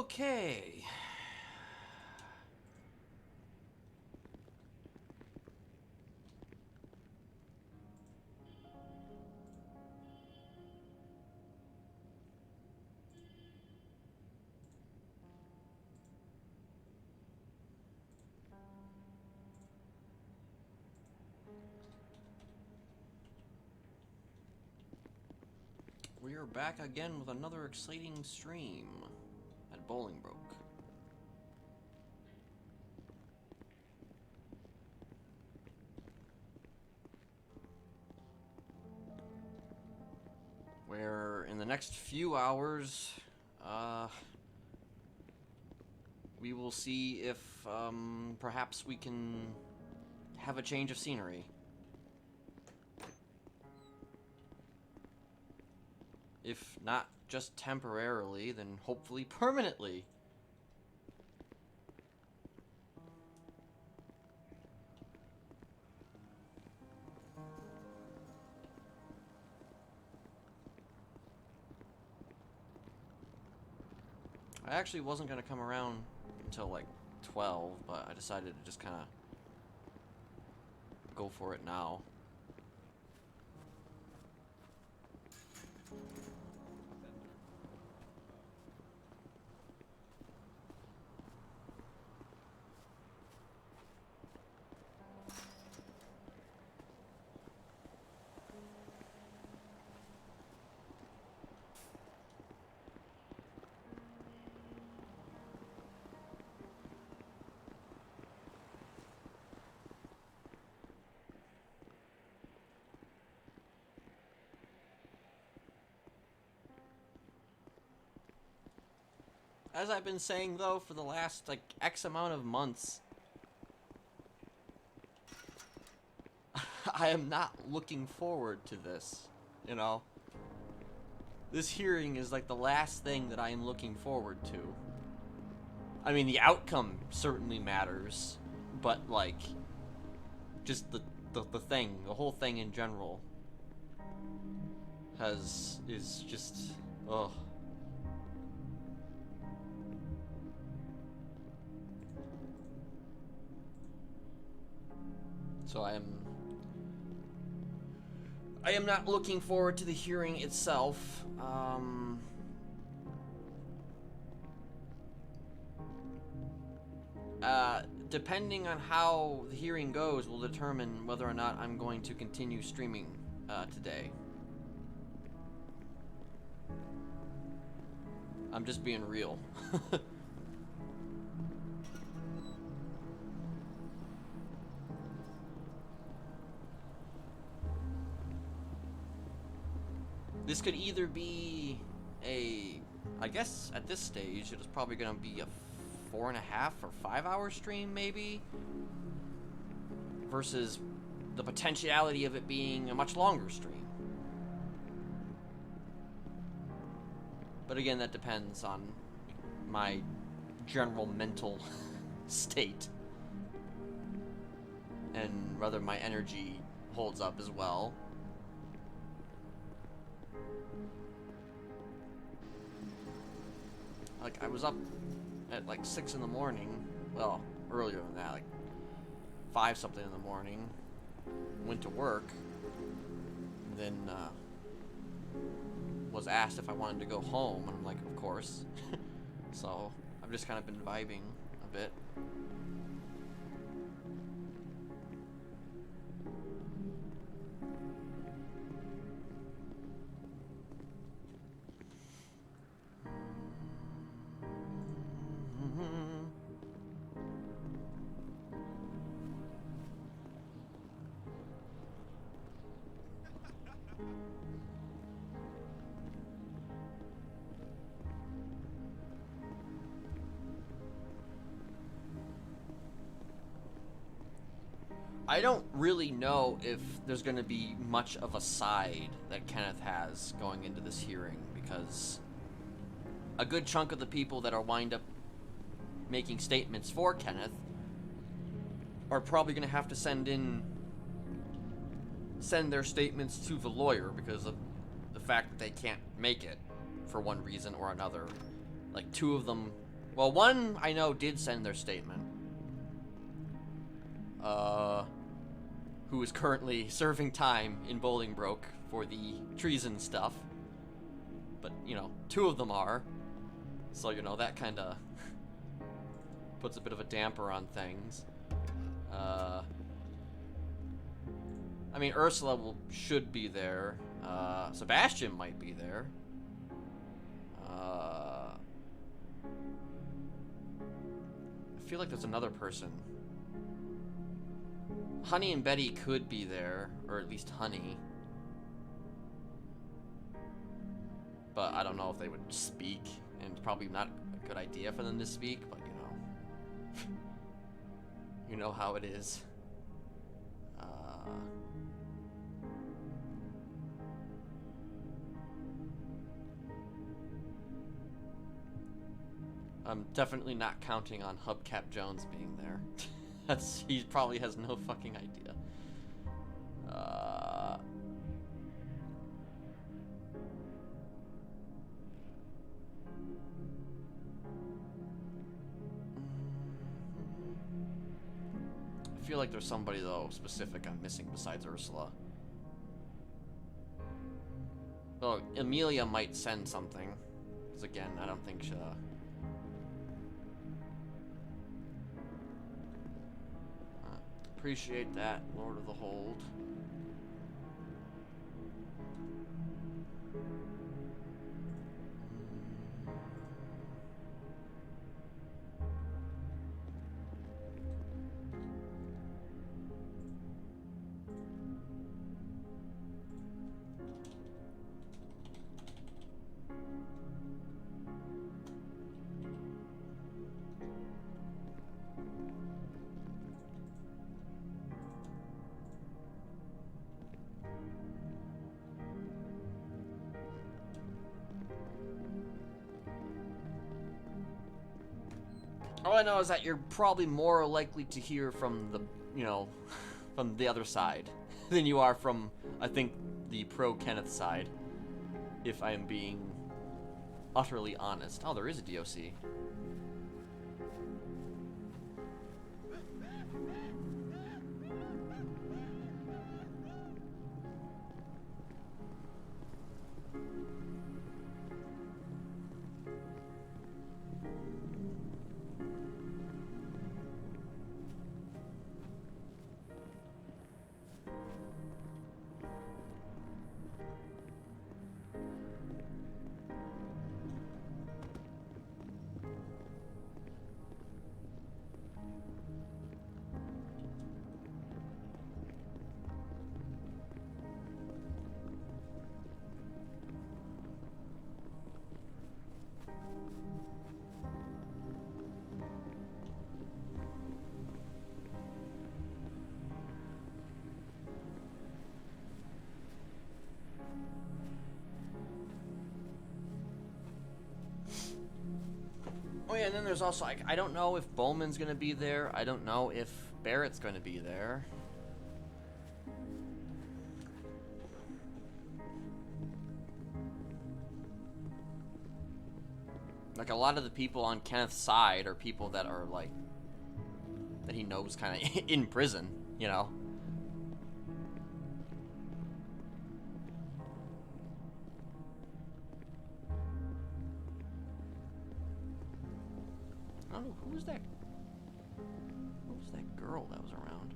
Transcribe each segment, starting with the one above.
Okay. We are back again with another exciting stream at Bolingbroke. Where in the next few hours, we will see if perhaps we can have a change of scenery. If not just temporarily, then hopefully permanently. I actually wasn't going to come around until like 12, but I decided to just kind of go for it now. As I've been saying, though, for the last, like, X amount of months, I am not looking forward to this, you know? This hearing is, like, the last thing that I am looking forward to. I mean, the outcome certainly matters, but, like, just the thing, the whole thing in general is just, ugh. So I am not looking forward to the hearing itself. Depending on how the hearing goes will determine whether or not I'm going to continue streaming today. I'm just being real. This could either be I guess at this stage it is probably going to be a 4.5 or 5 hour stream maybe, versus the potentiality of it being a much longer stream. But again, that depends on my general mental state and whether my energy holds up as well. Like, I was up at like 6 in the morning, well, earlier than that, like 5 something in the morning, went to work, and then was asked if I wanted to go home, and I'm like, of course. So I've just kind of been vibing a bit. I don't really know if there's going to be much of a side that Kenneth has going into this hearing, because a good chunk of the people that are wind up making statements for Kenneth are probably going to have to send their statements to the lawyer because of the fact that they can't make it for one reason or another. Like, 2 of them Well, one I know did send their statement. Who is currently serving time in Bolingbroke for the treason stuff. But, you know, two of them are. So, you know, that kind of puts a bit of a damper on things. I mean, Ursula should be there. Sebastian might be there. I feel like there's another person. Honey and Betty could be there, or at least Honey. But I don't know if they would speak, and it's probably not a good idea for them to speak, but you know. You know how it is. I'm definitely not counting on Hubcap Jones being there. He probably has no fucking idea. I feel like there's somebody though specific I'm missing besides Ursula. Oh, Amelia might send something, because again, I don't think appreciate that, Lord of the Hold. All I know is that you're probably more likely to hear from the, you know, from the other side than you are from, I think, the pro-Kenneth side, if I am being utterly honest. Oh, there is a DOC. Oh yeah, and then there's also, like, I don't know if Bowman's gonna be there. I don't know if Barrett's gonna be there. Like, a lot of the people on Kenneth's side are people that are, like, that he knows kind of in prison, you know? I don't know, who was that? Who was that girl that was around?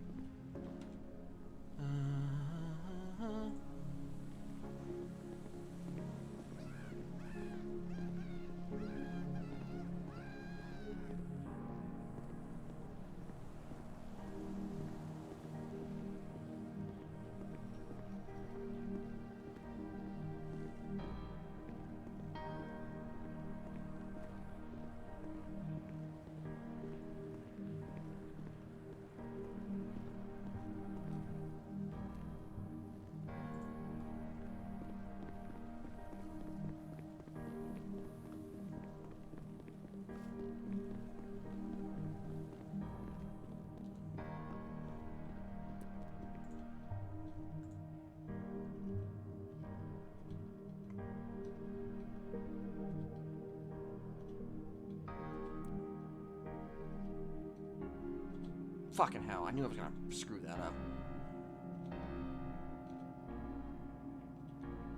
Fucking hell, I knew I was gonna screw that up.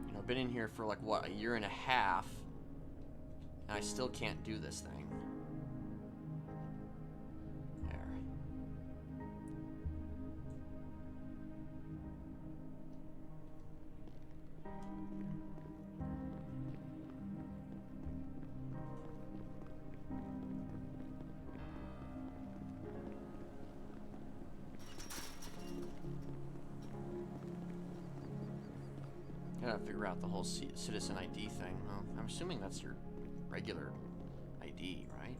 You know, I've been in here for like, what, a year and a half, and I still can't do this thing. There. Gotta figure out the whole citizen ID thing. Well, I'm assuming that's your regular ID, right?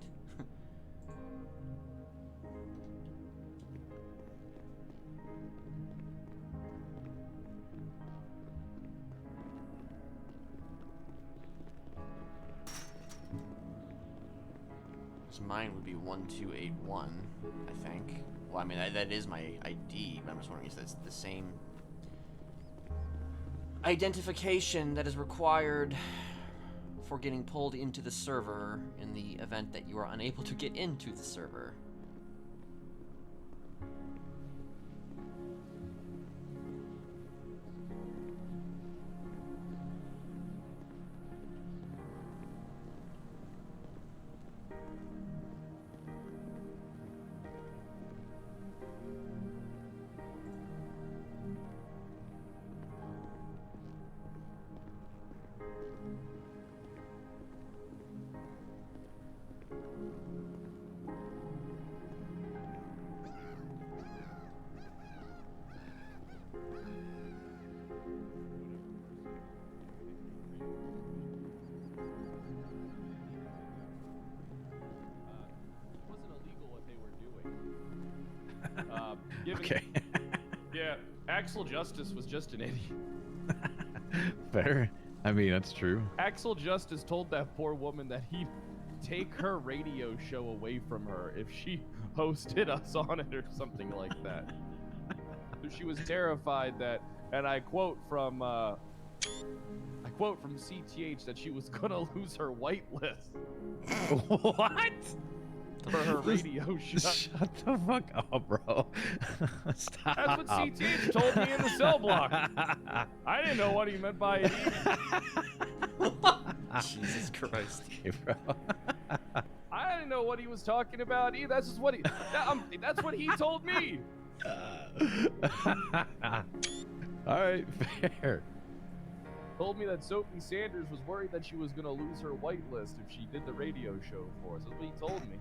So mine would be 1281, I think. Well, I mean, that is my ID, but I'm just wondering if that's the same identification that is required for getting pulled into the server in the event that you are unable to get into the server. Okay. Yeah, Axel Justice was just an idiot. Fair. I mean, that's true. Axel Justice told that poor woman that he'd take her radio show away from her if she hosted us on it or something like that. So she was terrified that, and I quote from CTH that she was gonna lose her whitelist. What? For her radio show. Shut the fuck up, bro. Stop. That's what CTH told me in the cell block. I didn't know what he meant by it either. Jesus Christ. Okay, bro. I didn't know what he was talking about either. That's just what that's what he told me. All right, fair. Told me that Sophie Sanders was worried that she was gonna lose her whitelist if she did the radio show for us. That's what he told me.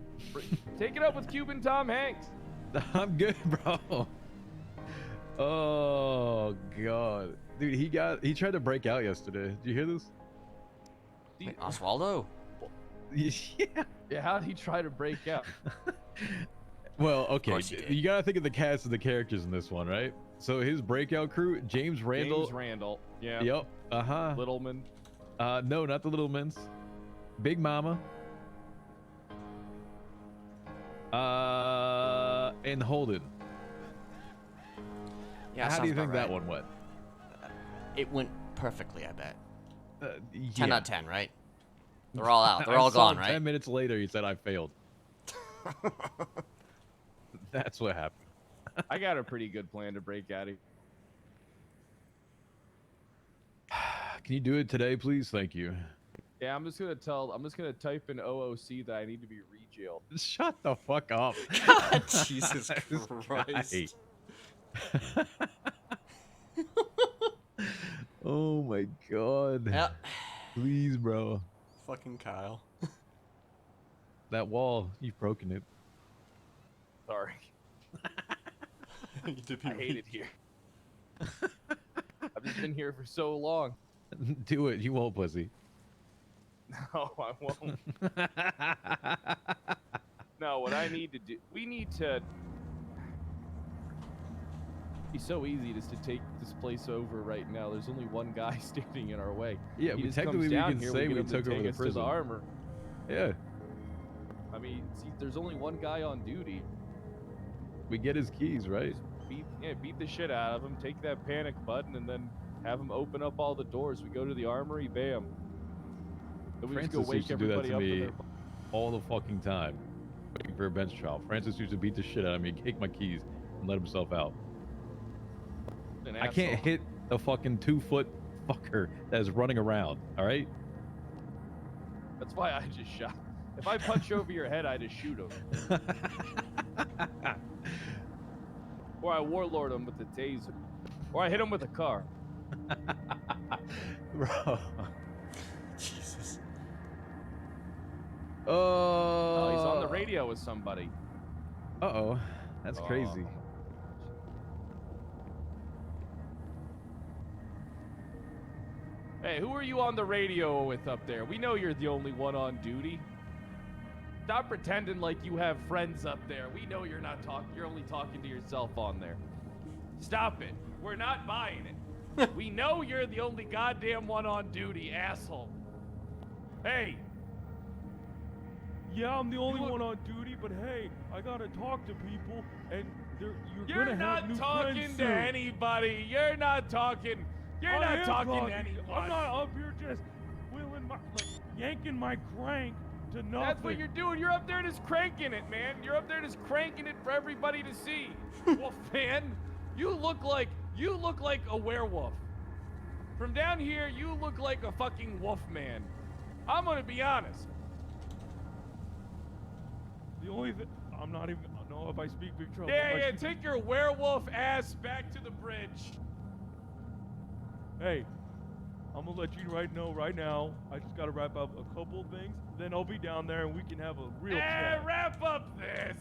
Take it up with Cuban Tom Hanks. I'm good, bro. Oh god, dude, he tried to break out yesterday. Did you hear this? Wait, Oswaldo? Yeah. Yeah, how did he try to break out? Well, okay, you gotta think of the cast of the characters in this one, right? So his breakout crew: James Randall. James Randall. Yeah. Yep. Littleman. No, not the Littlemans. Big Mama. And Holden. Yeah. How do you think that one went? It went perfectly, I bet. Yeah. 10 out of 10, right? They're all out. They're all gone, right? 10 minutes later, he said I failed. That's what happened. I got a pretty good plan to break out of. Can you do it today, please? Thank you. Yeah, I'm just gonna type in OOC that I need to be re-jailed. Shut the fuck up. God, Jesus Christ. Oh my god. Yep. Please, bro. Fucking Kyle. That wall, you've broken it. Sorry. I hate it here. I've just been here for so long. Do it. You won't, pussy. No, I won't. No, what I need to do, we need to. It's so easy just to take this place over right now. There's only one guy standing in our way. Yeah, he but just technically comes we down can here, say we we get him took to over take the us to prison. the armor. Yeah. I mean, see, there's only one guy on duty. We get his keys, right? Beat the shit out of him, take that panic button, and then have him open up all the doors. We go to the armory, bam. Then we Francis just go wake used to do that everybody to up. me all the fucking time. waiting for a bench trial. Francis used to beat the shit out of me, take my keys, and let himself out. I can't hit a fucking 2-foot fucker that is running around, all right? That's why I just shot. If I punch you over your head, I just shoot him. Or I warlord him with the taser. Or I hit him with a car. Bro. Jesus. Oh, he's on the radio with somebody. Uh-oh. That's crazy. Hey, who are you on the radio with up there? We know you're the only one on duty. Stop pretending like you have friends up there. We know you're not talking. You're only talking to yourself on there. Stop it. We're not buying it. We know you're the only goddamn one on duty, asshole. Hey. Yeah, I'm the only one on duty, but hey, I gotta talk to people, and you're gonna have new friends soon. You're not talking to anybody. You're not talking. You're not talking to anyone. I'm not up here just yanking my crank to nothing. That's what you're doing. You're up there just cranking it, man. You're up there just cranking it for everybody to see. Wolfman, you look like a werewolf. From down here, you look like a fucking wolfman. I'm gonna be honest. The only thing I'm not even. No, if I speak big trouble. Yeah, take your werewolf ass back to the bridge. Hey, I'm gonna let you know right now. I just gotta wrap up a couple of things. Then I'll be down there and we can have a real chat. Wrap up this.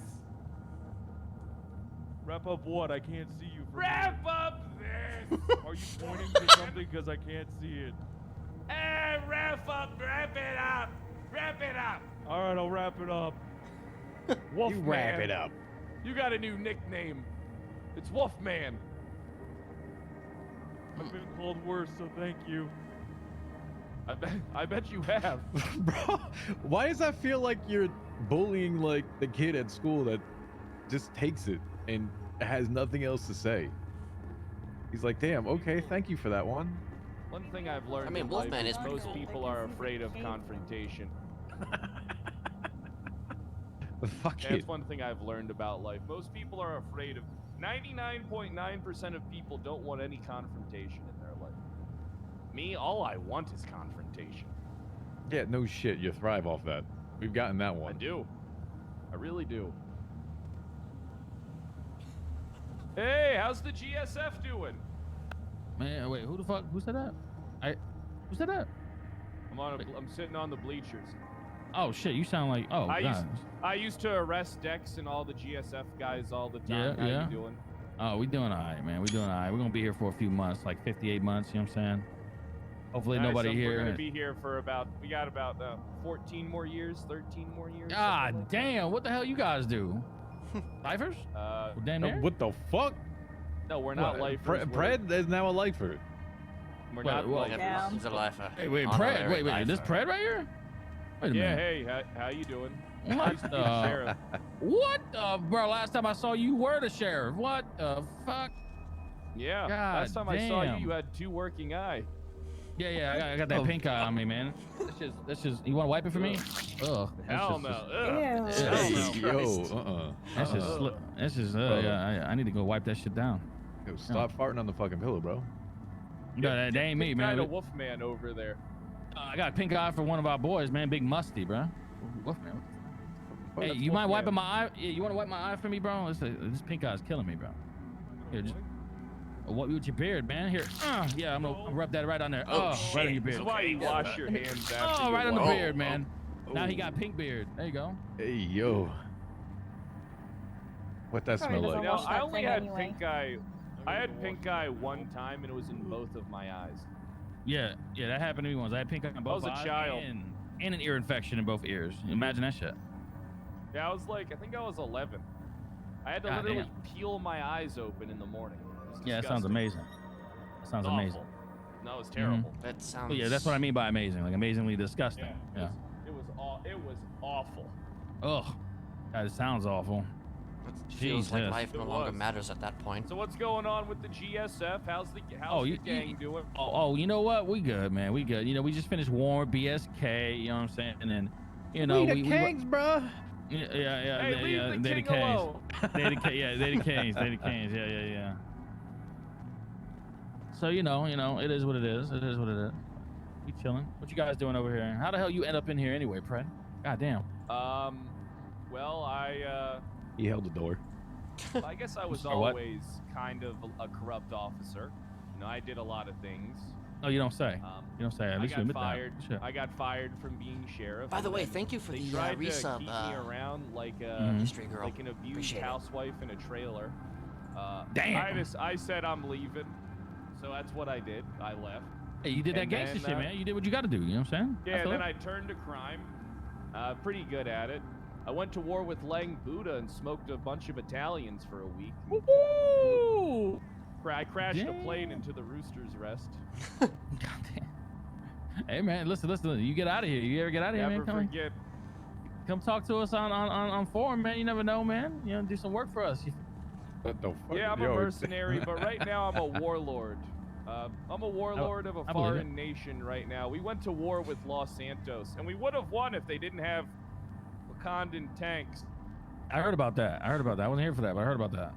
Wrap up what? I can't see you. Wrap up this. Are you pointing to something? Because I can't see it. Wrap it up. Wrap it up. All right, I'll wrap it up. Wolfman. You wrap it up. You got a new nickname. It's Wolfman. I've been called worse, so thank you. I bet you have. Bro, why does that feel like you're bullying like the kid at school that just takes it and has nothing else to say? He's like, damn, okay, thank you for that one. One thing I've learned. I mean, in life Wolfman is is pretty most cool. people are afraid of confrontation. Fuck That's it. one thing I've learned about life. Most people are afraid of. 99.9% of people don't want any confrontation in their life. Me, all I want is confrontation. Yeah, no shit. You thrive off that. We've gotten that one. I do. I really do. Hey, how's the GSF doing? Man, wait, who the fuck? Who said that? Who said that? I'm sitting on the bleachers. Oh shit, you sound like I used to arrest Dex and all the GSF guys all the time. How you doing? Oh, we doing all right, man. We doing all right. We're gonna be here for a few months, like 58 months. You know what I'm saying? Hopefully nobody here. We're gonna be here for we got about 14 more years, 13 more years. God damn, what the hell you guys do? Lifers? Damn near? What the fuck? No, we're not lifers. Pred is now a lifer. We're not lifers. He's a lifer. Hey, wait, Pred. Wait, is this Pred right here? Wait a minute. Hey, how you doing? What the? Sheriff. What the, bro? Last time I saw you, were the sheriff. What the fuck? Yeah. God last time I saw you, you had 2 working eye. Yeah, I got that pink eye on me, man. That's just. You want to wipe it for me? Ugh. Hell no. That's just. Yeah. I need to go wipe that shit down. Yo, stop farting on the fucking pillow, bro. No, that ain't me, man. Kind of Wolfman over there. I got a pink eye for one of our boys, man. Big Musty, bro. Wolfman. Hey, you mind wiping my eye? Yeah, you want to wipe my eye for me, bro? This pink eye's killing me, bro. Here, just wipe with your beard, man. Here. Yeah, I'm gonna rub that right on there. Right on your beard. That's why you wash your hands after. Oh, right on the beard, man. Now he got pink beard. There you go. Hey, yo. What that smell like? Now, I only had pink eye. I had pink eye one time, and it was in both of my eyes. Yeah, that happened to me once. I had pink eye in both eyes. I was a child. And an ear infection in both ears. Imagine that shit. Yeah, I think I was 11. I had to literally peel my eyes open in the morning. Yeah, that sounds amazing. That sounds amazing. No, it was terrible. That sounds. Well, yeah, that's what I mean by amazing. Like amazingly disgusting. Yeah. It was awful. Ugh. God, it sounds awful. It feels like life no longer matters at that point. So what's going on with the GSF? How's the gang doing? Oh, you know what? We good, man. We good. You know, we just finished war with BSK. You know what I'm saying? And then, you know, we the kings, bro. Yeah. Hey, leave the king alone. They the Kings. Yeah. So you know, it is what it is. It is what it is. You chilling? What you guys doing over here? How the hell you end up in here anyway, Fred? God damn. Well, He held the door. I guess I was Or what? always kind of a corrupt officer. You know, I did a lot of things. Oh, you don't say. You don't say. At least you admit fired. that. Shit. I got fired from being sheriff. By the and way, then thank you for they the tried to resub. keep me around like History girl. like an abused Appreciate it. housewife in a trailer. Damn. I said I'm leaving, so that's what I did. I left. Hey, you did that And gangster then, shit, man. You did what you got to do. You know what I'm saying? Yeah, I feel then it. I turned to crime. Pretty good at it. I went to war with Lang Buddha and smoked a bunch of Italians for a week. Woo! I crashed a Damn. plane into the Rooster's Rest. Goddamn. Hey man, listen. You get out of here. You ever get out of here, Never man? forget. Come talk to us on forum, man. You never know, man. You know, do some work for us. What the fuck? Yeah, I'm a mercenary, but right now I'm a warlord. I'm a warlord of a I believe it. foreign nation right now. We went to war with Los Santos, and we would have won if they didn't have Wakandan tanks. I heard about that. I wasn't here for that, but I heard about that.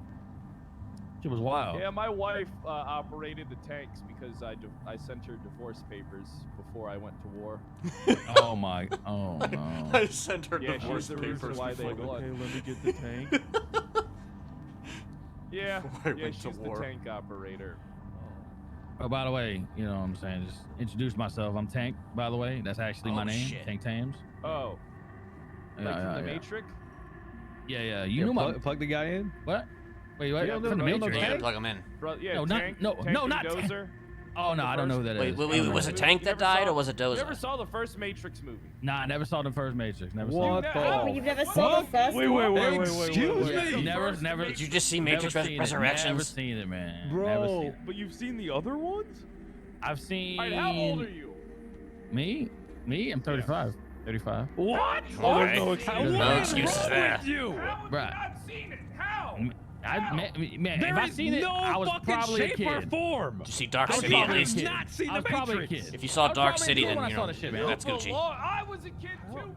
Shit was wild. Yeah, my wife operated the tanks because I sent her divorce papers before I went to war. Oh my. Oh no. I sent her Yeah, divorce she's the reason papers why they before. Okay, won. let me get the tank. Yeah, Before I yeah, went to she's the war. tank operator. Oh, by the way, you know what I'm saying? Just introduce myself. I'm Tank, by the way. That's actually my Oh, name. shit. Tank Thames. Oh, like from the Matrix? Yeah. You knew plug the guy in. What? Wait, what? You don't From the know- you don't know Matrix? Yeah, Tank? plug him in. Bro, yeah, No, tank, not tank and not Tank. Dozer. Oh no, I don't know who that is. Wait, was it Tank You that never died, saw- or was it You Dozer? never saw the first Matrix movie? Nah, I never saw the first Matrix. Never saw What it. the? Oh, You've never seen the first Wait, one? Excuse me? Never. Did you just see never Matrix seen it. Never Resurrections? seen it, man. Never seen Bro, it. but you've seen the other ones? I've seen. All right, how old are you? Me? I'm 35. 35. What? All there's no right. excuse. No excuses there. With you? How have Bruh. you not seen it? How? Man, There if I is seen it, no I was fucking probably a shape or kid. form. Did you see Dark I was City at probably a least? kid. not seen I the was probably a Matrix. kid. If you saw I was Dark probably a City, kid then when I you saw know, the shit, You man. that's Gucci. belong- I was a kid too.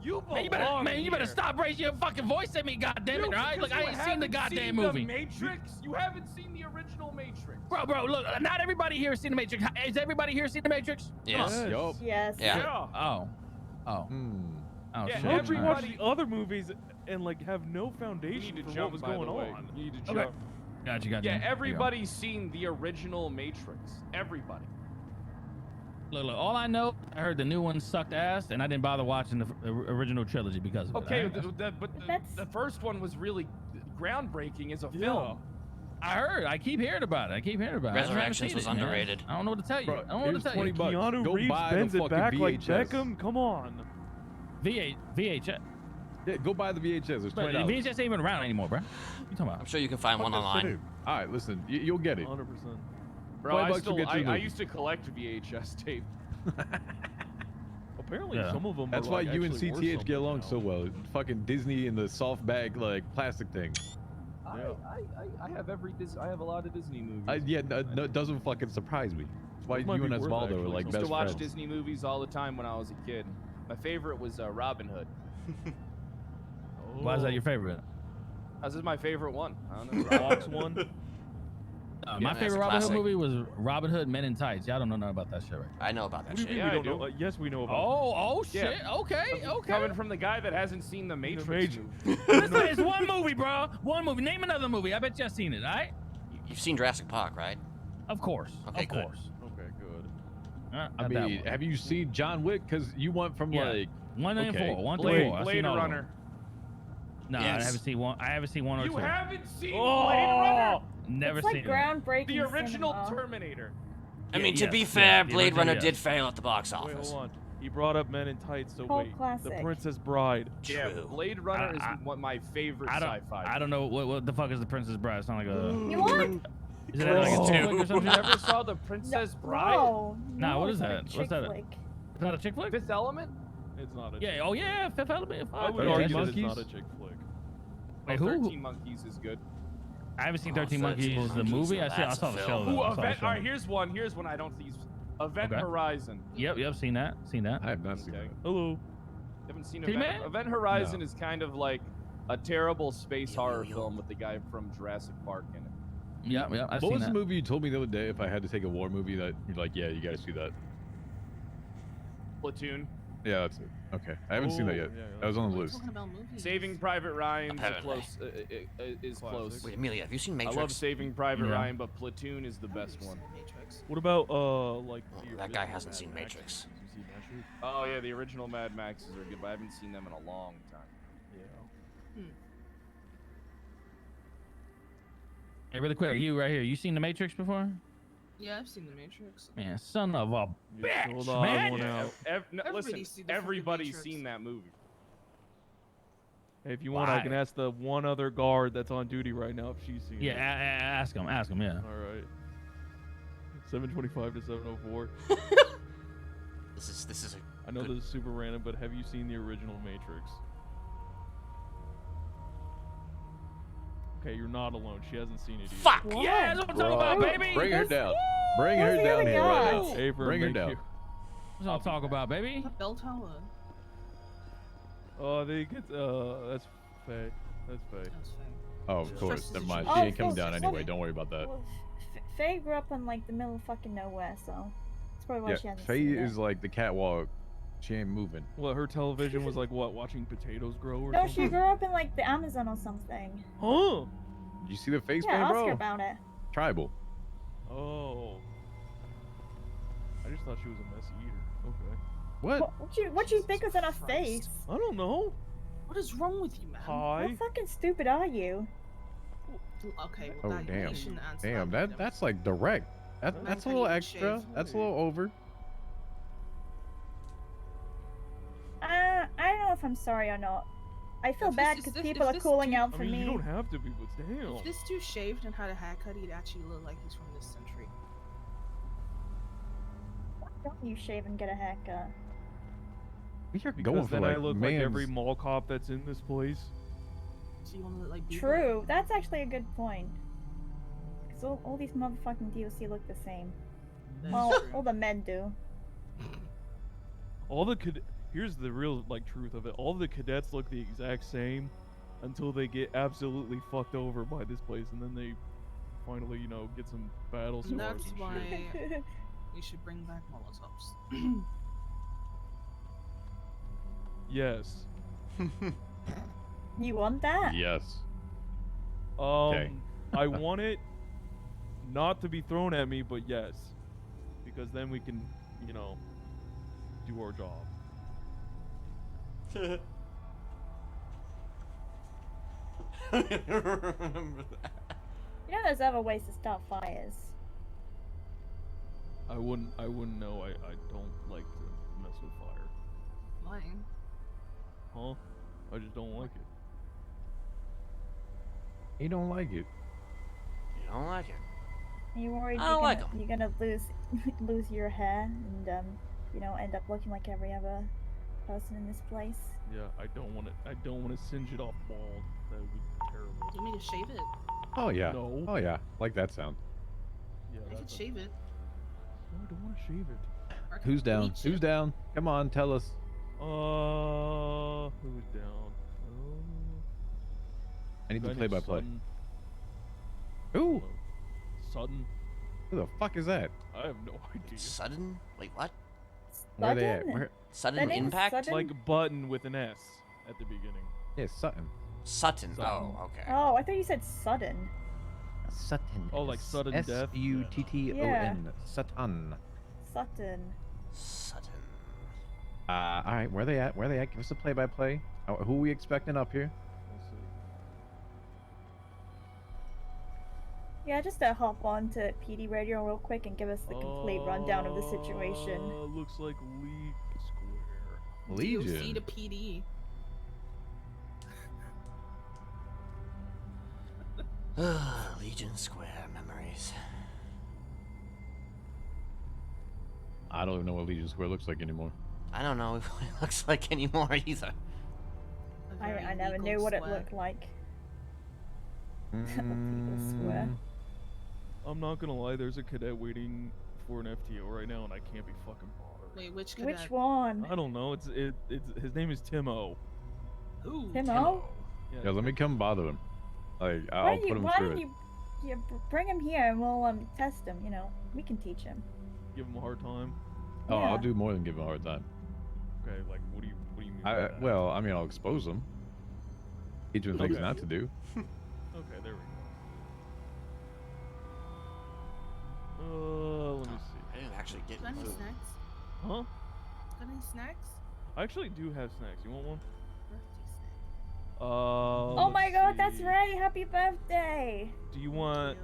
You belong. Man, you better here. stop raising your fucking voice at me, goddammit, all right? Look, I ain't seen the goddamn movie. The Matrix? You haven't seen the original Matrix. Bro, look, not everybody here has seen the Matrix. Has everybody here seen the Matrix? Yes. Yup. Yes. Yeah. Oh. Oh, Yeah, shit. Why don't you watch Everybody- the other movies and like have no You foundation need to for jump, what was by going the way. on? You need to Okay. jump. Gotcha. Yeah, There you go. everybody's seen the original Matrix. Everybody. Look, all I know, I heard the new one sucked ass, and I didn't bother watching the original trilogy because of Okay, it. but That's- the first one was really groundbreaking as a Yeah. film. I heard. I keep hearing about it. I haven't Resurrections seen was it, man. underrated. I don't know what to tell you. Bro, I don't know it what was to tell 20 you. bucks. Keanu Go Reeves buy the bends it fucking back like VHS. Beckham. Come on. VHS. Yeah, go buy the VHS. It's But $20. VHS ain't even around anymore, bro. What you talking I'm about? sure you can find one online. All right, listen, you'll get it. 100%. Bro, 20 I bucks will get you the I movie. used to collect VHS tape. Apparently, Yeah. some of them. That's are, why like, you and actually worth CTH get along so something well. Fucking Disney in the soft bag, like plastic thing. I have I have a lot of Disney movies. Yeah, no, it doesn't fucking surprise me. That's why Those might you and be worth Osvaldo are actually like I used best to watch friends. Disney movies all the time when I was a kid. My favorite was Robin Hood. now. Why is that your favorite? This is my favorite one. I don't know. Fox one? My that's favorite a Robin Hood classic. movie was Robin Hood Men in Tights. Y'all don't know nothing about that shit, right? I know about that What do you shit. mean Yeah, we I don't know? do. Yes, we know about. Oh Yeah. shit. Okay. Coming from the guy that hasn't seen the Matrix Matrix. movie. Listen, it's one movie, bro. One movie. Name another movie. I bet you have seen it, all right? You've seen Jurassic Park, right? Of course. Okay, of good. course. Okay, good. I Not that mean, one. have you seen John Wick? Because you went from Yeah. like 1 and okay. 4. 1 through Blade, 4. I've Blade seen all of them. Runner. No, Yes. I haven't seen one. I haven't seen 1 or 2. You haven't seen Oh! Blade Runner? Never It's seen like it. groundbreaking. The original cinema. Terminator. I mean, to yes, be yes, fair, the Blade original, Runner yes. did fail at the box Wait, office. hold on. He brought up Men in Tights, so Cult wait. The classic. Princess Bride. Yeah, True. Blade Runner I- is one of my favorite I sci-fi. don't know what the fuck is the Princess Bride. It's not like a. You what? Is it like a Bro. chick flick or You something? never saw The Princess Bride? No. Nah, what it's is not a that? What's chick that? flick. It's not a chick flick? Fifth Element? It's not a. Yeah. Oh yeah. Fifth Element. I would Okay. argue Monkeys? that it's not a chick flick. Wait, Oh, who? 13 Monkeys is good. I haven't seen Oh, 13 13 Monkeys, the Monkeys, movie. so I that's saw a the film. show. Ooh, though. I saw the Event. show. All right, here's one I don't see. Event Okay. Horizon. Yep. Seen that. I have not seen Okay. that. Hello. Haven't seen Hey, man. Event Horizon No. is kind of like a terrible space Yo, yo, horror yo. film with the guy from Jurassic Park in it. Yeah, yeah, I've What seen was that. the movie you told me the other day if I had to take a war movie that you're like, yeah, you gotta see that? Platoon. Yeah, that's it. Okay. I haven't seen that yet. Oh, yeah, That was on the We're list. talking about movies. Saving Private Ryan's Apparently. close. Is Classic. close. Wait, Amelia, have you seen I Matrix? love Saving Private Yeah. Ryan, but Platoon is the best one. Matrix. What about like Well, the that guy original hasn't Mad seen Max? Matrix. Did you see Matrix? Oh yeah, the original Mad Maxes are good, but I haven't seen them in a long time. Yeah. Hey, really quick, you right here. You seen The Matrix before? Yeah, I've seen The Matrix. Man, son of a You bitch, pulled odd man. one out. No, Everybody's listen, seen the fucking everybody's Matrix. seen that movie. Hey, if you want, I Why? can ask the one other guard that's on duty right now if she's seen Yeah, it. ask him, yeah. All right. 7:25 to 7:04. This is a I know good- this is super random, but have you seen the original Matrix? Okay, you're not alone. She hasn't seen it either. fuck. Yeah, that's what I'm talking about, Bro, baby. Bring her That's down. Bring her Who's the down other here right guy? now. Abram, Bring her make down. you- what I'm talking about, baby. The bell tower. Oh, they get that's Faye. That's Faye. That's fair. Oh, of Just course. as Never a mind. joke. She Oh, ain't coming well, down well, anyway. Don't worry about that. Well, Faye grew up in like the middle of fucking nowhere, so that's probably why she Yeah, hasn't Faye seen is it. like the catwalk. She ain't moving. What, her television was like what? Watching potatoes grow or No, something? she grew up in like the Amazon or something. Huh? Did you see the face Yeah, paint, ask bro? her about it. Tribal. Oh. I just thought she was a messy eater. Okay. What? What you think was in her Christ. face? I don't know. What is wrong with you, man? Hi. How fucking stupid are you? Okay, Oh, well, that, damn. you shouldn't answer Damn, that. that's like direct. Man That's a can't little even extra. shave. That's a little over. I don't know if I'm sorry or not. I feel If this- bad if because this- people if are this calling dude- out I for mean, me. you don't have to be, but damn. If this dude shaved and had a haircut, he'd actually look like he's from this century. Why don't you shave and get a haircut? We are Because going for then like I look like every man's- mall cop that's in this place. So you want to look like Bieber? True, that's actually a good point. Because all these motherfucking DLC look the same. That's Well, true. all the men do. All the here's the real like truth of it. All the cadets look the exact same until they get absolutely fucked over by this place, and then they finally, you know, get some battle And scars that's and why shit. we should bring back Molotovs. Yes. You want that? Yes. I want it not to be thrown at me, but yes, because then we can, you know, do our job. Remember that. You know there's other ways to start fires. I wouldn't know. I don't like to mess with fire. Lying. Huh? I just don't like it. He don't like it. You don't like it. Are you worried I don't like you're gonna lose lose your hair and you know, end up looking like every other person in this place? Yeah, I don't want to singe it off bald. That would be terrible. You want me to shave it? Oh yeah. No. Oh yeah. Like that sound. Yeah, I could that's shave it. No, I don't want to shave it. Or I could Who's down? bleach Who's it. down? Come on, tell us. Who's down? I need guy to named play by play. Sutton. Who? Sutton? Who the fuck is that? I have no idea. Sudden? Wait, what? Where they at? Sudden? Where? Sudden That name is impact? Sudden? Like button with an S at the beginning. Yeah, Sutton. Sutton. Sutton. Oh, okay. Oh, I thought you said sudden. Sutton. Oh, like sudden death? S-U-T-T-O-N. Sutton. Sutton. Sutton. All right, where they at? Where they at? Give us a play-by-play. Who are we expecting up here? Let's see. Yeah, just hop on to PD Radio real quick and give us the complete rundown of the situation. Looks like League Square. Legion. DOC to PD. Legion Square memories. I don't even know what Legion Square looks like anymore. I don't know what it looks like anymore either. A very I never legal knew what it square. looked like. Legal Square. I'm not gonna lie, there's a cadet waiting for an FTO right now, and I can't be fucking bothered. Wait, which cadet? Which one? I don't know. It's his name is Timo. Who? Timo? Yeah, let me come bother him. Like, Why I'll don't put you, him why through don't it. you bring him here and we'll test him, you know. We can teach him. Give him a hard time. Oh, I'll Yeah. do more than give him a hard time. Okay, like what do you mean? by that? Well, I mean, I'll expose him. Teach him things Okay. not to do. Okay, there we go. Let me see. I didn't actually get Got any food. snacks? Huh? Got any snacks? I actually do have snacks. You want one? Birthday snack. Oh my let's god, that's see. right. Happy birthday. Do you want?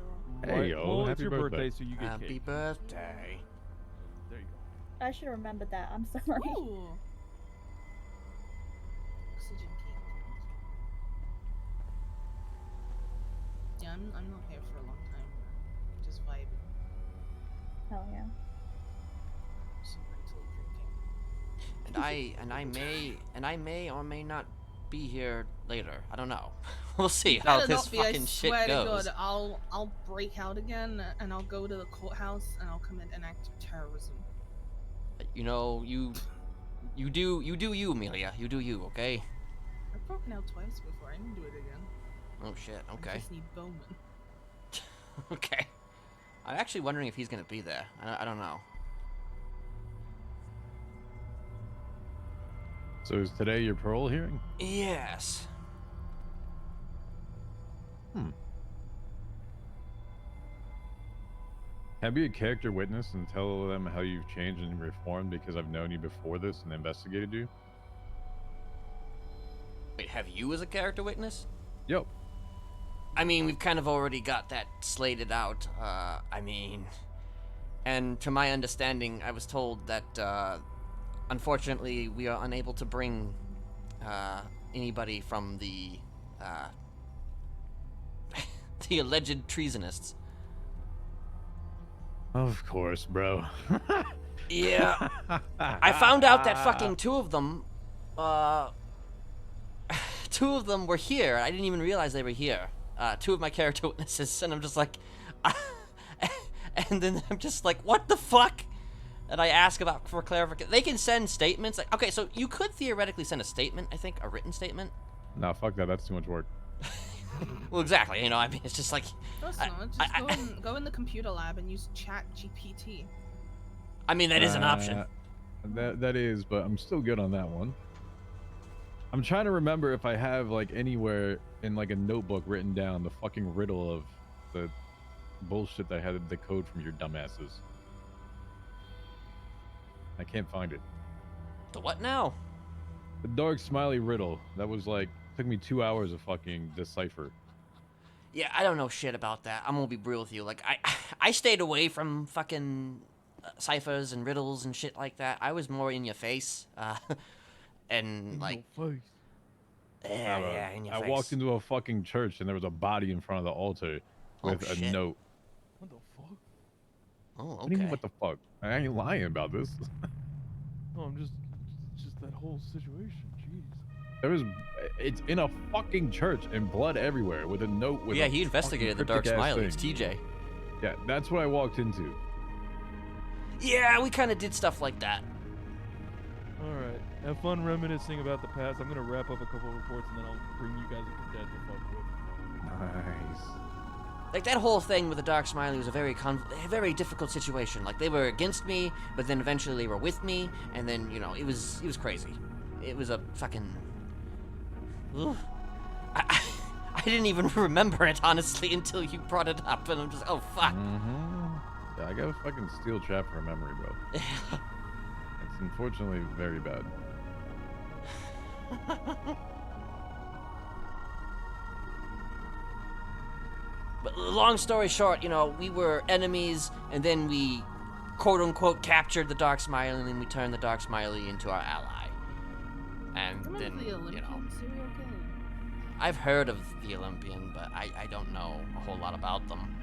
Hey, right- yo, well, it's happy your birthday. birthday, so you get Happy cake. birthday. There you go. I should have remembered that. I'm sorry. Ooh. Oxygen cake. Yeah, I'm not here for a long time. Just vibing. Hell yeah. Some mental drinking. And I may or may not be here later. I don't know. We'll see You how better this not be, I fucking shit swear to goes. God, I'll break out again and I'll go to the courthouse and I'll commit an act of terrorism. You know, you do you, Amelia. You do you, okay? I've broken out twice before. I can do it again. Oh shit. I Okay. just need Bowman. Okay. I'm actually wondering if he's gonna be there. I don't know. So is today your parole hearing? Yes. Can I be a character witness and tell them how you've changed and reformed because I've known you before this and investigated you? Wait, have you as a character witness? Yep. I mean, we've kind of already got that slated out. And to my understanding, I was told that, unfortunately, we are unable to bring, anybody from the, the alleged treasonists. Of course, bro. Yeah. I found out that fucking two of them were here. I didn't even realize they were here. Two of my character witnesses, and I'm just like, and then I'm just like, what the fuck? And I ask for clarification. They can send statements. Like, okay, so you could theoretically send a statement, I think, a written statement. Nah, fuck that. That's too much work. Well, exactly. You know, I mean, it's just like, That's not. Just go in the computer lab and use Chat GPT. I mean, that is an option. That is, but I'm still good on that one. I'm trying to remember if I have like anywhere in like a notebook written down the fucking riddle of the bullshit that I had to decode from your dumbasses. I can't find it. The what now? The dark smiley riddle that was like took me 2 hours of fucking decipher. Yeah, I don't know shit about that. I'm gonna be real with you. Like, I stayed away from fucking ciphers and riddles and shit like that. I was more in your face, and like, No face. yeah, in your I face. walked into a fucking church and there was a body in front of the altar with a shit. note. What the fuck? Oh, What do you mean, okay. what the fuck? I ain't lying about this. No, I'm just that whole situation. Jeez. It's in a fucking church and blood everywhere with a note with Yeah, a he investigated the fucking Dark cryptic-ass Smiley. It's thing. TJ. Yeah, that's what I walked into. Yeah, we kind of did stuff like that. All right. Have fun reminiscing about the past. I'm gonna wrap up a couple of reports and then I'll bring you guys a cadet to fuck with. Nice. Like, that whole thing with the Dark Smiley was a very difficult situation. Like, they were against me, but then eventually they were with me, and then, you know, it was crazy. It was a fucking... Ugh. I didn't even remember it, honestly, until you brought it up, and I'm just, oh, fuck. Yeah, I got a fucking steel trap for memory, bro. It's unfortunately very bad. But long story short, you know, we were enemies, and then we, quote-unquote, captured the Dark Smiley, and then we turned the Dark Smiley into our ally. And Remember then, the you Olympian know, serial killer? I've heard of the Olympian, but I don't know a whole lot about them.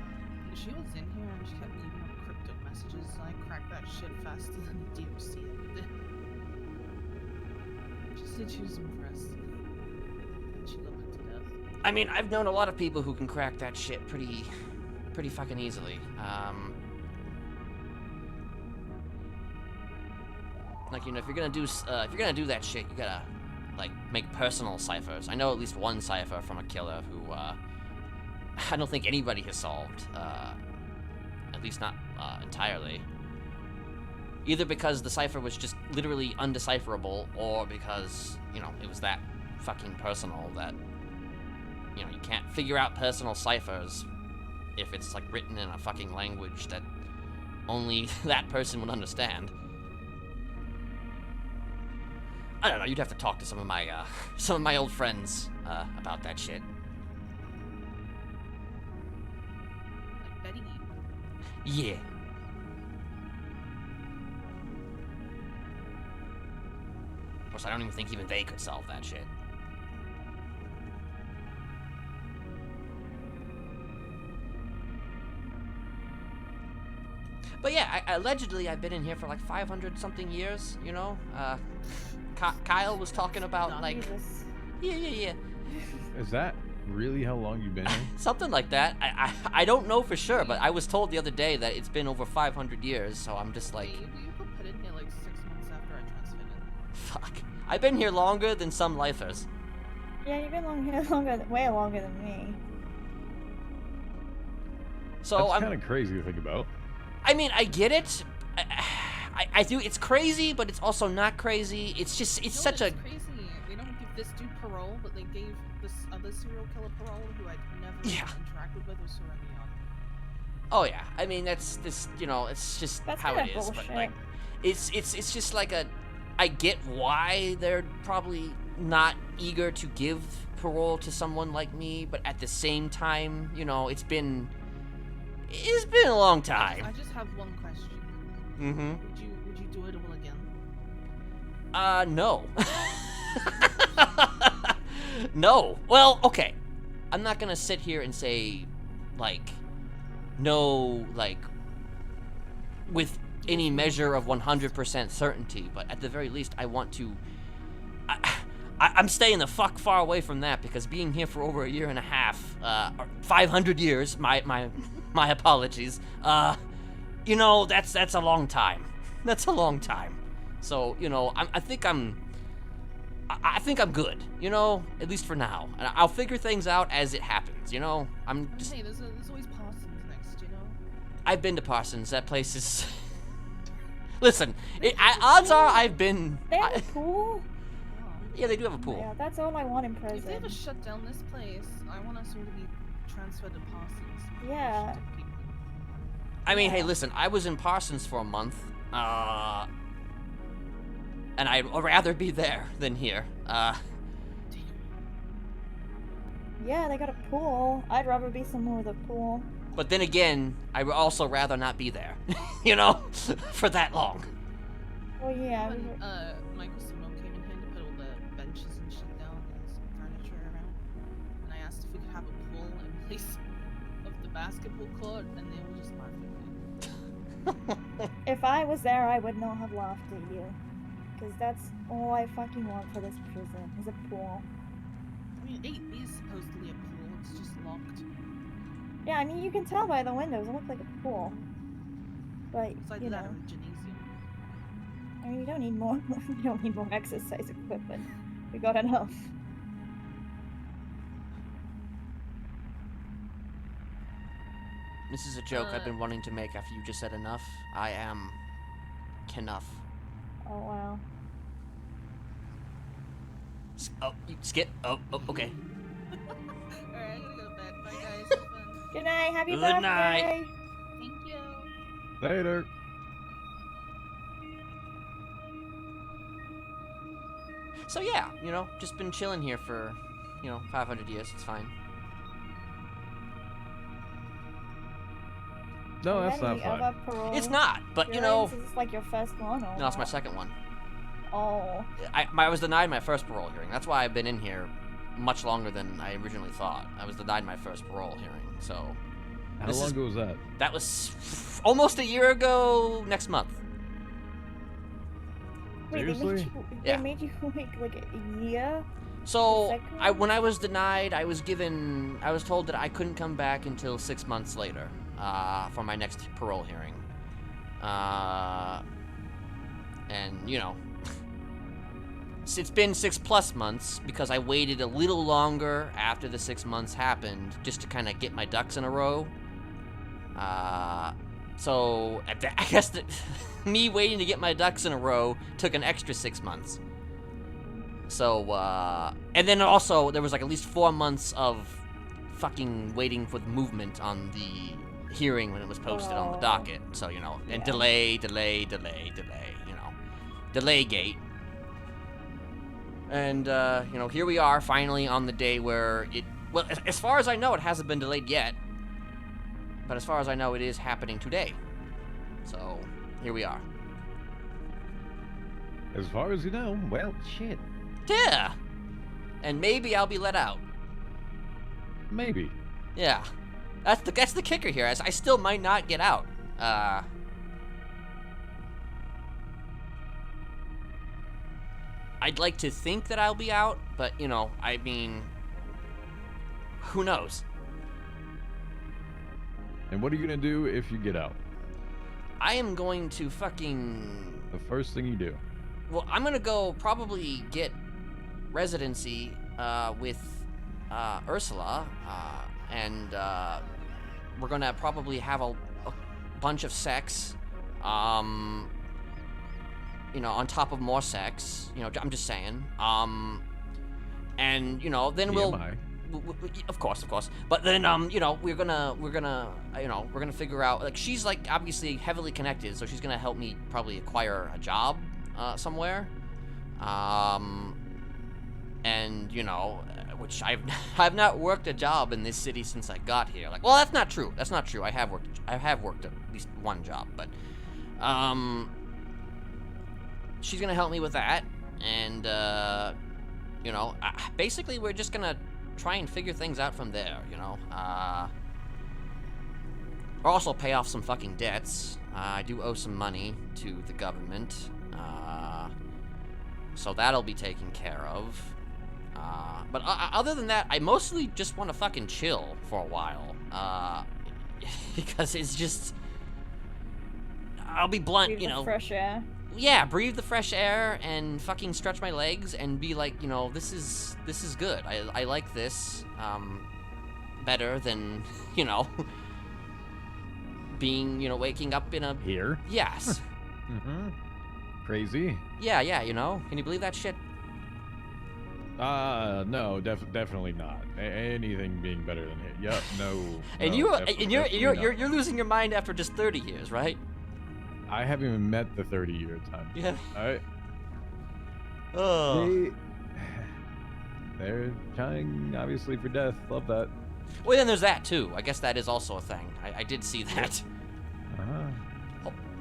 She was in here and she kept leaving up cryptic messages, and I cracked that shit faster than the DOC ever did. She said she was impressed. And she got put to death. I mean, I've known a lot of people who can crack that shit pretty fucking easily. Like, you know, if you're gonna do that shit, you gotta, like, make personal ciphers. I know at least one cipher from a killer who, I don't think anybody has solved, at least not, entirely. Either because the cipher was just literally undecipherable, or because, you know, it was that fucking personal that, you know, you can't figure out personal ciphers if it's, like, written in a fucking language that only that person would understand. I don't know, you'd have to talk to some of my old friends, about that shit. Like Betty. Yeah. Of course, I don't even think even they could solve that shit. But yeah, allegedly I've been in here for like 500 something years, you know? Kyle was talking about like... Jesus. Yeah. Is that really how long you've been here? Something like that. I don't know for sure, but I was told the other day that it's been over 500 years, so I'm just like... Hey, you could put in here like 6 months after I transferred in. Fuck. I've been here longer than some lifers. Yeah, you've been way longer than me. So That's I'm kind of crazy to think about. I mean, I get it. I do. It's crazy, but it's also not crazy. It's just, it's such a... It's crazy. They don't give this dude parole, but they gave this other serial killer parole who I'd never interacted with or saw any on. Oh yeah. I mean, that's this. You know, it's just That's how kinda it is. bullshit. But like, it's just like a. I get why they're probably not eager to give parole to someone like me, but at the same time, you know, it's been a long time. I just have one question. Mm-hmm. Would you do it all again? No. No. Well, okay. I'm not gonna sit here and say, like, no, like, with any measure of 100% certainty, but at the very least, I want to... I'm staying the fuck far away from that, because being here for over a year and a half, 500 years, my apologies, you know, that's a long time. That's a long time. So, you know, I think I'm good, you know, at least for now. And I'll figure things out as it happens, you know? I'm just... Hey, there's always Parsons next, you know? I've been to Parsons. That place is... Listen, odds are I've been... They have a pool? Yeah, they do have a pool. Yeah, that's all I want in If they prison. ever shut down this place, I want us all to be transferred to Parsons. Yeah. I mean, hey, listen, I was in Parsons for a month, and I'd rather be there than here. Yeah, they got a pool. I'd rather be somewhere with a pool. But then again, I would also rather not be there, you know, for that long. Oh yeah. When Michael Simone came in here to put all the benches and shit down and some furniture around, and I asked if we could have a pool in place of the basketball court, and they all just laughed at me. If I was there, I would not have laughed at you. Because that's all I fucking want for this prison, is a pool. I mean, it is supposedly a pool, it's just locked. Yeah, I mean, you can tell by the windows, it looks like a pool. But, It's like you that know, or a gymnasium. I mean, you don't need more, you don't need more exercise equipment. We got enough. This is a joke I've been wanting to make after you just said enough. I am Kenneth. Oh, wow. Oh, you skip. Oh, okay. Alright, I'm gonna go to bed. Bye guys, have fun. Good night, happy Good birthday! night. Thank you. Later. So yeah, you know, just been chilling here for, you know, 500 years. It's fine. No, Have that's you not had any fine. other parole It's not, but you know, hearings? Is this like your first one or no, it's my what? second one. Oh. I was denied my first parole hearing. That's why I've been in here much longer than I originally thought. I was denied my first parole hearing, so... How this long is- ago was that? That was almost a year ago next month. Wait, Seriously? Yeah. They made you wait like a year? So, second when I was denied, I was told that I couldn't come back until 6 months later, for my next parole hearing. And, you know, it's been 6+ months because I waited a little longer after the 6 months happened just to kind of get my ducks in a row. So I guess that me waiting to get my ducks in a row took an extra 6 months. So, and then also there was like at least 4 months of fucking waiting for the movement on the hearing when it was posted on the docket. So, you know, and delay, you know, delay gate. And, you know, here we are finally on the day where well, as far as I know, it hasn't been delayed yet. But as far as I know, it is happening today. So, here we are. As far as you know, well, shit. Yeah. And maybe I'll be let out. Maybe. Yeah. That's the kicker here. As I still might not get out. I'd like to think that I'll be out, but, you know, I mean, who knows? And what are you gonna do if you get out? I am going to fucking... The first thing you do. Well, I'm gonna go probably get residency with Ursula, and we're gonna probably have a bunch of sex, you know, on top of more sex. You know, I'm just saying. And you know, then we'll. Of course. But then, you know, we're gonna, you know, we're gonna figure out. Like, she's like obviously heavily connected, so she's gonna help me probably acquire a job somewhere. And you know, which I've not worked a job in this city since I got here. Like, well, that's not true. That's not true. I have worked at least one job, but she's gonna help me with that, and you know, basically we're just gonna try and figure things out from there, you know. Or also pay off some fucking debts. I do owe some money to the government, so that'll be taken care of. But other than that, I mostly just want to fucking chill for a while, because it's just, I'll be blunt, Breathe you the know. fresh air. Yeah, breathe the fresh air and fucking stretch my legs and be like, you know, this is good. I like this better than, you know, being, you know, waking up in a... Here? Yes. Mm-hmm. Crazy. Yeah, you know. Can you believe that shit? No, definitely not. Anything being better than it. Yep, no. And you're losing your mind after just 30 years, right? I haven't even met the 30-year time. Yeah. All right. Oh. They're trying, obviously, for death. Love that. Well, then there's that too. I guess that is also a thing. I did see that.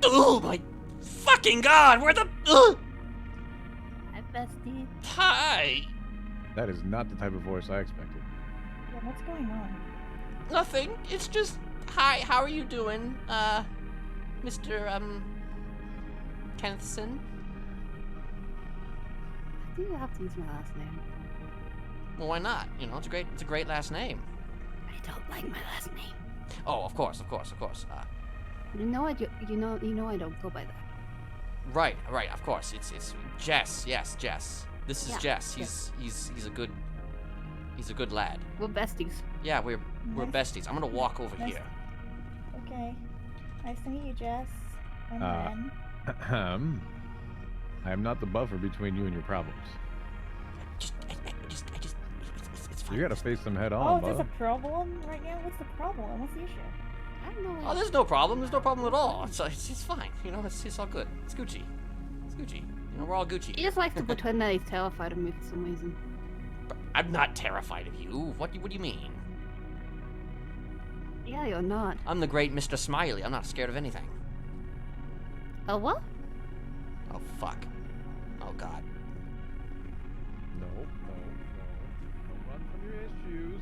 Oh my fucking god! Where the? Hi, bestie. Hi. That is not the type of voice I expected. Yeah, what's going on? Nothing. It's just hi. How are you doing, Mr. Kennethson? Do you have to use my last name? Well, why not? You know, it's a great last name. I don't like my last name. Oh, of course. You know I don't go by that. Right. Of course. It's Jess. Yes, Jess. This is Yeah, Jess. Jess. He's a good lad. We're besties. Yeah, we're Nice. besties. I'm gonna walk over Nice. here. Okay. Nice to meet you, Jess. I'm Uh, Ren. I am not the buffer between you and your problems. It's fine. You gotta face them head on, Oh, is this bub. a problem right now? What's the problem? What's the issue? I don't know. Oh, there's no problem. There's no problem at all. It's fine. You know, it's all good. It's Gucci. You know, we're all Gucci. He just likes to pretend that he's terrified of me for some reason. I'm not terrified of you. What do you mean? Yeah, you're not. I'm the great Mr. Smiley. I'm not scared of anything. Oh, what? Oh, fuck. Oh, God. No. Don't run from your issues.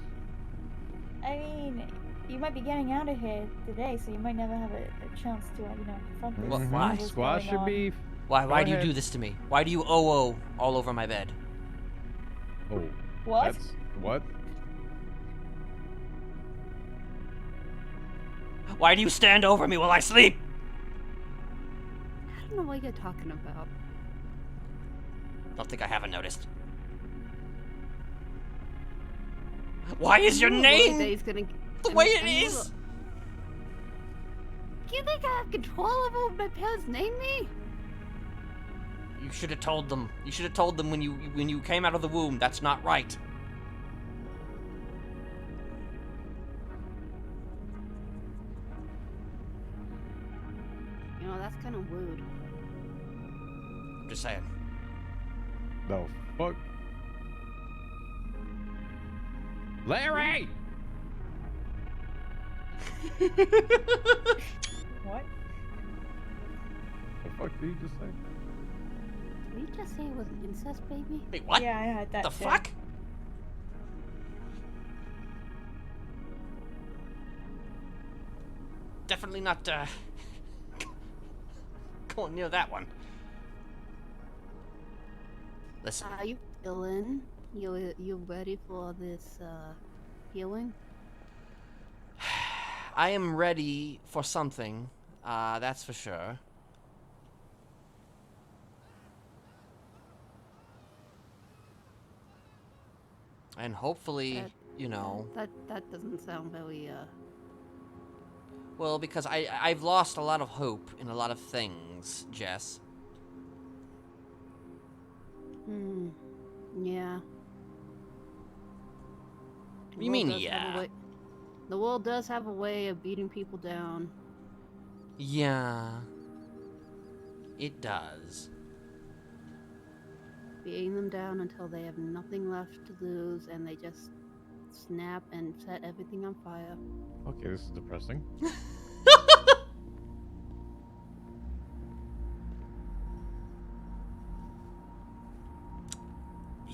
I mean, you might be getting out of here today, so you might never have a chance to, confront this. Well, Mhm. why? What's Squash going your on. beef. Why Go do you ahead. do this to me? Why do you all over my bed? Oh. What? That's what? Why do you stand over me while I sleep? I don't don't know what you're talking about. Don't think I haven't noticed. Why is your I know Lily name Day's gonna, the way it is? You think I have control over what my parents named me? You should have told them. You should have told them when you came out of the womb. That's not right. You know, that's kind of rude. I'm just saying. The fuck? Larry! What? The fuck did you just say? Did you just say it was an incest baby? Wait, what? Yeah, I heard that The too. fuck? Definitely not, going near that one. Listen, Are you feeling? You ready for this healing? I am ready for something, that's for sure. And hopefully, you know... That doesn't sound very Well, because I've lost a lot of hope in a lot of things, Jess. Yeah. What do you mean, yeah? The world does have a way of beating people down. Yeah. It does. Beating them down until they have nothing left to lose and they just snap and set everything on fire. Okay, this is depressing.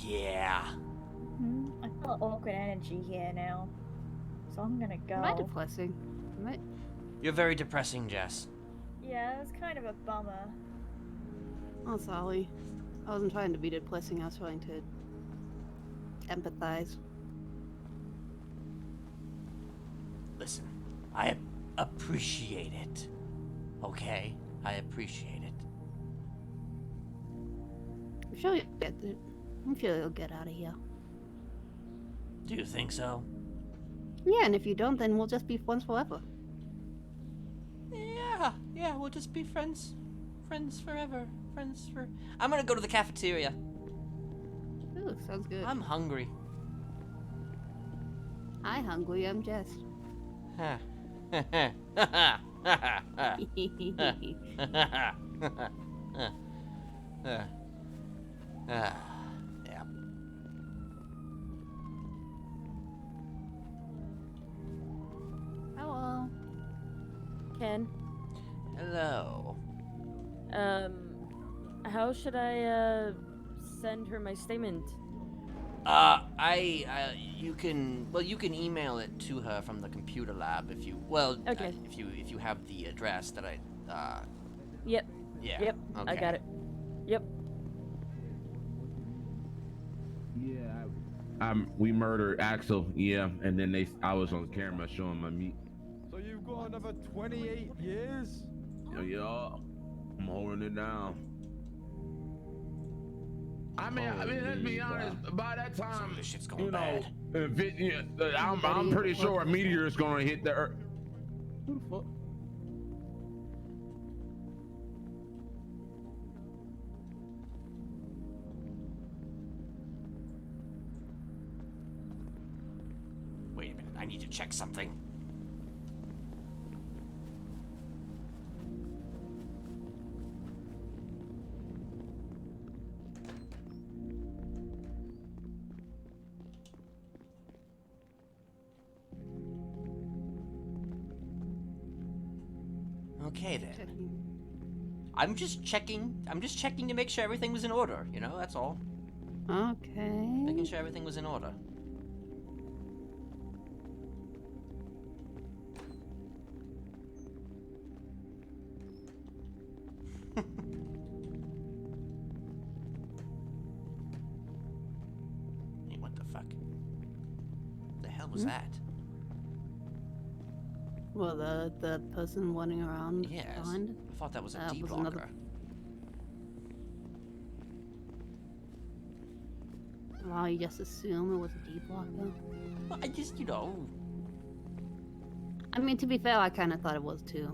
Yeah. I feel awkward energy here now. So I'm gonna go. Am I depressing? You're very depressing, Jess. Yeah, it was kind of a bummer. Oh, sorry. I wasn't trying to be depressing, I was trying to empathize. Listen, I appreciate it. Okay? I appreciate it. I'm sure you'll get it. I'm sure you'll get out of here. Do you think so? Yeah, and if you don't, then we'll just be friends forever. Yeah, we'll just be friends. Friends forever. Friends for... I'm gonna go to the cafeteria. Ooh, sounds good. I'm hungry. I'm hungry, I'm Jess. Huh. Yeah. Hello. Ken, Hello. how should I send her my statement? You can email it to her from the computer lab if you, Okay. if you have the address that Yep. yeah. Yep. I Okay. got it. Yep. Yeah, we murdered Axel, yeah, and then I was on camera showing my meat. So you've got another 28 years? Yeah, I'm holding it down. I mean, let's be honest. By that Some time, of this shit's going bad. I'm pretty sure a meteor is gonna hit the Earth. Who the fuck? Wait a minute, I need to check something. Okay then. I'm just checking to make sure everything was in order, you know, that's all. Okay. Making sure everything was in order. Hey, what the fuck? The hell was that? Well, the person running around Yes. behind. I thought that was a was deblocker. another- Wow, you just assume it was a D-blocker? I just, you know. I mean, to be fair, I kind of thought it was too.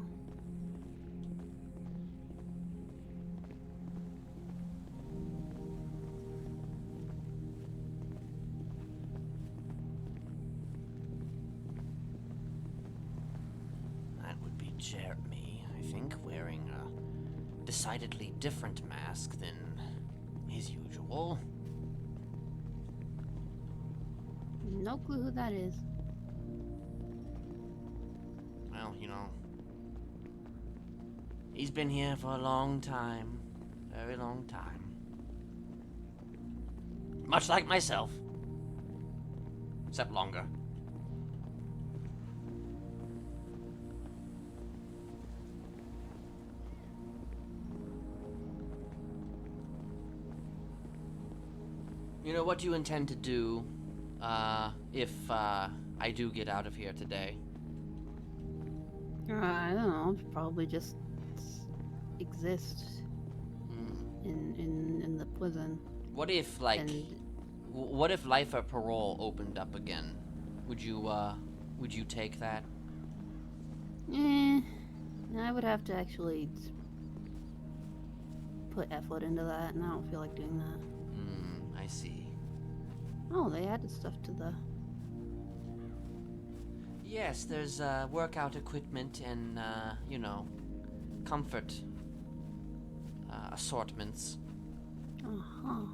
That would be Jeremy, I think, wearing a decidedly different mask than his usual. No clue who that is. Well, you know, he's been here for a long time. Very long time. Much like myself. Except longer. You know, what do you intend to do, if, I do get out of here today? I don't know. Probably just exist in the prison. What if, like, And what if life or parole opened up again? Would you take that? I would have to actually put effort into that, and I don't feel like doing that. I see. Oh, they added stuff to the... Yes, there's, workout equipment and, you know, comfort, assortments. Uh-huh.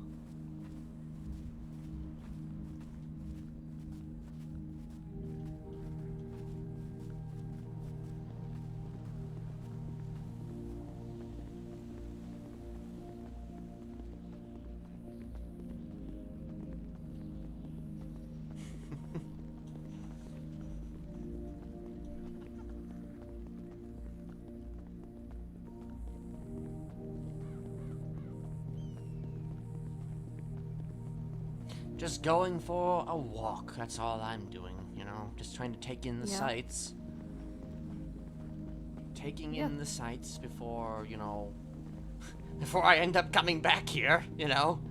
Just going for a walk, that's all I'm doing, you know? Just trying to take in the sights. Taking in the sights before, you know, before I end up coming back here, you know?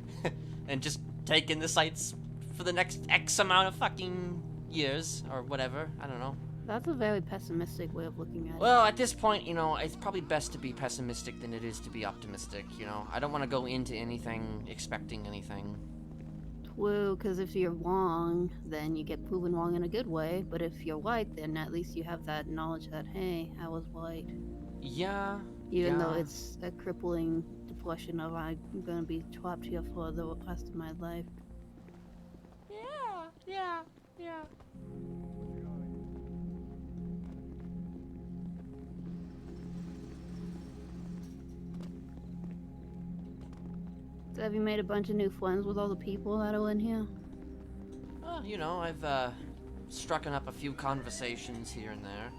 And just taking the sights for the next X amount of fucking years, or whatever, I don't know. That's a very pessimistic way of looking at it. Well, at this point, you know, it's probably best to be pessimistic than it is to be optimistic, you know? I don't want to go into anything expecting anything. True, because if you're wrong, then you get proven wrong in a good way. But if you're right, then at least you have that knowledge that, hey, I was right. Yeah. Even though it's a crippling depression of I'm gonna be trapped here for the rest of my life. Yeah. So have you made a bunch of new friends with all the people that are in here? Well, you know, I've, struck up a few conversations here and there.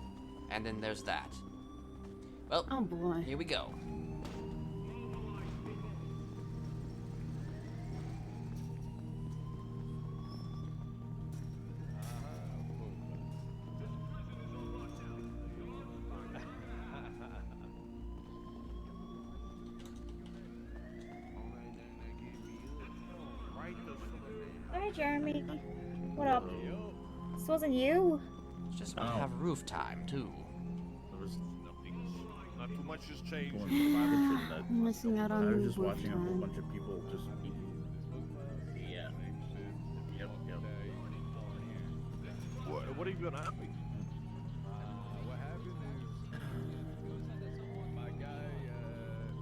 And then there's that. Well, oh boy. Here we go. Hi, Jeremy. What up? This wasn't you? Just want to have roof time, too. Not too much has changed. I'm missing out on I was new just watching a whole time. bunch of people just eat. Yeah. Yep. What are you gonna have me? What happened is my guy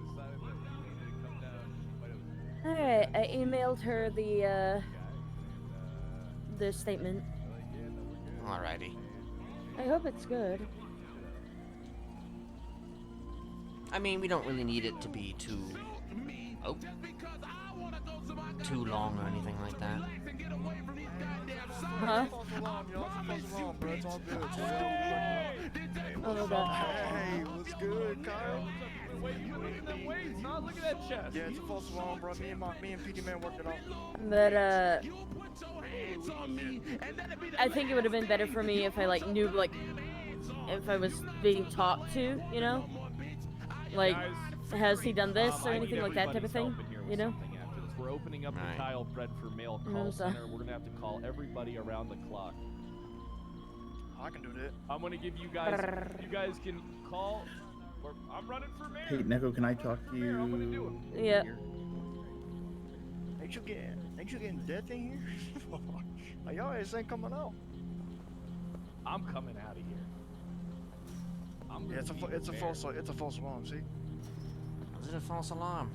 decided that he needed to come down. Alright, I emailed her the statement. Alrighty. I hope it's good. I mean, we don't really need it to be too... Oh. Too long or anything like that. Huh? Oh, hey, what's good, Kyle? Wait, you look at them waves, not look at that chest. Yeah, it's a false alarm, bro. Me and PD Man worked it out. But I think it would have been better for me if I like knew like if I was being talked to, you know? Like, has he done this or anything like that type of thing? You know? We're opening up Right. the Kyle Fred for Mail call Remember that? center. We're gonna have to call everybody around the clock. I can do that. I'm gonna give you guys. You guys can call. Or I'm running for mayor. Hey, Neko, can I talk to you? I'm gonna do it. Yeah. Ain't you getting death in here? Like, y'all ass ain't coming out. I'm coming out of here. I'm Yeah, gonna it's a false alarm. See? Is it a false alarm?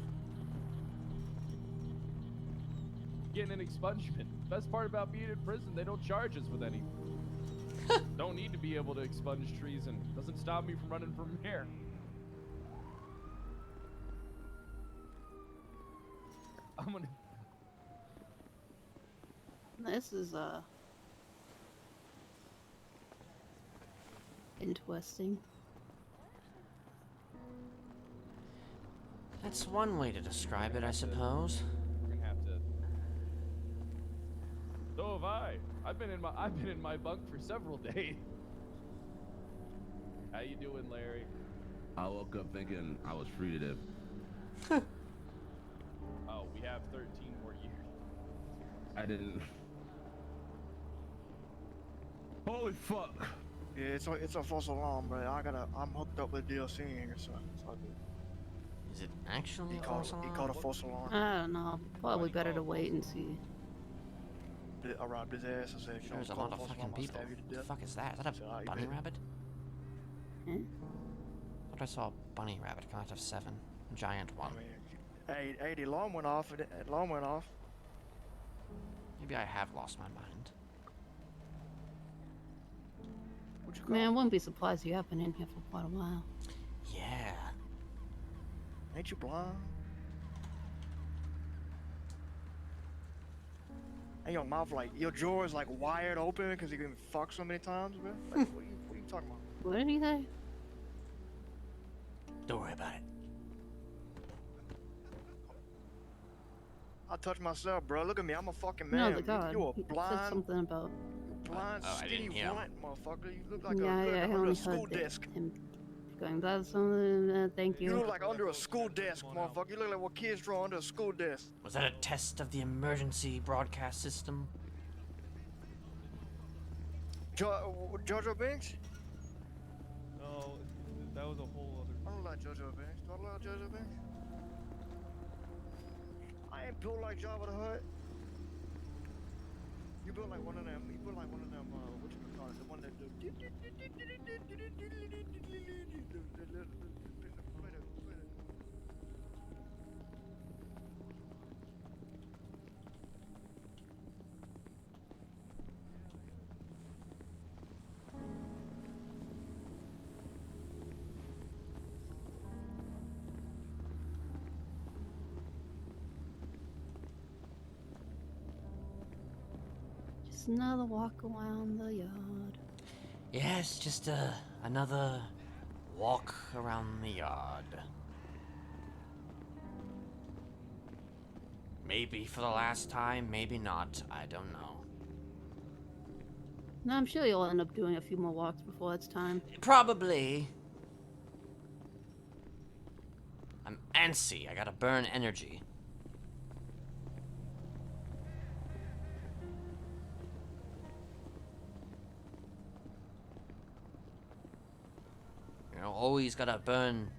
Getting an expungement. Best part about being in prison, they don't charge us with anything. Don't need to be able to expunge treason. Doesn't stop me from running for mayor. I'm gonna. This is interesting. That's one way to describe it, I suppose. We're gonna have to. So have I. I've been in my bunk for several days. How you doing, Larry? I woke up thinking I was free today. Oh, we have 13 more years. I didn't. Holy fuck! Yeah, it's a false alarm, bro. I'm hooked up with DLC in here, so it's all good. Is it actually a false alarm? He called a false alarm. I don't know. Probably better to wait and see. I robbed his ass and said, There's a lot of fucking people. What the fuck is that? Is that a bunny rabbit? Hmm? I thought I saw a bunny rabbit come out of 7. Giant one. Hey, the alarm went off. The alarm went off. Maybe I have lost my mind. Man, I wouldn't be surprised if you have been in here for quite a while. Yeah. Ain't you blind? And your mouth your jaw is like wired open because you been fucked so many times, bro. Like, what are you talking about? What did he say? Don't worry about it. I touch myself, bro. Look at me. I'm a fucking No, man. the God. You a He said blind, something about. blind, Oh, I skinny didn't hear him. runt, motherfucker. You look like Yeah, a I under only a school heard that desk. him going, that's something. Thank you. You look like under a school desk, motherfucker. You look like what kids draw under a school desk. Was that a test of the emergency broadcast system? Jojo Binks? No, that was a whole other. I don't like Jojo Binks. Do I like Jojo Binks? I ain't built like Jabba the Hutt. You built like one of them. You built like one of them. What you call it? The one that do. Just another walk around the yard. Yes, just another walk around the yard. Maybe for the last time, maybe not. I don't know. No, I'm sure you'll end up doing a few more walks before it's time. Probably. I'm antsy. I gotta burn energy. You know, always gotta burn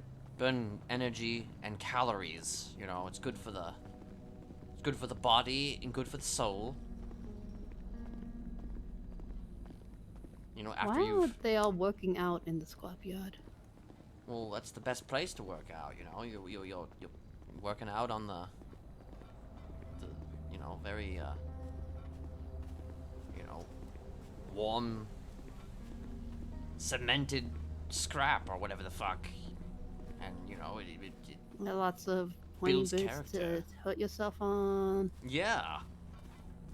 energy and calories. You know, it's good for the body and good for the soul. You know, after Why you've are they all working out in the scrapyard? well, that's the best place to work out. You know, you're working out on the you know, very you know, warm cemented scrap or whatever the fuck, and you know it There are lots of pointy builds bits character. to hurt yourself on. Yeah.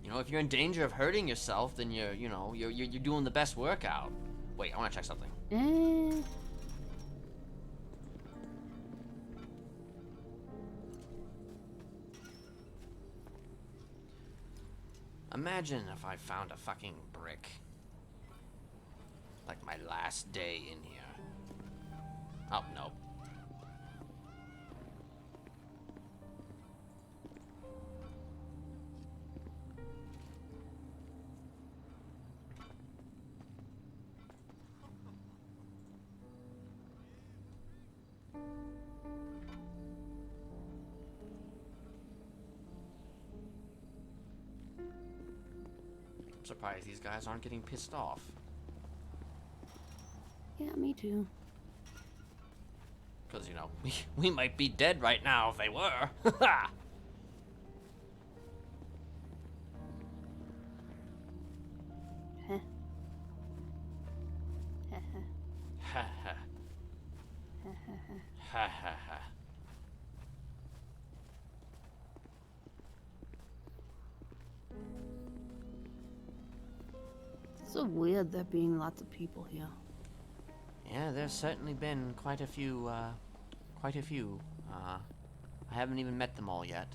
You know, if you're in danger of hurting yourself, then you're doing the best workout. Wait, I want to check something. Imagine if I found a fucking brick. Like my last day in here. Oh, no. I'm surprised these guys aren't getting pissed off. Yeah, me too. Because, you know, we might be dead right now if they were. Ha Heh. Heh heh. ha ha. Heh heh heh. Ha ha ha. It's so weird there being lots of people here. Yeah, there's certainly been quite a few, quite a few. I haven't even met them all yet.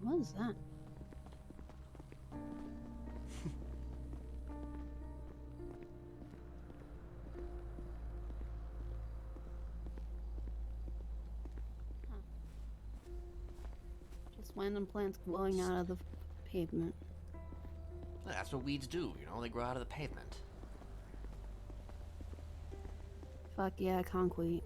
What is that? Just random plants growing out of the pavement. That's what weeds do, you know, they grow out of the pavement. Fuck yeah, concrete.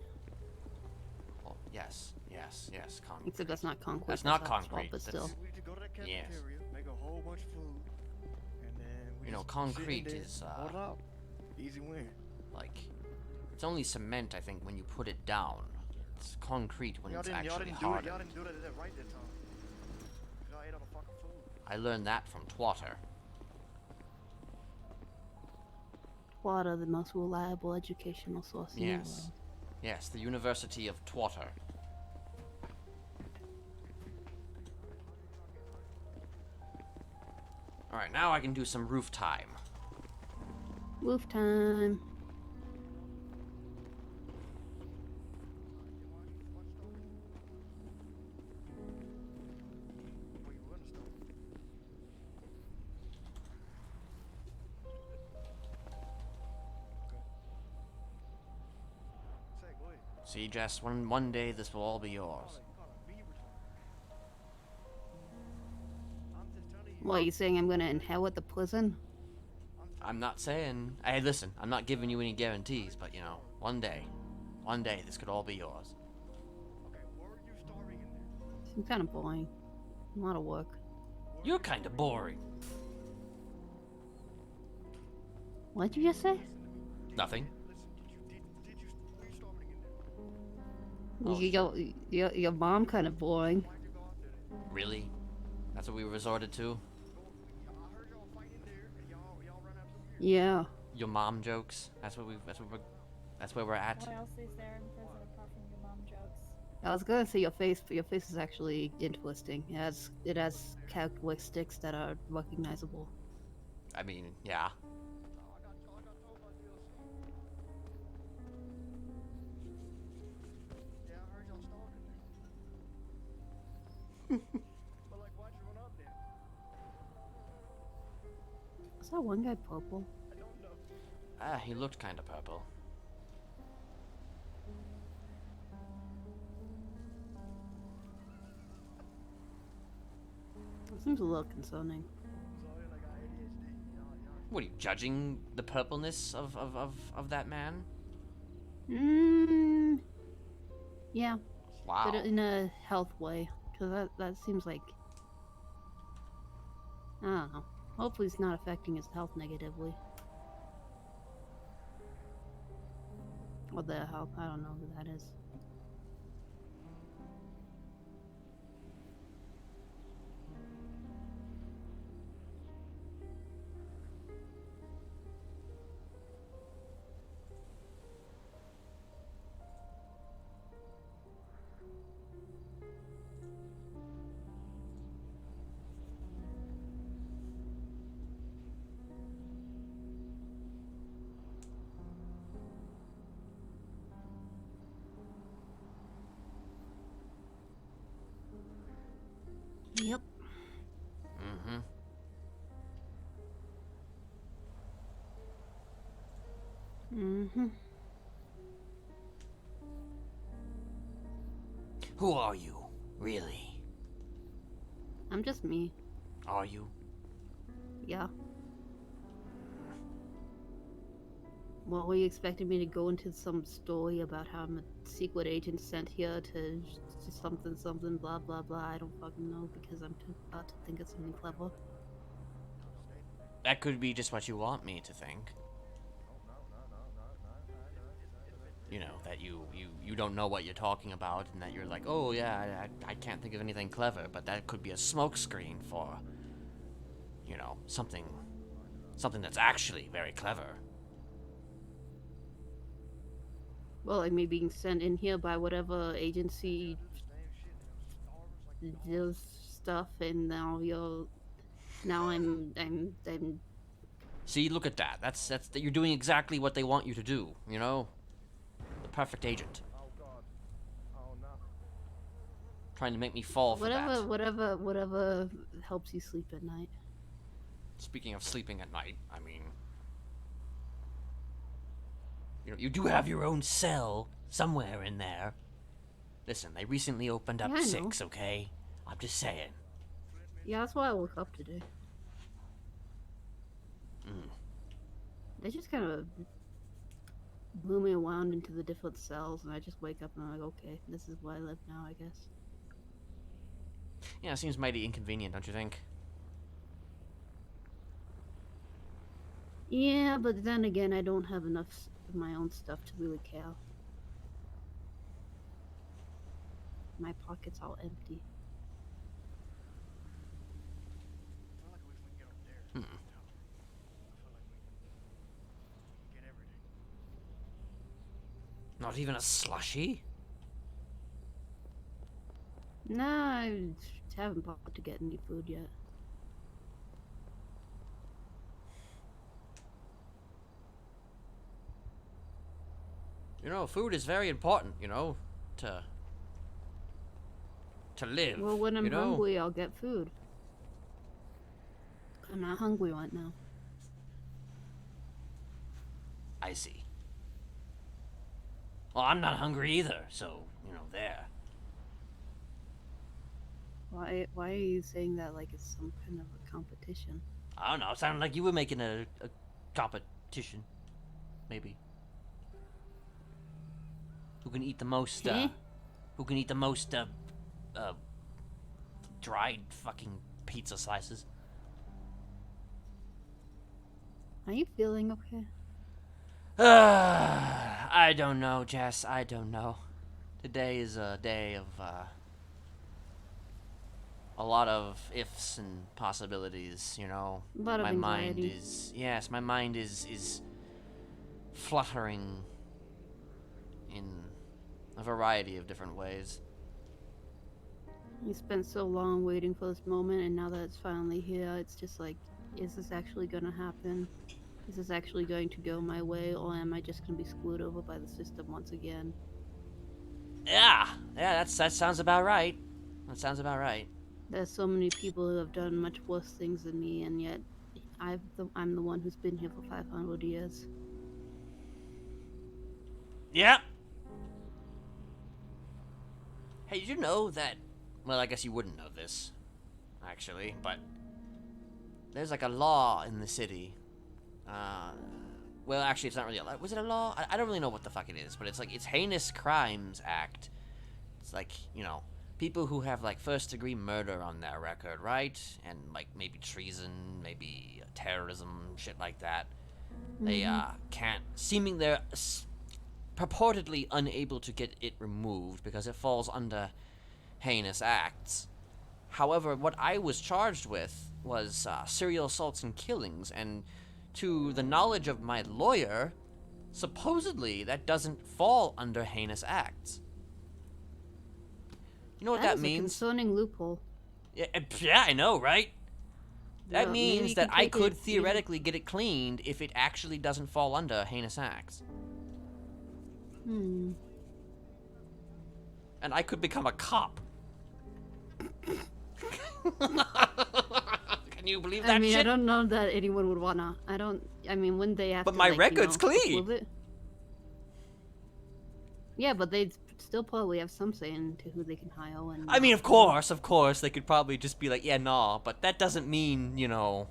Oh, yes, yes, yes, concrete. Except that's not concrete. That's not asphalt, concrete. but That's- still. We need to go to that cafeteria, Yes. make a whole bunch of food, and then we You know, just concrete sit in there, is, hold it out. Easy win. Like, it's only cement, I think, when you put it down. It's concrete when it's actually Y'all didn't hardened. do that right that time. Y'all ate all the fucking food. I learned that from Twatter. Water, the most reliable educational source in the Yes. world. Yes, the University of Twatter. Alright, now I can do some roof time. Roof time. See, Jess, one day this will all be yours. What, are you saying I'm gonna inherit the prison? I'm not saying... Hey, listen, I'm not giving you any guarantees, but, you know, one day this could all be yours. Seems kind of boring. A lot of work. You're kind of boring. What'd you just say? Nothing. Oh, your mom kind of boring. Really? That's what we resorted to? Yeah. Your mom jokes? That's where we're at? What else is there in prison apart from your mom jokes? I was gonna say your face, but your face is actually interesting. It has characteristics that are recognizable. I mean, yeah. Is that one guy purple? Ah, he looked kind of purple. It seems a little concerning. What are you, judging the purpleness of that man? Yeah. Wow. But in a health way, because that seems like, I don't know. Hopefully it's not affecting his health negatively. Or their health, I don't know who that is. Yep. Mm-hmm. Mm-hmm. Who are you, really? I'm just me. Are you? Yeah. What were you expecting me to go into some story about how I'm a secret agent sent here to something something blah blah blah? I don't fucking know because I'm too about to think of something clever. That could be just what you want me to think. You know, that you don't know what you're talking about, and that you're like, oh yeah, I can't think of anything clever, but that could be a smokescreen for, you know, something that's actually very clever. Well, like me being sent in here by whatever agency does stuff, and now I'm. See, look at that. That's you're doing exactly what they want you to do. You know, the perfect agent. Trying to make me fall for that. Whatever helps you sleep at night. Speaking of sleeping at night, I mean, you know, you do have your own cell somewhere in there. Listen, they recently opened up Yeah, I know. 6, okay? I'm just saying. Yeah, that's why I woke up today. They just kind of blew me around into the different cells, and I just wake up and I'm like, okay, this is where I live now, I guess. Yeah, it seems mighty inconvenient, don't you think? Yeah, but then again, I don't have enough of my own stuff to really care. My pocket's all empty. Not even a slushie? Nah, I haven't bothered to get any food yet. You know, food is very important, you know, to live. Well, when I'm you know? hungry, I'll get food. I'm not hungry right now. I see. Well, I'm not hungry either, so, you know, there. Why are you saying that like it's some kind of a competition? I don't know, it sounded like you were making a competition. Maybe. Who can eat the most, who can eat the most, dried fucking pizza slices? Are you feeling okay? I don't know, Jess, I don't know. Today is a day of, a lot of ifs and possibilities, you know. A lot of my mind anxiety. is my mind is fluttering in a variety of different ways. You spent so long waiting for this moment, and now that it's finally here, it's just like, is this actually gonna happen? Is this actually going to go my way, or am I just gonna be screwed over by the system once again? Yeah, that sounds about right. That sounds about right. There's so many people who have done much worse things than me, and yet I'm the one who's been here for 500 years. Yeah. Hey, did you know that? Well, I guess you wouldn't know this, actually, but there's like a law in the city. Well, actually, it's not really a law. Was it a law? I don't really know what the fuck it is, but it's like, it's Heinous Crimes Act. It's like, you know, people who have like first-degree murder on their record, right? And like maybe treason, maybe terrorism, shit like that. They can't. They're purportedly unable to get it removed because it falls under heinous acts. However, what I was charged with was serial assaults and killings, and to the knowledge of my lawyer, supposedly that doesn't fall under heinous acts. You know what that means? That is a concerning loophole. Yeah, I know, right? That Well, means maybe that I take could it- theoretically get it cleaned if it actually doesn't fall under heinous acts. Hmm. And I could become a cop. Can you believe that I mean, shit? I don't know that anyone would wanna. I mean, wouldn't they have But to, my like, record's prove clean. it? Yeah, but they'd still probably have some say into who they can hire and... I mean, of course, they could probably just be like, yeah, nah, but that doesn't mean, you know,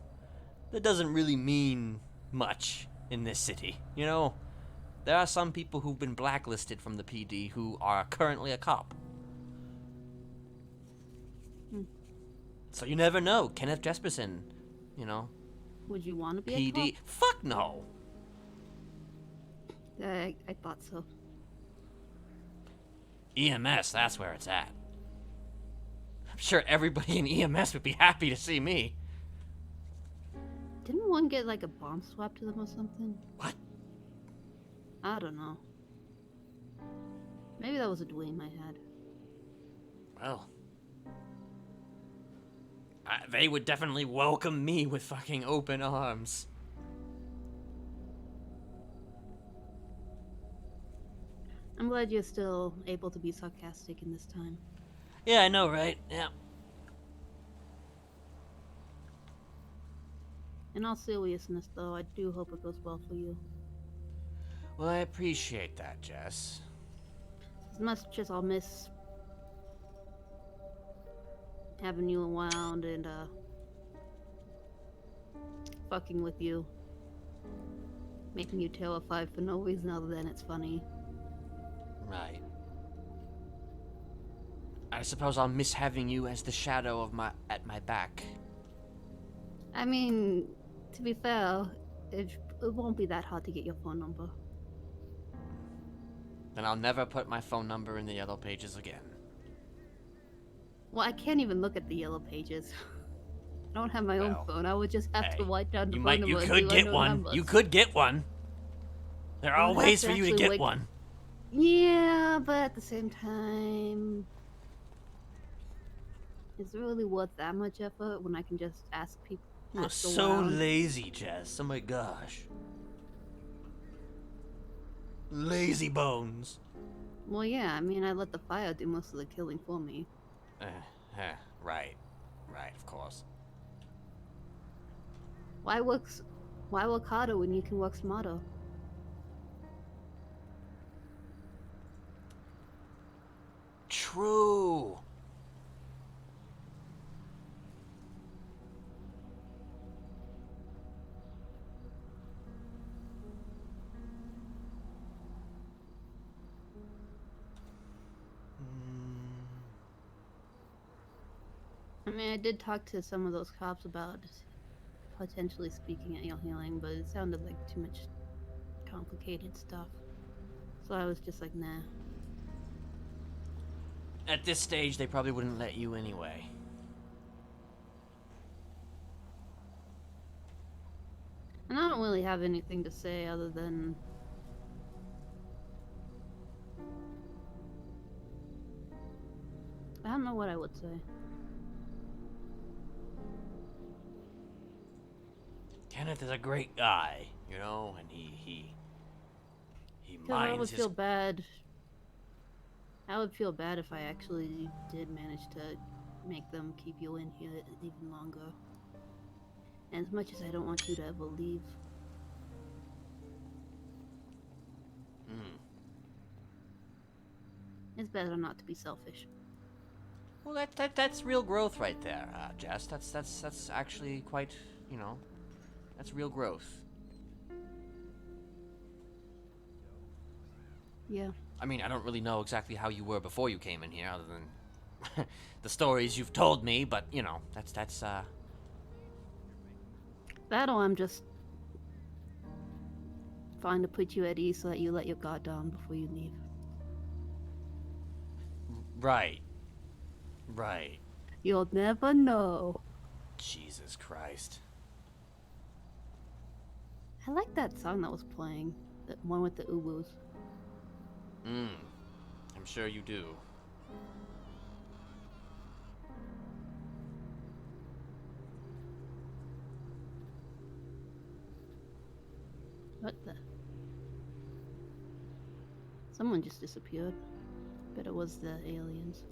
that doesn't really mean much in this city, you know? There are some people who've been blacklisted from the PD who are currently a cop. So you never know. Kenneth Jesperson, you know. Would you want to be PD? a cop? Fuck no. I thought so. EMS, that's where it's at. I'm sure everybody in EMS would be happy to see me. Didn't one get like a bomb swapped to them or something? What? I don't know. Maybe that was a dream I had. Well, they would definitely welcome me with fucking open arms. I'm glad you're still able to be sarcastic in this time. Yeah, I know, right? Yeah. In all seriousness, though, I do hope it goes well for you. Well, I appreciate that, Jess. As much as I'll miss having you around and fucking with you, making you terrified for no reason other than it's funny. Right. I suppose I'll miss having you as the shadow of at my back. I mean, to be fair, it won't be that hard to get your phone number. Then I'll never put my phone number in the yellow pages again. Well, I can't even look at the yellow pages. I don't have my own phone. I would just have to write down the phone number. You could get one. Numbers. You could get one. There are ways for you to get one. Yeah, but at the same time, is it really worth that much effort when I can just ask people? You're so lazy, Jess. Oh my gosh. Lazy bones. Well, yeah, I mean, I let the fire do most of the killing for me. Right. Right, of course. Why work harder when you can work smarter? True. I mean, I did talk to some of those cops about potentially speaking at your hearing, but it sounded like too much complicated stuff. So I was just like, nah. At this stage, they probably wouldn't let you anyway. And I don't really have anything to say other than... I don't know what I would say. Kenneth is a great guy, you know, and he minds I would feel bad. I would feel bad if I actually did manage to make them keep you in here even longer. And as much as I don't want you to ever leave. It's better not to be selfish. Well, that's real growth right there, Jess. That's actually quite, you know, that's real growth. Yeah. I mean, I don't really know exactly how you were before you came in here, other than the stories you've told me. But you know, that's That or I'm just trying to put you at ease so that you let your guard down before you leave. Right. Right. You'll never know. Jesus Christ. I like that song that was playing. That one with the ubus. I'm sure you do. What the? Someone just disappeared. Bet it was the aliens.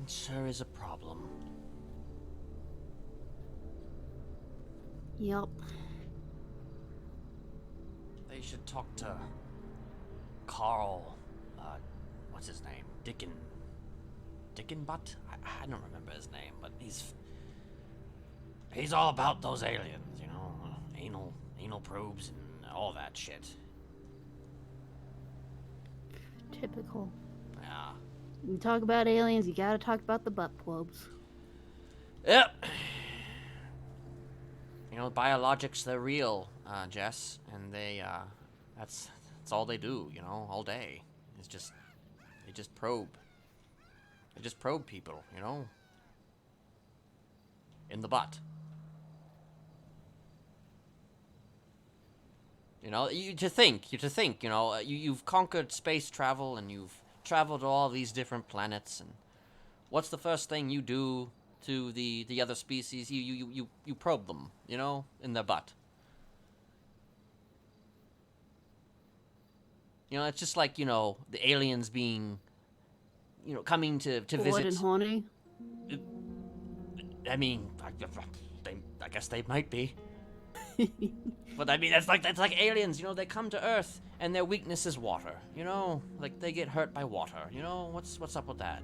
It sure is a problem. Yup. They should talk to Carl, what's his name? Dickenbutt? I don't remember his name, but he's all about those aliens, you know, anal probes and all that shit. Typical. Yeah. You talk about aliens, you gotta talk about the butt probes. Yep. You know, biologics, they're real, Jess, and that's all they do, you know, all day. They just probe. They just probe people, you know? In the butt. You know, you to think, you know, you've conquered space travel and you've traveled to all these different planets, and what's the first thing you do to the other species? You probe them, you know, in their butt. You know, it's just like, you know, the aliens being, you know, coming to Bored visit. and horny? I mean, I guess they might be. But I mean, that's like aliens, you know, they come to Earth and their weakness is water, you know? Like, they get hurt by water, you know? What's up with that?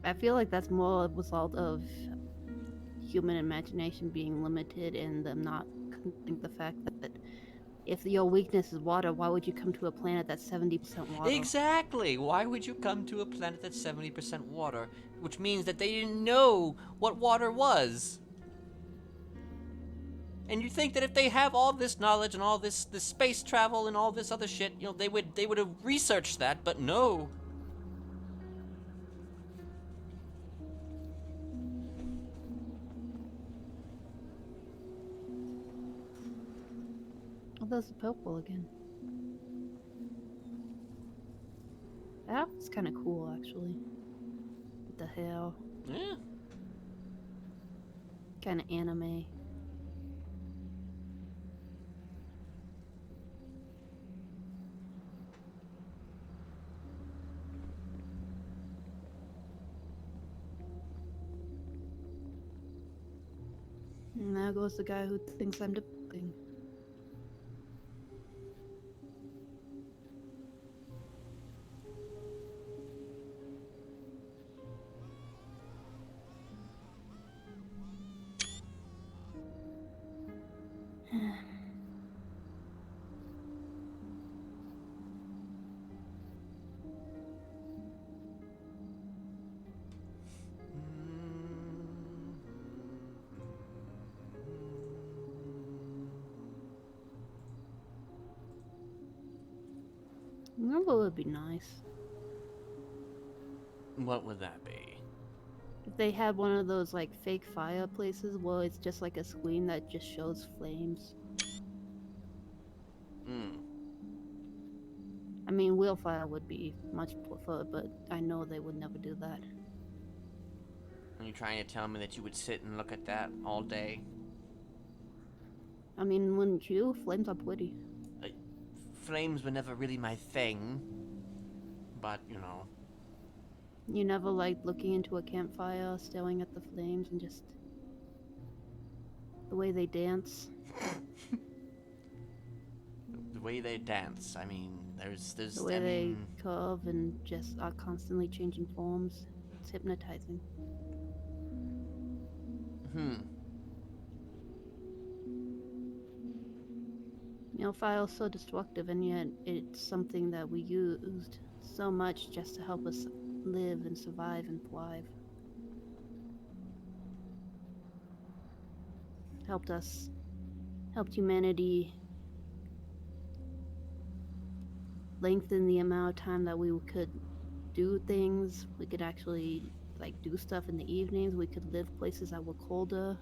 I feel like that's more a result of human imagination being limited and them not considering the fact that if your weakness is water, why would you come to a planet that's 70% water? Exactly! Why would you come to a planet that's 70% water? Which means that they didn't know what water was. And you think that if they have all this knowledge and all this space travel and all this other shit, you know, they would have researched that, but no. Oh, there's the purple again. That's kind of cool, actually. What the hell? Yeah. Kind of anime. And there goes the guy who thinks I'm developing. What would be nice? What would that be? If they had one of those like fake fireplaces, well, it's just like a screen that just shows flames. I mean, wheel fire would be much preferred, but I know they would never do that. Are you trying to tell me that you would sit and look at that all day? I mean, wouldn't you? Flames are pretty. Flames were never really my thing, but, you know. You never liked looking into a campfire, staring at the flames, and just the way they dance? The way they dance, I mean, there's the way they curve and just are constantly changing forms. It's hypnotizing. You know, fire is so destructive, and yet it's something that we used so much just to help us live and survive and thrive. Helped humanity lengthen the amount of time that we could do things. We could actually, like, do stuff in the evenings. We could live places that were colder.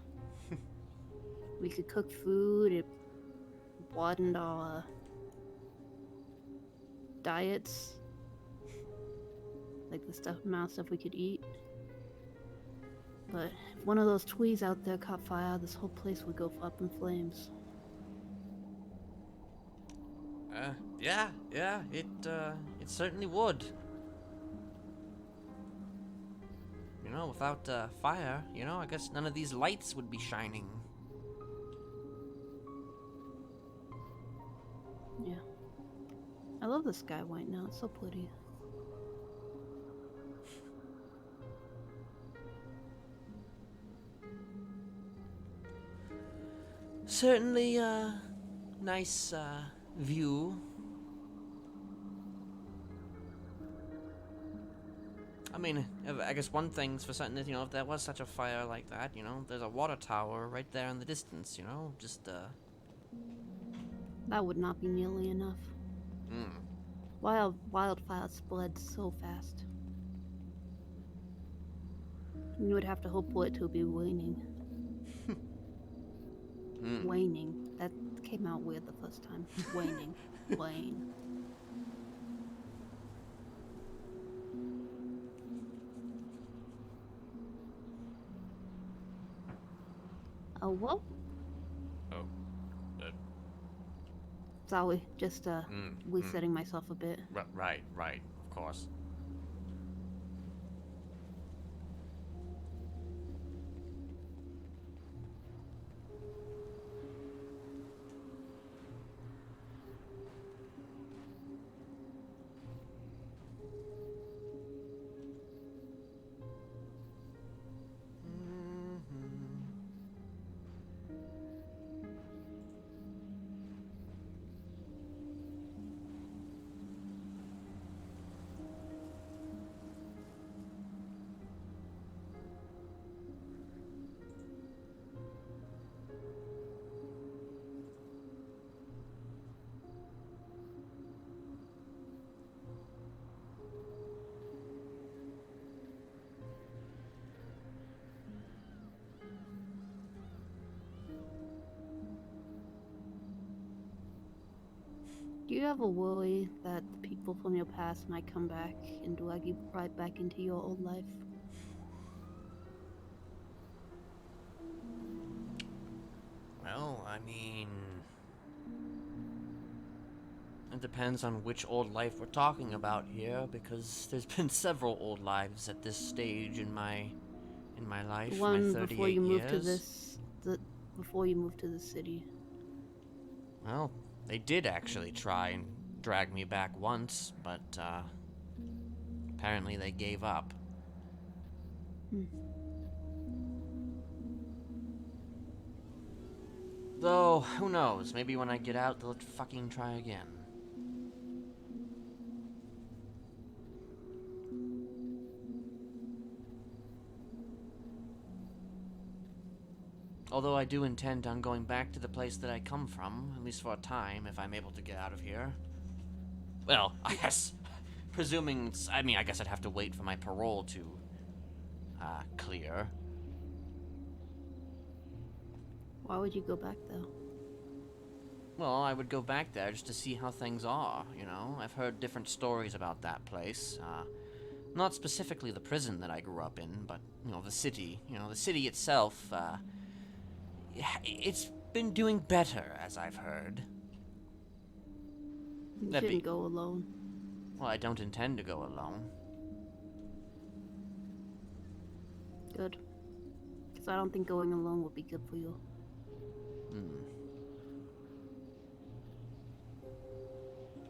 We could cook food. It broadened our diets, like the amount of stuff we could eat. But if one of those trees out there caught fire, this whole place would go up in flames. Yeah, it certainly would. You know, without fire, you know, I guess none of these lights would be shining. Yeah. I love the sky right now, it's so pretty. certainly a nice view. I mean, I guess one thing's for certain is, you know, if there was such a fire like that, you know, there's a water tower right there in the distance, you know, just, That would not be nearly enough. Wildfire spread so fast. You would have to hope for it to be waning. Waning. That came out weird the first time. Waning. Wane. Oh, what? Oh. Sorry, just resetting myself a bit. Right, of course. Do you ever worry that the people from your past might come back and drag you right back into your old life? Well, I mean, it depends on which old life we're talking about here, because there's been several old lives at this stage in my life. The one my 38 before you moved to years. before you moved to the city. Well, they did actually try and drag me back once, but apparently they gave up. Though, who knows? Maybe when I get out, they'll fucking try again. Although I do intend on going back to the place that I come from, at least for a time, if I'm able to get out of here. Well, I guess, presuming, I guess I'd have to wait for my parole to, clear. Why would you go back though? Well, I would go back there just to see how things are, you know? I've heard different stories about that place. Not specifically the prison that I grew up in, but, you know, the city. You know, the city itself, it's been doing better, as I've heard. You shouldn't go alone. Well, I don't intend to go alone. Good. Because I don't think going alone would be good for you.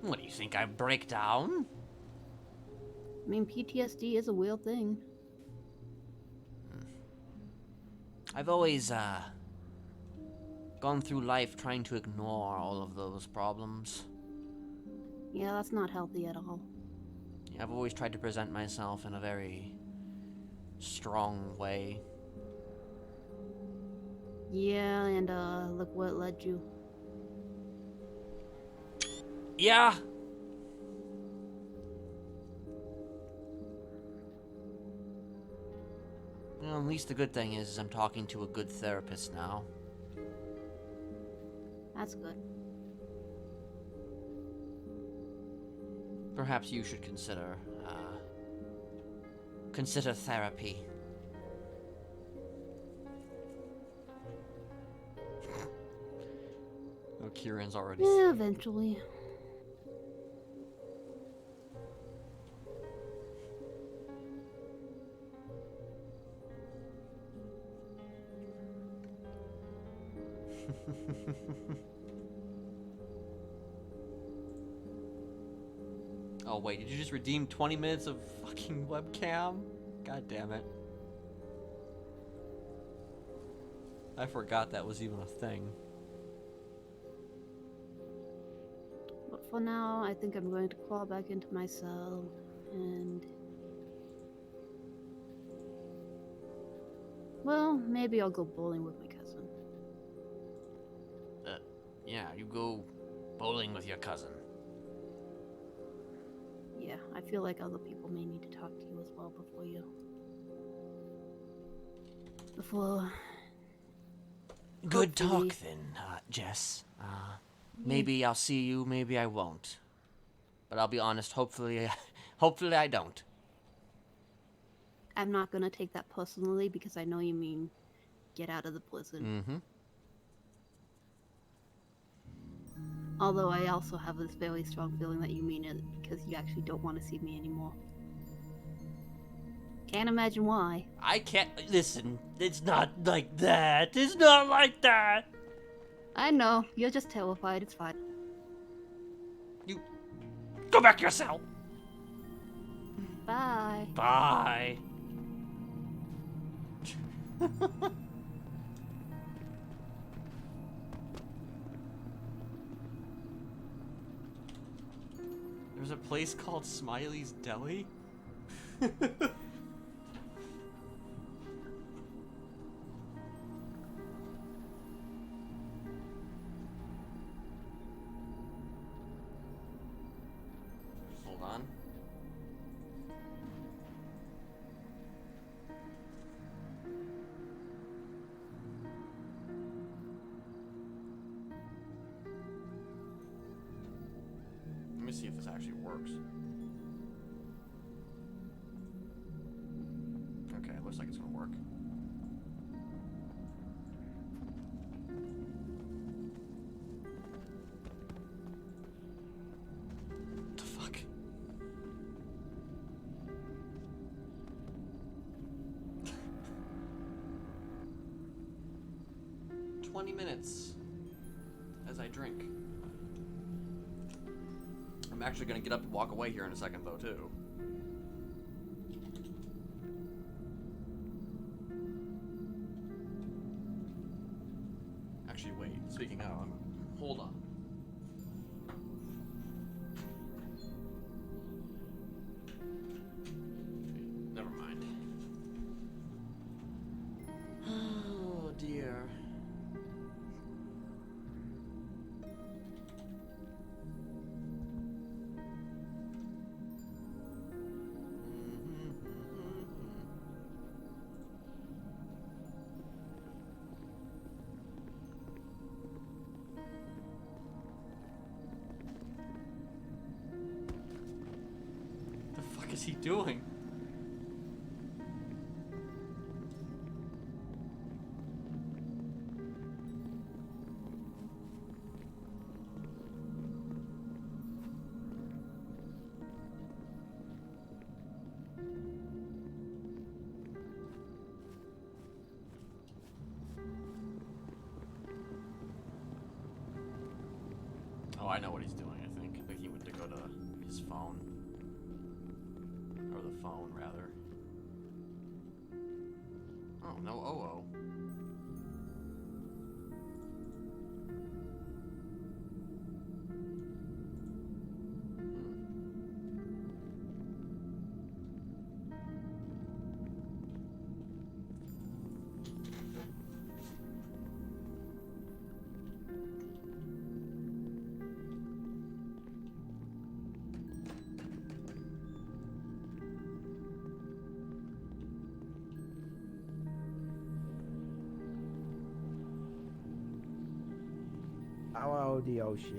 What do you think, I break down? I mean, PTSD is a real thing. I've always, gone through life trying to ignore all of those problems. Yeah, that's not healthy at all. Yeah, I've always tried to present myself in a very strong way. Yeah, and look what led you. Yeah! Well, at least the good thing is I'm talking to a good therapist now. That's good. Perhaps you should consider therapy. Oh, Kieran's already. Yeah, eventually. Oh wait, did you just redeem 20 minutes of fucking webcam? God damn it. I forgot that was even a thing. for now, I think I'm going to crawl back into my cell and. Well, maybe I'll go bowling with my cousin. Yeah, you go bowling with your cousin. Yeah, I feel like other people may need to talk to you as well before you. Before. Good talk hopefully- then, Jess. Maybe I'll see you, maybe I won't. But I'll be honest, hopefully I don't. I'm not gonna take that personally because I know you mean get out of the blizzard. Mm-hmm. Although I also have this very strong feeling that you mean it because you actually don't want to see me anymore. Can't imagine why. I can't listen. It's not like that. It's not like that. I know, you're just terrified, it's fine. You go back to your cell. Bye. Bye. There's a place called Smiley's Deli? Hold on. Let me see if this actually works. Okay, looks like it's gonna work. What the fuck? $20 as I drink. I'm actually gonna get up and walk away here in a second, though, too. Actually, wait. Speaking of, hold on. Never mind. Oh dear. The fuck is he doing? Oh, I know what he's doing, I think. I think he went to go to his phone. Or the phone, rather. Oh, no OO. Hello, DOC.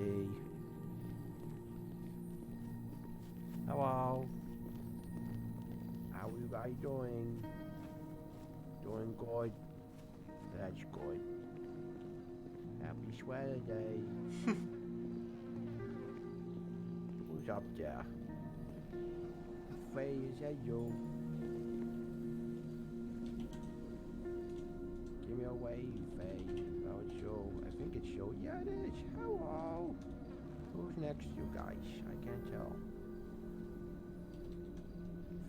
Hello. How are you guys doing? Doing good? That's good. Happy Sweater Day. Who's up there? Faye, is that you? Give me a wave, Faye. Oh, it's you. I think it's you. Yeah, it is. Hello. Who's next to you guys? I can't tell.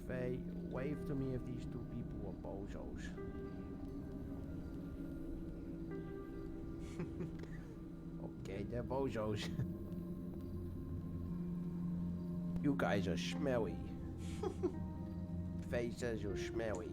Faye, wave to me if these two people are bozos. Okay, they're bozos. You guys are smelly. Faye says you're smelly.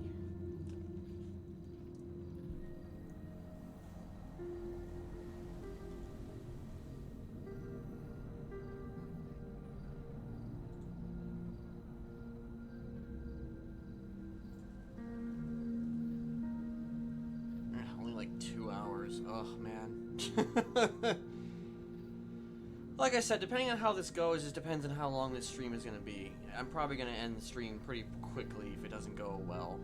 Only like 2 hours. Oh, man. Like I said, depending on how this goes, it depends on how long this stream is going to be. I'm probably going to end the stream pretty quickly if it doesn't go well.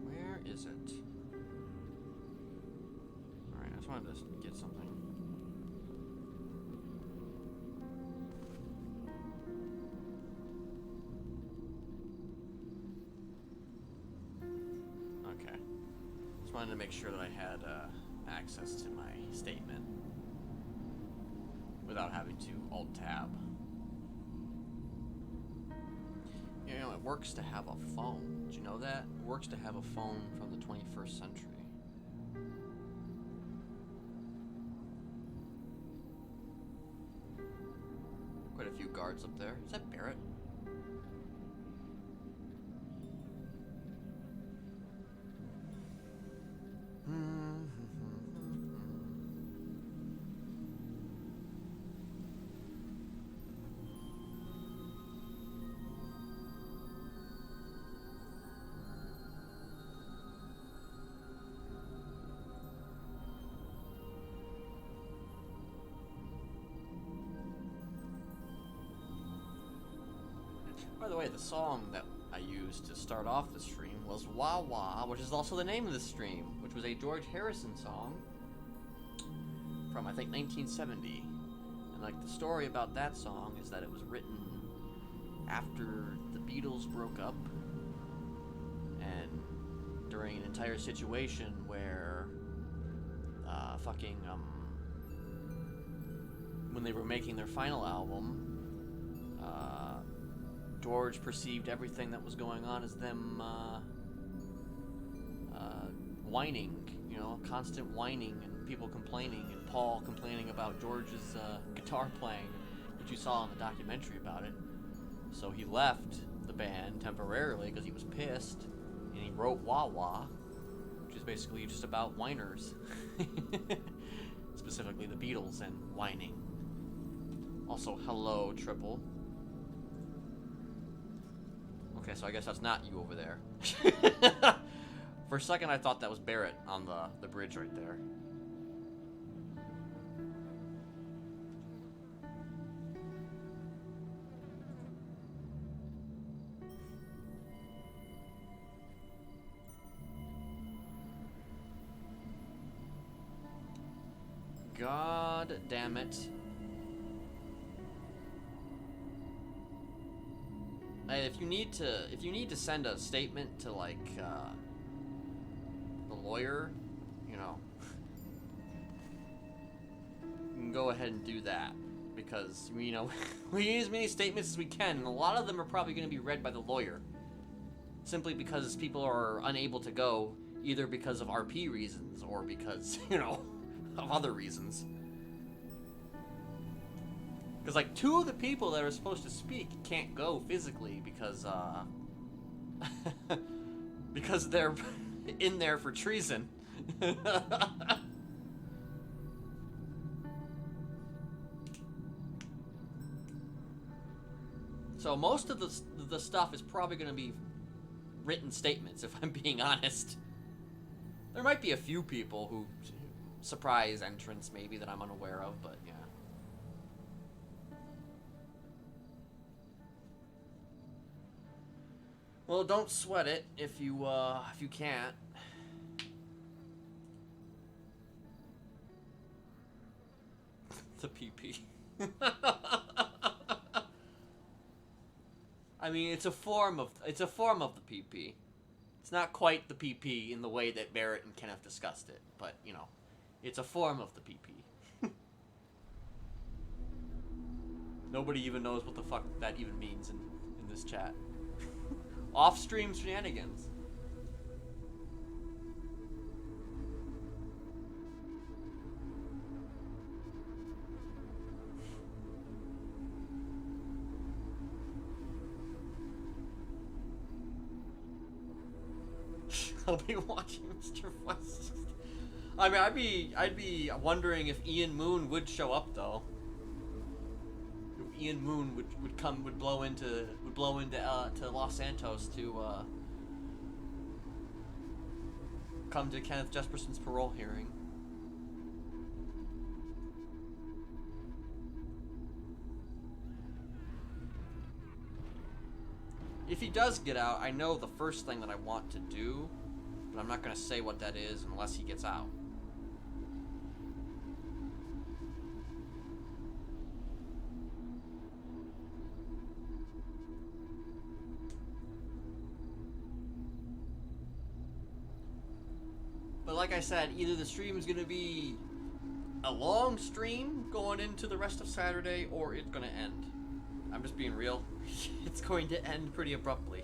Where is it? Alright, I just wanted to get something. Okay. Just wanted to make sure that I had access to my statement without having to Alt-Tab. You know, it works to have a phone. Did you know that? It works to have a phone from the 21st century. Quite a few guards up there. Is that Barrett? By the way, the song that I used to start off the stream was Wah Wah, which is also the name of the stream, which was a George Harrison song from, I think, 1970. And, like, the story about that song is that it was written after the Beatles broke up and during an entire situation where when they were making their final album, George perceived everything that was going on as them whining, you know, constant whining and people complaining, and Paul complaining about George's guitar playing, which you saw in the documentary about it. So he left the band temporarily because he was pissed, and he wrote Wah Wah, which is basically just about whiners. Specifically the Beatles and whining. Also, hello, Triple. Okay, so I guess that's not you over there. For a second, I thought that was Barrett on the bridge right there. God damn it. Hey, if you need to send a statement to, like, the lawyer, you know, you can go ahead and do that, because, you know, we need as many statements as we can, and a lot of them are probably going to be read by the lawyer, simply because people are unable to go, either because of RP reasons, or because, you know, of other reasons. Because, like, 2 of the people that are supposed to speak can't go physically because, because they're in there for treason. So most of the stuff is probably going to be written statements, if I'm being honest. There might be a few people who surprise entrance maybe that I'm unaware of, but yeah. Well, don't sweat it if you can't. The PP. I mean, it's a form of the PP. It's not quite the PP in the way that Barrett and Kenneth discussed it, but you know, it's a form of the PP. Nobody even knows what the fuck that even means in this chat. Off-stream shenanigans. I'll be watching Mr. West. I mean, I'd be wondering if Ian Moon would show up though. If Ian Moon would blow into to Los Santos to come to Kenneth Jesperson's parole hearing. If he does get out, I know the first thing that I want to do, but I'm not going to say what that is unless he gets out. But like I said, either the stream is going to be a long stream going into the rest of Saturday, or it's going to end. I'm just being real. It's going to end pretty abruptly.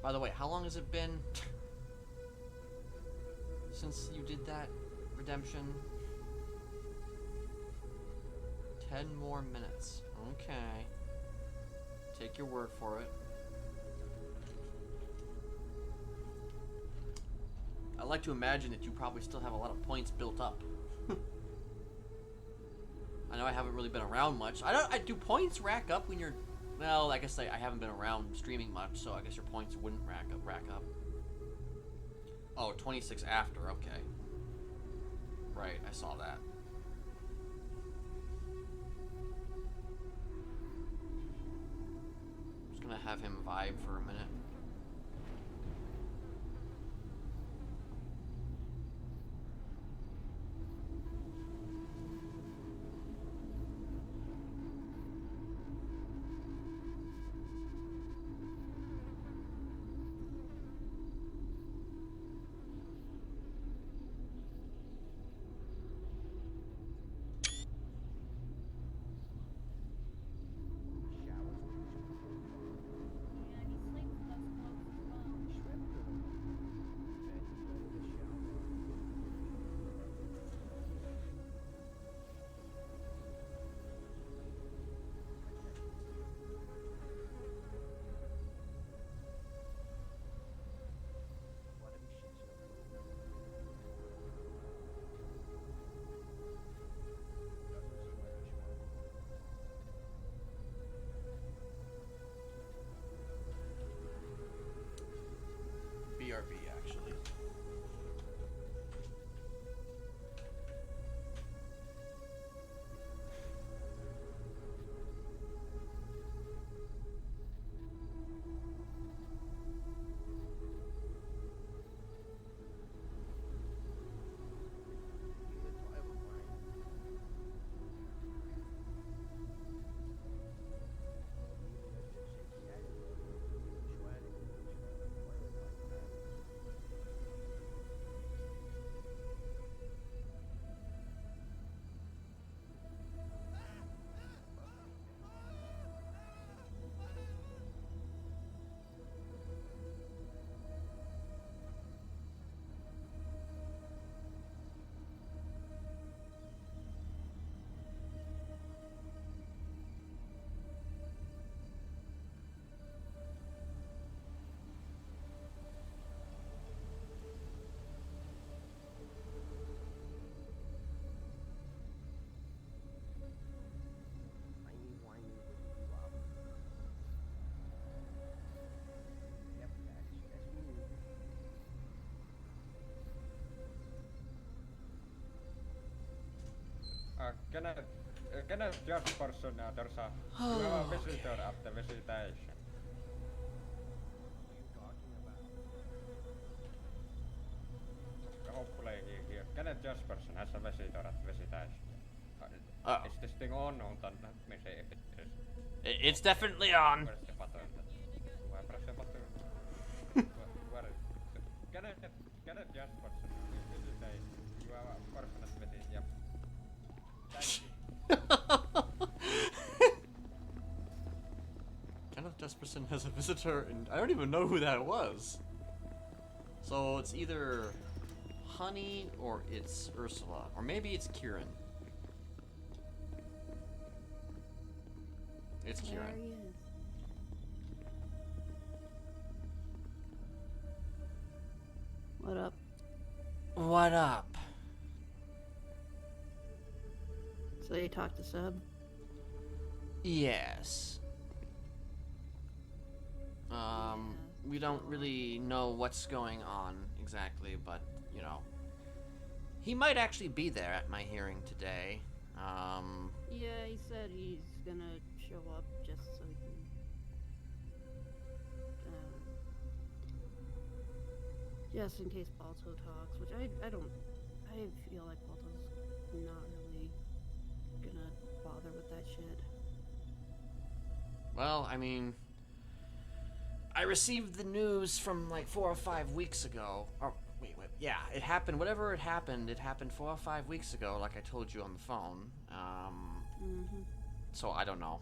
By the way, how long has it been since you did that redemption? 10 more minutes. Okay. Take your word for it. I like to imagine that you probably still have a lot of points built up. I know I haven't really been around much. Do points rack up when you're... Well, I guess I haven't been around streaming much, so I guess your points wouldn't rack up. Oh, 26 after, okay. Right, I saw that. Just gonna have him vibe for a minute. Kenneth Jesperson, there's a you have a visitor at the visitation. Hopefully he here. Kenneth Jesperson has a visitor at visitation. Is this thing on? Let me see if it is. It's definitely on. Where's the button? Do I press the button? Where is it? Kenneth Jesperson, visitation. You have a person at visitation. Yep. Thank you. Kenneth Jesperson has a visitor, and I don't even know who that was. So it's either Honey or it's Ursula, or maybe it's Kieran. It's Kieran. There he is. What up? What up? So you talked to Seb? Yes. We don't really know what's going on exactly, but, you know, he might actually be there at my hearing today. Yeah, he said he's gonna show up just so he can. Just in case Balto talks, which I don't. I feel like Balto's not really gonna bother with that shit. Well, I mean, I received the news from like 4 or 5 weeks ago. Or wait, yeah, it happened. Whatever it happened 4 or 5 weeks ago, like I told you on the phone. So I don't know.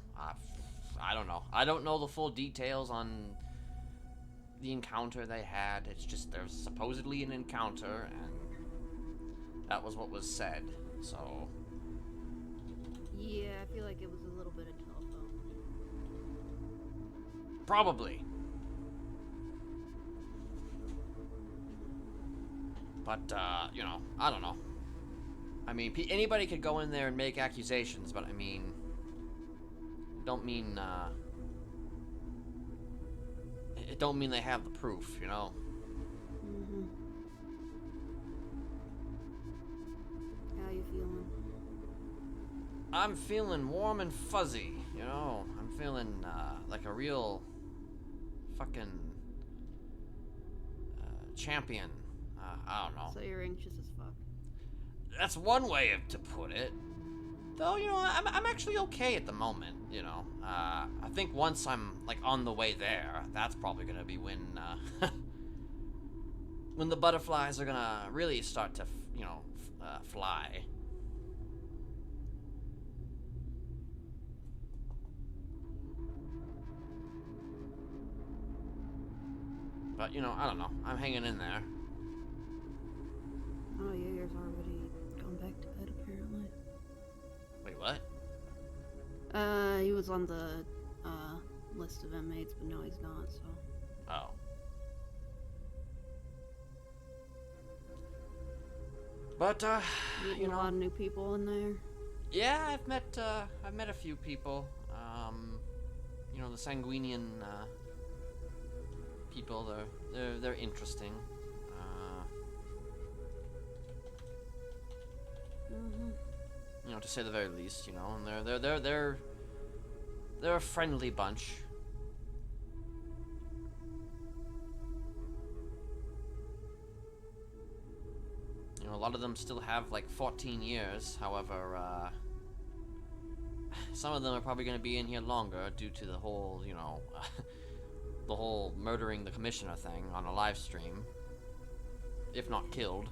I don't know. I don't know the full details on the encounter they had. It's just there's supposedly an encounter, and that was what was said. So. Yeah, I feel like it was a little bit of telephone. Probably. But, you know, I don't know. I mean, anybody could go in there and make accusations, but I mean, don't mean, it don't mean they have the proof, you know? How you feeling? I'm feeling warm and fuzzy, you know? I'm feeling, like a real fucking, champion. I don't know. So you're anxious as fuck. That's one way to put it. Though, you know, I'm actually okay at the moment, you know. I think once I'm, like, on the way there, that's probably gonna be when, when the butterflies are gonna really start to, you know, fly. But, you know, I don't know. I'm hanging in there. Oh, Jaeger's already gone back to bed, apparently. Wait, what? He was on the, list of inmates, but no, he's not, so. Oh. But, Meeting a lot of new people in there. Yeah, I've met a few people. You know, the Sanguinian, people, they're interesting. You know, to say the very least, you know, and they're a friendly bunch. You know, a lot of them still have like 14 years. However, some of them are probably going to be in here longer due to the whole, you know, the whole murdering the commissioner thing on a live stream, if not killed.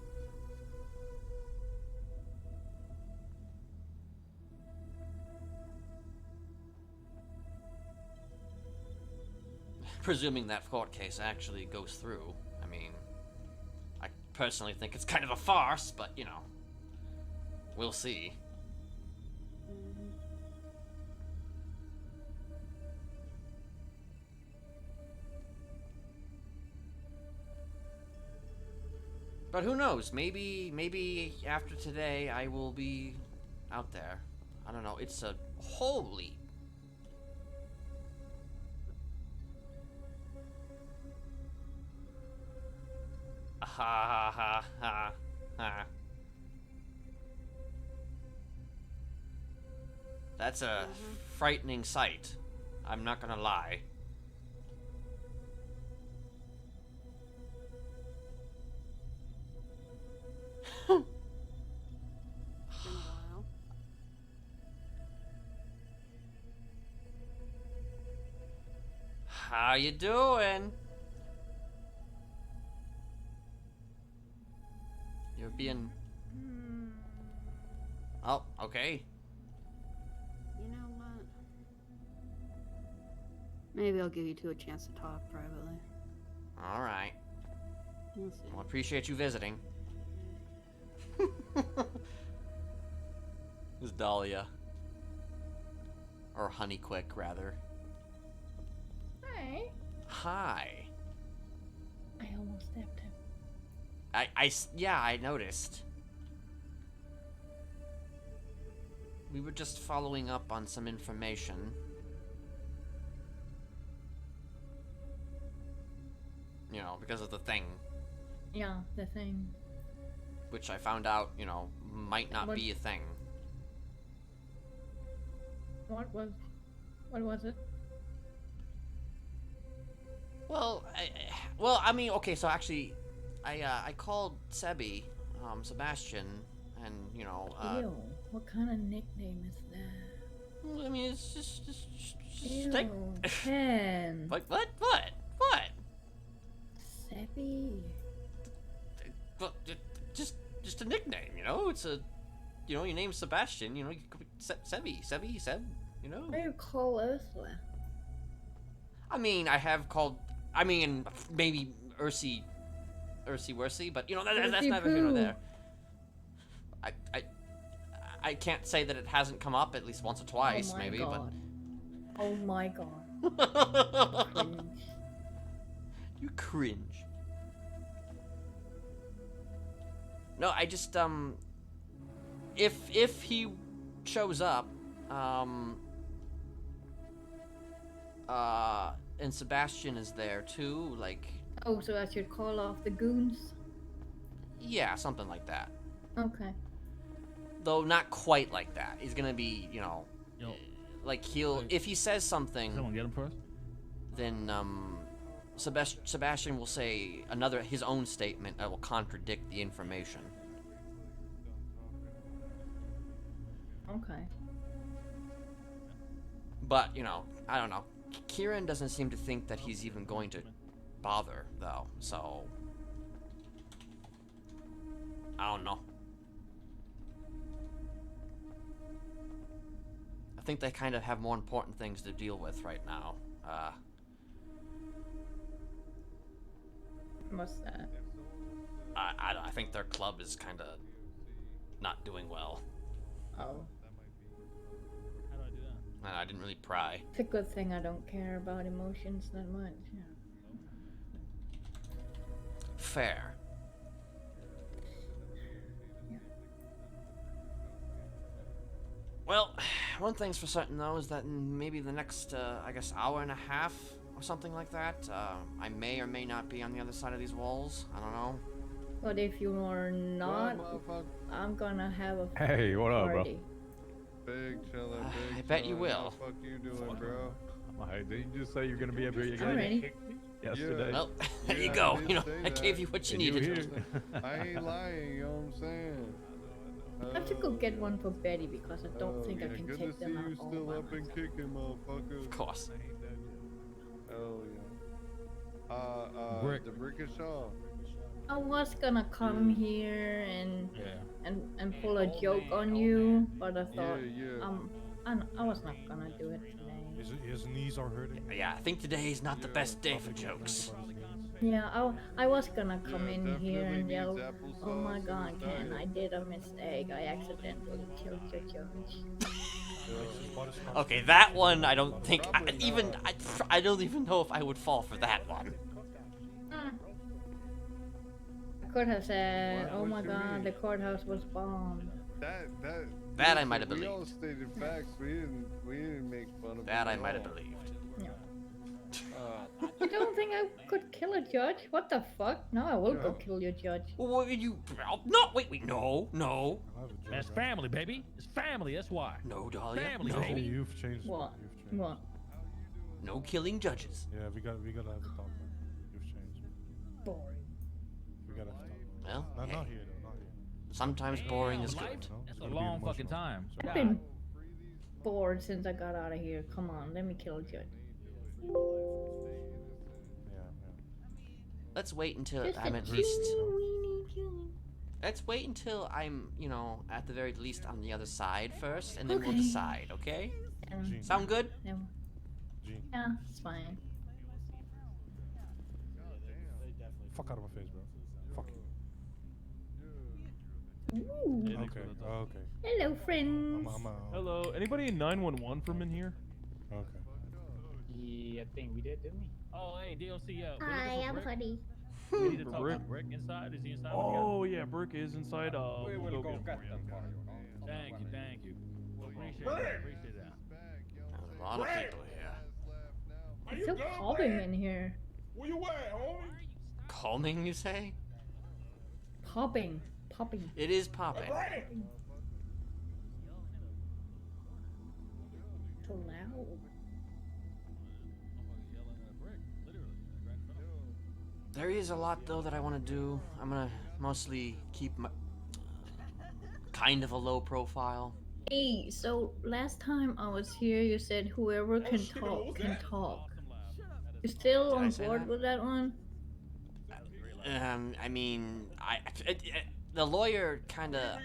Presuming that court case actually goes through. I mean, I personally think it's kind of a farce, but, you know, we'll see. But who knows? Maybe after today I will be out there. I don't know. It's a holy. Ha ha ha ha ha. That's a frightening sight. I'm not gonna lie. Been a while. How you doing? You're being... Oh, okay. You know what? Maybe I'll give you two a chance to talk privately. Alright. We'll see. Well, appreciate you visiting. This Dahlia. Or Honeyquick, rather. Hi. Hi. I almost stabbed him. Yeah, I noticed. We were just following up on some information. You know, because of the thing. Yeah, the thing. Which I found out, you know, might not be a thing. What was it? Well, I mean, okay, so actually, I called Sebi, Sebastian, and, you know, Ew, what kind of nickname is that? I mean, it's just Ew, take... Ken. What? Sebi. Well, just a nickname, you know? It's a, you know, your name's Sebastian, you know, you could be Sebi, Seb, you know? What do you call Ursula? I mean, I have called, I mean, maybe Ursi Wursy, but, you know, that's neither here nor there. I can't say that it hasn't come up at least once or twice, oh my maybe, god. Oh my god. but... You cringe. No, I just, if he shows up, and Sebastian is there too, like... Oh, so I should call off the goons? Yeah, something like that. Okay. Though not quite like that. He's gonna be, you know... Like, he'll... If he says something... Someone get him for us? Then, Sebastian will say his own statement that will contradict the information. Okay. But, you know, I don't know. Kieran doesn't seem to think that he's even going to bother, though, so... I don't know. I think they kind of have more important things to deal with right now. What's that? I think their club is kind of not doing well. Oh. How do I do that? I didn't really pry. It's a good thing I don't care about emotions that much. Yeah. Fair. Well, one thing's for certain though is that in maybe the next, I guess, hour and a half or something like that, I may or may not be on the other side of these walls. I don't know. But if you are not, I'm gonna have a Hey, what up, bro? party. Big chiller, big I bet you chillin'. will. How the fuck you doing, bro? Hey, didn't you just say you're gonna be up here again? I'm ready. Yesterday. Well, there you Yeah, go. I did You know, say I that. gave you what you And you needed. here. I ain't lying, you know what I'm saying? I have to go get one for Betty because I don't think I can good take to see them out you all still by up and myself. kicking, motherfucker. Of course. Hell yeah. Brick. The Brickishaw. I was gonna come here and Yeah. and pull a joke on you, but I thought Yeah. I was not gonna do it today. His knees are hurting. Yeah, I think today is not the best day for jokes. Yeah, I was gonna come Yeah, in here and definitely yell, needs applesauce "Oh my in God, his Ken, diet." I did a mistake. I accidentally killed your judge." Okay, that one I don't think Probably not. I don't even know if I would fall for that one. I could have said, What- "Oh what my you God, mean? the courthouse was bombed." That I might have We all believed. stated facts. We didn't make fun of That him I at might have all. believed. No. You don't think I could kill a judge? What the fuck? No, I will go kill your judge. Well, what you? No, wait, no. Man, it's family, baby. It's family. That's why. No, Dahlia. Family, no. baby. You've changed. What? You've changed. What? No killing judges. Yeah, we gotta have a talk, man. You've changed. Boring. We gotta have a talk. Well, Not hey, here though. Not here. sometimes boring is life? good. That's a Gotta be long fucking emotional. time. I've been bored since I got out of here. Come on, let me kill a judge. Let's wait until Just I'm a at least. teeny weeny Let's wait until I'm, at the very least on the other side first, and then we'll Okay. decide, okay? Gene. Sound good? No. Gene. Yeah, it's fine. Fuck out of my face, bro. Fuck you. Ooh. Okay. Okay. Hello, friends. Hello. Anybody in 911 from in here? Okay. Yeah, I think we did, didn't we? Oh, hey, DLC. Hi, I'm Honey. We need to talk Brick? about Brick inside. Is he inside? Oh yeah, Brick is inside. We We'll will go go get get him them for for you. you. No? Thank you. Appreciate that. Appreciate that. There's a lot of people here. It's so calming in here. Where you at, homie? Calming, you say? Popping. It is popping. So loud. There is a lot, though, that I want to do. I'm gonna mostly keep my kind of a low profile. Hey, so last time I was here, you said whoever can talk can talk. You still Did I on say board that? with that one? I mean, the lawyer kind of.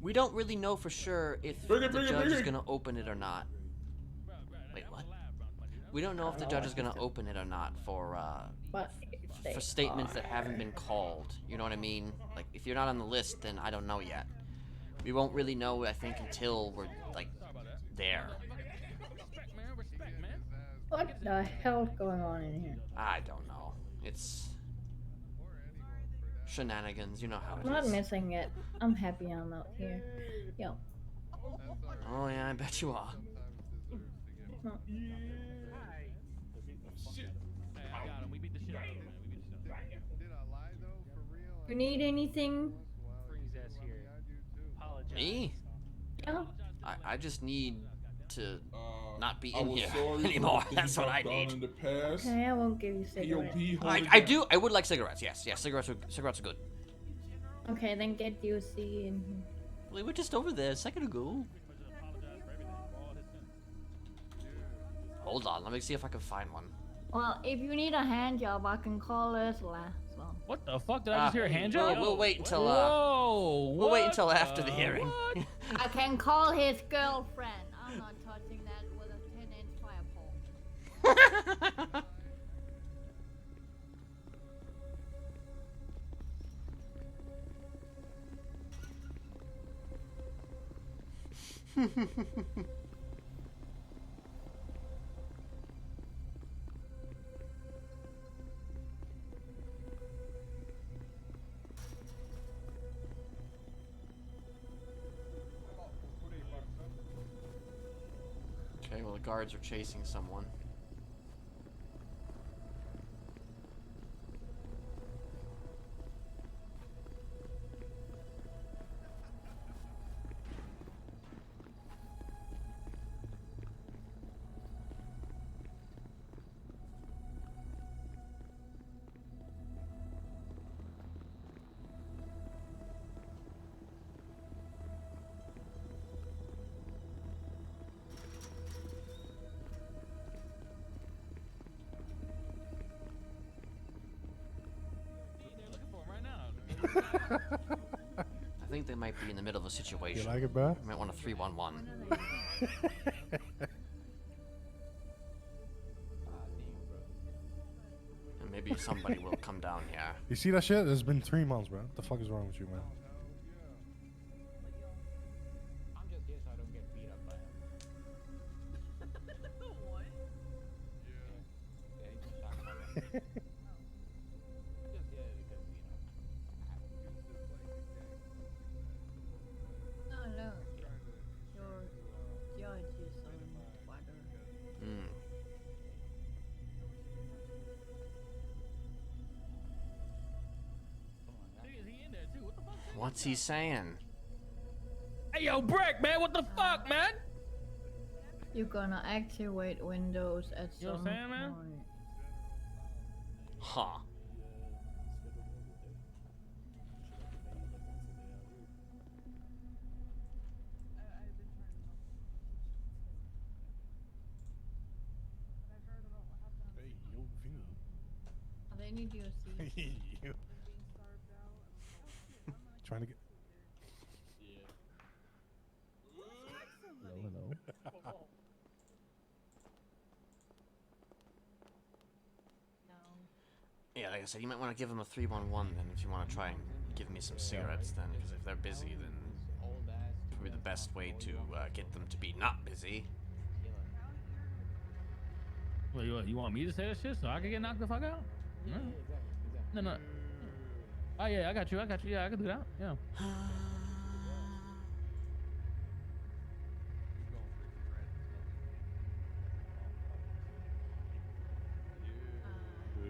We don't really know for sure if the judge is gonna open it or not. Wait, what? We don't know if the judge is gonna open it or not for But for statements that haven't been called. You know what I mean? Like, if you're not on the list, then I don't know yet. We won't really know, I think, until we're like there. What the hell's going on in here? I don't know. It's shenanigans. You know how I'm not it is. missing it. I'm happy I'm out here. Yo. Oh yeah, I bet you are. You need anything? Me? Yeah. I just need to not be I in was here sorry for anymore. the That's what I things I've need. done in the past. Okay, I won't give you cigarettes. I do. I would like cigarettes. Yes, cigarettes are good. Okay, then get DOC in here. We were just over there a second ago. Hold on, let me see if I can find one. Well, if you need a hand job, I can call this last one. What the fuck? Did I just hear a hand we'll- job? we'll wait until, Whoa! we'll wait what until after the hearing. I can call his girlfriend. I'm not touching that with a 10-inch fire pole. Okay, well the guards are chasing someone. I think they might be in the middle of a situation. You like it, bro? You might want a 311. And maybe somebody will come down here. You see that shit? It's been 3 months, bro. What the fuck is wrong with you, man? I'm just here so I don't get beat up by him. What? Yeah, he just talked about that. Just here because, No, no. Your judge is on water. Hmm. What's he saying? Hey, yo, Brick, man, what the fuck, man? You're gonna activate Windows at You know what some I'm saying, man? point. Huh. Hey, yo, Vinny. They need your seat. You. Trying to get. Hello. Yeah, like I said, you might want to give him a 311 then if you want to try and give me some cigarettes then, because if they're busy, then probably the best way to get them to be not busy. Well, you want me to say that shit so I can get knocked the fuck out? No. No. Oh yeah, I got you. Yeah, I can do that. Yeah.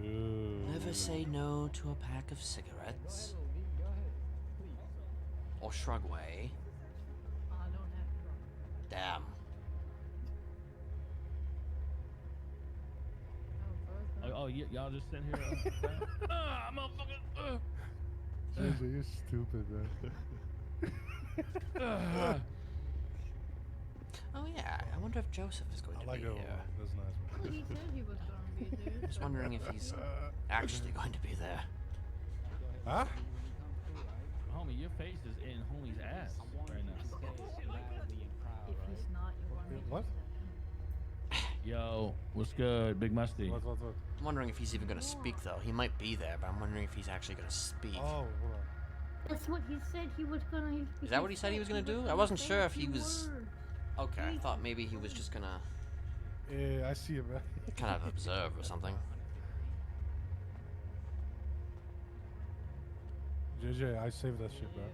Never say no to a pack of cigarettes. Or shrug away. Damn. Oh, y'all just sitting here. Motherfucker. JJ, you're stupid, man. Oh yeah, I wonder if Joseph is going to be here. That's nice. Well, he said he was gonna be there. Just wondering if he's actually going to be there. Huh? Homie, your face is in homie's ass right now. If he's not, you want me to What? Yo, what's good, Big Musty? What? I'm wondering if he's even going to speak though. He might be there, but I'm wondering if he's actually going to speak. Oh, hold on. That's what he said he was gonna. Is that what he said he was going to do? I wasn't sure if he was... Okay, I thought maybe he was just going to Yeah, I see it, man. kind of observe or something. JJ, I saved that shit, bro.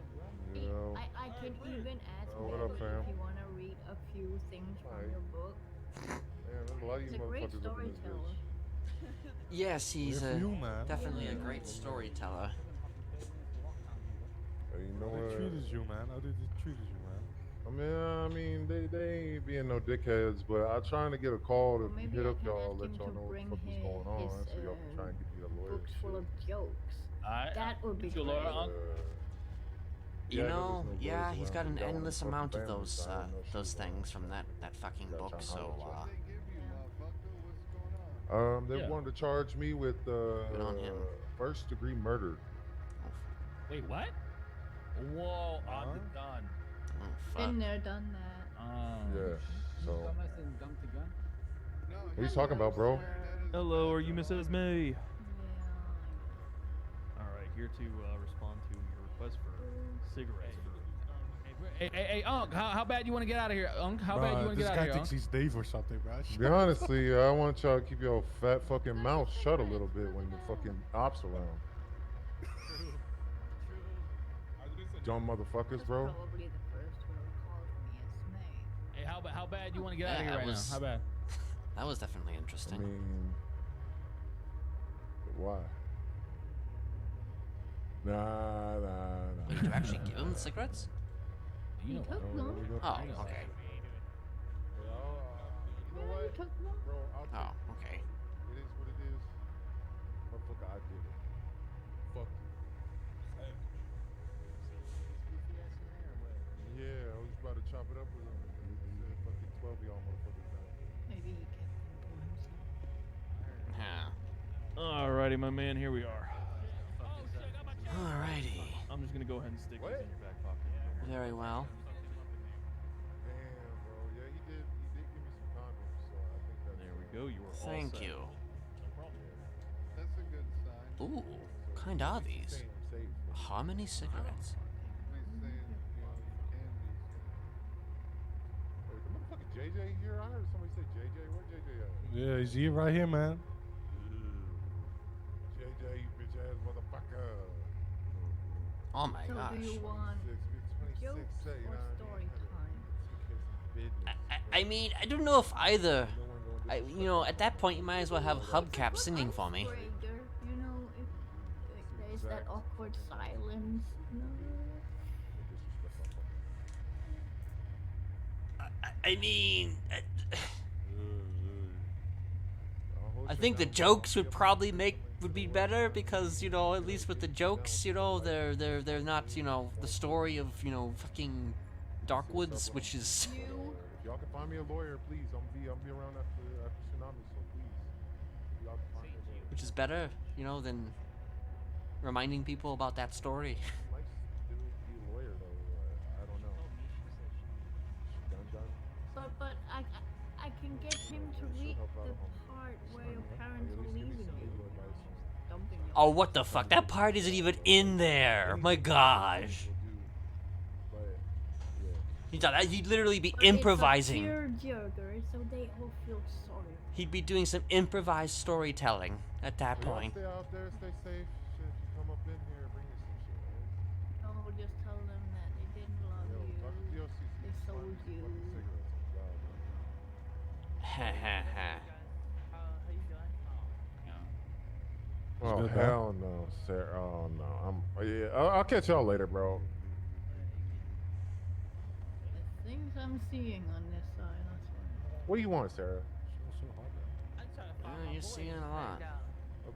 Yo. I can even ask what Michael up, fam? if you want to read a few things from your book. Man, there's a lot of He's you a great motherfuckers up in this storyteller. bitch. Yes, he's Good for you, man. definitely a great storyteller. Hey, you know How they what? treated you, man? How they treated you, man? I mean, they ain't being no dickheads, but I'm trying to get a call to Maybe hit I up can y'all, ask let him y'all to know what the bring fuck was going on, his, so y'all can try and get me a lawyer. Books full of jokes. Alright, That would be get you a great. lawyer, Unc. You Yeah, I know, there's no yeah, lawyers he's around got who an got one endless fucking amount of family, those so I don't know those shit. things from that fucking Gotta book. try and So holler at you. They Yeah. wanted to charge me with on him. first-degree murder. Wait, what? Whoa, I'm done. Oh, fuck. Been there, done that. Yeah. So. What are you talking about, bro? Hello, are you Mrs. May? Alright, here to respond to your request for cigarettes. Hey, Unc, how bad you want to get out of here, Unc? How bad you want to This get out guy of here, thinks Unc? he's Dave or something, bro. To be honestly, I want y'all to keep your fat fucking mouth shut a little bit when the fucking ops around. Dumb motherfuckers, bro. Probably the first one who called me as May. Hey, how bad you want to get out of Yeah, here that right was- now? How bad? That was definitely I interesting. mean, why? Nah. Wait, did you actually give him the cigarettes? You know took what? them. Oh, okay. You know Yeah, what? you took them. Bro, I'll take Oh, okay. it. It is what it is. Motherfucker, I did it. Fuck you. Yeah, I was about to chop it up with him. Said fucking 12 of y'all motherfuckers now. Maybe he kept them to himself. Yeah. Alrighty, my man, here we are. Alrighty. I'm just gonna go ahead and stick these in your back pocket. Very well. Damn, bro. Yeah, he did give me some condoms, so I think that's There we go, you are all Thank set. you. That's a good sign. Ooh, kind are these? Staying safe. Harmony cigarettes. He's saying, you can be. Wait, the motherfucking JJ here? I heard somebody say JJ. Where JJ at? Yeah, he's here right here, man. JJ, you bitch ass motherfucker. Oh my So gosh. do you want 26, jokes say, you know or what I mean? story time? Business. I mean, I don't know if either. At that point, you might as well have Hubcap singing for me. Icebreaker, you know, if there's that awkward silence. You know? I mean, hold I shit think the down, bro. jokes would probably would be better because, you know, at least with the jokes, you know, they're not, you know, the story of, you know, fucking Darkwoods, which is If y'all can find me a lawyer, please. I'm be around after tsunami, so please. If y'all can find me a lawyer. which is better, you know, than reminding people about that story. She might still be a lawyer though. I don't know. Done. But I can get him to read the part where your parents are leaving you. Dumping you. Oh, what the fuck? That part isn't even in there. My gosh. He'd literally be But improvising. It's a tearjerker, so they all feel sorry. He'd be doing some improvised storytelling at that Y'all point. stay out there, stay safe. Shit, if you come up in here, bring us some shit, man. No, just tell them that they didn't love Yo, you. talk to DLC. They sold you. Ha ha ha. Oh hell no, Sarah. Oh no. I'll catch y'all later, bro. The things I'm seeing on this side, that's why. What do you want, Sarah? You're seeing a lot.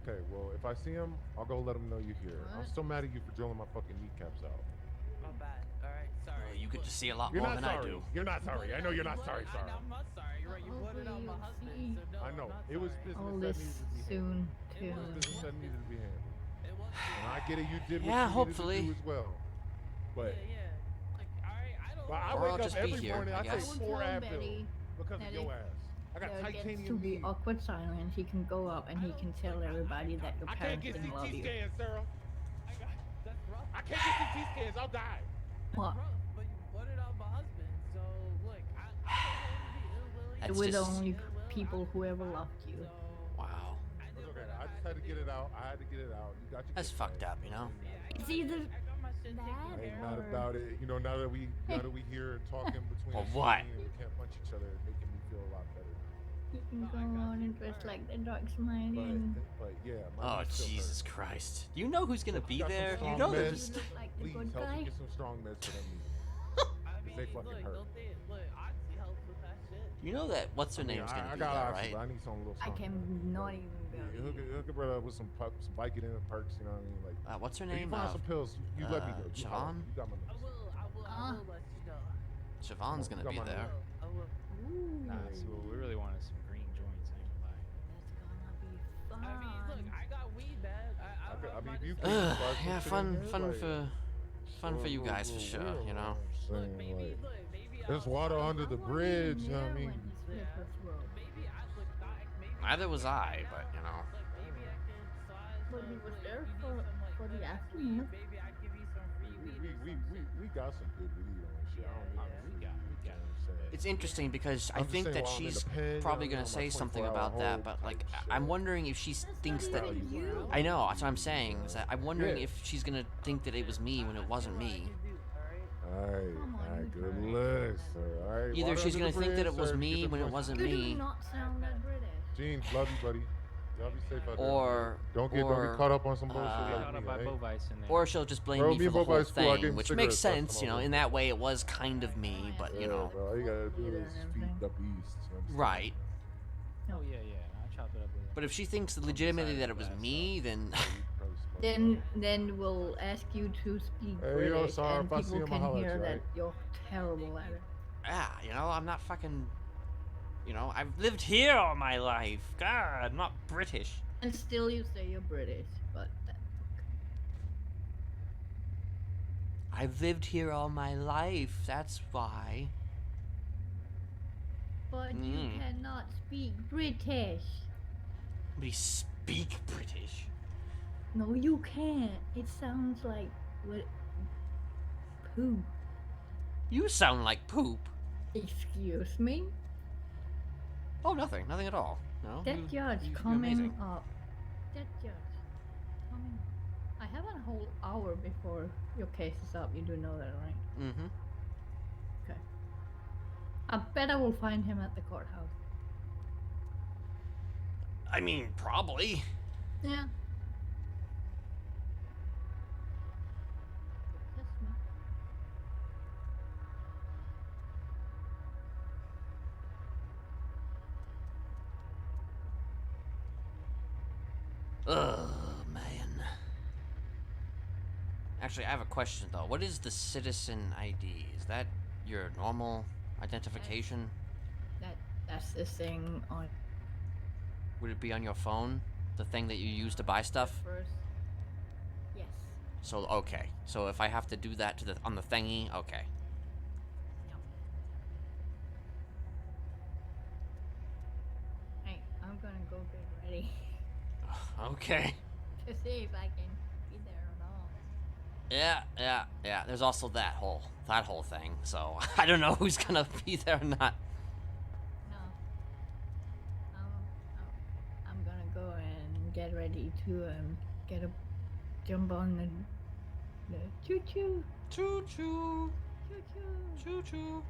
Okay, well, if I see him, I'll go let him know you're here. I'm still mad at you for drilling my fucking kneecaps out. My bad. Alright, sorry. You get to see a lot You're more not than sorry. I do. You're not sorry. I know you're not sorry, Sarah. I'm not sorry. You're right. You blotted out my husband. So no, I know. I'm not It was sorry. business All that this needed to be soon, handled. too. It was business that needed to be handled. And I get it. You did what Yeah, you hopefully. needed to do as well. But but I Or wake I'll up just be every here, morning. I I guess. take 4 Tell Advil Betty because that of your if ass. I got there gets to titanium be knees. awkward silence, he can go up and he can tell everybody that your I can't parents get didn't love CT you. scans, Sarah. That's rough. I can't get CT scans. I'll die. What? Rough, but you blotted out my husband. So look, I don't be ill willing. That's With just- only people who ever loved you. Wow. It's okay. I just had to get it out. I had to get it out. You got your That's kids fucked back. up, you know? It's either I that ain't mad or about it. You know, now that we here talking between Well, us what? and we can't punch each other, it's making me feel a lot better. you can go on and dress like the Dark Smiley and But yeah, my Oh, knees still Jesus hurt. Christ. Do you know who's gonna be Got some there? You strong know meds. there's... look like the Please good help guy. me get some strong meds for them knees. Cause they fucking hurt. Look, Oxy helps with that shit. You know that what's her name's I gonna be got there, oxy, right? but I need some little I something. can not even Yeah, hook it up with some Vicodin and perks, you know what I mean? Like, What's her if you name? find some pills, you let me go. You holler. Siobhan? You got my number. I will let you know. Siobhan's gonna got be my there. I will. Ooh, Nah, see, what we really want is some green joints. I ain't gonna lie. that's gonna be fun. I mean, look, I got weed, man. I mean, if you Ugh, can spark some yeah, shit fun in there, like, for you guys for sure, you know? Saying, like, there's water under the bridge, you know what I mean? Neither was I, but you know. But he was there for the afternoon. We got some good weed on shit. I don't need It's interesting because I I'm just think saying that while I'm in she's the pen, probably you know, gonna my say something 24-hour about that, hold but like type shit. I'm wondering if she thinks that. I know, that's what I'm saying. Is that I'm wondering Yeah. if she's gonna think that it was me when it wasn't me. Alright, good looks, sir. Alright. Either water she's under gonna the think that bridge, it was sir. me Get the when it point. wasn't You do me, not sound that British. Gene, love you, buddy. Y'all be safe out there. or Don't get caught up on some bullshit Caught like up me, by eh? Bovice in there. or she'll just blame Bro, me me for and the Bob whole Ice School, I gave thing, him which cigarettes makes last sense, time you I know. was In there. that way, it was kind of me, but you Yeah, know, bro, all you gotta do is feed the beast. You understand? right. Oh yeah, yeah. I chopped it up with But if she thinks legitimately that it was me, then Then we'll ask you to speak Hey, yo, British, sorry, and if I see people him, I'll can holler at hear you, that right? you're terrible at it. yeah, you know, I'm not fucking. You know, I've lived here all my life. God, I'm not British. And still, you say you're British, but I've lived here all my life. That's why. you cannot speak British. We speak British. No, you can't. It sounds like what? Poop. You sound like poop. Excuse me. Oh, nothing at all. No. That judge you're coming amazing. up. That judge coming. I have a whole hour before your case is up. You do know that, right? Mm-hmm. Okay. I bet I will find him at the courthouse. I mean, probably. Yeah. Kiss me. Ugh, man. Actually, I have a question though. What is the citizen ID? Is that your normal identification? That's the thing on Would it be on your phone? The thing that you use to buy stuff? first. Yes. So okay. So if I have to do that to on the thingy, okay. Hey, I'm gonna go get ready Okay. to see if I can be there or not. Yeah. There's also that whole thing. So I don't know who's gonna be there or not. No. I'm gonna go and get ready to jump on the choo choo. Choo choo. Choo choo. Choo choo.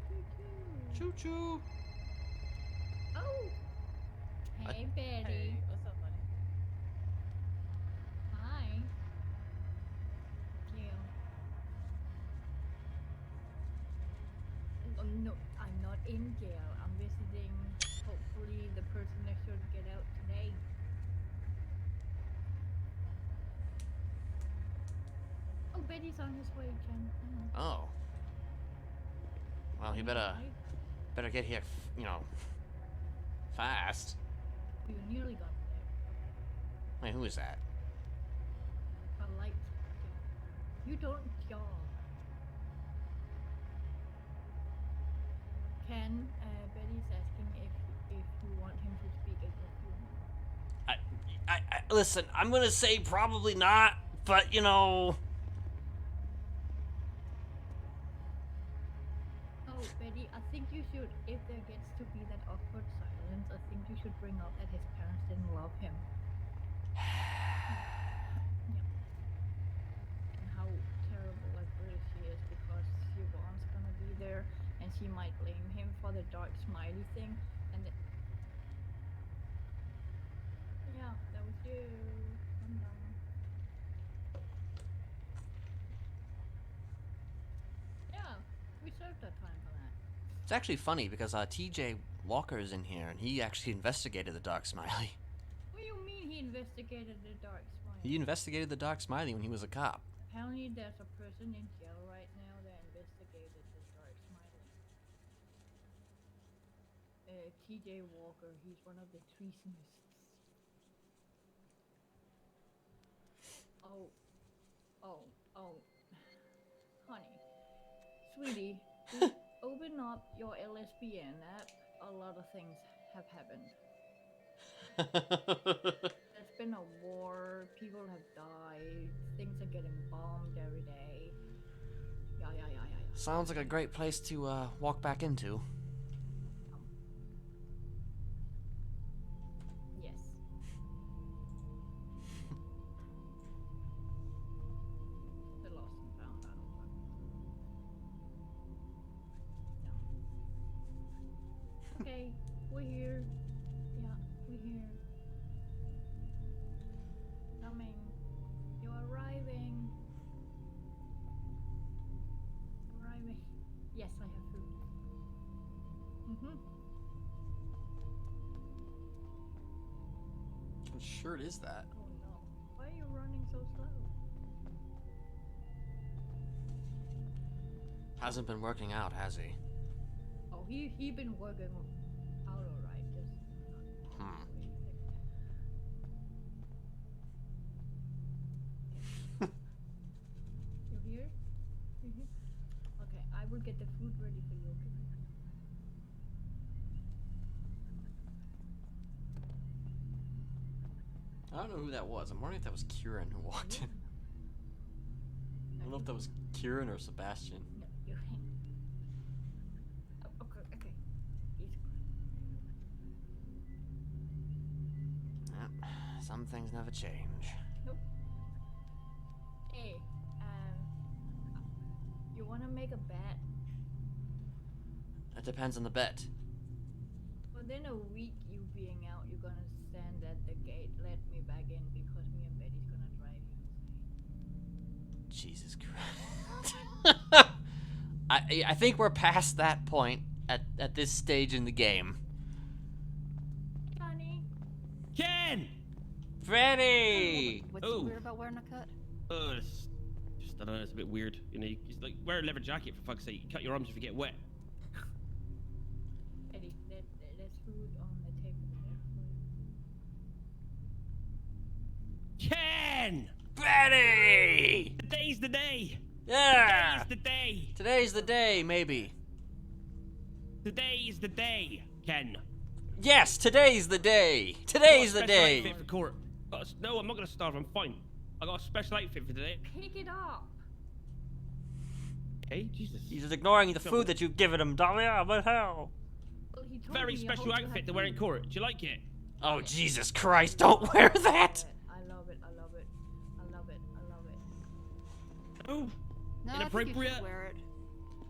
Choo choo. Choo choo. Oh. Hey, Betty. Hey, what's up, buddy? Hi. Jill. Oh, no, I'm not in jail. I'm visiting, hopefully, the person next door to get out today. Oh, Betty's on his way, Jen. Oh. Well, he better get here, fast. You nearly got there. Wait, who is that? A light. You don't jaw. Ken, Betty's asking if you want him to speak as if you want. I listen, I'm gonna say probably not, but Oh, Betty, I think you should, if there gets to be that awkward silence, I think you should bring up that his parents didn't love him. Yeah. And how terrible a girl she is because Siobhan's gonna be there and she might blame him for the dark smiley thing. And yeah, that was you. I'm done. Yeah, we served that time for that. it's actually funny because TJ Walker's in here and he actually investigated the Dark Smiley. What do you mean he investigated the dark smiley? He investigated the Dark Smiley when he was a cop. Apparently there's a person in jail right now that investigated the dark smiley. TJ Walker, he's one of the treasonists. Oh, honey, sweetie, open up your LSBN app. A lot of things have happened. There's been a war, people have died, things are getting bombed every day. Yeah. Sounds like a great place to walk back into. Yes. The lost and found, I don't know. Okay, we're here. Yeah, we're here. Coming. You're arriving. Arriving. Yes, I have food. What shirt is that? Oh no. Why are you running so slow? Hasn't been working out, has he? Oh, he been working out alright, just You here? Okay, I will get the food ready for you, okay? I don't know who that was. I'm wondering if that was Kieran who walked in. I don't know if that was Kieran or Sebastian. No, you okay. He's Yep. Some things never change. Nope. Hey, you wanna make a bet? That depends on the bet. Within a week you being out, you're gonna stand at the gate, let me back in because me and Betty's gonna drive you insane. Jesus Christ. I think we're past that point at this stage in the game. Honey? Ken! Freddy! What's Oh. so weird about wearing a cut? It's just, I don't know, it's a bit weird. You know, you just, like, wear a leather jacket for fuck's sake. You cut your arms if you get wet. Eddie, there's food on the table there. Ken! Freddy! Today's the day! Yeah! Today's the day! Today's the day, maybe. Today's the day, Ken. Yes, today's the day. Today's the Got a special day. outfit for court. No, I'm not gonna starve. I'm fine. I got a special outfit for today. Pick it up. Hey, Jesus. He's just ignoring the food that you've given him, Dahlia. What the hell? Well, he told Very me, I special hope you outfit have to wear in food. court. Do you like it? Oh, Jesus Christ, don't wear that! I love it. I love it. I love it. I love it. Oh, No, I think you inappropriate. should wear it.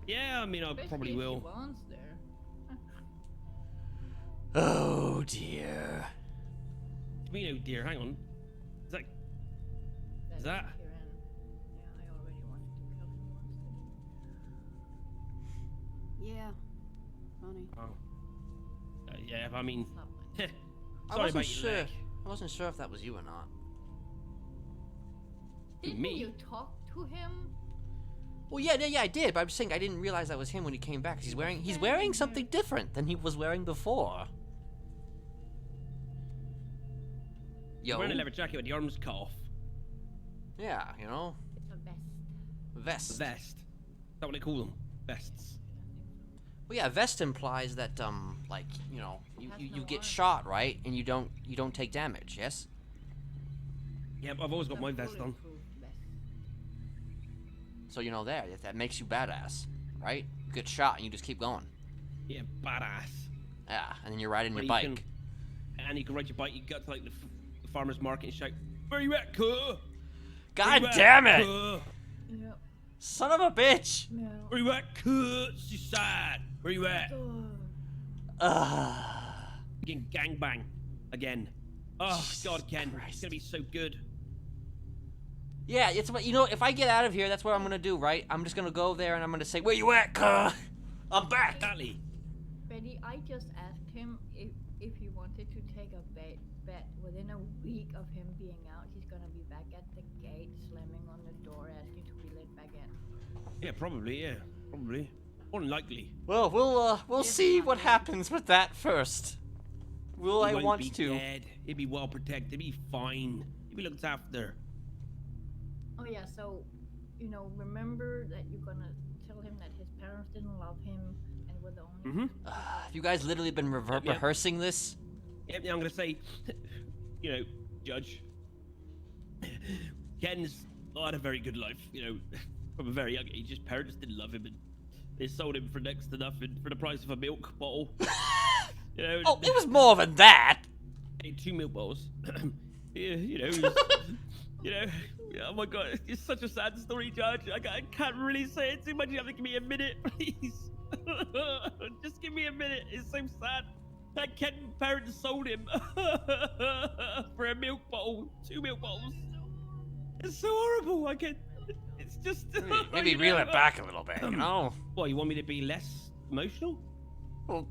Yeah, I mean, I Especially probably if will. Yvonne's there. Oh, dear. I mean, oh dear, hang on. Is that? Is that? Kieran. Yeah, I already wanted to kill him once. Yeah. Funny. Oh. Yeah, I mean. I Sorry wasn't about sure. your leg. I wasn't sure if that was you or not. Didn't Me? you talk to him? Well, yeah, I did. But I'm saying I didn't realize that was him when he came back. 'Cause he's wearing something different than he was wearing before. Yo. Wearing a leather jacket with the arms cut off. Yeah, you know. It's a vest. Vest. Vest. Is that what they call them? Vests. Well, yeah, vest implies that like, you know, you get shot, right? And you don't take damage, yes? Yep, I've always got my vest on. So you know that makes you badass, right? You get shot and you just keep going. Yeah, badass. Yeah, and then you're riding your And bike. you can, and you can ride your bike. You go to like the farmer's market and shout, "Where you at, cuh? God Where you damn at, it! cuh? Yep. Son of a bitch! No. Where you at, cuh? She's sad. Where you at?" Again, gangbang. Again. Oh, God, Ken. It's gonna be so good. Yeah, it's what, you know, if I get out of here, that's what I'm gonna do, right? I'm just gonna go there and I'm gonna say, "Where you at, cuh? I'm back." Exactly. Betty, I just asked him if he wanted to take a bet within a week of him being out, he's gonna be back at the gate, slamming on the door, asking to be let back in. Yeah, probably. Yeah, probably. Unlikely. Well, we'll see what happens with that first. Will He I won't want be to? Dead. He'll be well protected. He'll be fine. He'll be looked after. Oh yeah, so, you know, remember that you're gonna tell him that his parents didn't love him and were the only Have you guys literally been rehearsing this? Yep, yeah, I'm gonna say, you know, Judge, Ken's had a very good life, you know, from a very young age. His parents didn't love him and they sold him for next to nothing for the price of a milk bottle. You know, Oh, it was more than that. 2 milk bottles. Yeah, you know, you know, oh my God, it's such a sad story, Judge. I can't really say it too much. You have to give me a minute, please. Just give me a minute. It's so sad. That Ken parents sold him for a milk bottle, 2 milk bottles. It's so horrible. I can't. It's just. Maybe you reel know, it back a little bit, you know? What, you want me to be less emotional? Well,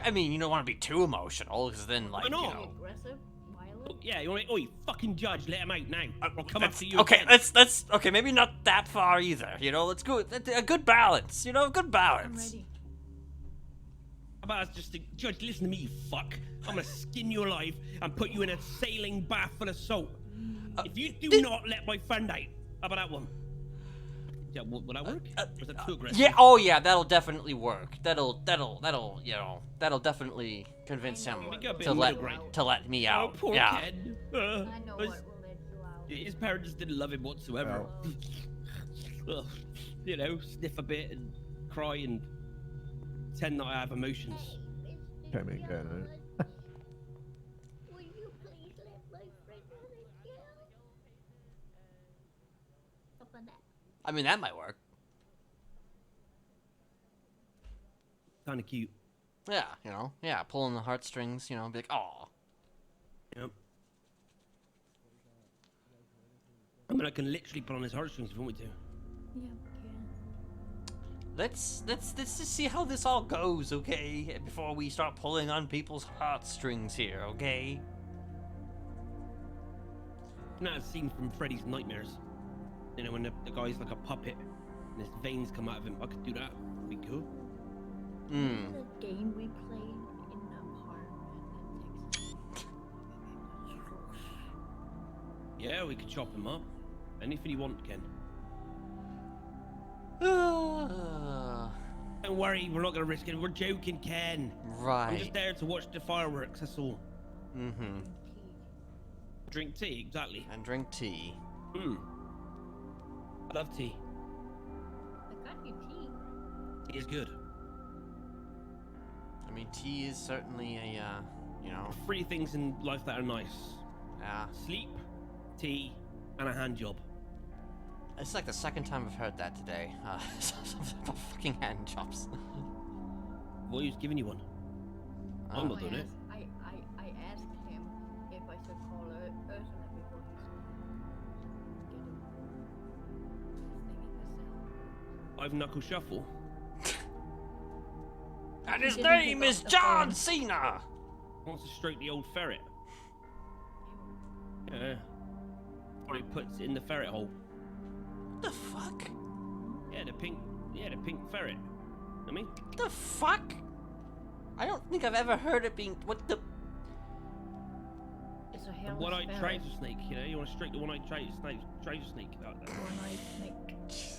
I mean, you don't want to be too emotional, because then, like, Why not? you know. aggressive, violent. Yeah, you want me? Oh, you fucking judge, let him out now. I'll come up That's- to you. okay, again. let's okay, maybe not that far either. You know, let's go a good balance. You know, good I'm balance. ready. How about us just to, Judge, listen to me, you fuck. I'm gonna skin you alive and put you in a sailing bath full of salt. If you do not let my friend out, how about that one? Yeah, will that work? Or is that too aggressive? Yeah. Oh, yeah. That'll definitely work. That'll you know, that'll definitely convince him Make it a bit to let middle-ground. me Oh, out. poor Yeah. Ken. I know what will let you out. His parents didn't love him whatsoever. Ugh. You know, sniff a bit and cry and pretend not to have emotions. Can't make that. Will you please let my friend out again? Up on that. I mean, that might work. Kind of cute. Yeah. You know. Yeah. Pulling the heartstrings. You know. Be like, oh. Yep. I mean, I can literally put on his heartstrings if you want me to. Yeah, we can. Let's just see how this all goes, okay? Before we start pulling on people's heartstrings here, okay? You know that scene from Freddy's Nightmares? You know, when the guy's like a puppet and his veins come out of him. I could do that. That'd be cool. Hmm. The game we played in the apartment. Yeah, we could chop him up. Anything you want, Ken. Don't worry, we're not gonna risk it. We're joking, Ken. Right. I'm just there to watch the fireworks, that's all. Mm-hmm. Drink tea, exactly. And drink tea. Hmm. I love tea. I got you tea. Tea is good. I mean, tea is certainly a, you know... Three things in life that are nice. Yeah. Sleep, tea, and a hand job. It's like the second time I've heard that today. Something about fucking hand jobs. Well, he's giving you one. I'm not doing it. I asked him if I should call Ursula before he get I've knuckle shuffle. And his name is John Cena! Wants to stroke the old ferret. Yeah. Or he puts it in the ferret hole. What the fuck? Yeah, the pink ferret. I mean, what the fuck? I don't think I've ever heard it being. What the? It's a the hairless one-eyed ferret. trouser snake. You know, you want to stroke the one-eyed trouser snake. One-eyed snake.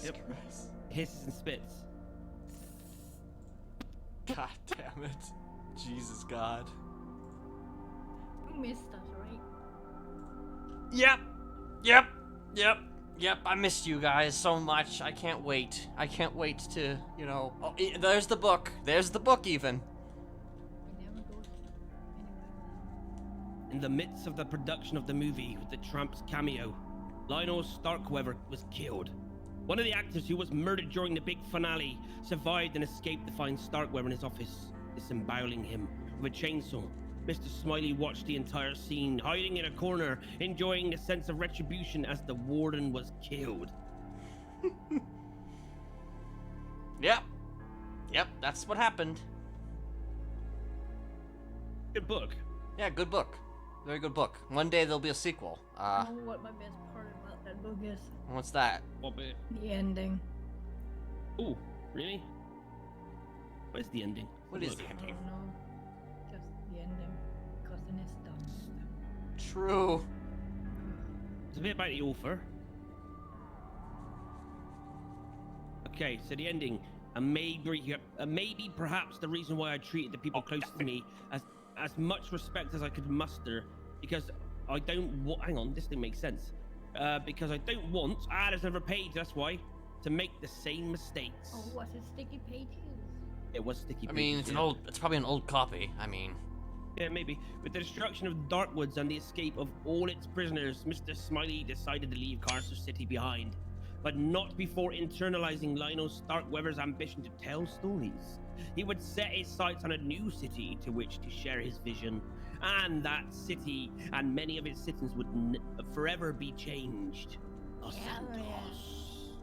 Yep. Hisses and spits. God damn it. Jesus God. You missed us, right? Yep. I missed you guys so much. I can't wait. I can't wait to, you know. Oh, there's the book. There's the book, even. In the midst of the production of the movie with the Trump's cameo, Lionel Starkweather was killed. One of the actors who was murdered during the big finale survived and escaped to find Starkweather in his office, disemboweling him with a chainsaw. Mr. Smiley watched the entire scene, hiding in a corner, enjoying the sense of retribution as the warden was killed. Yep, that's what happened. Good book. Yeah, good book. Very good book. One day there'll be a sequel. You know what my best part about that book is? What's that? What bit? The ending. Ooh, really? Where's the ending? What is the ending? I don't know. Just the ending. Because then it's done. True. It's a bit about the author. Okay, so the ending. And maybe perhaps the reason why I treated the people closest to me as much respect as I could muster, because I don't hang on, this didn't make sense. Because I don't want, there's another page, that's why, to make the same mistakes. Oh, was it sticky pages? It was sticky pages. I mean, it's probably an old copy. I mean. Yeah, maybe. With the destruction of Darkwoods and the escape of all its prisoners, Mr. Smiley decided to leave Carcer City behind. But not before internalizing Lionel Starkweather's ambition to tell stories. He would set his sights on a new city to which to share his vision, and that city and many of its citizens would forever be changed. Los Santos.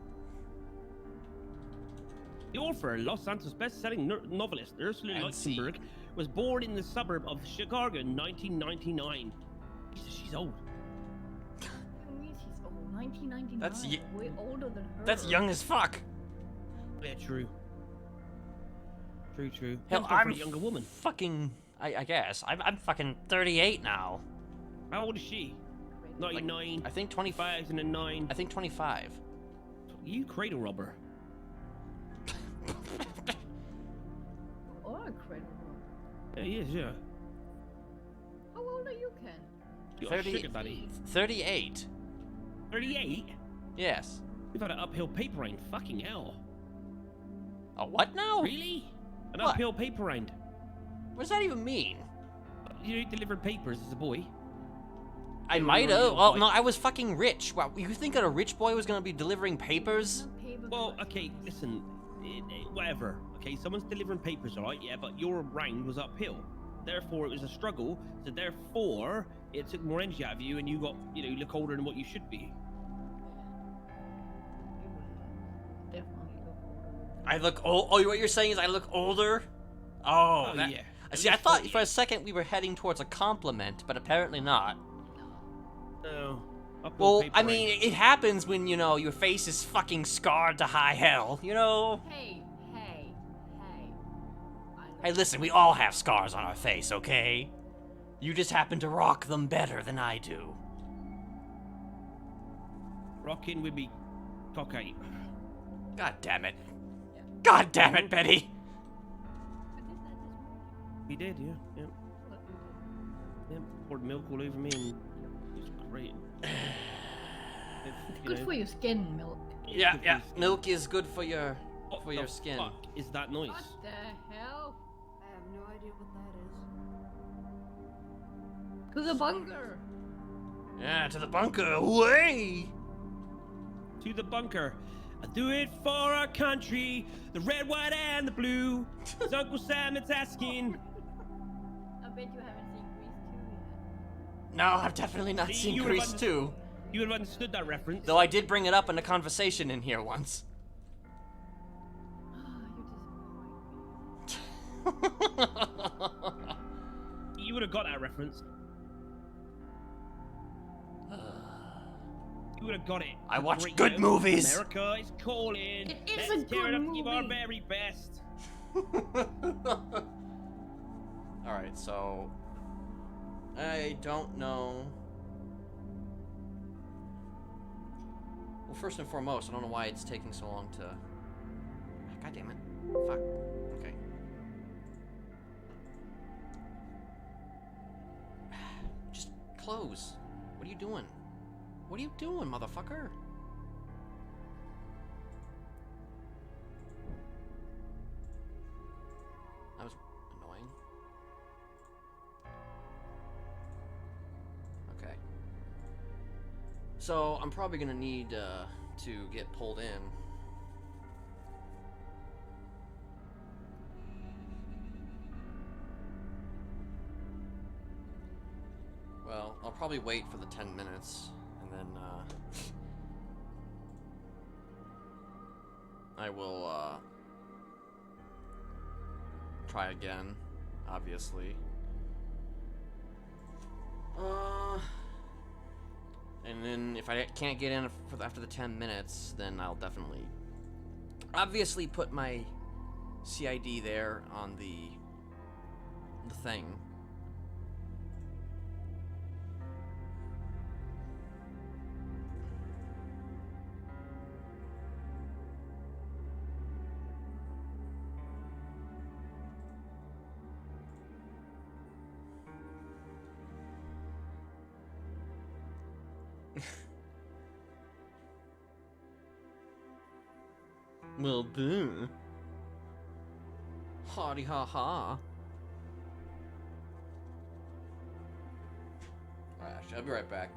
The author, Los Santos best-selling novelist Ursula Luxemburg, was born in the suburb of Chicago in 1999. She's old. 1999. That's way older than her. That's young as fuck. Yeah, true. True. Hell, I'm I'm a younger woman. Fucking, I guess. I'm fucking 38 now. How old is she? 99. I think 25. And a 9. I think 25. You cradle robber. Or a cradle robber. Yeah, he is, yeah. How old are you, Ken? You're a sugar daddy. 38. 38? Yes. We've had an uphill paper round. Fucking hell. A what now? Really? An What? uphill paper round. What does that even mean? You delivered papers as a boy. I might have. Well, no, I was fucking rich. Wow, you think that a rich boy was gonna be delivering papers? Well, okay, listen. Whatever. Okay, someone's delivering papers, alright? Yeah, but your round was uphill. Therefore, it was a struggle. So therefore, it took more energy out of you, and you got, you look older than what you should be. I look old. Oh, what you're saying is I look older? Oh, Oh, that- yeah. See, I thought for a second we were heading towards a compliment, but apparently not. No. pull Well, paper I mean, in. it happens when, you know, your face is fucking scarred to high hell, you know? Hey. Hey, listen, we all have scars on our face, okay? You just happen to rock them better than I do. Rocking with me cockade. God damn it. God damn it, Betty! We did, yeah. Yeah, poured milk all over me and it was great. It's good for your skin, milk. Yeah. Milk is good for your skin. Fuck is that noise? What the hell? I have no idea what that is. To the bunker. Yeah, to the bunker. Away! To the bunker. I do it for our country, the red, white, and the blue. It's Uncle Sam that's asking. I bet you haven't seen Grease 2 yet. No, I've definitely not See, seen you would've Grease 2. You would have understood that reference. Though I did bring it up in a conversation in here once. You would have got that reference. You would have got it. I watch Great good news. movies. America is calling. It is Let's a tear good it up to give our movie. very best. Alright, so... I don't know... Well, first and foremost, I don't know why it's taking so long to... God damn it. Fuck. Okay. Just close. What are you doing? What are you doing, motherfucker? That was annoying. Okay. So, I'm probably gonna need to get pulled in. Well, I'll probably wait for the 10 minutes, and then, I will, try again, obviously. And then if I can't get in after the 10 minutes, then I'll definitely, obviously put my CID there on the thing. Well, duh. Hardy ha ha. Alright, I'll be right back.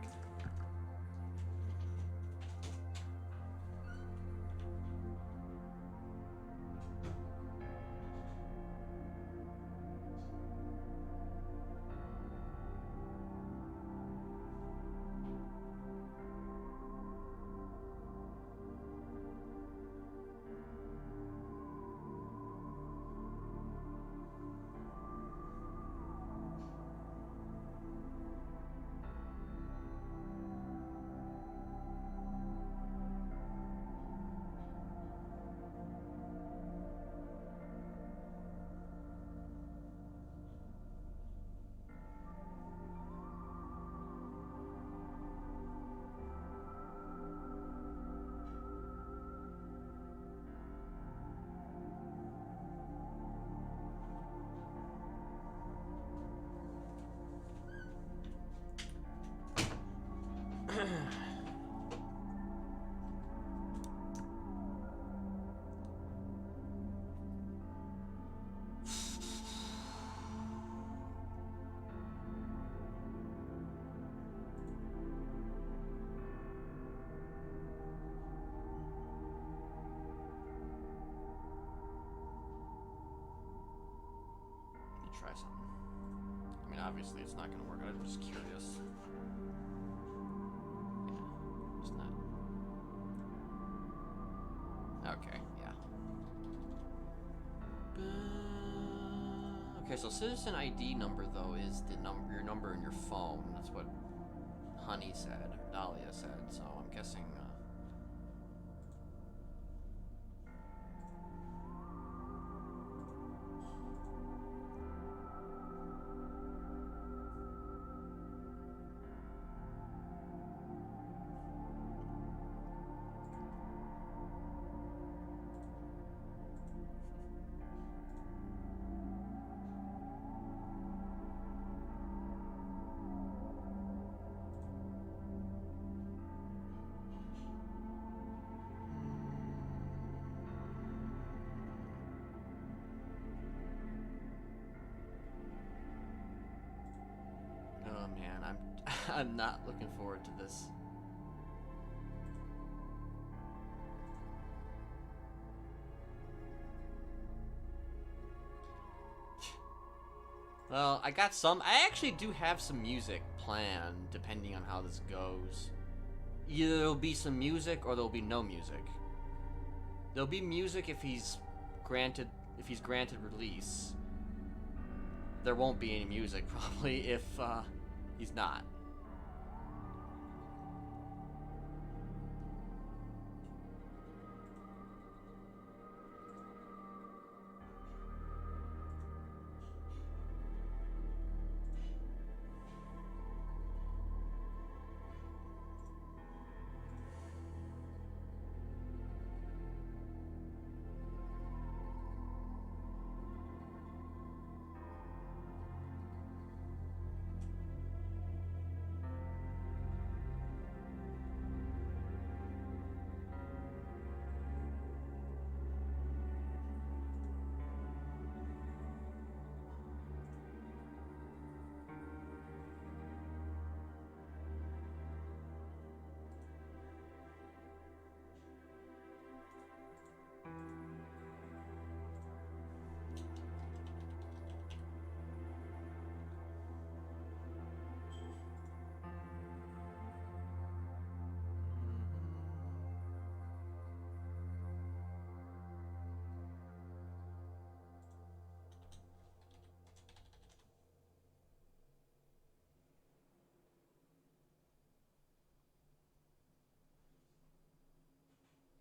Try something. I mean, obviously it's not gonna work. I'm just curious. Yeah, just not. Okay, yeah. Okay, so citizen ID number though is the your number in your phone. That's what. Honey said, Dahlia said, so I'm guessing. Oh man, I'm not looking forward to this. Well, I actually do have some music planned, depending on how this goes. Either there'll be some music or there'll be no music. There'll be music if he's granted release. There won't be any music probably if he's not.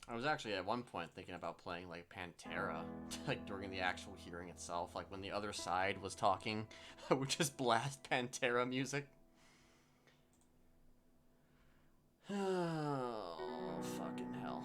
I was actually at one point thinking about playing like Pantera, like during the actual hearing itself, like when the other side was talking, I would just blast Pantera music. Oh, fucking hell.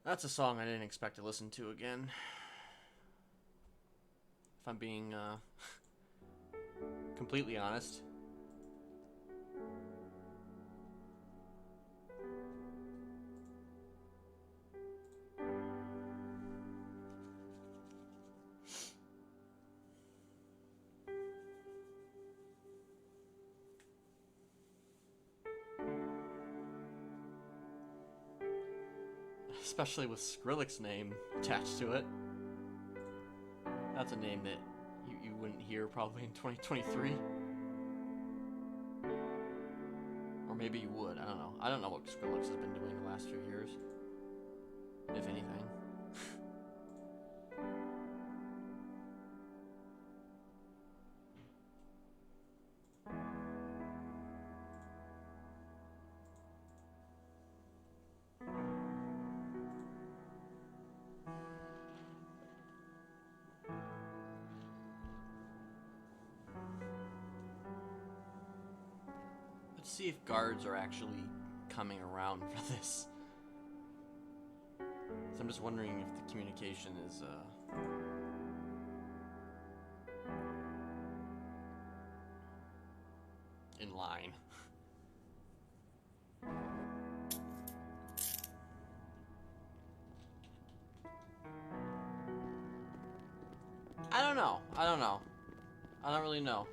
That's a song I didn't expect to listen to again. If I'm being completely honest. Especially with Skrillex's name attached to it. That's a name that you wouldn't hear probably in 2023. Or maybe you would, I don't know. I don't know what Skrillex has been doing the last few years. If anything. Let's see if guards are actually coming around for this. So I'm just wondering if the communication is in line. I don't know. I don't really know.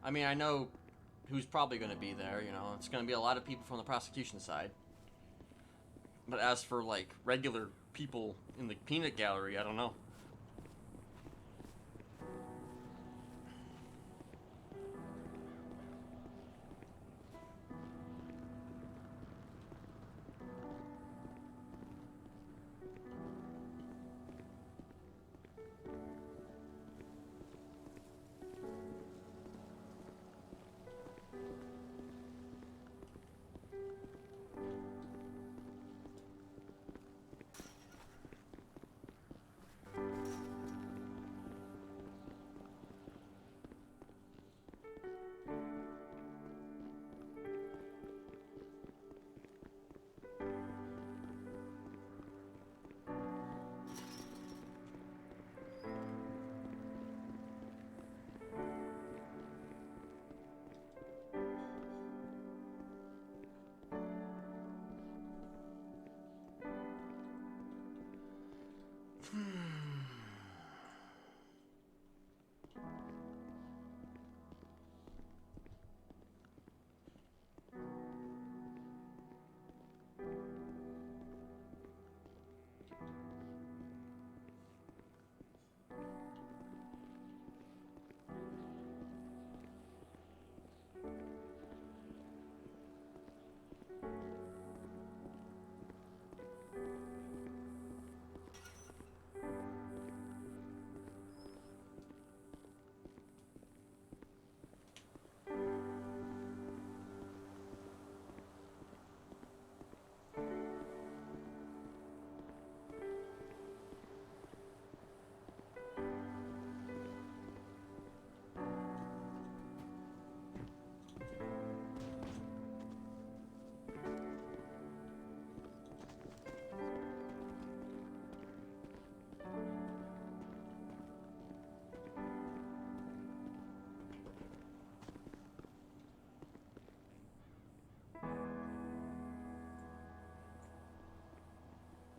I mean, I know who's probably going to be there, you know. It's going to be a lot of people from the prosecution side. But as for, like, regular people in the peanut gallery, I don't know.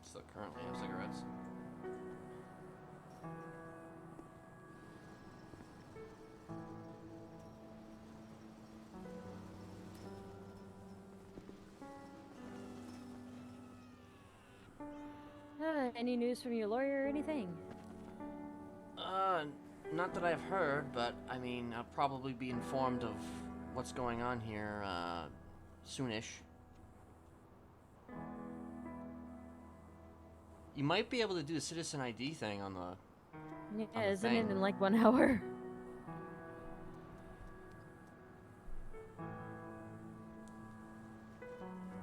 Still currently have cigarettes. Any news from your lawyer or anything? Not that I've heard, but I mean, I'll probably be informed of what's going on here, soonish. You might be able to do the citizen ID thing on the. Yeah, the isn't thing. it in like 1 hour?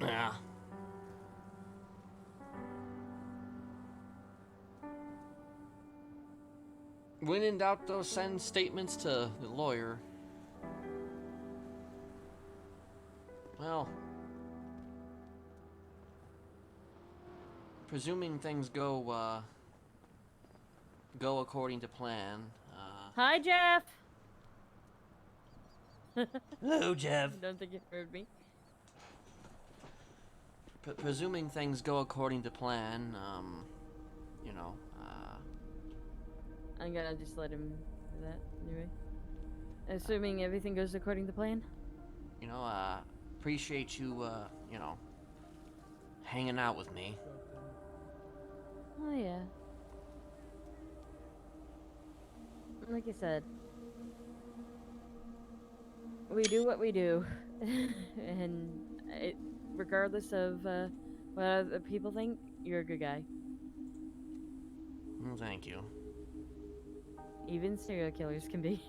Yeah. When in doubt, though, send statements to the lawyer. Well, presuming things go according to plan. Hi, Jeff. Hello, Jeff. I don't think you heard me. Presuming things go according to plan, you know, I'm gonna just let him do that anyway. Assuming everything goes according to plan. you know, appreciate you, you know, hanging out with me. Oh yeah. Like I said, we do what we do, and regardless of what other people think, you're a good guy. Well, thank you. Even serial killers can be.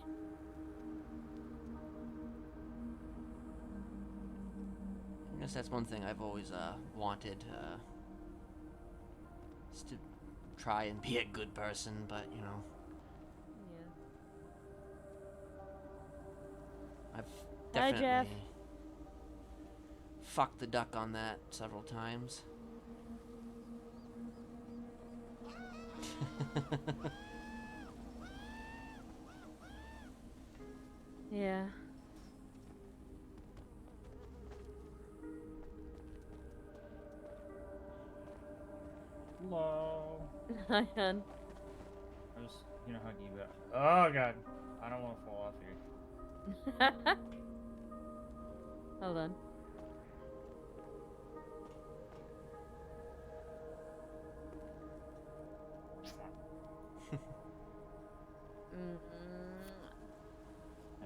I guess that's one thing I've always wanted, is to try and be a good person, but you know. Yeah. I've Hi, definitely Jeff. fucked the duck on that several times. Yeah. Hello. Hi, hon. I was gonna hug you, but oh god, I don't want to fall off here. Hold on.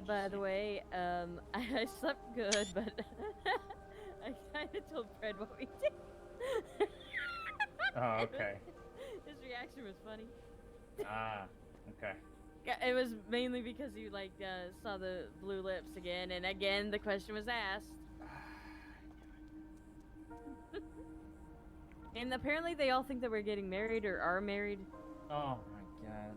By the way, I slept good, but I kind of told Fred what we did. Oh, okay. His reaction was funny. Ah, okay. Yeah, it was mainly because you like saw the blue lips again, and again the question was asked. And apparently they all think that we're getting married or are married. Oh my god,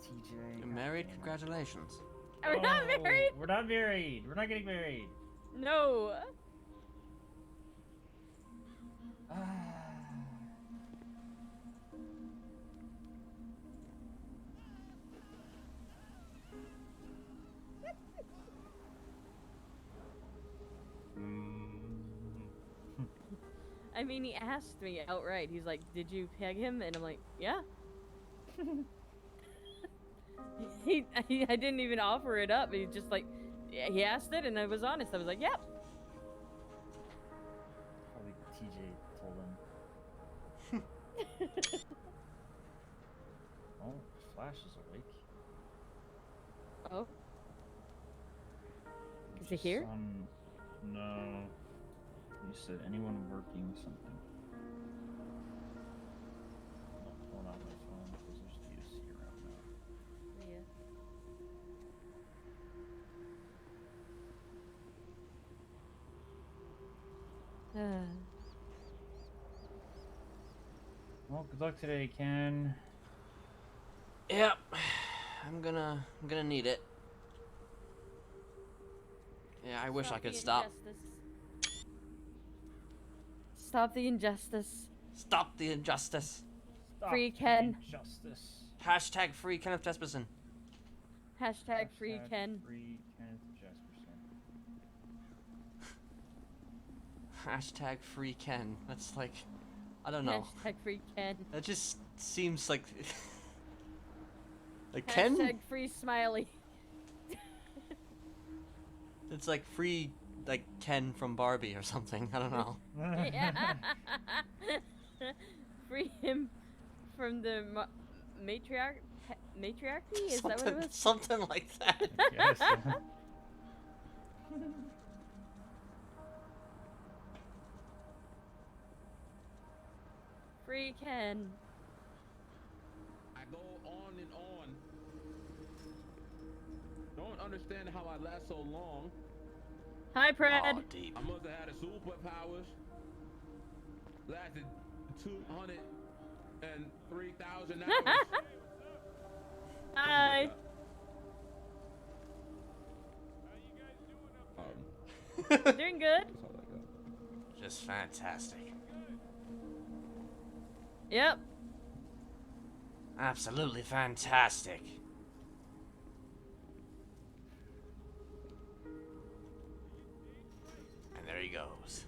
TJ. You're married? Congratulations. We're not married. We're not married. We're not getting married. No. I mean, he asked me outright. He's like, "Did you peg him?" And I'm like, "Yeah." I didn't even offer it up. He just like, he asked it, and I was honest. I was like, "Yep." Probably TJ told him. Oh, Flash is awake. Oh. Is he here? No. You said anyone working something. Not pulling out my phone because there's DSC around now. Yeah. Well, good luck today, Ken. Yep. I'm gonna need it. Yeah, I wish I could stop. Stop the injustice. Stop the injustice. Stop Free Ken. Injustice. Hashtag free Kenneth Jesperson. Hashtag free Ken. Free Kenneth Jesperson. Hashtag free Ken. That's like, I don't know. Hashtag free Ken. That just seems like, like Ken. Hashtag free Smiley. It's like free, like Ken from Barbie or something. I don't know. Yeah. Free him from the matriarchy? Is that what it was? Something like that. Yes. Free Ken. go on and on. Don't understand how I last so long. Hi, Pred. Oh, deep. I must have had a superpowers. Lasted 203,000 hours. Hi. Doing good. Just fantastic. Yep. Absolutely fantastic. And there he goes.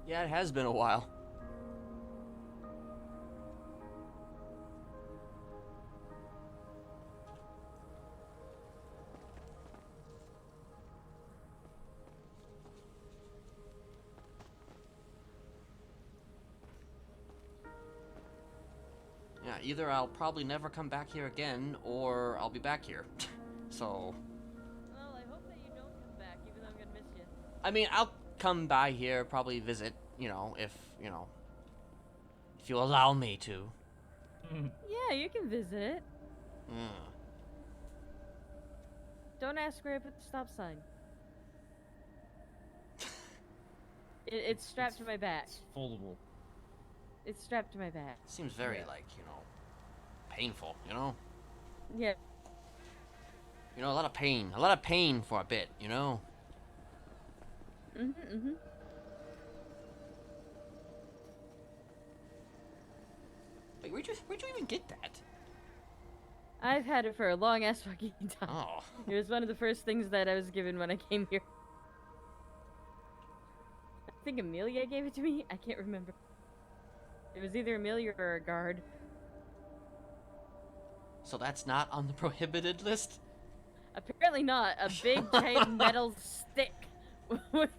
Yeah, it has been a while. Yeah, either I'll probably never come back here again, or I'll be back here. So... Well, I hope that you don't come back, even though I'm gonna miss you. I mean, I'll come by here, probably visit, you know, if you allow me to. Yeah, you can visit. Mm. Don't ask where I put the stop sign. It's strapped to my back. It's foldable. It's strapped to my back. Seems very, painful, you know? Yeah. You know, a lot of pain for a bit, you know? Mm-hmm. Like, where'd you even get that? I've had it for a long ass fucking time. Oh. It was one of the first things that I was given when I came here. I think Amelia gave it to me. I can't remember. It was either Amelia or a guard. So that's not on the prohibited list? Apparently not. A big giant metal stick with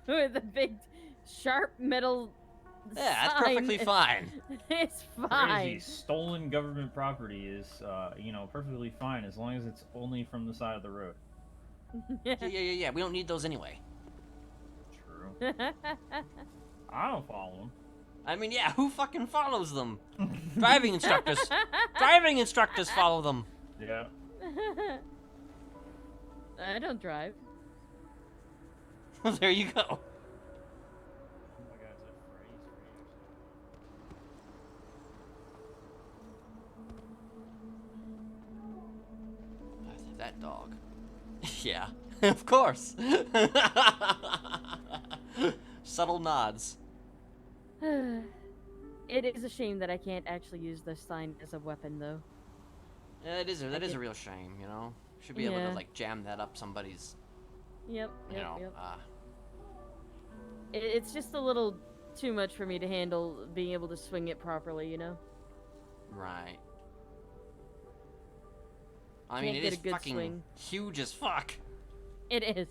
a big sharp metal Yeah, that's sign. perfectly fine. It's Crazy. fine. Stolen government property is, perfectly fine as long as it's only from the side of the road. Yeah. We don't need those anyway. True. I don't follow them. I mean, yeah, who fucking follows them? Driving instructors. Driving instructors follow them. Yeah. I don't drive. Well, there you go. That dog. Yeah, of course. Subtle nods. It is a shame that I can't actually use the sign as a weapon, though. Yeah, that is a real shame, you know? Should be able to, jam that up somebody's... Yep. Yep. It's just a little too much for me to handle being able to swing it properly, you know? Right. I mean, it is fucking huge as fuck. It is.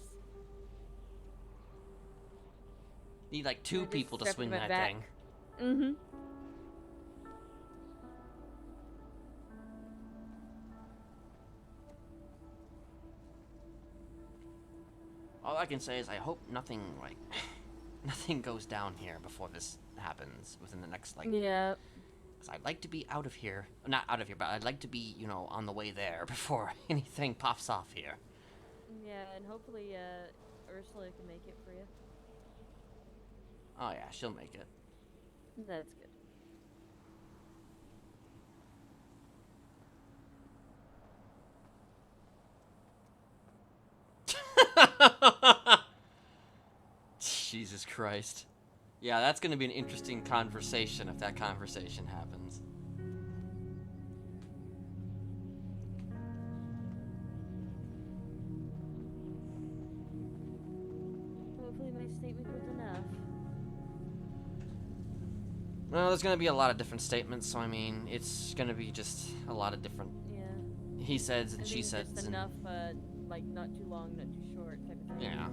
Need like two people to swing that thing. Mm-hmm. All I can say is I hope nothing nothing goes down here before this happens within the next Yeah. Because I'd like to be out of here. Not out of here, but I'd like to be, on the way there before anything pops off here. Yeah, and hopefully, Ursula can make it for you. Oh yeah, she'll make it. That's good. Jesus Christ. Yeah, that's gonna be an interesting conversation if that conversation happens. Hopefully my statement was enough. Well, there's gonna be a lot of different statements, so I mean, it's gonna be just a lot of different he says and she says. Just enough, not too long, not too short type of thing. Yeah.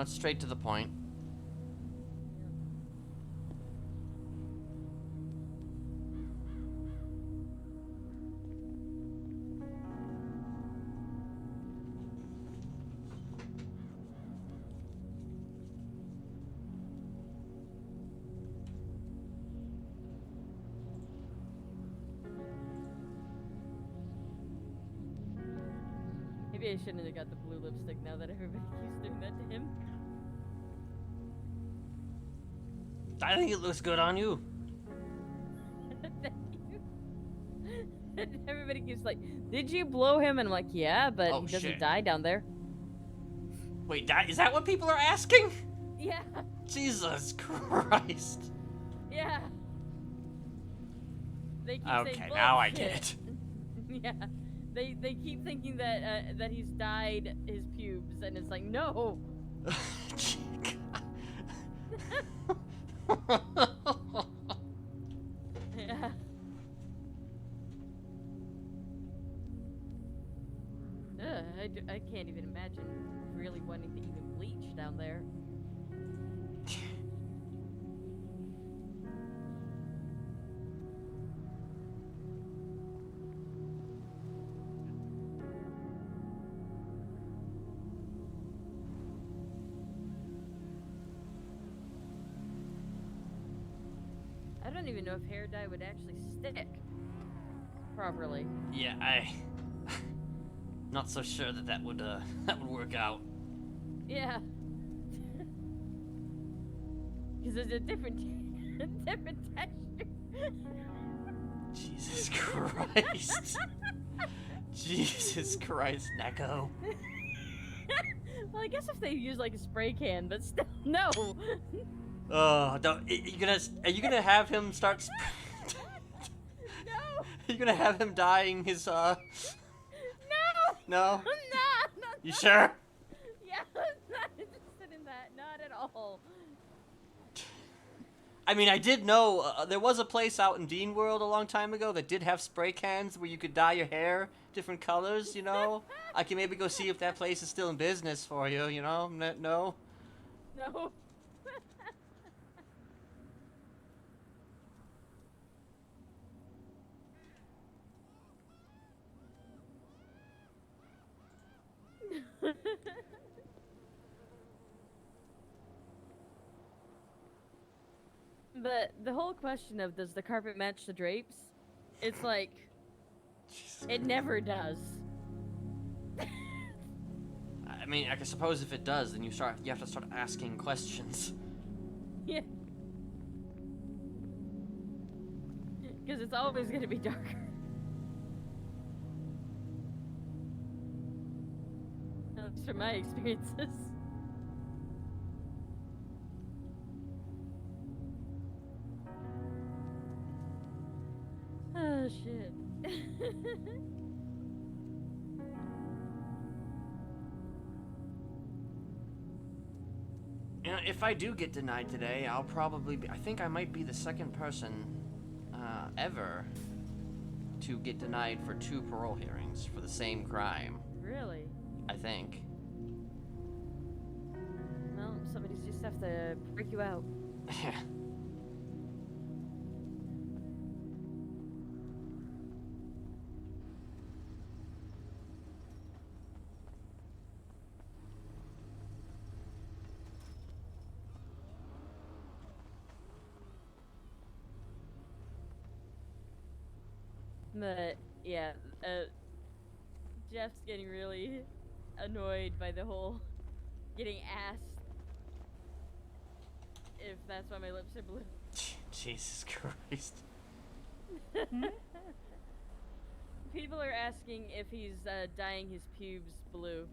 It's straight to the point. Maybe I shouldn't have got the blue lipstick now that everybody keeps doing that to him. I think it looks good on you. Thank you. Everybody keeps like, did you blow him? And I'm like, yeah, but Oh, he doesn't shit. die down there. Wait, is that what people are asking? Yeah. Jesus Christ. Yeah. They keep Okay, saying, now I "Bullshit." get it. Yeah. They keep thinking that that he's dyed his pubes, and it's like, no. Yeah. I can't even imagine really wanting to even bleach down there. I don't even know if hair dye would actually stick properly. Yeah, not so sure that would work out. Yeah. Because there's a different texture. Jesus Christ. Jesus Christ, Neko. Well, I guess if they use like a spray can, but still, no. Oh, are you gonna have him start? No. Are you gonna have him dyeing his No. No. No. You sure? Yeah, I'm not interested in that. Not at all. I mean, I did know there was a place out in Dean World a long time ago that did have spray cans where you could dye your hair different colors, you know? I can maybe go see if that place is still in business for you, you know? No? No. But the whole question of does the carpet match the drapes? It's like it never does. I mean, I suppose if it does, then you have to start asking questions. Yeah. Because it's always going to be darker. That's from my experiences. Oh, shit. You know, if I do get denied today, I'll probably be, I think I might be the second person ever to get denied for 2 parole hearings for the same crime. Really? I think. Well, somebody's just have to break you out. But yeah, Jeff's getting really annoyed by the whole getting asked if that's why my lips are blue. Jesus Christ. People are asking if he's dyeing his pubes blue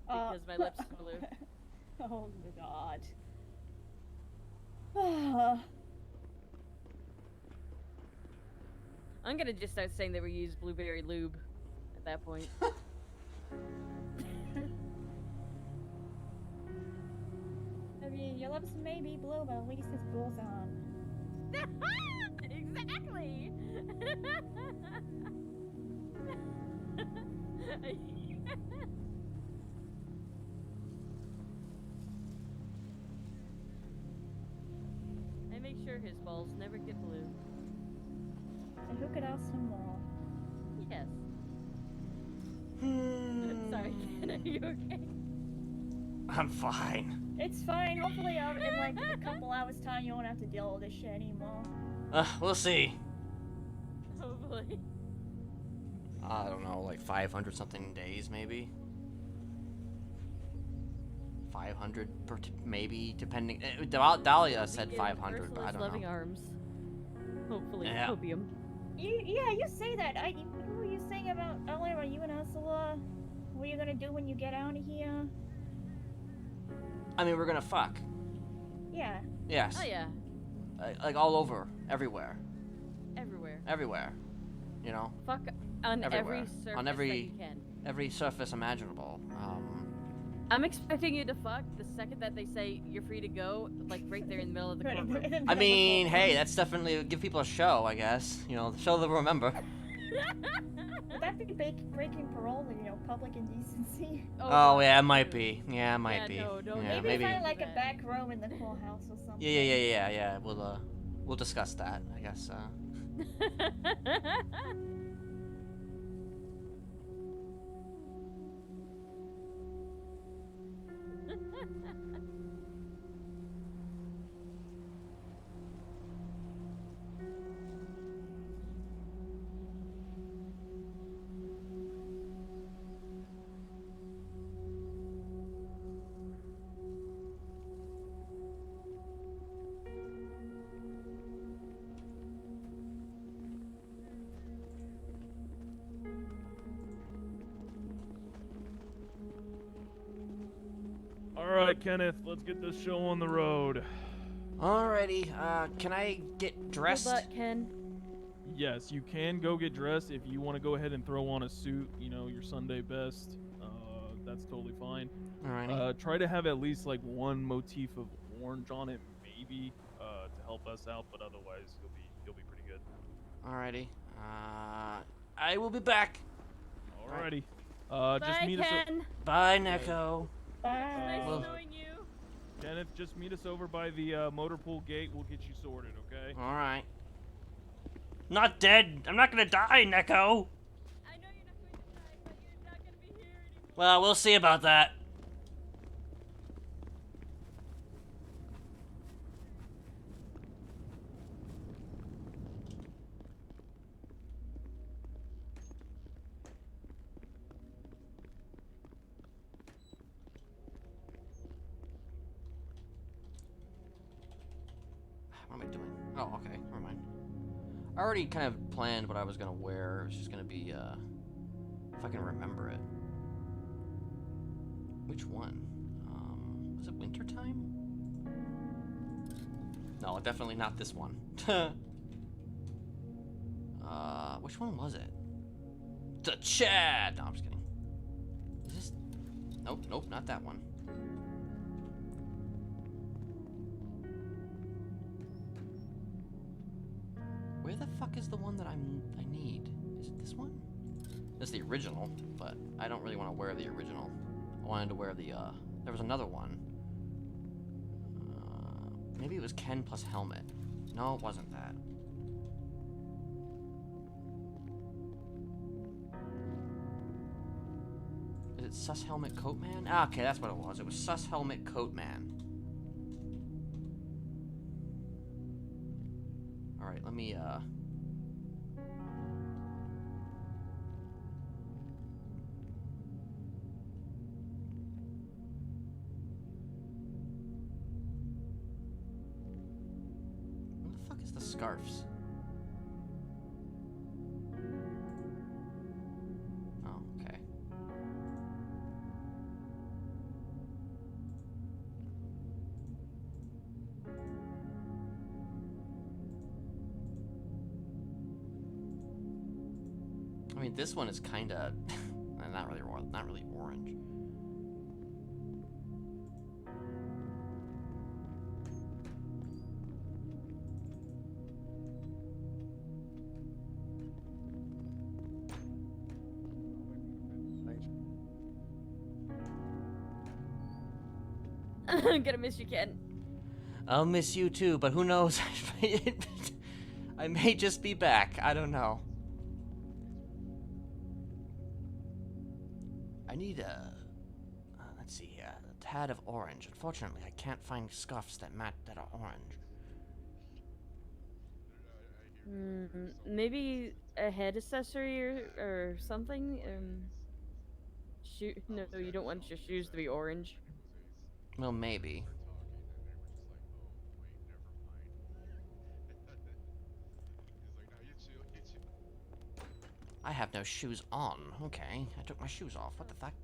because my lips are blue. Oh God. I'm gonna just start saying that we use blueberry lube at that point. I mean, your lips may be blue, but at least it's blue on. Exactly. I make sure his balls never get blue. And who could ask him more? Yes. I'm sorry, Ken, are you okay? I'm fine. It's fine. Hopefully, in like a couple hours' time, you won't have to deal with this shit anymore. We'll see. Hopefully. I don't know, like 500 something days maybe. 500 maybe, depending. Dahlia said Begin 500, but I merciless don't loving know. arms. Hopefully, Yeah. opium. You say that. What were you saying about earlier about you and Ursula? What are you gonna do when you get out of here? I mean, we're gonna fuck. Yeah. Yes. Oh yeah, Like all over, everywhere, everywhere. everywhere. You know. Fuck on Everywhere. every surface On that you can. every surface imaginable. I'm expecting you to fuck the second that they say you're free to go, like right there in the middle of the courtroom. I mean, hey, that's definitely give people a show, I guess. You know, the show they'll remember. Would that be breaking parole and, public indecency? Oh yeah, it might be. Yeah, it might be. no, Yeah, Maybe find like a back room in the courthouse or something. Yeah. We'll discuss that, I guess. All right, Kenneth, let's get this show on the road. Alrighty, can I get dressed? Good luck, Ken. Yes, you can go get dressed if you want to go ahead and throw on a suit, your Sunday best. That's totally fine. Alrighty. Try to have at least like one motif of orange on it, maybe, to help us out, but otherwise you'll be pretty good. Alrighty. I will be back. Alrighty. Bye, Just meet us. Ken. Bye, Neko. Nice Well- knowing you. Kenneth, just meet us over by the motor pool gate. We'll get you sorted, okay? All right. Not dead. I'm not gonna die, Neko. I know you're not going to die, but you're not going to be here anymore. Well, we'll see about that. What am I doing? Oh, okay. Never mind. I already kind of planned what I was gonna wear. It's just gonna be, if I can remember it. Which one? Was it wintertime? No, definitely not this one. Which one was it? The Chad! No, I'm just kidding. Is this... Nope, not that one. Where the fuck is the one that I need? Is it this one? This is the original, but I don't really want to wear the original. I wanted to wear the, there was another one. Maybe it was Ken plus helmet. No, it wasn't that. Is it Sus Helmet Coat Man? Ah, okay, that's what it was. It was Sus Helmet Coat Man. Alright, let me, where the fuck is the scarves? Oh, okay. I mean, this one is kind of not really orange. I'm gonna miss you, Ken. I'll miss you too, but who knows? I may just be back. I don't know. I need let's see here, a tad of orange. Unfortunately, I can't find scuffs that are orange. Maybe a head accessory or something. No, you don't want your shoes to be orange. Well, maybe. I have no shoes on. Okay, I took my shoes off. What the fuck?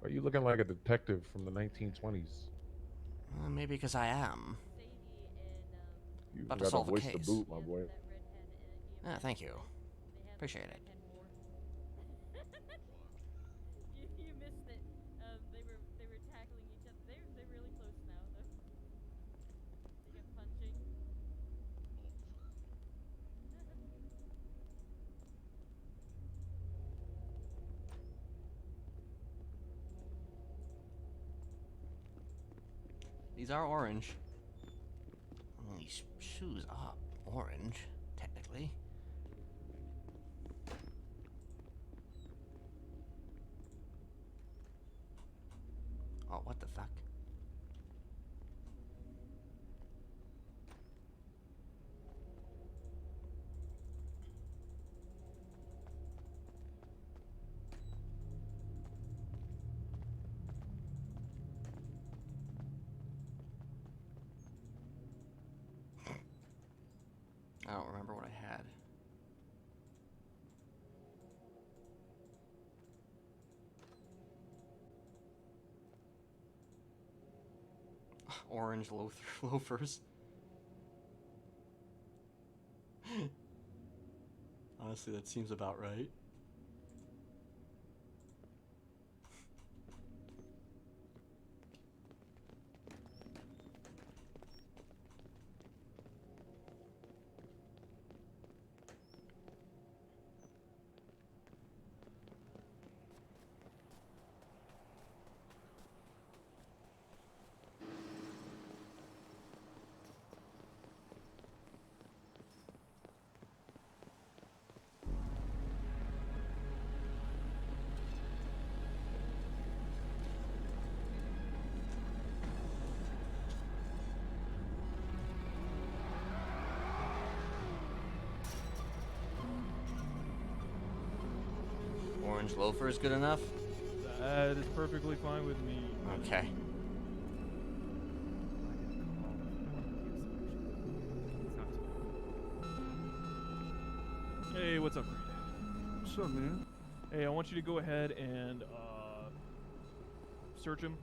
Are you looking like a detective from the 1920s? Maybe because I am. You About to got a solve a voice case. to boot, my boy. Ah, thank you. Appreciate it. You missed it. They were tackling each other. They're really close now though. They kept punching. These are orange. Well, these shoes are orange, technically. Oh, what the fuck? I don't remember what I had. Orange loafers. Honestly, that seems about right. Orange loafer is good enough? That is perfectly fine with me. Okay. Hey, what's up, Reed? What's up, man? Hey, I want you to go ahead and search him,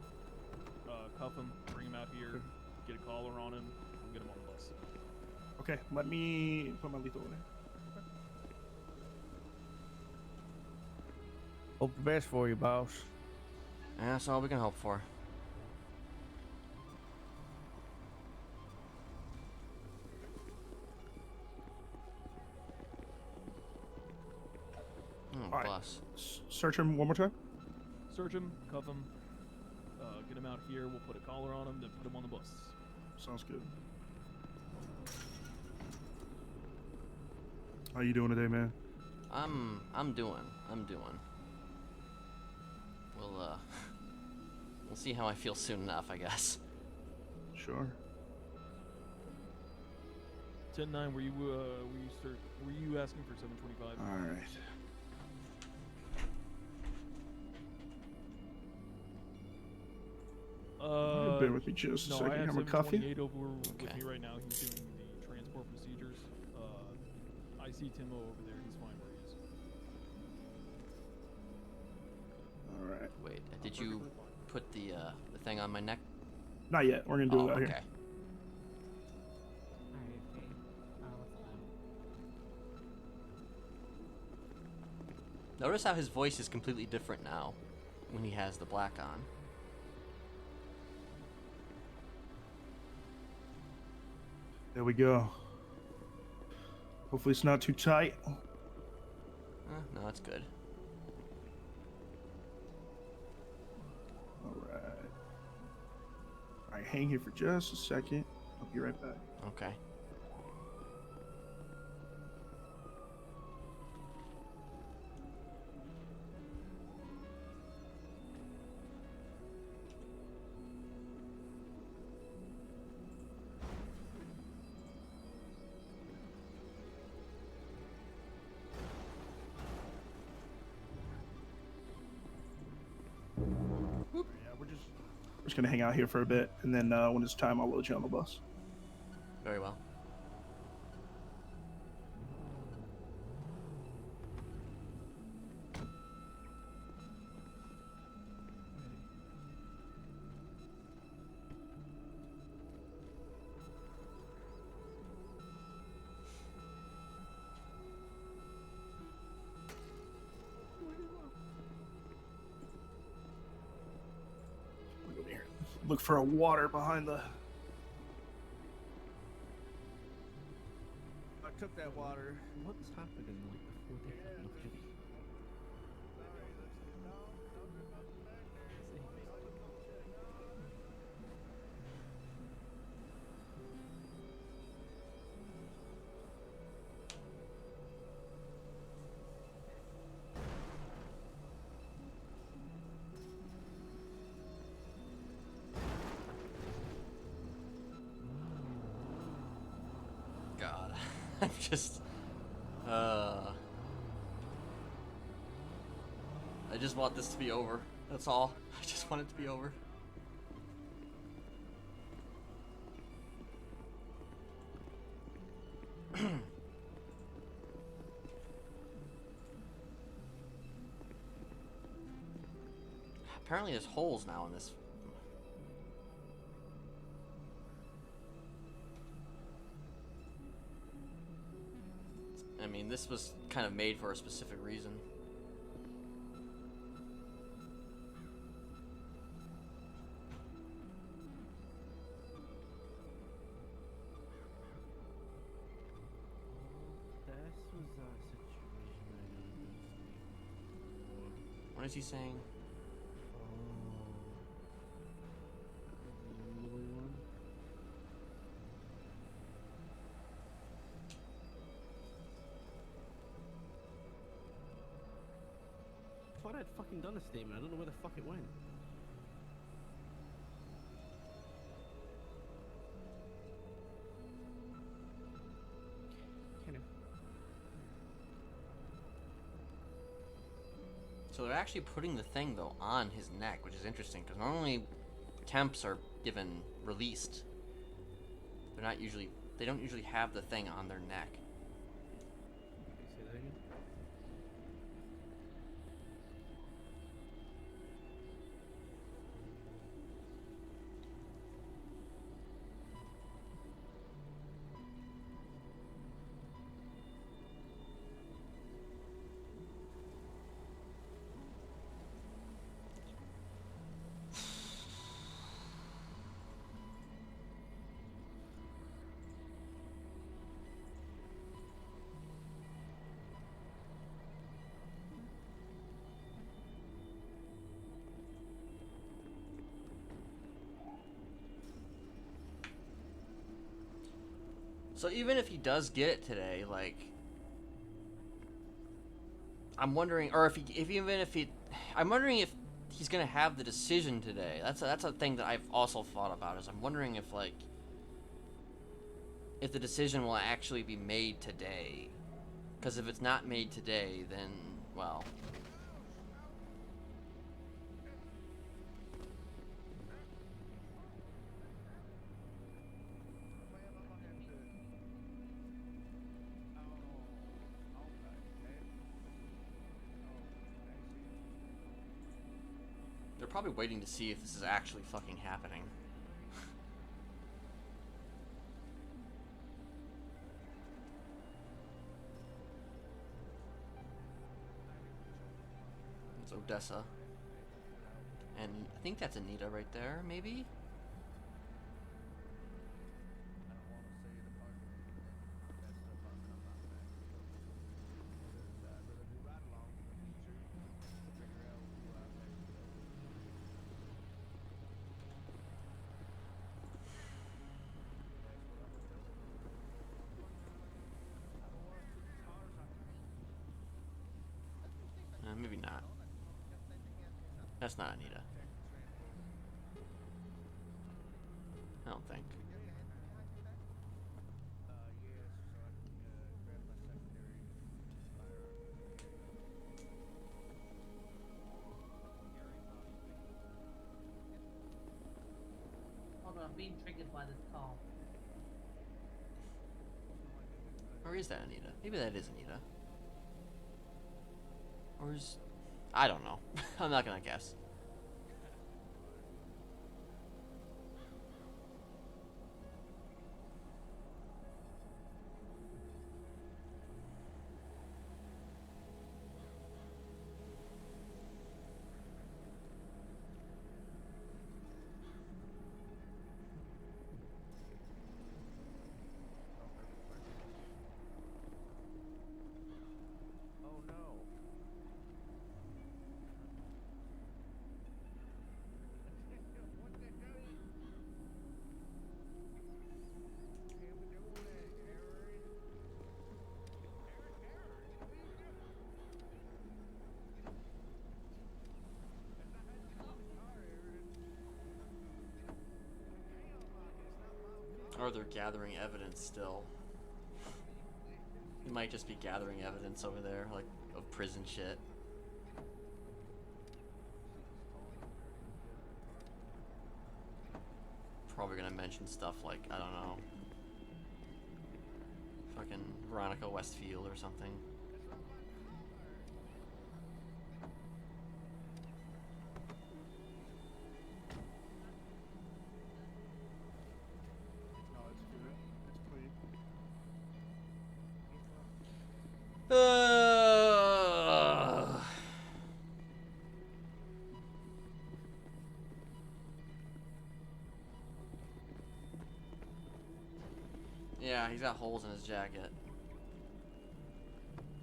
cuff him, bring him out here, get a collar on him, and get him on the bus. Okay, let me put my lethal away. Hope the best for you, boss. Yeah, that's all we can hope for. Oh, All right. bus. Search him one more time. Search him, cuff him, get him out here. We'll put a collar on him, then put him on the bus. Sounds good. How you doing today, man? I'm doing. We'll see how I feel soon enough, I guess. Sure. 10-9, were you asking for 725? All right. Bear with me just a second. I have I'm gonna cuff you. 728 over with me right now. He's doing the transport procedures. I see Timo over there. He's fine where he is. All right. Wait, did you put the thing on my neck? Not yet. We're gonna do it out here. Okay. Notice how his voice is completely different now when he has the black on. There we go. Hopefully it's not too tight. No, that's good. Alright. Alright, hang here for just a second. I'll be right back. Okay. just gonna hang out here for a bit, and then when it's time, I'll load you on the bus. Very well. Look for a water behind the. I took that water. What's happening like before they have enough duty? God, I'm just, I just want this to be over. That's all. I just want it to be over. Apparently there's holes now in this. I mean, this was kind of made for a specific reason. What is he saying? I thought I'd fucking done a statement. I don't know where the fuck it went. Kenneth. So they're actually putting the thing though on his neck, which is interesting because normally temps are given released. They're not usually. They don't usually have the thing on their neck. Say that again? So even if he does get it today, like, I'm wondering, or I'm wondering if he's gonna have the decision today. That's a thing that I've also thought about. Is I'm wondering if if the decision will actually be made today, because if it's not made today, then well. They're probably waiting to see if this is actually fucking happening. It's Odessa. And I think that's Anita right there, maybe? Maybe not. That's not Anita. I don't think. being triggered by this call. Or is that Anita? Maybe that is Anita. Or is... I don't know. I'm not gonna guess. Oh no. Or they're gathering evidence still. It might just be gathering evidence over there, like, of prison shit. Probably gonna mention stuff like, I don't know, fucking Veronica Westfield or something. No, it's good. It's clean. Yeah, he's got holes in his jacket.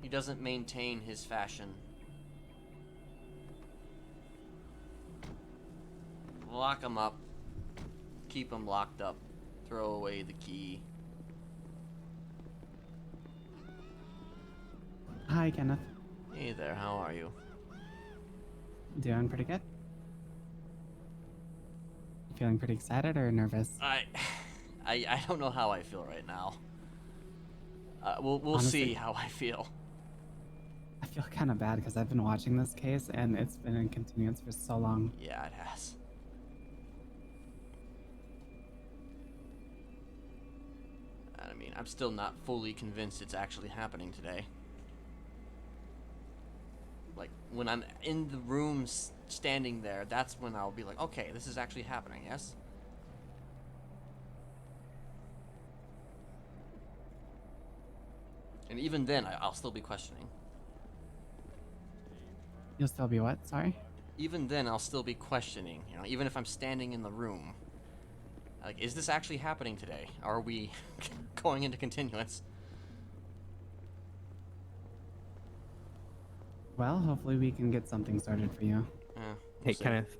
He doesn't maintain his fashion. Lock him up. Keep him locked up. Throw away the key. Hi, Kenneth. Hey there, how are you? Doing pretty good. Feeling pretty excited or nervous? I don't know how I feel right now. We'll Honestly, see how I feel. I feel kind of bad because I've been watching this case and it's been in continuance for so long. Yeah, it has. I mean, I'm still not fully convinced it's actually happening today. Like, when I'm in the room standing there, that's when I'll be like, okay, this is actually happening, yes? And even then, I'll still be questioning. You'll still be what? Sorry? Even then, I'll still be questioning, you know, even if I'm standing in the room. Like, is this actually happening today? Are we going into continuance? Well, hopefully we can get something started for you. Hey, Kenneth.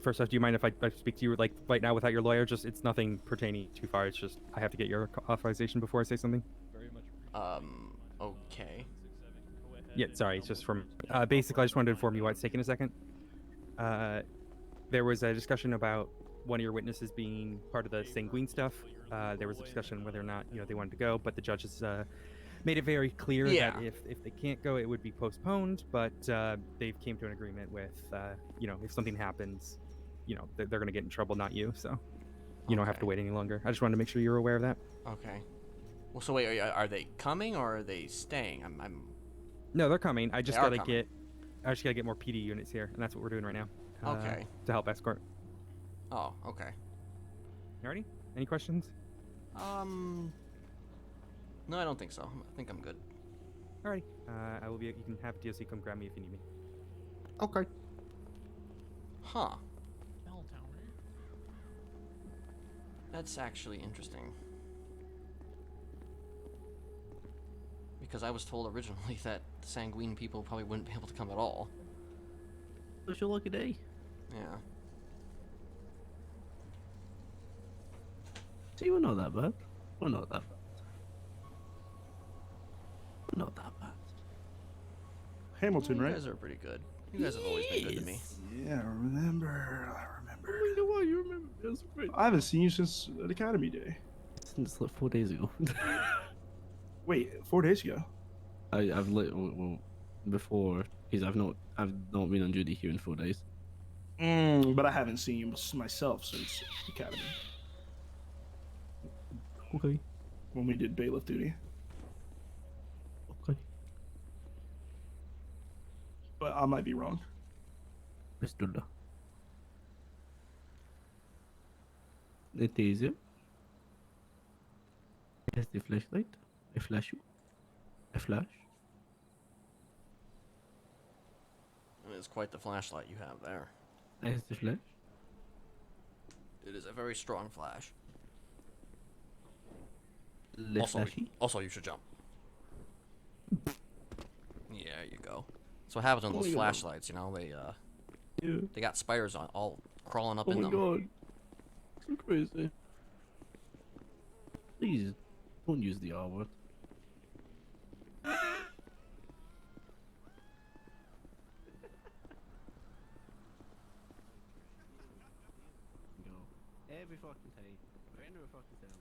First off, do you mind if I speak to you like right now without your lawyer? Just it's nothing pertaining too far. It's just I have to get your authorization before I say something. Okay. Yeah, sorry. It's just from basically I just wanted to inform you why it's taking a second. There was a discussion about one of your witnesses being part of the sanguine stuff. There was a discussion whether or not they wanted to go, but the judges made it very clear that if they can't go, it would be postponed. But they've came to an agreement with if something happens, they're going to get in trouble, not you. So you don't have to wait any longer. I just wanted to make sure you're aware of that. Okay. Well, so wait, are they coming or are they staying? No, they're coming. I just gotta coming. get more PD units here, and that's what we're doing right now. Okay. To help escort. Oh, okay. Alrighty. Any questions? No, I don't think so. I think I'm good. Alrighty. I will be. You can have DOC come grab me if you need me. Okay. Huh. That's actually interesting. Because I was told originally that the sanguine people probably wouldn't be able to come at all. What's your lucky day? Yeah. See, we're not that bad. We're not that bad. We're not that bad. Hamilton, You right? guys are pretty good. You guys have always been good to me. Yeah, I remember. Oh, you know what? You remember? It was great. I haven't seen you since the Academy Day. Since like 4 days ago. Wait, 4 days ago? I've well before because I've not been on duty here in 4 days. But I haven't seen you myself since Academy. Okay. When we did bailiff duty. Okay. But I might be wrong. Pistola. The taser. Yes, the flashlight. I flash you. I flash. It is quite the flashlight you have there. I has the flash. It is a very strong flash. The flashy. Also, you should jump. Yeah, there you go. That's what happens on those flashlights, you know, they got spiders on all crawling up in them. Oh my god. So crazy. Please, don't use the R word. Go. Every fucking time. Every fucking time.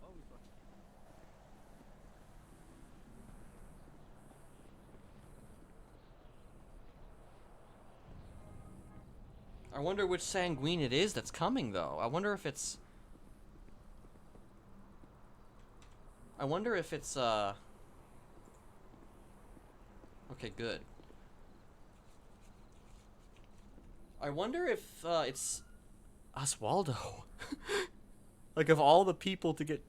Always fucking. I wonder which sanguine it is that's coming, though. I wonder if it's... Okay, good. I wonder if it's Oswaldo. Like, of all the people to get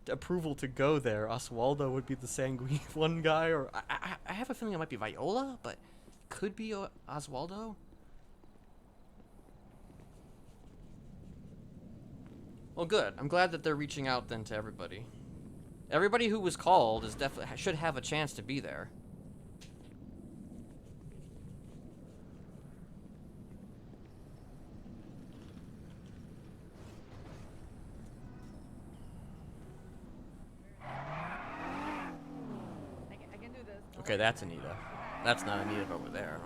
approval to go there, Oswaldo would be the sanguine one guy, or... I have a feeling it might be Viola, but could be Oswaldo? Well, good. I'm glad that they're reaching out then to everybody. Everybody who was called is definitely should have a chance to be there. I can do this. Okay, that's Anita. That's not Anita over there.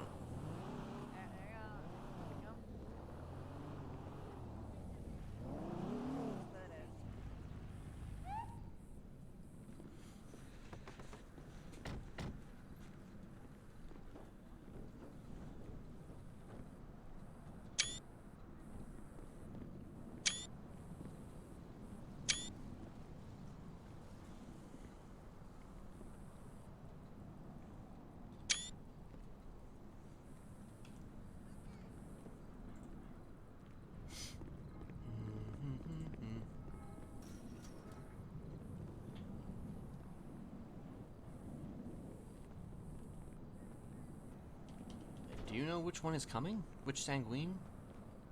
Do you know which one is coming? Which sanguine?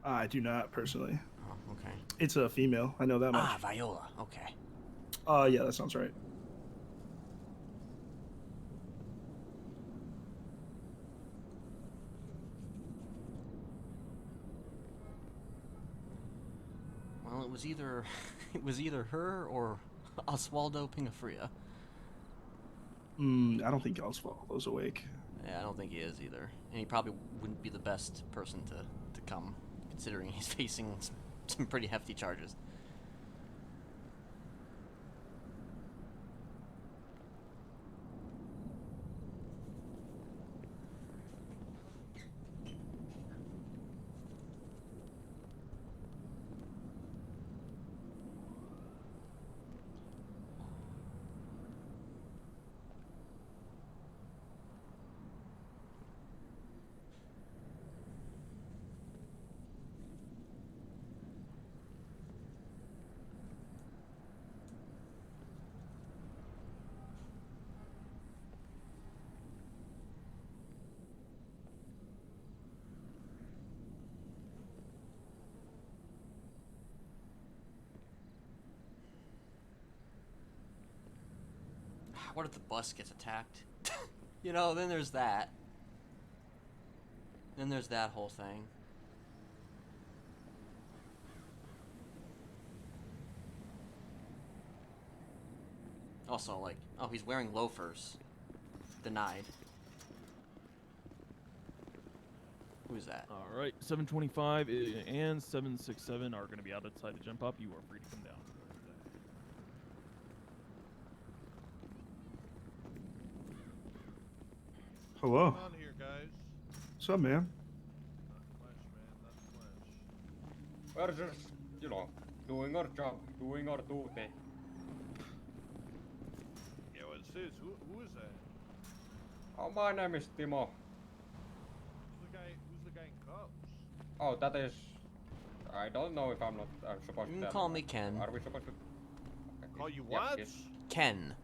I do not personally. Oh, okay. It's a female. I know that much. Ah, Viola. Okay. Yeah, that sounds right. Well, it was either her or Oswaldo Pingafria. I don't think Oswaldo's awake. Yeah, I don't think he is either. And he probably wouldn't be the best person to come, considering he's facing some pretty hefty charges. What if the bus gets attacked? You know, then there's that. Then there's that whole thing. Also, like, oh, he's wearing loafers. Denied. Who's that? All right, 725 and 767 are going to be outside to jump up. You are free to come down. Hello. What's on here, guys? What's up, man? We're just, doing our job, doing our duty. is. Who is that? Oh, my name is Timo. Who's the guy in cuffs? Oh, that is. I don't know if I'm supposed You to. can call me Ken. Are we supposed to? Call you Yeah, what? yes. Ken.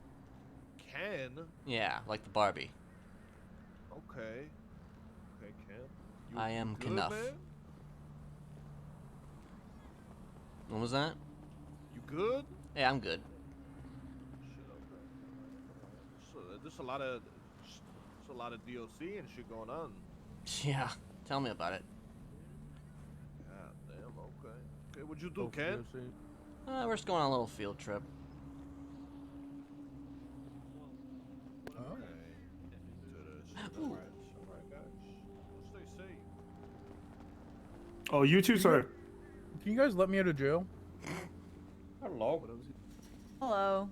Ken? Yeah, like the Barbie. Okay. Okay, Ken. You I am good, Kenneth. man? What was that? You good? Yeah, I'm good. So, there's a lot of DLC and shit going on. Yeah, tell me about it. God damn. Okay. Okay, what'd you do, Ken? We're just going on a little field trip. Oh, you two, sir. Can you guys let me out of jail? Hello. Hello.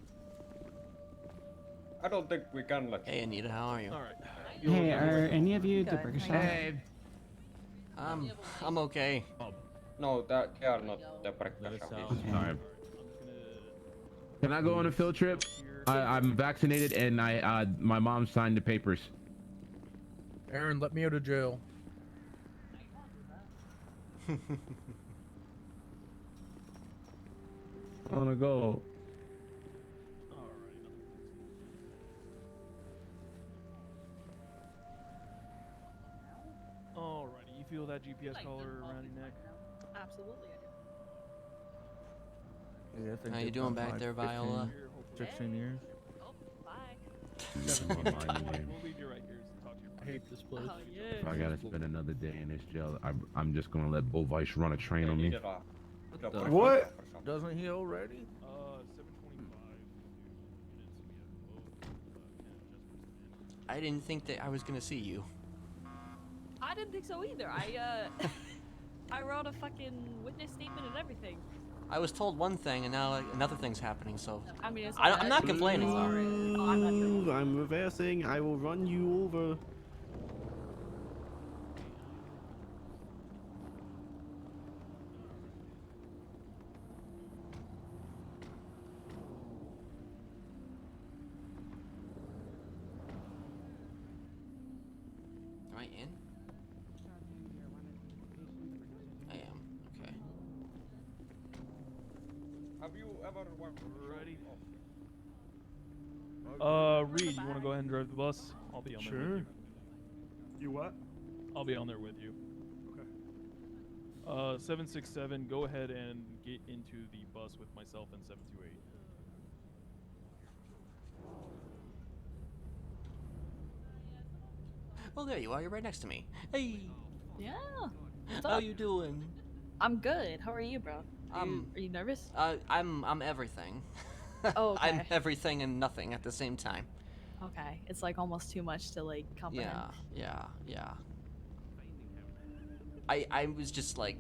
I don't think we can let. Hey, Anita, how are you? All right. Hey, are any of you Depression? Hey. I'm okay. No, they are not the breakfast. Alright. Can I go on a field trip? I'm vaccinated and my mom signed the papers. Aaron, let me out of jail. I wanna go. Alrighty, you feel that GPS collar around your neck? Absolutely, I How you doing back there, Viola? 16 years. Oh, bye. We'll leave you right here to talk to your I hate this place. Oh, yeah. If I gotta spend another day in this jail, I'm just gonna let Bo Vice run a train on me. What? Doesn't he already? 725. I didn't think that I was gonna see you. I didn't think so either. I wrote a fucking witness statement and everything. I was told one thing, and now another thing's happening. So I mean, it's I'm not complaining. Ooh, I'm reversing. I will run you over. Am I in? I am. Okay. Have you ever worked? Ready? Reed, you want to go ahead and drive the bus? I'll be on there with Sure. you. You what? I'll be on there with you. Okay. 767, go ahead and get into the bus with myself and 728. Oh, there you are. You're right next to me. Hey. Yeah. What's How up? you doing? I'm are you, bro? Are you nervous? I'm everything. Oh, okay. I'm everything and nothing at the same time. Okay, it's like almost too much to like comprehend. Yeah. I was just like,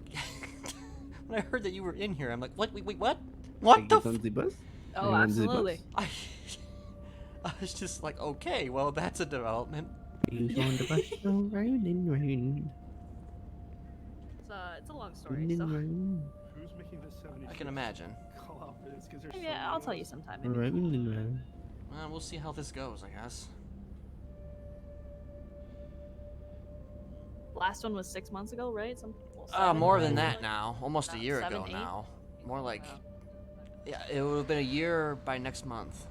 when I heard that you were in here, I'm like, what? Wait, what? What the? On the bus? Oh, absolutely. I was just like, okay, well, that's a development. Who's on the bus? Rolling round. It's a long story. So Who's making this 70? I can imagine. Call out for this because there's. yeah, I'll tell you sometime. Maybe. Rolling round. We'll see how this goes, I guess. Last one was 6 months ago, right? More than that now. Almost a About year 7, ago 8? now. More like, yeah, it would have been a year by next month.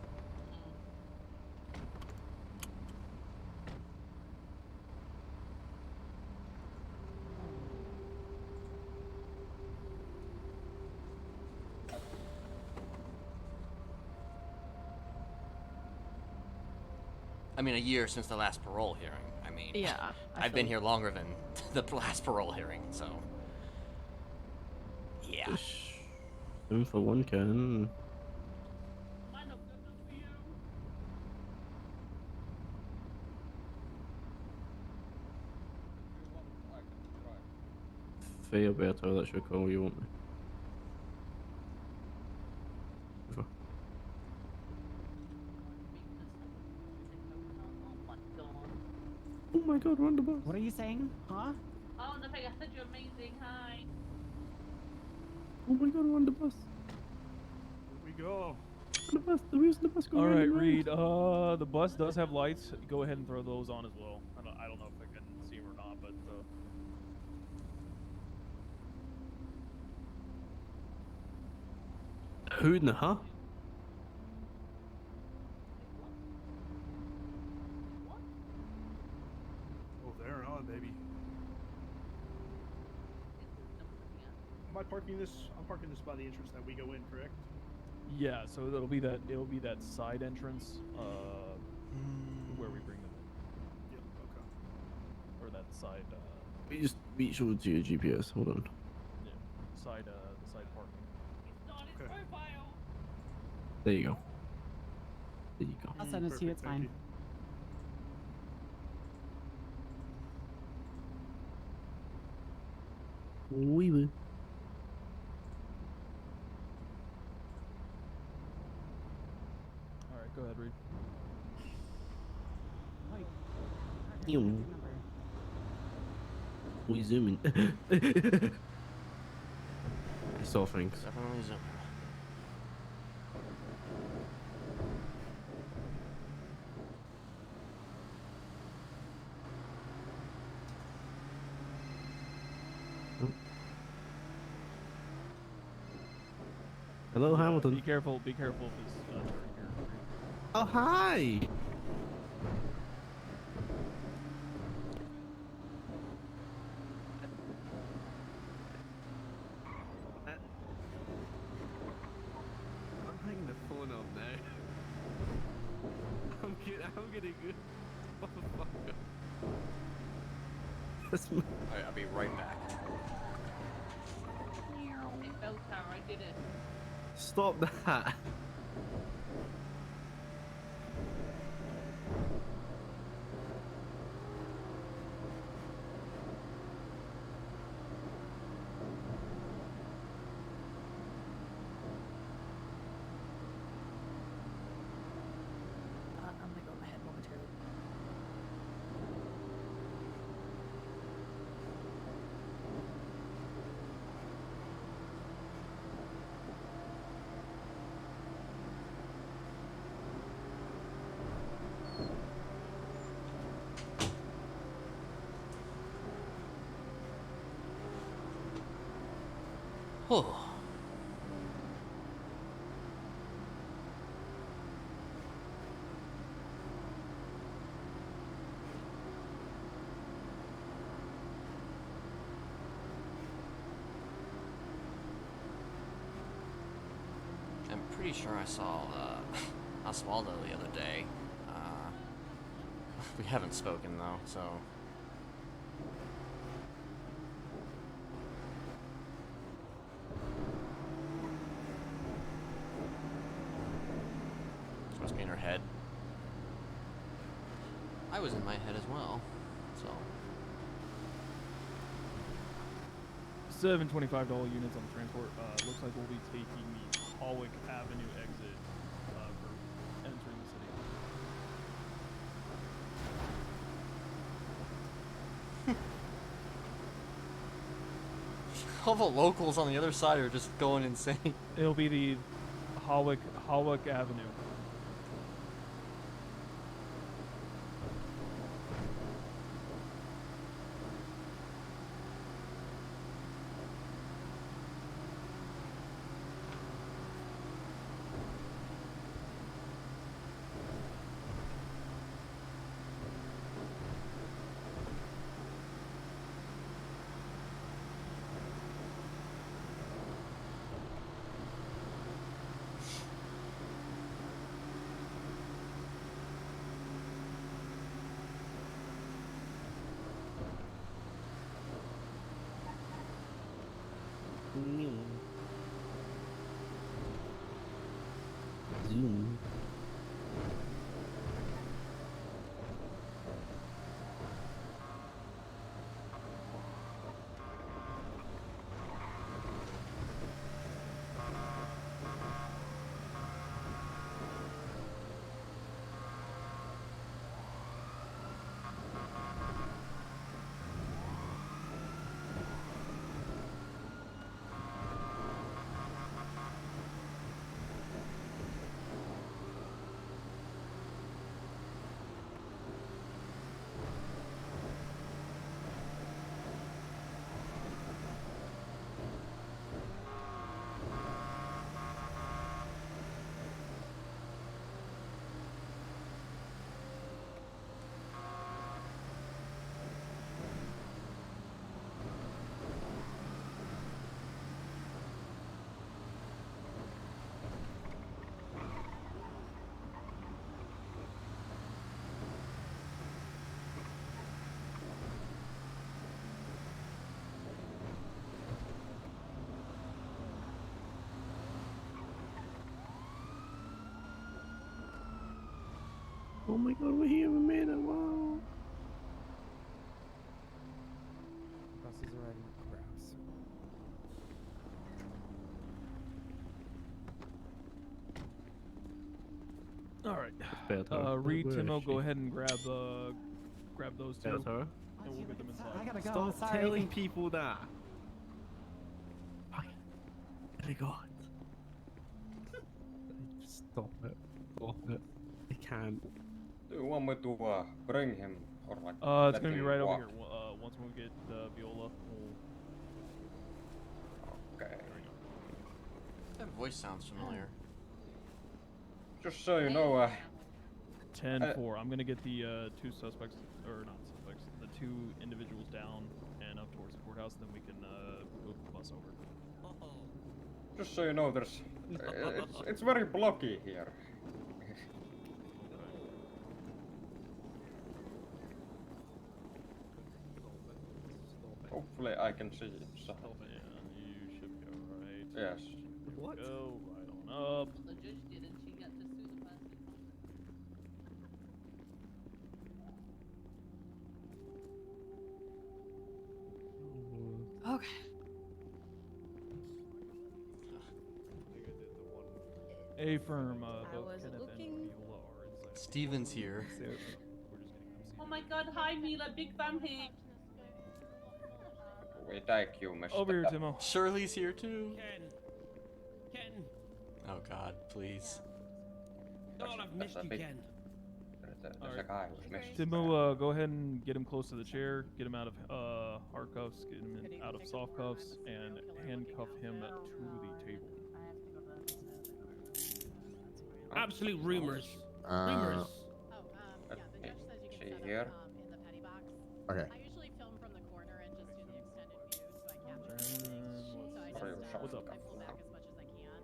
I mean, a year since the last parole hearing. I mean, Yeah, I've been here longer than the last parole hearing, so. Yeah. Room for one can. Fair better, that's your call, you want me? Oh my god, run the bus. What are you saying? Huh? Oh, nothing. I said you're amazing. Hi. Oh my god, run the bus. Here we go. The bus. The wheels of the bus go All around right, the road. Reed. The bus does have lights. Go ahead and throw those on as well. I don't know if I can see them or not, but. Who in the huh? Oh, there, huh, baby. Am I parking this? I'm parking this by the entrance that we go in, correct? Yeah, so it'll be that side entrance where we bring them in. Yep. Okay. Or that side We just reach over to your GPS. Hold on. yeah, the side parking. Okay. There you go. There you go. I'll send it to you. It's fine. We will. All right, go ahead, Reed. We zooming. I saw things. Definitely zoom. Hello, Hamilton. Be careful of this turn here. Oh, hi. I'm hanging the phone up now. I'm getting good. Motherfucker. Alright, I'll be right back. Hey, bell tower, I did it. Stop that. I'm gonna go ahead momentarily. Oh. I'm pretty sure I saw Oswaldo the other day. We haven't spoken though, so. She must be in her head. I was in my head as well, so. $725 units on the transport. Looks like we'll be taking the Hawick Avenue exit for entering the city. All the locals on the other side are just going insane. It'll be the Hawick Avenue. Zoom. Oh my god, we're here in a minute, wow. Bus is already grass. All right. Better. Reed, Where Timo, is go she? ahead and grab those two. Better. And we'll get them inside. I gotta go. Stop sorry. telling people that. Oh my god. Stop it. Stop it. I can't. Do you want me to bring him or like? It's let gonna be him right over walk? here. Once we get Viola, Okay. That voice sounds familiar. Just so you know, 10-4. I'm gonna get the two suspects, or not suspects, the two individuals down and up towards the courthouse. Then we can move the bus over. just so you know, there's it's very blocky here. Hopefully, I can see it. So. You should go right. Yes. What? Go right on up. The judge did, and she got to sue the person. Okay. Affirm. I Both was Kenneth looking- and Viola are inside. Steven's here. Oh my god, hi Mila, big fan here. We take you, Mr. Over here, Timo. Shirley's here too. Ken. Oh God, please. God, I've missed you, Ken. There's a guy who's missing. Timo, go ahead and get him close to the chair. Get him out of hard cuffs. Get him out of soft cuffs, and handcuff him to the table. Absolute rumors. Rumors. See here. Okay. I usually film from the corner and just do the extended view so I capture the so I Sorry, just what's up? I pull back as much as I can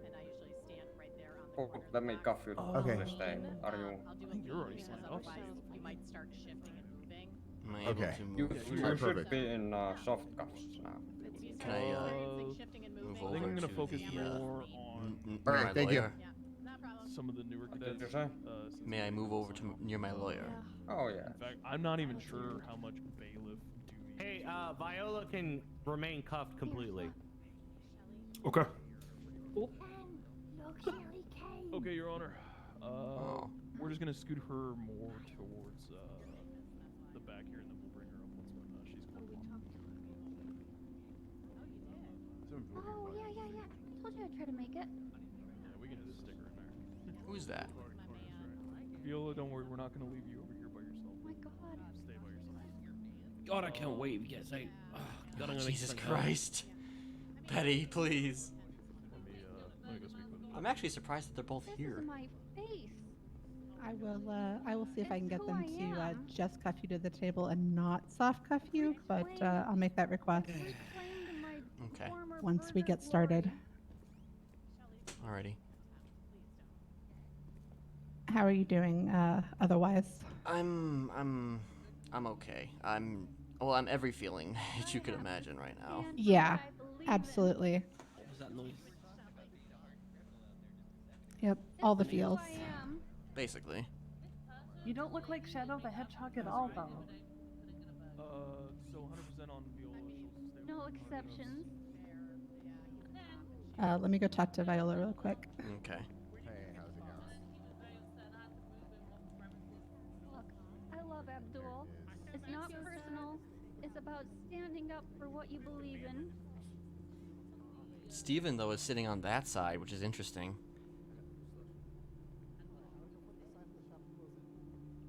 and I usually stand right there on the Oh, corner. let me cuff you. Okay. Stay. Are you? I'll do a You're already because signed off. otherwise you might start shifting and moving. Am I able Okay. to You, move? you Alright, should perfect. be in soft cuffs now. Can I Shifting and move moving. over I think I'm gonna to focus the, more on near Alright, my thank you. lawyer? some of the newer What did cadets. you say? Since May I move over to near my lawyer? Oh yeah. In fact, I'm not even sure how much bailiff duty. Hey, Viola can remain cuffed completely. Okay. Okay, Your Honor. We're just gonna scoot her more towards the back here, and then we'll bring her up once when she's called upon. Oh, yeah. I told you I'd try to make it. Yeah, we can just stick her in there. Who's that? Viola, don't worry, we're not gonna leave you over here by yourself. Oh my god. Stay by yourself. God, I can't wait if he gets out. God, I'm gonna make Jesus some Christ. Betty, please. Let me go speak with him. I'm actually surprised that they're both This here. is my face. I will see if I can get who them I to am. just cuff you to the table and not soft cuff you, but I'll make that request Okay. once we get started. Alrighty. How are you doing otherwise? I'm okay. I'm every feeling that you could imagine right now. Yeah, absolutely. What was that noise? Yep, all the feels. Basically. You don't look like Shadow the Hedgehog at all, though. So 100% on Viola. She'll stay No with me. exceptions. Let me go talk to Viola real quick. Okay. Hey, how's it going? Look, I love Abdul. It's not personal. It's about standing up for what you believe in. Steven, though, is sitting on that side, which is interesting.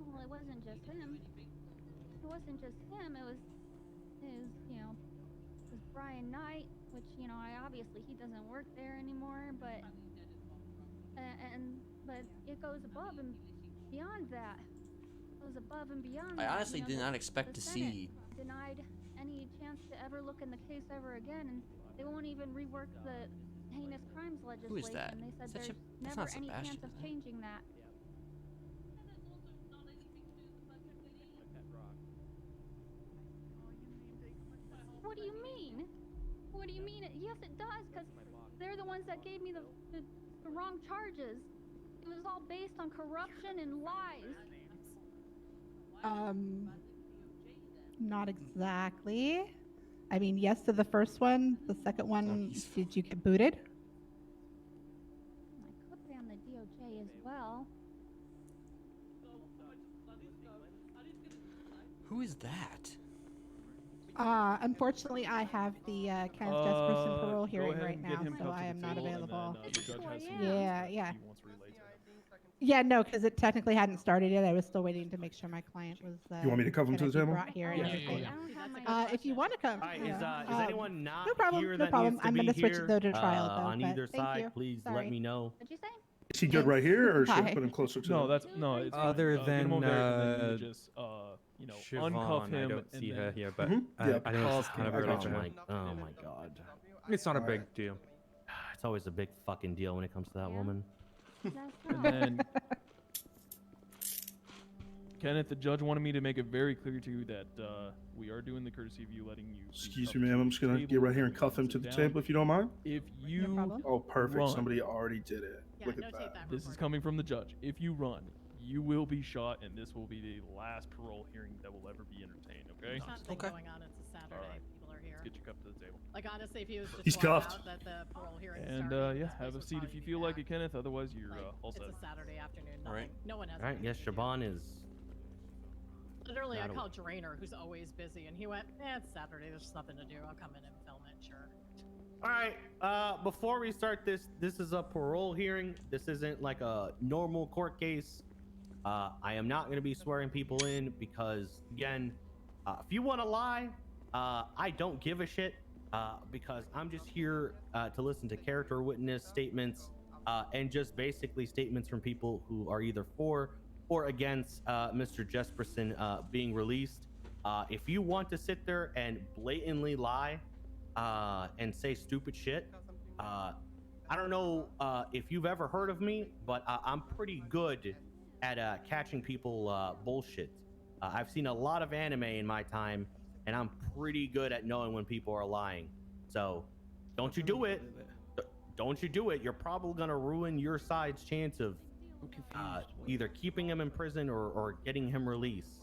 Well, it wasn't just him. It wasn't just him. It was, you know, it was Brian Knight, which, you know, obviously he doesn't work there anymore, but, but it goes above and beyond that. It goes above and beyond I that. honestly You know, did the- not expect the to Senate see. denied any chance to ever look in the case ever again, and they won't even rework the heinous crimes legislation. Who is that? They said That's there's that's never not any Sebastian, chance of is it? changing that. What do you mean? What do you mean? Yes, it does, because they're the ones that gave me the wrong charges. It was was all based on corruption and lies. Not exactly. I mean, yes to the first one. The second one, did you get booted? I could be on the DOJ as well. Who is that? Unfortunately, I have the Kenneth Jesperson parole Go hearing ahead right and get now, him so come to I the am not table, and available. then, the judge has some Yeah, he yeah. wants to relay to him. Yeah, no, because it technically hadn't started yet. I was still waiting to make sure my client was. You want me to come to gonna the be table? brought here and Yeah, everything. yeah. If you want to come, Alright, yeah. is anyone not no problem, here no that problem. needs to I'm be gonna switch here, it though to trial though. on but either thank side? you. Please Sorry. let me know. What'd you say? Is he good right here, or should I Hi. put him closer to? No, that's no. It's fine. Other Get him than over there, and then you just uncuff Siobhan, him. I don't see and her then... here, but Yeah. I know it's kind of I early got for you. him. Oh my god. It's not a big deal. It's always a big fucking deal when it comes to that woman. And then, Kenneth, the judge wanted me to make it very clear to you that we are doing the courtesy of you letting you. Excuse me, ma'am. I'm just gonna get right here and cuff him to the table if you don't mind. If you Oh, perfect. run, Somebody already did it. Look at that. this is coming from the judge. If you run, you will be shot, and this will be the last parole hearing that will ever be entertained. Okay. There's nothing going on. It's a Saturday. All right. People are here. Let's get your cup to the table. Like honestly, if he was just He's walked cuffed. out that the parole hearing And started, yeah, this have a place would seat if probably you be feel like packed. it, Kenneth. Otherwise, you're all It's set. a Saturday afternoon. All right. No one has. Alright, anything yes, to do. Siobhan is. Literally, I That'll- called Drainer, who's always busy, and he went, it's Saturday. There's just nothing to do. I'll come in and film it. Sure. Alright, before we start this is a parole hearing. This isn't like a normal court case. I am not going to be swearing people in because, again, if you want to lie, I don't give a shit because I'm just here to listen to character witness statements and just basically statements from people who are either for or against Mr. Jesperson being released. If you want to sit there and blatantly lie and say stupid shit, I don't know if you've ever heard of me, but I'm pretty good at catching people bullshit. I've seen a lot of anime in my time, and I'm pretty good at knowing when people are lying. So don't you do it. Don't you do it. You're probably gonna ruin your side's chance of either keeping him in prison or getting him released.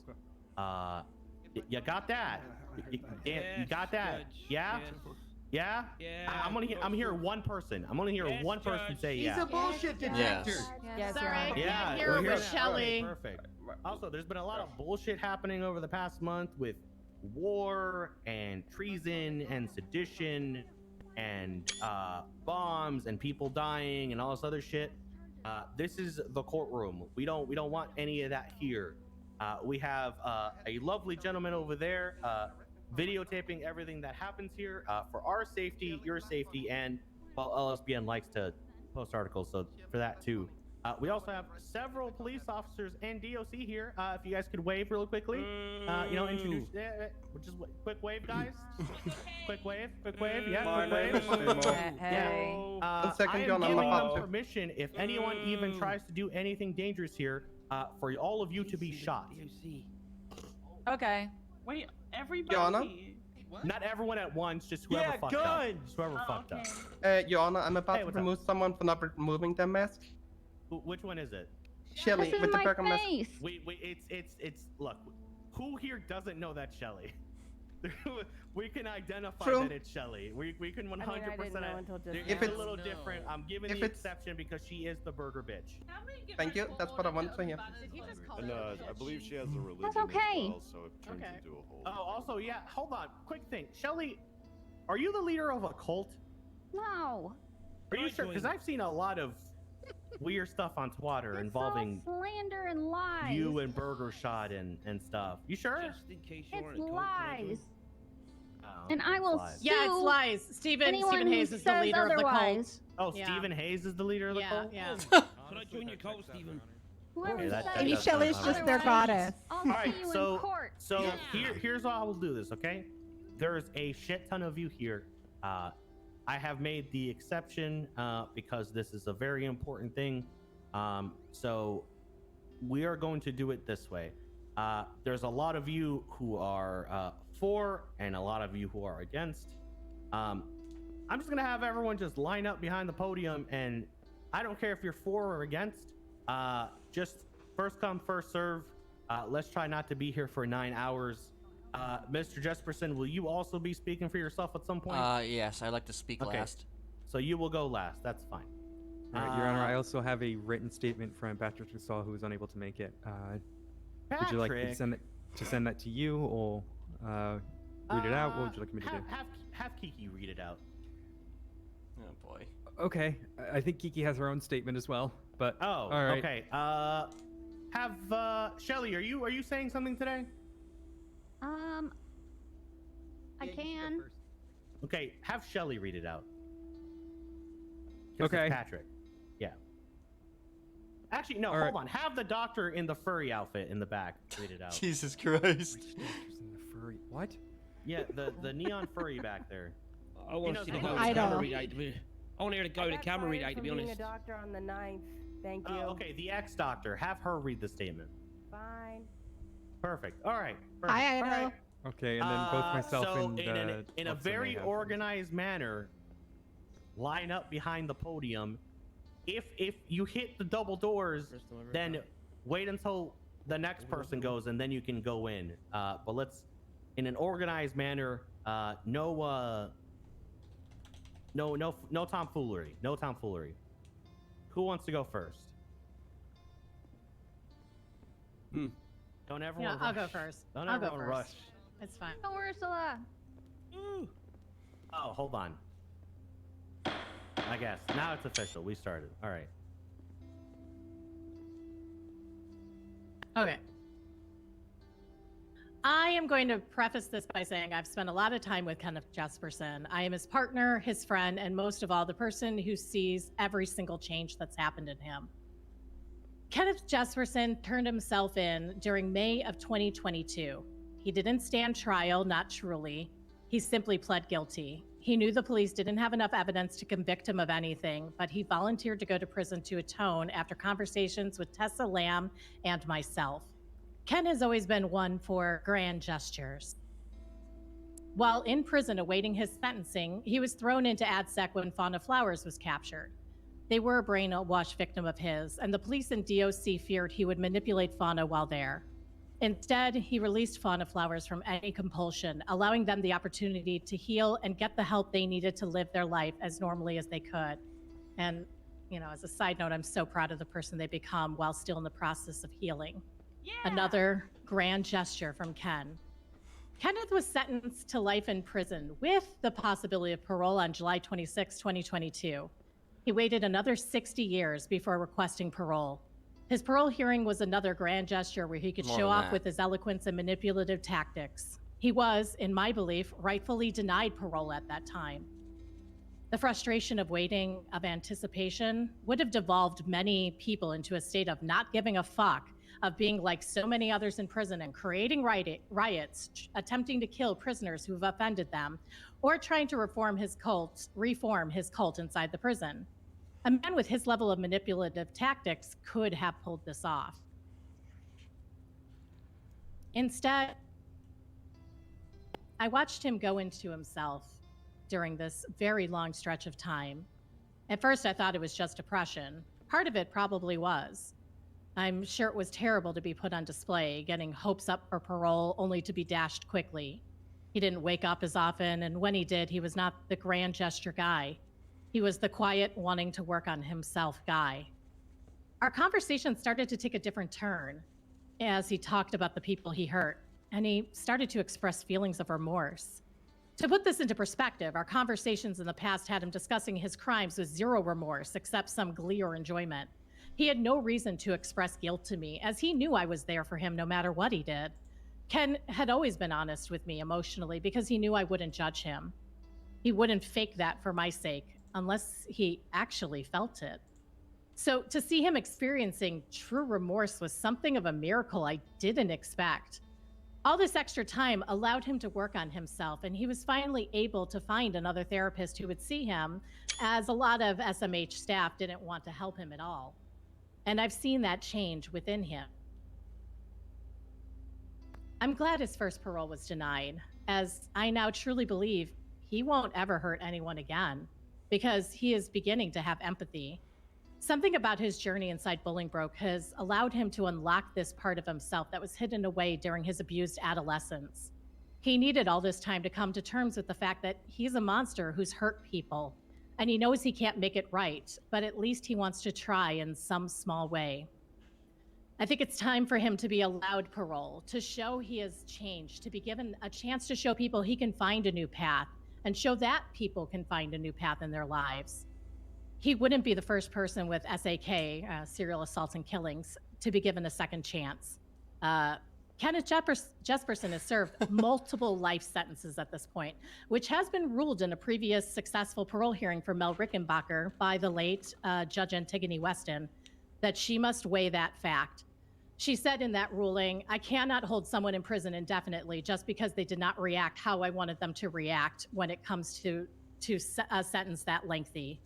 You got that? You got that? Yeah? Yeah? I'm here one person. I'm only here one person say yeah. He's a bullshit detector. Yes, sorry. Yeah, Here we're with Shelly. Perfect. Also, there's been a lot of bullshit happening over the past month with war and treason and sedition and bombs and people dying and all this other shit. This is the courtroom. We don't want any of that here. We have a lovely gentleman over there videotaping everything that happens here for our safety, your safety, and well, LSBN likes to post articles, so for that too. We also have several police officers and DOC here. If you guys could wave real quickly, introduce. Just quick wave, guys. quick wave. Yeah, quick wave. Hey. 1 second, John. I'm giving them permission if anyone even tries to do anything dangerous here, for all of you to be shot. Okay. Wait, everybody. Your Honor? Not everyone at once, just whoever fucked up. Just whoever fucked up. Your Honor, I'm about to what's remove someone for not removing their mask. Which one is it? Shelly This is with the my burger mask. face. Wait, it's look, who here doesn't know that Shelly? We can identify True. that it's Shelly. We can 100%. know until just It's now. a little different. I'm giving If the it's- exception because she is the burger bitch. Thank you. That's what I wanted to hear. And I believe she has a religion That's okay. as well, so it turns into a whole. Oh, also, yeah. Hold on, quick thing, Shelly, are you the leader of a cult? No. Are you sure? Because I've seen a lot of weird stuff on Twitter It's involving all slander and lies. you and Burger Shot and stuff. You sure? It's lies. Oh, And I will lies. sue Yeah, it's lies. Stephen anyone who Hayes is the says leader otherwise. Oh, Yeah. Stephen Hayes is the leader of the cult? Yeah. Can I join your cult, Stephen? Whoever Okay, that- says that Maybe does Shelly's sound just fine. their goddess. I'll All see right, you so in court. here's how we'll do this, okay? There's a shit ton of you here. I have made the exception because this is a very important thing. So we are going to do it this way. There's a lot of you who are for and a lot of you who are against. I'm just gonna have everyone just line up behind the podium, and I don't care if you're for or against. Just first come, first serve. Let's try not to be here for 9 hours. Mr. Jesperson, will you also be speaking for yourself at some point? Yes, I'd like to speak last. So you will go last. That's fine. All right, Your Honor, I also have a written statement from Patrick Tussaud, who was unable to make it. Would you like me to send that to you, or read it out? What would you like me to do? Have Kiki read it out. Oh boy. Okay, I think Kiki has her own statement as well, but all right. Okay. Have Shelly, are you saying something today? I can. Okay, have Shelly read it out. Okay. Patrick. Yeah. Actually, no. Hold on. Have the doctor in the furry outfit in the back read it out. Jesus Christ. Furry. What? Yeah, the neon furry back there. I want to see the go to camera read out. I want to hear the go to camera read out, to be honest. A doctor on the 9th. Thank you. Okay, the ex-doctor. Have her read the statement. Fine. Perfect. All right. Perfect. Hi, Ido. All right. Okay, and then both myself so and in a very organized manner, line up behind the podium. If you hit the double doors, then wait until the next person goes, and then you can go in. But let's, in an organized manner, no tomfoolery. No tomfoolery. Who wants to go first? Don't everyone rush. I'll go first. Don't I'll go everyone rush. first. It's fine. Oh, Ursula. Oh, hold on. I guess. Now it's official. We started. All right. Okay. I am going to preface this by saying I've spent a lot of time with Kenneth Jesperson. I am his partner, his friend, and most of all, the person who sees every single change that's happened in him. Kenneth Jesperson turned himself in during May of 2022. He didn't stand trial, not truly. He simply pled guilty. He knew the police didn't have enough evidence to convict him of anything, but he volunteered to go to prison to atone after conversations with Tessa Lamb and myself. Ken has always been one for grand gestures. While in prison awaiting his sentencing, he was thrown into ADSEC when Fauna Flowers was captured. They were a brainwashed victim of his, and the police and DOC feared he would manipulate Fauna while there. Instead, he released Fauna Flowers from any compulsion, allowing them the opportunity to heal and get the help they needed to live their life as normally as they could. And, as a side note, I'm so proud of the person they become while still in the process of healing. Yeah. Another grand gesture from Ken. Kenneth was sentenced to life in prison with the possibility of parole on July 26, 2022. He waited another 60 years before requesting parole. His parole hearing was another grand gesture where he could show off with his eloquence and manipulative tactics. He was, in my belief, rightfully denied parole at that time. The frustration of waiting, of anticipation, would have devolved many people into a state of not giving a fuck, of being like so many others in prison and creating riots, attempting to kill prisoners who've offended them, or trying to reform his cult inside the prison. A man with his level of manipulative tactics could have pulled this off. Instead, I watched him go into himself during this very long stretch of time. At first, I thought it was just depression. Part of it probably was. I'm sure it was terrible to be put on display, getting hopes up for parole only to be dashed quickly. He didn't wake up as often, and when he did, he was not the grand gesture guy. He was the quiet, wanting to work on himself guy. Our conversation started to take a different turn as he talked about the people he hurt, and he started to express feelings of remorse. To put this into perspective, our conversations in the past had him discussing his crimes with zero remorse, except some glee or enjoyment. He had no reason to express guilt to me, as he knew I was there for him no matter what he did. Ken had always been honest with me emotionally because he knew I wouldn't judge him. He wouldn't fake that for my sake, unless he actually felt it. So to see him experiencing true remorse was something of a miracle I didn't expect. All this extra time allowed him to work on himself, and he was finally able to find another therapist who would see him, as a lot of SMH staff didn't want to help him at all. And I've seen that change within him. I'm glad his first parole was denied, as I now truly believe he won't ever hurt anyone again, because he is beginning to have empathy. Something about his journey inside Bolingbroke has allowed him to unlock this part of himself that was hidden away during his abused adolescence. He needed all this time to come to terms with the fact that he's a monster who's hurt people, and he knows he can't make it right, but at least he wants to try in some small way. I think it's time for him to be allowed parole, to show he has changed, to be given a chance to show people he can find a new path, and show that people can find a new path in their lives. He wouldn't be the first person with SAK, serial assaults and killings, to be given a second chance. Kenneth Jesperson has served multiple life sentences at this point, which has been ruled in a previous successful parole hearing for Mel Rickenbacker by the late Judge Antigone Weston, that she must weigh that fact. She said in that ruling, I cannot hold someone in prison indefinitely just because they did not react how I wanted them to react when it comes to a sentence that lengthy.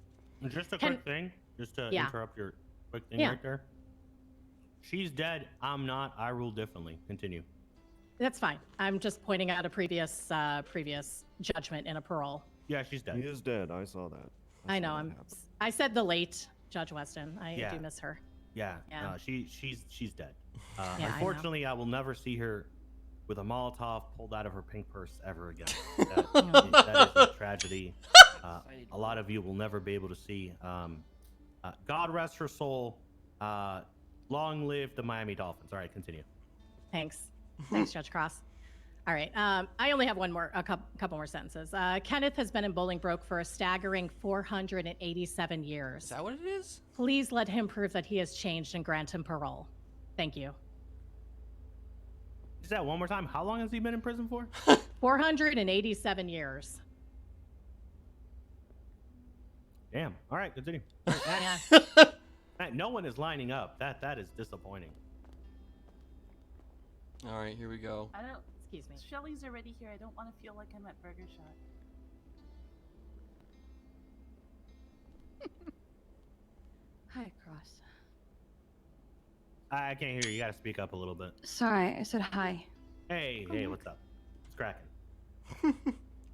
Just a quick thing, just to interrupt your quick thing right there. She's dead. I'm not. I rule differently. Continue. That's fine. I'm just pointing out a previous judgment in a parole. Yeah, she's dead. He is dead. I saw that. I know. I said the late Judge Weston. I do miss her. Yeah. She's dead. Yeah, unfortunately, I will never see her with a Molotov pulled out of her pink purse ever again. That is a tragedy. A lot of you will never be able to see. God rest her soul. Long live the Miami Dolphins. All right, continue. Thanks, Judge Cross. All right, I only have a couple more sentences. Kenneth has been in Bolingbroke for a staggering 487 years. Is that what it is? Please let him prove that he has changed and grant him parole. Thank you. Is that one more time? How long has he been in prison for? 487 years. Damn. All right, continue. No one is lining up. That is disappointing. All right, here we go. I don't. Excuse me. Shelly's already here. I don't want to feel like I'm at Burger Shot. Hi, Cross. I can't hear you. You got to speak up a little bit. Sorry, I said hi. Hey, what's up? It's cracking.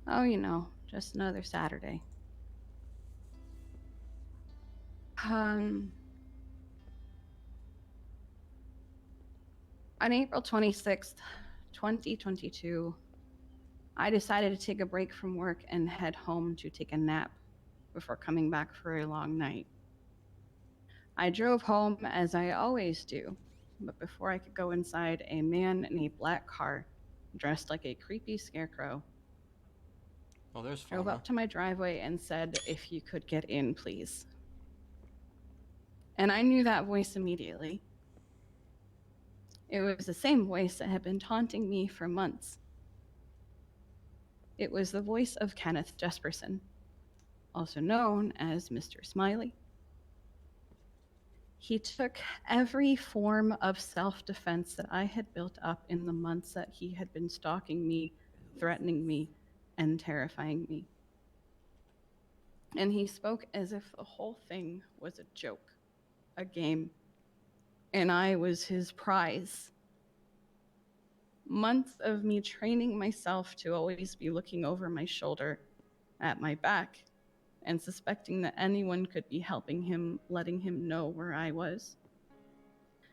Oh, you know, just another Saturday. On April 26th, 2022, I decided to take a break from work and head home to take a nap before coming back for a long night. I drove home as I always do, but before I could go inside, a man in a black car, dressed like a creepy scarecrow, drove up to my driveway and said, "If you could get in, please." And I knew that voice immediately. It was the same voice that had been taunting me for months. It was the voice of Kenneth Jesperson, also known as Mr. Smiley. He took every form of self-defense that I had built up in the months that he had been stalking me, threatening me, and terrifying me. And he spoke as if the whole thing was a joke, a game, and I was his prize. Months of me training myself to always be looking over my shoulder at my back and suspecting that anyone could be helping him, letting him know where I was.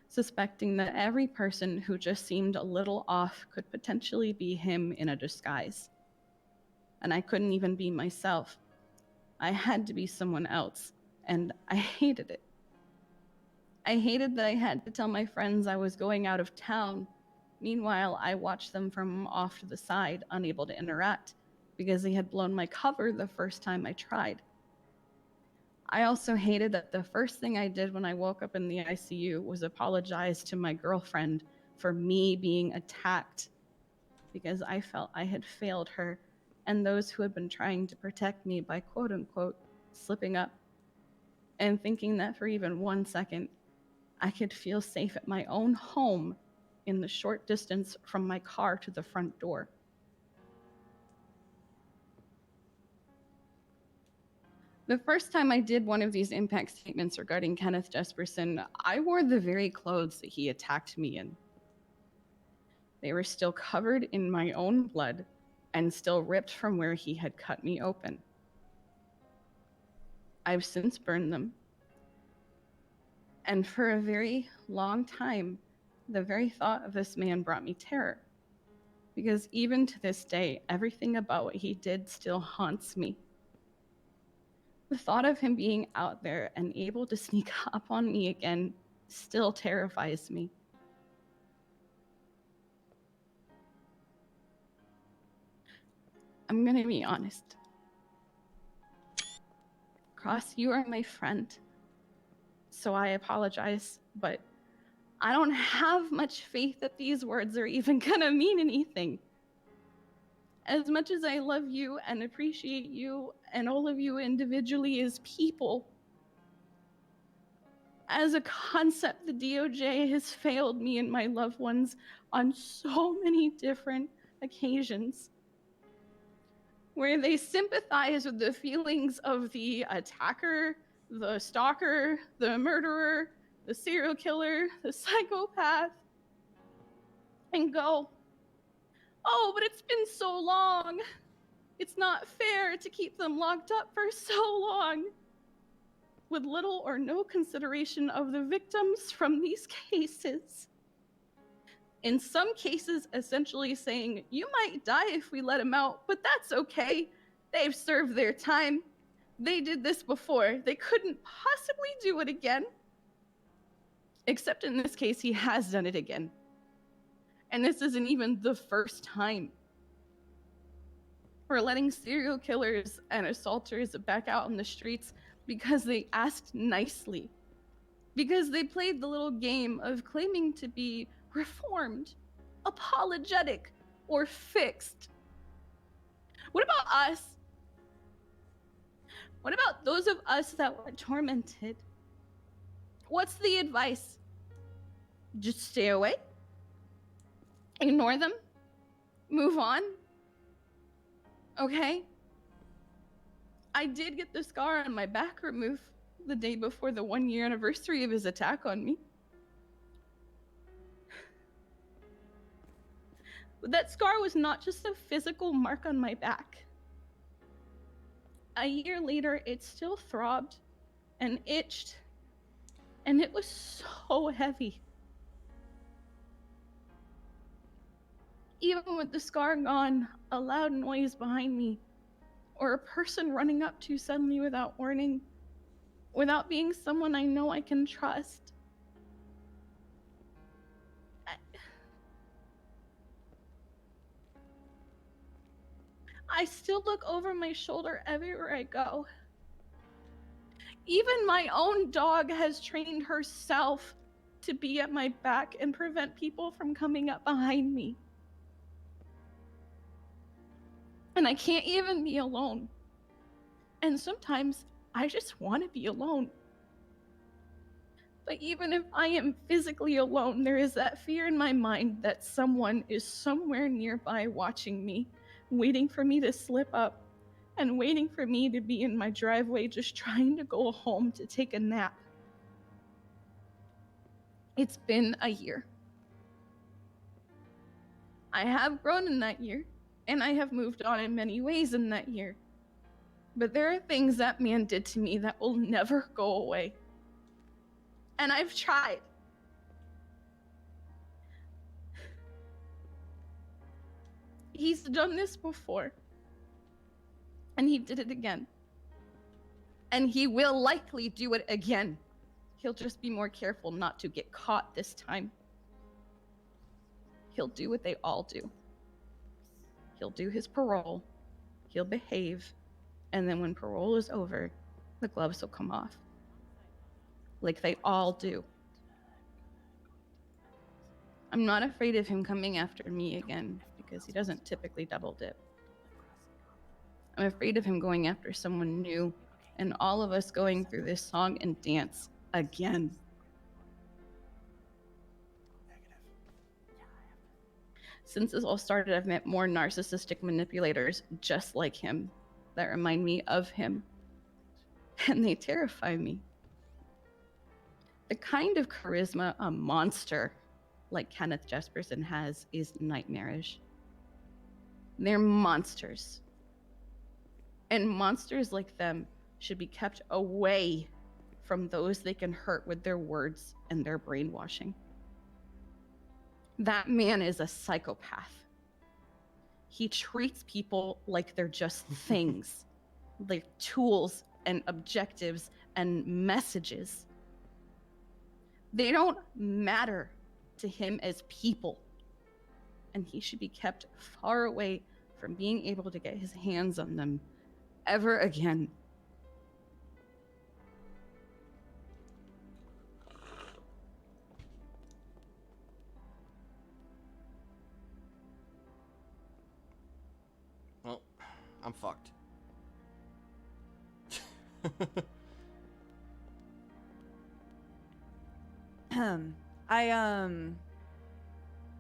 Suspecting that every person who just seemed a little off could potentially be him in a disguise. And I couldn't even be myself. I had to be someone else, and I hated it. I hated that I had to tell my friends I was going out of town. Meanwhile, I watched them from off to the side, unable to interact, because they had blown my cover the first time I tried. I also hated that the first thing I did when I woke up in the ICU was apologize to my girlfriend for me being attacked, because I felt I had failed her and those who had been trying to protect me by quote-unquote slipping up and thinking that for even 1 second, I could feel safe at my own home in the short distance from my car to the front door. The first time I did one of these impact statements regarding Kenneth Jesperson, I wore the very clothes that he attacked me in. They were still covered in my own blood and still ripped from where he had cut me open. I've since burned them, And for a very long time, the very thought of this man brought me terror. Because even to this day, everything about what he did still haunts me. The thought of him being out there and able to sneak up on me again still terrifies me. I'm gonna be honest. Cross, you are my friend, so I apologize, but I don't have much faith that these words are even gonna mean anything. As much as I love you and appreciate you and all of you individually as people, as a concept, the DOJ has failed me and my loved ones on so many different occasions, where they sympathize with the feelings of the attacker, the stalker, the murderer, the serial killer, the psychopath, and go, oh, but it's been so long. It's not fair to keep them locked up for so long, with little or no consideration of the victims from these cases. In some cases, essentially saying, you might die if we let him out, but that's okay. They've served their time. They did this before. They couldn't possibly do it again. Except in this case, he has done it again. And this isn't even the first time. We're letting serial killers and assaulters back out on the streets because they asked nicely. Because they played the little game of claiming to be reformed, apologetic, or fixed. What about us? What about those of us that were tormented? What's the advice? Just stay away? Ignore them? Move on? Okay? I did get the scar on my back removed the day before the 1-year anniversary of his attack on me. But that scar was not just a physical mark on my back. A year later, it still throbbed and itched, and it was so heavy. Even with the scar gone, a loud noise behind me, or a person running up to suddenly without warning, without being someone I know I can trust. I still look over my shoulder everywhere I go. Even my own dog has trained herself to be at my back and prevent people from coming up behind me. And I can't even be alone. And sometimes I just want to be alone. But even if I am physically alone, there is that fear in my mind that someone is somewhere nearby watching me, waiting for me to slip up, and waiting for me to be in my driveway just trying to go home to take a nap. It's been a year. I have grown in that year, and I have moved on in many ways in that year. But there are things that man did to me that will never go away. And I've tried. He's done this before. And he did it again. And he will likely do it again. He'll just be more careful not to get caught this time. He'll do what they all do. He'll do his parole. He'll behave. And then when parole is over, the gloves will come off. Like they all do. I'm not afraid of him coming after me again, because he doesn't typically double dip. I'm afraid of him going after someone new, and all of us going through this song and dance again. Since this all started, I've met more narcissistic manipulators just like him that remind me of him, and they terrify me. The kind of charisma a monster like Kenneth Jesperson has is nightmarish. They're monsters. And monsters like them should be kept away from those they can hurt with their words and their brainwashing. That man is a psychopath. He treats people like they're just things, like tools and objectives and messages. They don't matter to him as people. And he should be kept far away from being able to get his hands on them ever again. Well, I'm fucked.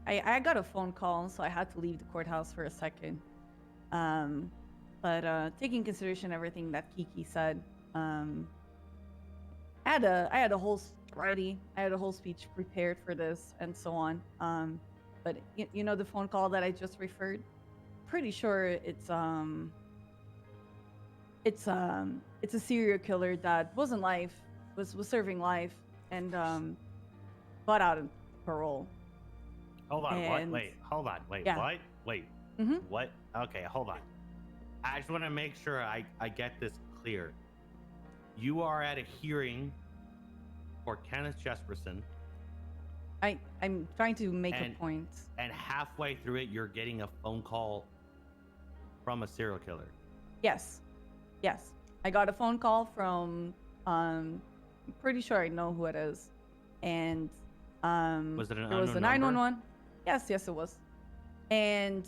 I got a phone call, so I had to leave the courthouse for a second. But taking consideration everything that Kiki said, I had a whole ready. I had a whole speech prepared for this and so on. But you know the phone call that I just referred? Pretty sure it's a serial killer that wasn't life, was serving life, and got out of parole. Hold on, And- what? Wait, hold on, wait, Yeah. what? Wait, Mhm. what? Okay, hold on. I just want to make sure I get this clear. You are at a hearing for Kenneth Jesperson, I'm trying to make a And- point. and halfway through it, you're getting a phone call from a serial killer. Yes. I got a phone call from I'm pretty sure I know who it is. And Was it an there was a unknown number? 911. Yes, it was. And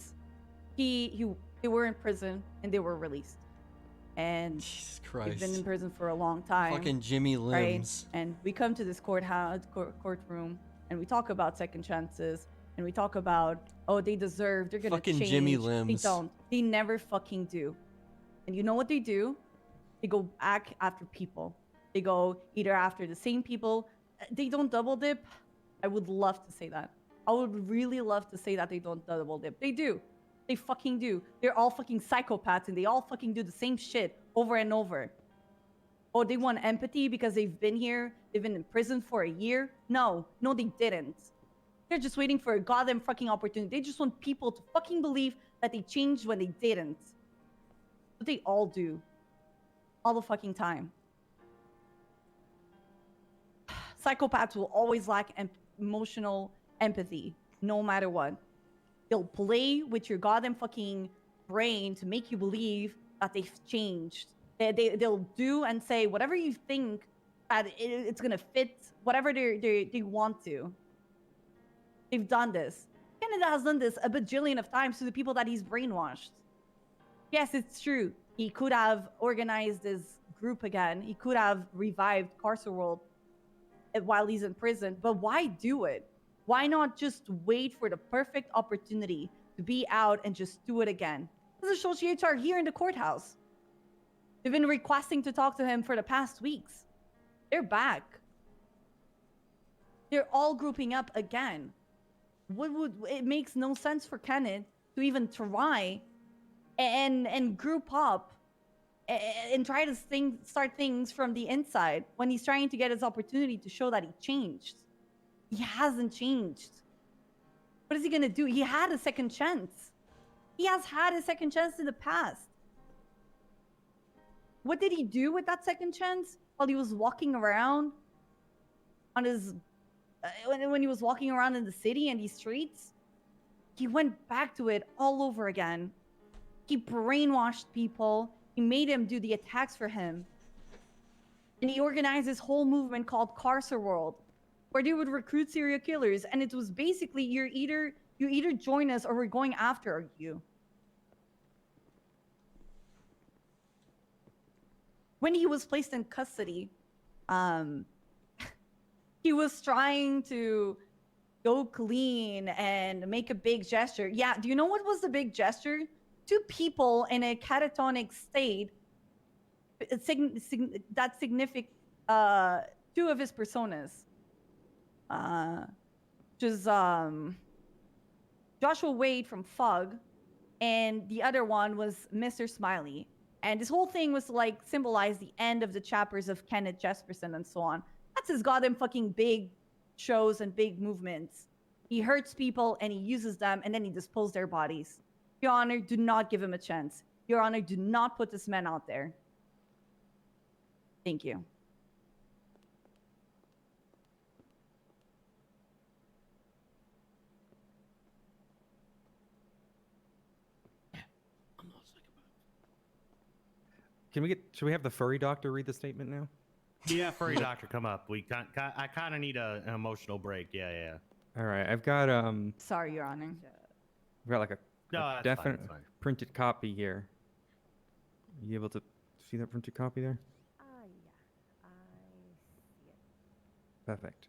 they were in prison and they were released. And Jesus they've Christ. been in prison for a long time. Fucking Jimmy right? Limbs. And we come to this courtroom and we talk about second chances and we talk about, oh, they deserve, they're gonna Fucking change. Jimmy They Limbs. don't. They never fucking do. And you know what they do? They go back after people. They go either after the same people. They don't double dip. I would love to say that. I would really love to say that they don't double dip. They do. They fucking do. They're all fucking psychopaths and they all fucking do the same shit over and over. Oh, they want empathy because they've been here. They've been in prison for a year. No, they didn't. They're just waiting for a goddamn fucking opportunity. They just want people to fucking believe that they changed when they didn't. But they all do. All the fucking time. Psychopaths will always lack emotional empathy, no matter what. They'll play with your goddamn fucking brain to make you believe that they've changed. They'll do and say whatever you think that it's gonna fit whatever they want to. They've done this. Canada has done this a bajillion of times to the people that he's brainwashed. Yes, it's true. He could have organized his group again. He could have revived Carcer World while he's in prison. But why do it? Why not just wait for the perfect opportunity to be out and just do it again? Those associates are here in the courthouse. They've been requesting to talk to him for the past weeks. They're back. They're all grouping up again. It makes no sense for Kenneth to even try and group up and try to start things from the inside when he's trying to get his opportunity to show that he changed. He hasn't changed. What is he gonna do? He had a second chance. He has had a second chance in the past. What did he do with that second chance while he was walking around on his when he was walking around in the city and these streets? He went back to it all over again. He brainwashed people. He made them do the attacks for him. And he organized this whole movement called Carcer World, where they would recruit serial killers. And it was basically you either join us or we're going after you. When he was placed in custody, he was trying to go clean and make a big gesture. Yeah, do you know what was the big gesture? Two people in a catatonic state, that significant, two of his personas. Just Joshua Wade from Fug, and the other one was Mr. Smiley. And this whole thing was to like symbolize the end of the chapters of Kenneth Jesperson and so on. That's his goddamn fucking big shows and big movements. He hurts people and he uses them and then he disposes their bodies. Your Honor, do not give him a chance. Your Honor, do not put this man out there. Thank you. Should we have the furry doctor read the statement now? Yeah, furry doctor, come up. I kind of need an emotional break. Yeah. All right, I've got Sorry, Your Honor. I've got like a No, that's definite fine, that's fine. printed copy here. Are you able to see that printed copy there? Yeah, I see it. Perfect.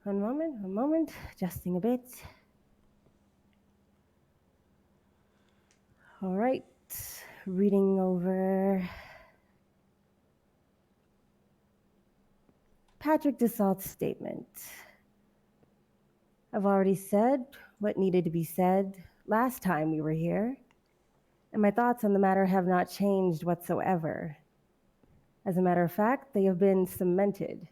One moment, adjusting a bit. All right, reading over. Patrick Dassault's statement. I've already said what needed to be said last time we were here, and my thoughts on the matter have not changed whatsoever. As a matter of fact, they have been cemented.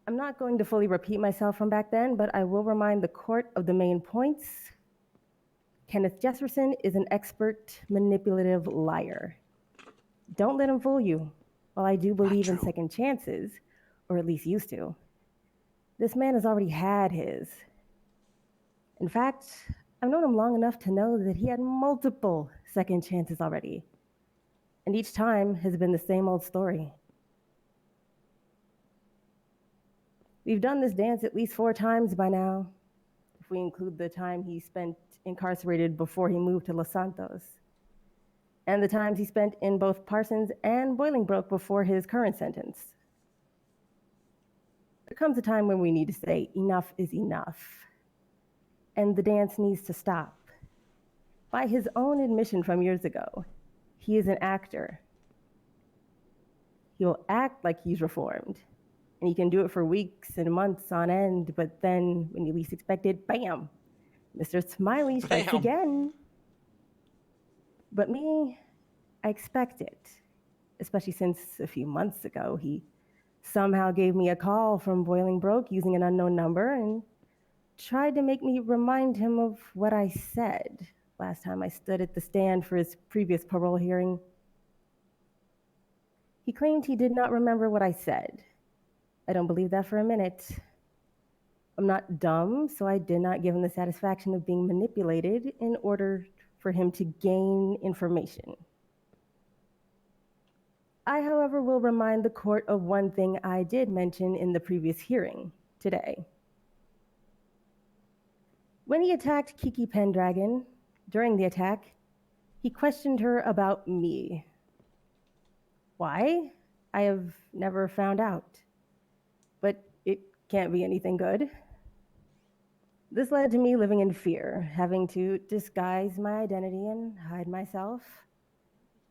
I'm not going to fully repeat myself from back then, but I will remind the court of the main points. Kenneth Jesperson is an expert manipulative liar. Don't let him fool you. While I do believe in second chances, or at least used to, this man has already had his. In fact, I've known him long enough to know that he had multiple second chances already. And each time has been the same old story. We've done this dance at least 4 times by now, if we include the time he spent incarcerated before he moved to Los Santos, and the times he spent in both Parsons and Bolingbroke before his current sentence. There comes a time when we need to say enough is enough, and the dance needs to stop. By his own admission from years ago, he is an actor. He'll act like he's reformed, and he can do it for weeks and months on end, but then when you least expect it, bam, Mr. Smiley strikes again. But me, I expect it, especially since a few months ago, he somehow gave me a call from Bolingbroke using an unknown number and tried to make me remind him of what I said last time I stood at the stand for his previous parole hearing. He claimed he did not remember what I said. I don't believe that for a minute. I'm not dumb, so I did not give him the satisfaction of being manipulated in order for him to gain information. I, however, will remind the court of one thing I did mention in the previous hearing today. When he attacked Kiki Pendragon, during the attack, he questioned her about me. Why? I have never found out. But it can't be anything good. This led to me living in fear, having to disguise my identity and hide myself,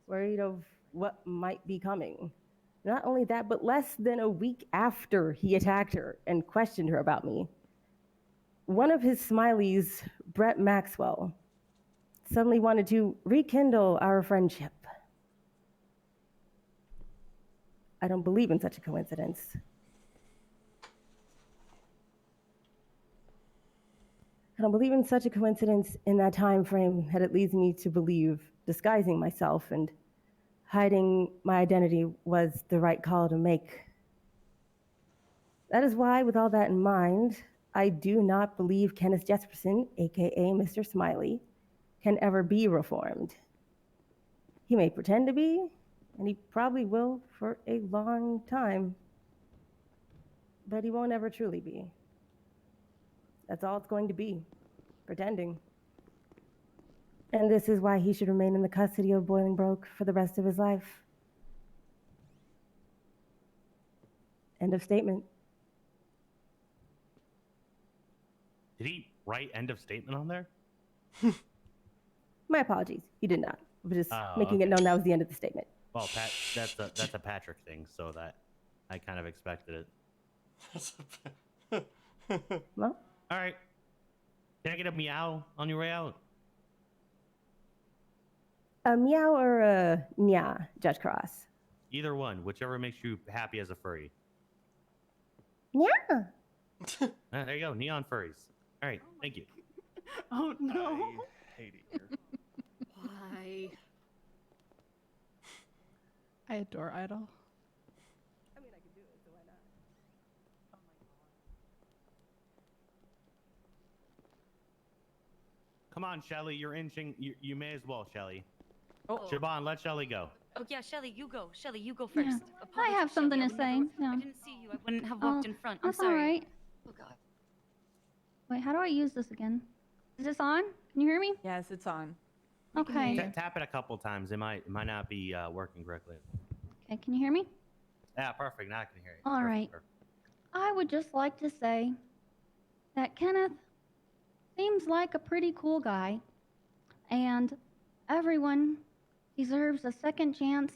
worried of what might be coming. Not only that, but less than a week after he attacked her and questioned her about me, one of his Smileys, Brett Maxwell, suddenly wanted to rekindle our friendship. I don't believe in such a coincidence. I don't believe in such a coincidence in that time frame that it leads me to believe disguising myself and hiding my identity was the right call to make. That is why, with all that in mind, I do not believe Kenneth Jesperson, aka Mr. Smiley, can ever be reformed. He may pretend to be, and he probably will for a long time, but he won't ever truly be. That's all it's going to be, pretending. And this is why he should remain in the custody of Bolingbroke for the rest of his life. End of statement. Did he write end of statement on there? My apologies, he did not. We're just Oh, making it okay. known that was the end of the statement. Well, that's a Patrick thing, so that I kind of expected it. Well, all right. Can I get a meow on your way out? A meow or a nya, Judge Cross? Either one, whichever makes you happy as a furry. Yeah. There you go, neon furries. All right, thank you. Oh no. I hate it here. Why? I adore Idol. Come on, Shelly, you're inching. You may as well, Shelly. Oh. Siobhan, let Shelly go. Oh yeah, Shelly, you go. Shelly, you go Yeah. first. I have Apologies, something Shelly, to I would say. never- I didn't see you. I wouldn't have walked in front. I'm That's sorry. all right. Oh god. Wait, how do I use this again? Is this on? Can you hear me? Yes, it's on. Okay. Tap it a couple times. It might not be working correctly. Okay, can you hear me? Yeah, perfect. Now I can hear you. All right. I would just like to say that Kenneth seems like a pretty cool guy, and everyone deserves a second chance.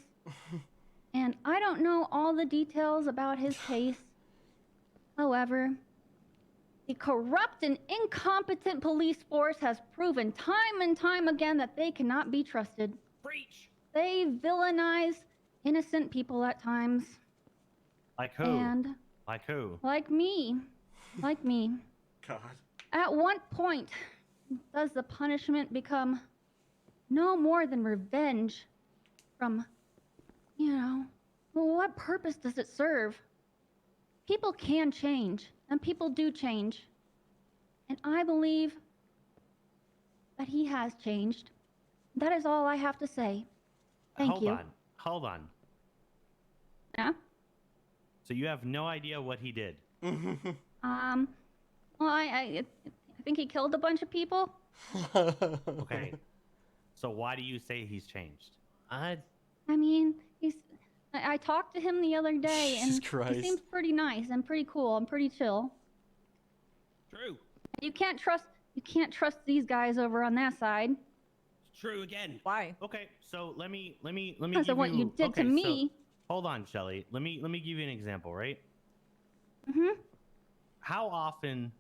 And I don't know all the details about his case. However, the corrupt and incompetent police force has proven time and time again that they cannot be trusted. Breach. They villainize innocent people at times. Like who? And Like who? like me. Like me. God. At what point does the punishment become no more than revenge from, well, what purpose does it serve? People can change, and people do change. And I believe that he has changed. That is all I have to say. Thank you. Hold on. Yeah? So you have no idea what he did? Well, I think he killed a bunch of people. Okay. So why do you say he's changed? I mean, I talked to him the other day, and Jesus Christ. he seems pretty nice and pretty cool and pretty chill. True. You can't trust these guys over on that side. It's true again. Why? Okay, so let me Because give of what you did to okay, me. So, hold on, Shelly. Let me give you an example, right? Mm-hmm. How often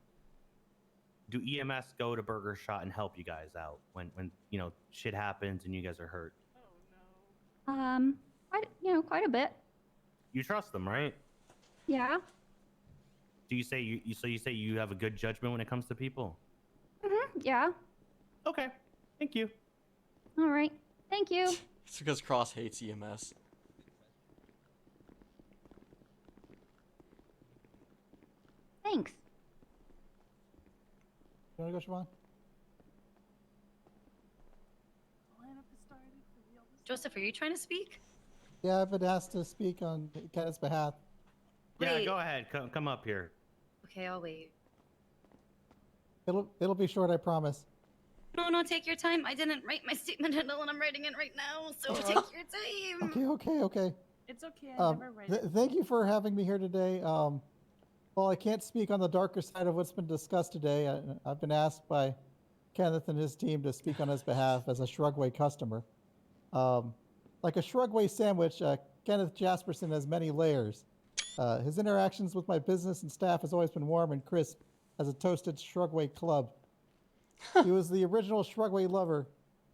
do EMS go to Burger Shot and help you guys out when shit happens and you guys are hurt? Quite a bit. You trust them, right? Yeah. Do you say you say you have a good judgment when it comes to people? Mm-hmm. Yeah. Okay. Thank you. All right. Thank you. It's because Cross hates EMS. Thanks. You want to go, Siobhan? Joseph, are you trying to speak? Yeah, I've been asked to speak on Kenneth's behalf. Yeah, Wait. go ahead. Come up here. Okay, I'll wait. It'll be short, I promise. No, take your time. I didn't write my statement at all, and I'm writing it right now, so take your time. Okay. It's okay. Thank you for having me here today. Well, I can't speak on the darker side of what's been discussed today. I've been asked by Kenneth and his team to speak on his behalf as a Shrugway customer. Like a Shrugway sandwich, Kenneth Jesperson has many layers. His interactions with my business and staff has always been warm and crisp as a toasted Shrugway club. He was the original Shrugway lover,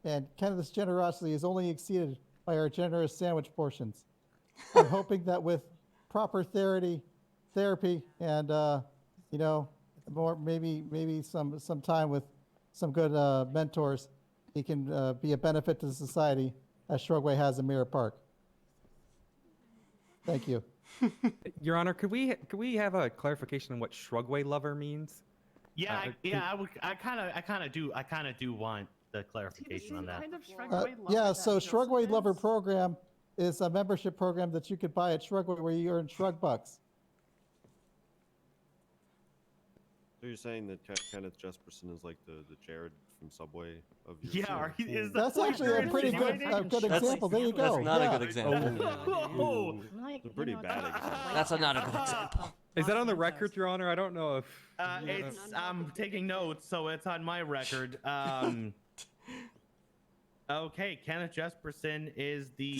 and Kenneth's generosity is only exceeded by our generous sandwich portions. I'm hoping that with proper therapy, and more maybe some time with some good mentors, he can be a benefit to society as Shrugway has in Mirror Park. Thank you. Your Honor, could we have a clarification on what Shrugway lover means? Yeah, I kind of do want the clarification on that. Yeah, so Shrugway Lover Program is a membership program that you could buy at Shrugway where you earn Shrug Bucks. So you're saying that Kenneth Jesperson is like the Jared from Subway of your That's actually a pretty good example. There you go. That's not a good example. It's a pretty bad example. That's not a good example. Is that on the record, Your Honor? I don't know if... I'm taking notes, so it's on my record. Okay, Kenneth Jesperson is the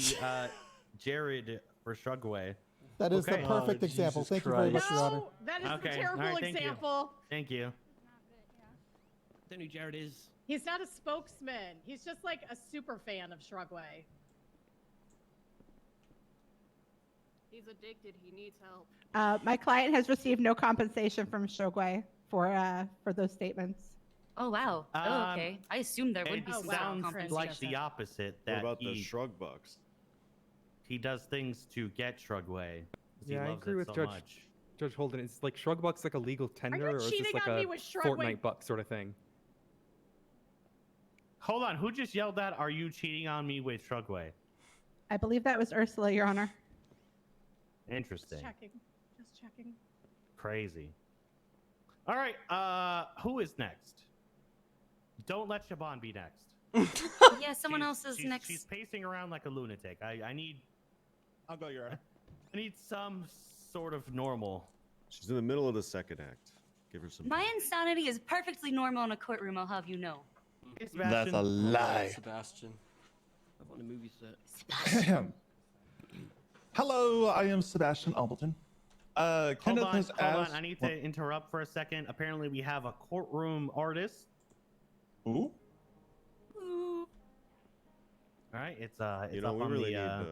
Jared for Shrugway. That is the perfect example. Thank you very much, Your Honor. That is Okay, a terrible all right, thank you. example. Thank you. don't know who Jared is. He's not a spokesman. He's just like a super fan of Shrugway. He's addicted. He needs help. My client has received no compensation from Shogway for those statements. Oh wow. Oh okay. I assumed there would It be some sounds compensation. like the opposite. What That about he, the shrug bucks? He does things to get Shrugway. 'cause he Yeah, I loves agree it with so Judge much. Judge Holden. It's like Shrugbucks like a legal tender, or is this cheating like on me a with Shrugway? Fortnite buck sort of thing? Hold on, who just yelled that? Are you cheating on me with Shrugway? I believe that was Ursula, Your Honor. Interesting. Just checking. Just checking. Crazy. All right, who is next? Don't let Shaban be next. Yeah, someone else is next. She's pacing around like a lunatic. I need. I'll go, Your Honor. I need some sort of normal. She's in the middle of the second act. Give her some. My insanity is perfectly normal in a courtroom, I'll have you know. Hey, That's a lie. Sebastian. I'm on a movie set. Hello, I am Sebastian Albleton. Kenneth has hold asked. on. I need to interrupt for a second. Apparently, we have a courtroom artist. Ooh. All right, it's You know, up we on really the. need.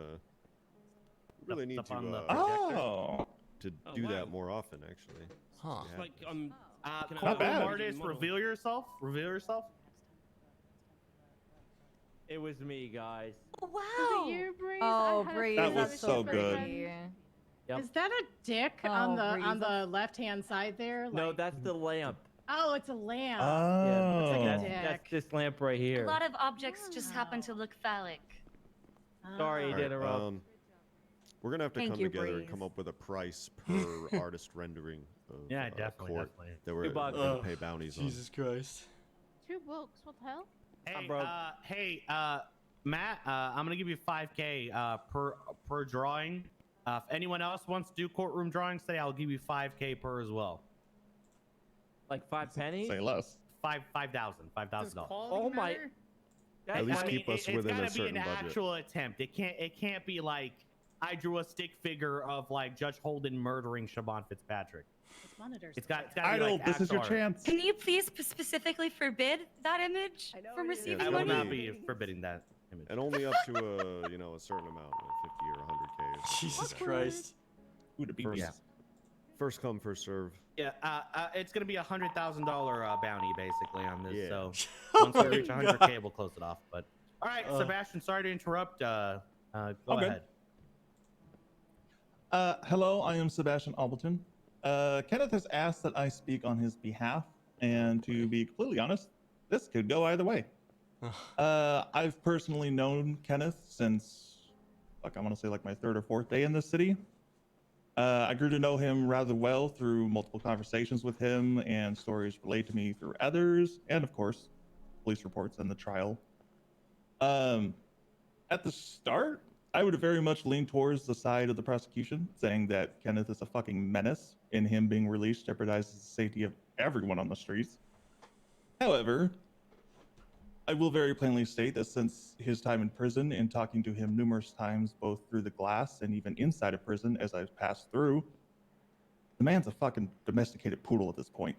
We really need up on the to. Oh. To Oh, do wow. that more often, actually. Huh. It's like can I- Courtroom bad. artist, reveal yourself. Reveal yourself. It was me, guys. Wow. You, Breeze? Oh, I had Breeze, That was that's so pretty. good. Yep. Is that a dick Oh, on Breeze, the left hand side there? No, Like- that's the lamp. Oh, it's a lamp. Oh. Looks like a That's, dick. that's this lamp right A here. lot of objects just happen to look phallic. Sorry Oh. to Alright, interrupt. we're gonna have to Thank come you, together and Breeze. come up with a price per artist rendering of Yeah, definitely, court definitely. that we're $2. gonna pay bounties on. Christ. 2 books. What the hell? Hey, Matt, I'm gonna give you 5K per drawing. If anyone else wants to do courtroom drawings today, I'll give you 5K per as well. Like 5 pennies? Say less. $5,000. Oh my. At least I mean, keep us it's within gotta a certain be an budget. actual attempt. It can't be like I drew a stick figure of like Judge Holden murdering Shaban Fitzpatrick. This monitor's It's gotta be Idol, like this is your actual art. chance. Can you please specifically forbid that image from Yeah, receiving I will money? not be forbidding that image. And only up to a certain amount, like 50 or 100K. Or something Jesus like that. Christ. Who to be? First, Yeah. first come, first serve. Yeah, it's gonna be a $100,000 bounty basically on this. Yeah. So Oh once we my reach God. 100K, we'll close it off. But all right, Sebastian, sorry to interrupt. Go Okay. ahead. Hello, I am Sebastian Albleton. Kenneth has asked that I speak on his behalf, and to be completely honest, this could go either way. I've personally known Kenneth since, like, I want to say like my 3rd or 4th day in this city. I grew to know him rather well through multiple conversations with him and stories relayed to me through others, and of course, police reports and the trial. At the start, I would very much lean towards the side of the prosecution, saying that Kenneth is a fucking menace, and him being released jeopardizes the safety of everyone on the streets. However, I will very plainly state that since his time in prison and talking to him numerous times, both through the glass and even inside of prison as I've passed through, the man's a fucking domesticated poodle at this point.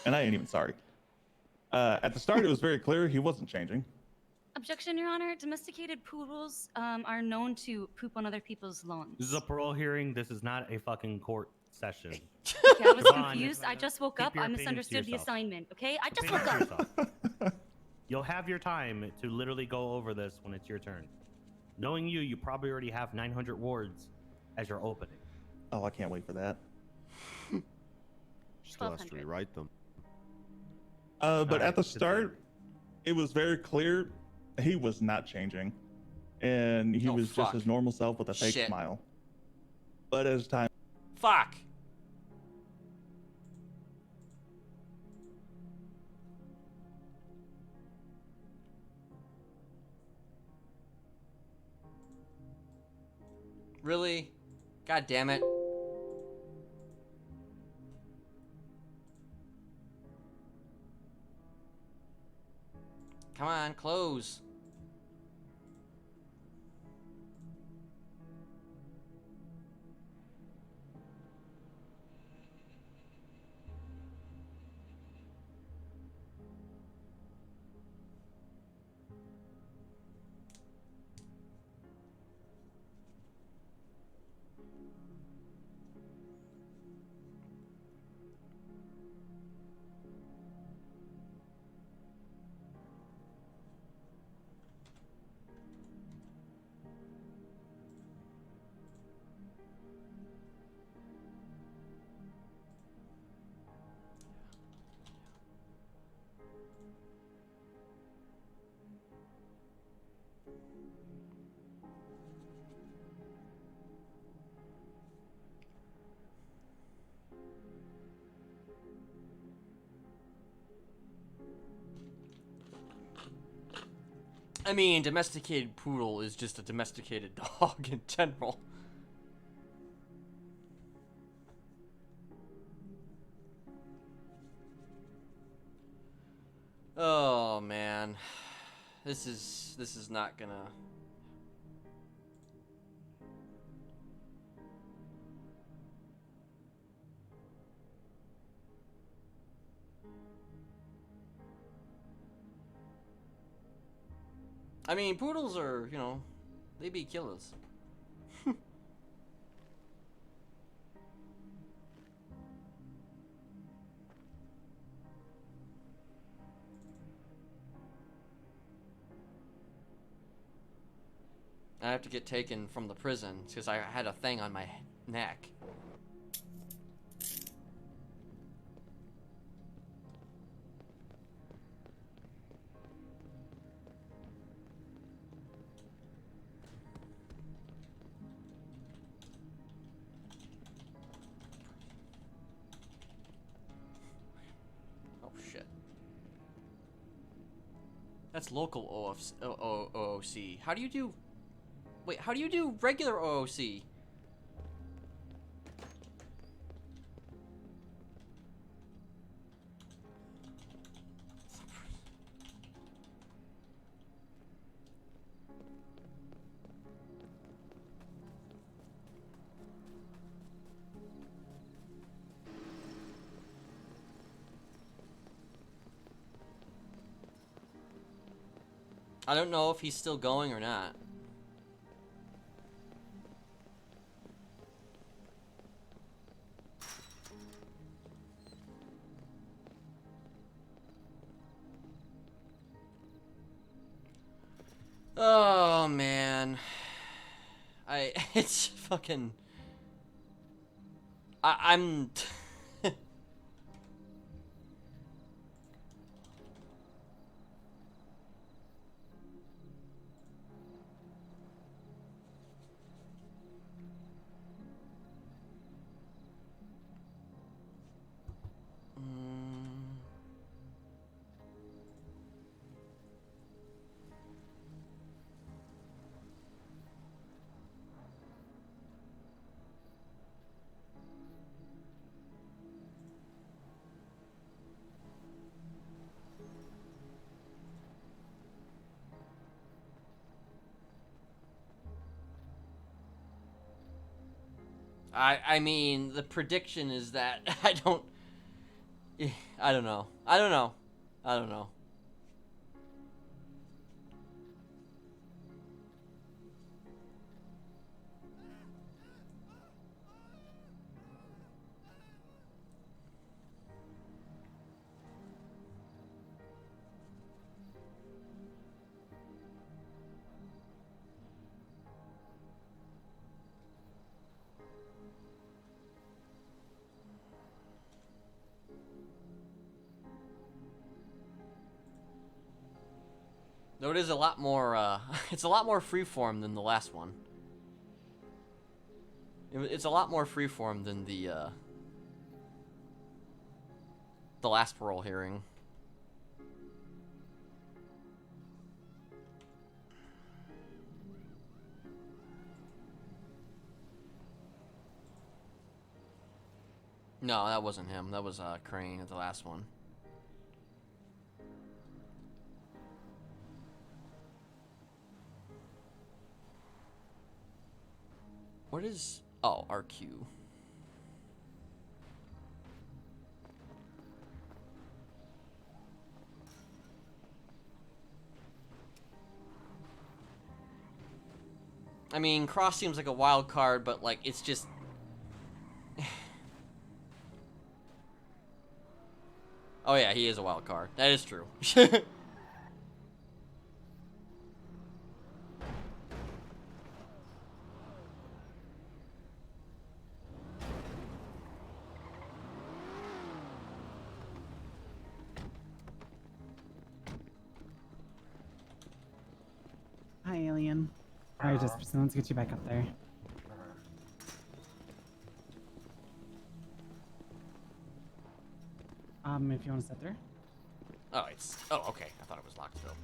And I ain't even sorry. At the start, it was very clear he wasn't changing. Objection, Your Honor. Domesticated poodles are known to poop on other people's lawns. This is a parole hearing. This is not a fucking court session. Okay, I was Siobhan, confused. I just woke keep up. your I opinions to misunderstood the yourself. assignment. Okay, I just Opinions woke to up. yourself. You'll have your time to literally go over this when it's your turn. Knowing you, you probably already have 900 words as your opening. Oh, I can't wait for that. Still has to rewrite them. But at the start, it was very clear he was not changing. And he Oh, was fuck. just his normal self with a fake Shit. smile. But as time... Fuck. Really? God damn it. Come on, close. I mean, domesticated poodle is just a domesticated dog in general. Oh man, this is not gonna. I mean, poodles are, you know, they be killers. I have to get taken from the prison because I had a thing on my neck. Oh shit. That's local OOC. How do you do... Wait, how do you do regular OOC? I don't know if he's still going or not. Oh man, it's fucking. I'm. I mean, the prediction is that I don't know. I don't know. I don't know. Though it is a lot more, it's a lot more freeform than the last one. It's a lot more freeform than the last parole hearing. No, that wasn't him. That was Crane at the last one. What is... Oh, RQ. I mean, Cross seems like a wild card, but, like, it's just... Oh yeah, he is a wild card. That is true. Hi, alien. Alright, Jesperson, let's get you back up there. If you want to sit there. Oh, it's... Oh, okay. I thought it was locked still.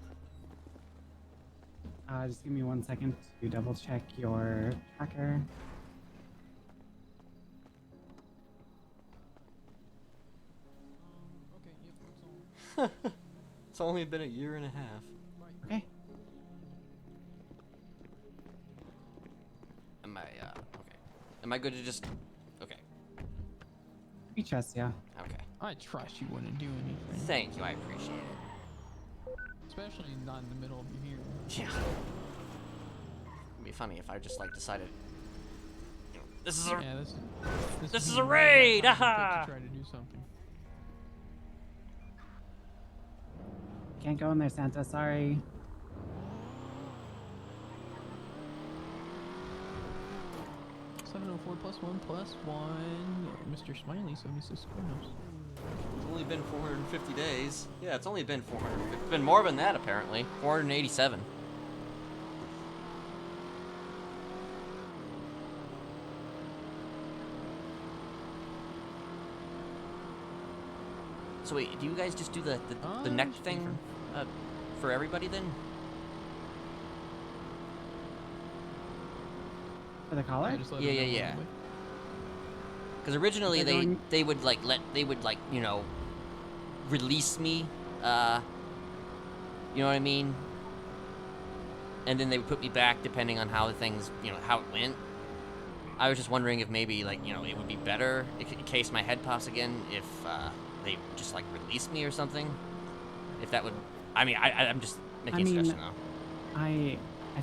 Just give me 1 second to double check your tracker. It's only been a year and a half. Okay. Am I, okay. Am I good to just... Okay. We trust ya. Okay. I trust you wouldn't do anything. Thank you, I appreciate it. Especially not in the middle of your hearing. Yeah. It'd be funny if I just, like, decided... You know, this is a... Yeah, this is a raid! To Haha! try to do something. Can't go in there, Santa. Sorry. +1 Mr. Smiley, 76 Courthouse. It's only been 450 days. Yeah, it's only been 400. It's been more than that, apparently. 487. So wait, do you guys just do the neck thing for everybody then? For the collar? Yeah. Because originally they would like you know, release me, you know what I mean? And then they would put me back depending on how things, you know, how it went. I was just wondering if maybe, like, you know, it would be better in case my head pops again if they just like release me or something. If that would, I mean, I'm just making a suggestion though. I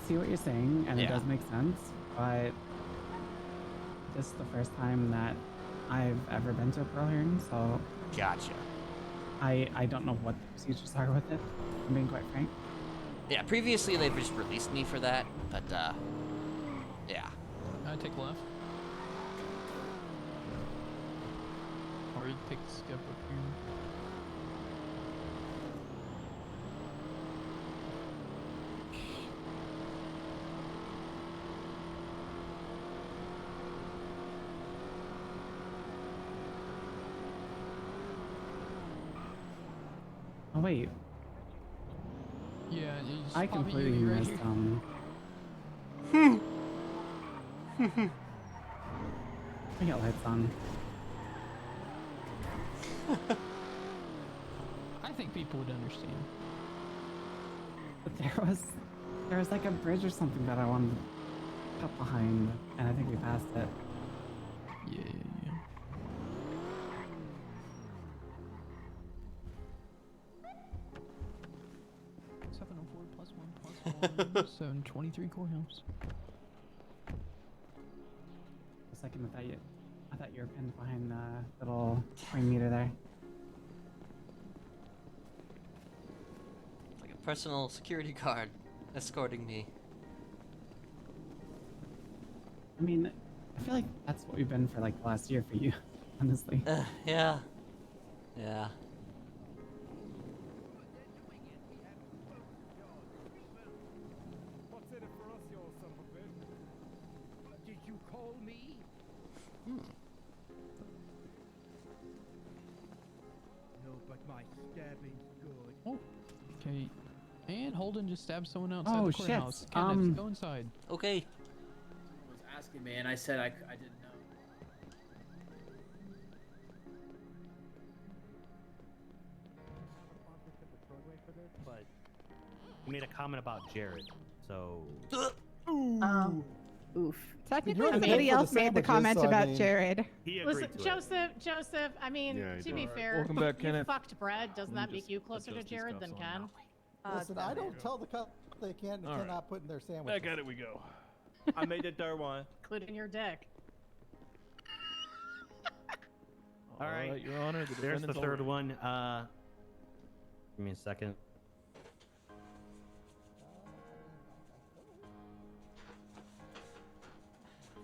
see what you're saying, and it Yeah. does make sense, but this is the first time that I've ever been to a parole hearing, so Gotcha. I don't know what the procedures are with it. I'm being quite frank. Yeah, previously they've just released me for that, but yeah. I take left. Or you take the skip up here. Oh wait, Yeah, you just I pop it, completely you right missed here. I got lights on. I think people would understand. But there was like a bridge or something that I wanted to cut behind, and I think we passed it. Yeah. 704 +1 723 Courthouse. A second, I thought you were pinned behind the little coin meter there. It's like a personal security guard escorting me. I mean, I feel like that's what we've been for like the last year for you, honestly. Yeah. Yeah. Did you call me? No, but my stabbing's good. Oh, okay. And Holden just stabbed someone outside Oh, the shit. courthouse. Kenneth, go inside. Okay. I was asking, man. I said I didn't know. But he made a comment about Jared, so. Oof. Technically, you're the somebody head for else the made the sandwiches, comment so I about mean- Jared. He agreed Listen, to it. Joseph, I mean, Yeah, he to be did. fair, Welcome back, you Kenneth. fucked bread. Doesn't Let that me make just you closer to adjust these Jared than cuffs on Ken? Listen, I don't tell the cop they can and All right. cannot put in their sandwiches. Back at it we go. I made the third one. Including your dick. All right, Your Honor. The there's the defendant's third over. one. Give me a second.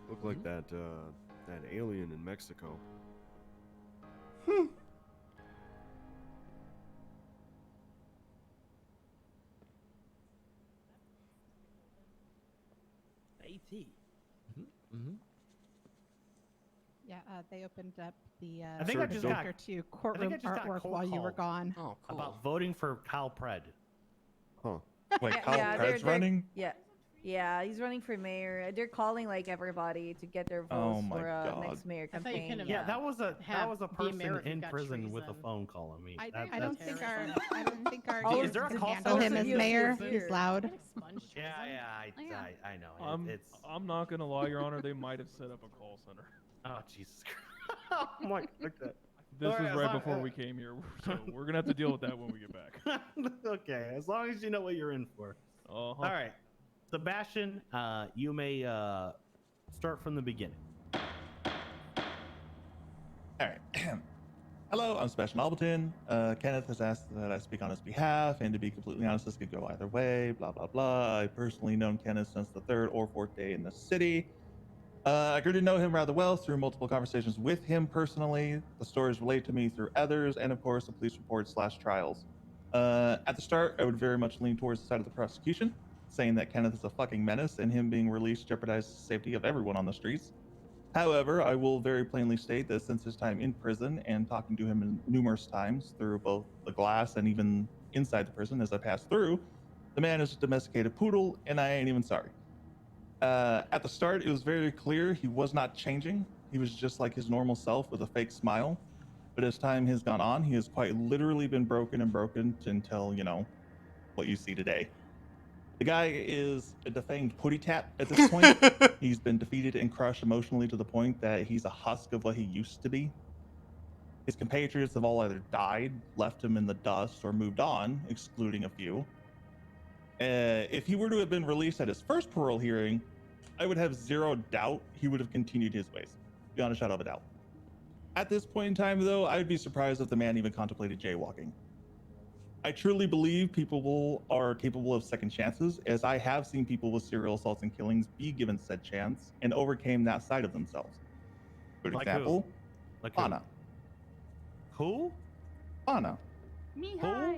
Look like that alien in Mexico. AT. Yeah, they opened up the I think I just got- Joker 2 I courtroom just got artwork cold while you were called gone. Oh, cool. About voting for Kyle Pred. Huh. Wait, Kyle Pratt's they're- running? Yeah, he's running for mayor. They're calling like everybody to get their votes my for God. next mayor I thought you campaign. couldn't Yeah, that was a be mayor person if you in got prison with a treason. phone call on me. I That- don't that's- think our Oh, goal is there a to call handle him center? as mayor. He's loud. Yeah, I know. It's I'm not gonna lie, Your Honor. They might have set up a call center. oh Jesus Christ. Oh my God. This Alright, was as right long- before we came here, so we're gonna have to deal with that when we get back. Okay, as long as you know what you're in for. All right, Sebastian, you may start from the beginning. All right. Hello, I'm Sebastian Albleton. Kenneth has asked that I speak on his behalf, and to be completely honest, this could go either way, blah, blah, blah. I've personally known Kenneth since the third or fourth day in the city. I grew to know him rather well through multiple conversations with him personally, the stories relayed to me through others, and of course, the police reports / trials. At the start, I would very much lean towards the side of the prosecution, saying that Kenneth is a fucking menace, and him being released jeopardizes the safety of everyone on the streets. However, I will very plainly state that since his time in prison and talking to him numerous times through both the glass and even inside the prison as I passed through, the man is a domesticated poodle, and I ain't even sorry. At the start, it was very clear he was not changing. He was just like his normal self with a fake smile. But as time has gone on, he has quite literally been broken until, you know, what you see today. The guy is a defanged putty tap at this point. He's been defeated and crushed emotionally to the point that he's a husk of what he used to be. His compatriots have all either died, left him in the dust, or moved on, excluding a few. If he were to have been released at his first parole hearing, I would have zero doubt he would have continued his ways, beyond a shadow of a doubt. At this point in time, though, I would be surprised if the man even contemplated jaywalking. I truly believe people are capable of second chances, as I have seen people with serial assaults and killings be given said chance and overcame that side of themselves. For Like example, who? Like who? Anna. Who? Anna. Who?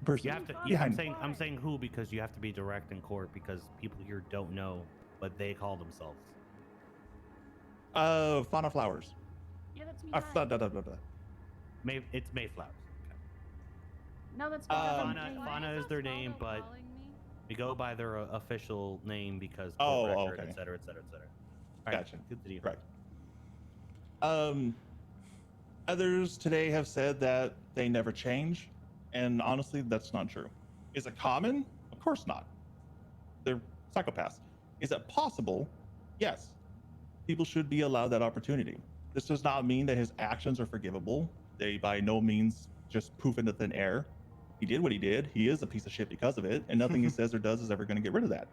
Person You have to. behind I'm saying who because you have to be direct in court because people here don't know what they call themselves. Fauna Flowers. Yeah, that's me. It's Mayflowers. No, that's Fauna is their name, but we go by their official name because court record, okay. et cetera, et cetera, et cetera. All right, Gotcha. continue. Right. Others today have said that they never change, and honestly, that's not true. Is it common? Of course not. They're psychopaths. Is it possible? Yes. People should be allowed that opportunity. This does not mean that his actions are forgivable. They by no means just poof into thin air. He did what he did. He is a piece of shit because of it, and nothing he says or does is ever going to get rid of that.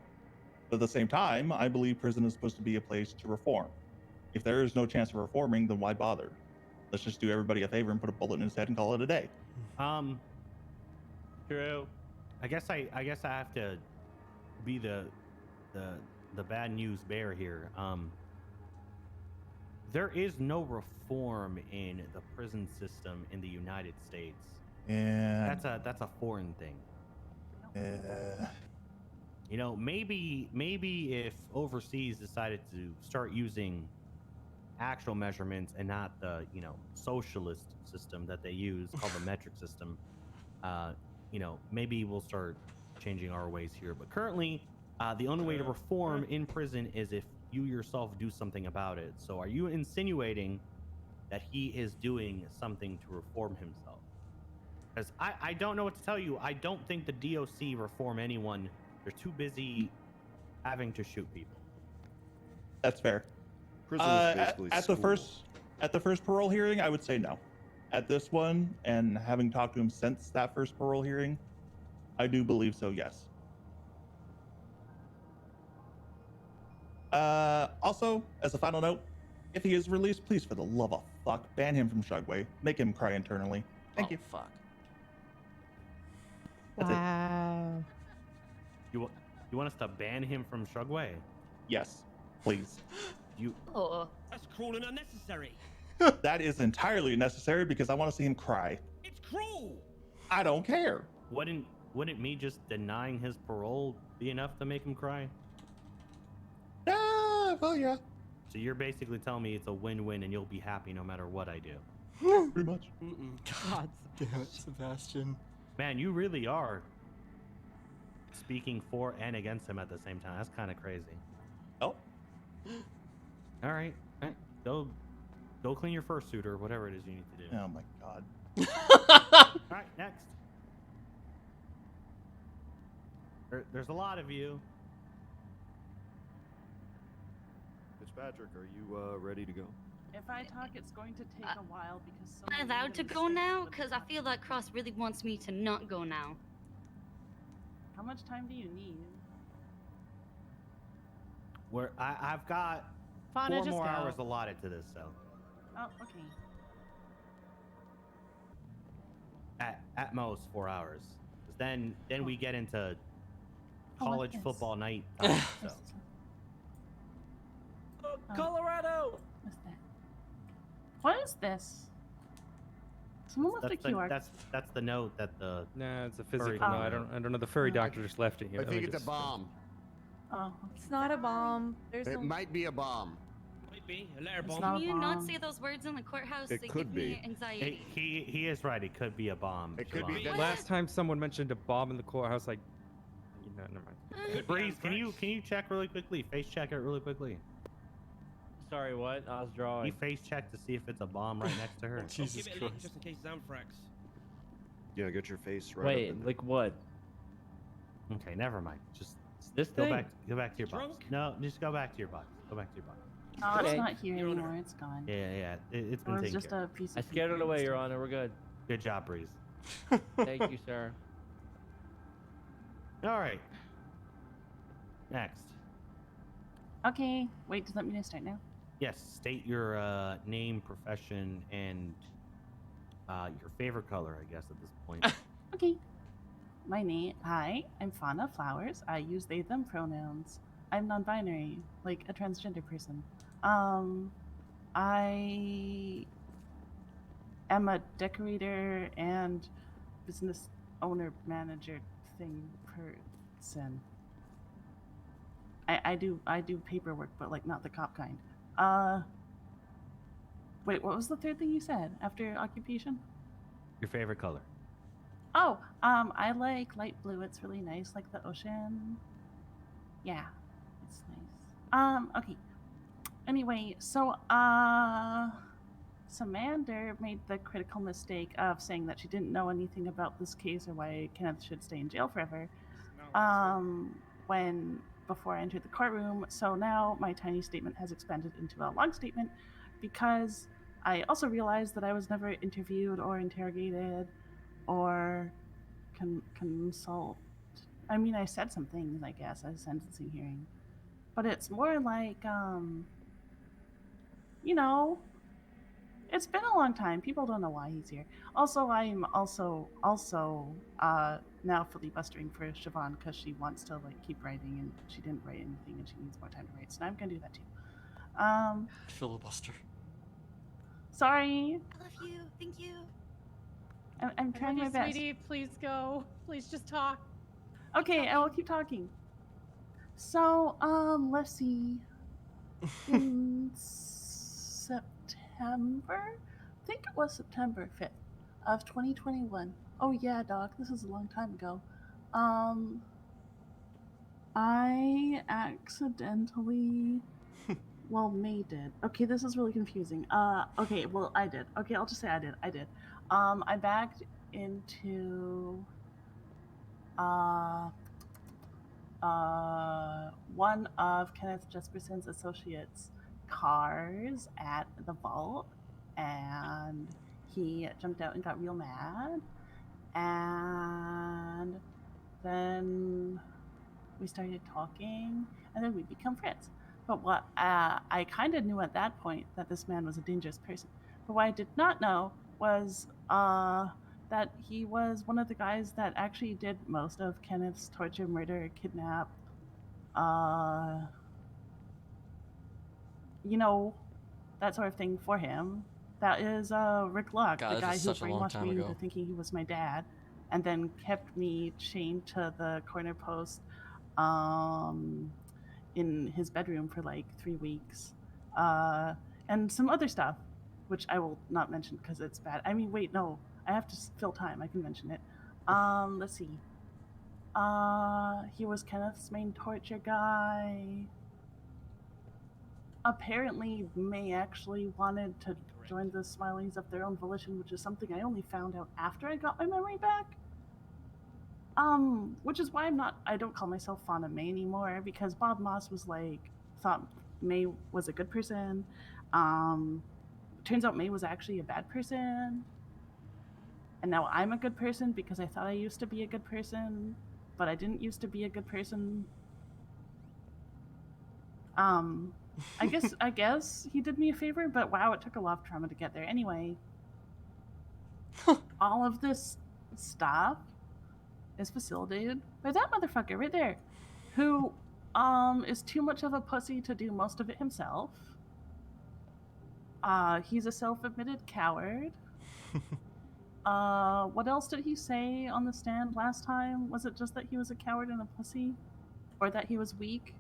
But at the same time, I believe prison is supposed to be a place to reform. If there is no chance of reforming, then why bother? Let's just do everybody a favor and put a bullet in his head and call it a day. True. I guess I have to be the bad news bear here. There is no reform in the prison system in the United States. Yeah. That's a foreign thing. Yeah. You know, maybe if overseas decided to start using actual measurements and not the, you know, socialist system that they use called the metric system, you know, maybe we'll start changing our ways here. But currently, the only way to reform in prison is if you yourself do something about it. So are you insinuating that he is doing something to reform himself? Because I don't know what to tell you. I don't think the DOC reform anyone. They're too busy having to shoot people. That's fair. Prison is basically at the first parole hearing, I would say no. At this one, and having talked to him since that first parole hearing, I do believe so, yes. Also, as a final note, if he is released, please, for the love of fuck, ban him from Shugway. Make him cry internally. Thank you. Fuck. That's it. Wow. You want us to ban him from Shugway? Yes, please. That's cruel and unnecessary. That is entirely necessary because I want to see him cry. It's cruel. I don't care. Wouldn't me just denying his parole be enough to make him cry? Well, yeah. So you're basically telling me it's a win-win and you'll be happy no matter what I do. Pretty much. God damn it, Sebastian. Man, you really are speaking for and against him at the same time. That's kind of crazy. Oh. All right. Go clean your fursuit or whatever it is you need to do. Oh my god. All right, next. There's a lot of you. Fitzpatrick, are you ready to go? If I talk, it's going to take a while because Am I allowed to go now? Because I feel like Cross really wants me to not go now. How much time do you need? I've got Fauna, 4 just more go. hours allotted to this, so Oh, okay. at most 4 hours. 'Cause then we get into Oh, what's college this? football night time. So. Colorado. What's that? What is this? Someone left a QR. That's the note that the No, it's a furry physical. No, doctor- I don't know. The furry doctor just left it here. I Let me think it's a just- bomb. Oh, It's not a bomb. There's It no... might be a bomb. Might be a letter bomb. not Can a you not bomb. say those words in the courthouse? It They could give me be. anxiety. He is right. It could be a bomb. It could be. Siobhan. Last time someone mentioned a bomb in the courthouse, like, never mind. Breeze, can you check really quickly? Face check it really quickly. Sorry, what? I was Can drawing. you face check to see if it's a bomb right next to her? Jesus Christ. Give it a link just in case it's anthrax. Yeah, get your face right. Wait, up in there. like what? Okay, never mind. Just This go thing? back to your box. Drunk? No, just go back to your box. Go back to your box. Oh, Okay. it's not here Your Honor. anymore. It's gone. Yeah. It's It been was taken just care a piece I of scared it paper away, and Your stuff. Honor. We're good. of. Good job, Breeze. Thank you, sir. All right. Next. Okay. Wait, does that mean I start now? Yes, state your name, profession, and your favorite color, I guess, at this point. Okay. My name. Hi, I'm Fauna Flowers. I use they them pronouns. I'm non-binary, like a transgender person. I am a decorator and business owner manager thing person. I do paperwork, but like not the cop kind. Wait, what was the third thing you said after occupation? Your favorite color. Oh, I like light blue. It's really nice, like the ocean. Yeah, it's nice. Okay. Anyway, so, Samander made the critical mistake of saying that she didn't know anything about this case or why Kenneth should stay in jail forever. Before I entered the courtroom. So now my tiny statement has expanded into a long statement because I also realized that I was never interviewed or interrogated or consult. I mean, I said some things, I guess, at a sentencing hearing, but it's more like, you know, it's been a long time. People don't know why he's here. Also, I'm also now filibustering for Siobhan because she wants to like keep writing and she didn't write anything and she needs more time to write. So now I'm gonna do that too. Filibuster. Sorry. I love you. Thank you. I'm trying my best. Sweetie, please go. Please just talk. Okay, I will keep talking. So, let's see. In September? I think it was September 5th of 2021. Oh yeah, Doc, this is a long time ago. I accidentally... well, May did. Okay, this is really confusing. Okay, well, I did. Okay, I'll just say I did. I backed into... one of Kenneth Jesperson's associates' cars at the vault, and he jumped out and got real mad, and then we started talking, and then we become friends. But what I kind of knew at that point that this man was a dangerous person. But what I did not know was that he was one of the guys that actually did most of Kenneth's torture, murder, kidnap, you know, that sort of thing for him. That is Rick Luck, God, the this guy is who such a long brainwashed time me ago. into thinking he was my dad, and then kept me chained to the corner post in his bedroom for like 3 weeks, and some other stuff, which I will not mention because it's bad. I mean, wait, no, I have to fill time. I can mention it. Let's see. He was Kenneth's main torture guy. Apparently, May actually wanted to join the Smileys of their own volition, which is something I only found out after I got my memory back. Which is why I don't call myself fond of May anymore, because Bob Moss was thought May was a good person. Turns out May was actually a bad person. And now I'm a good person because I thought I used to be a good person, but I didn't used to be a good person. I guess he did me a favor, but wow, it took a lot of trauma to get there. Anyway, all of this stuff is facilitated by that motherfucker right there, who is too much of a pussy to do most of it himself. He's a self-admitted coward. What else did he say on the stand last time? Was it just that he was a coward and a pussy? Or that he was weak?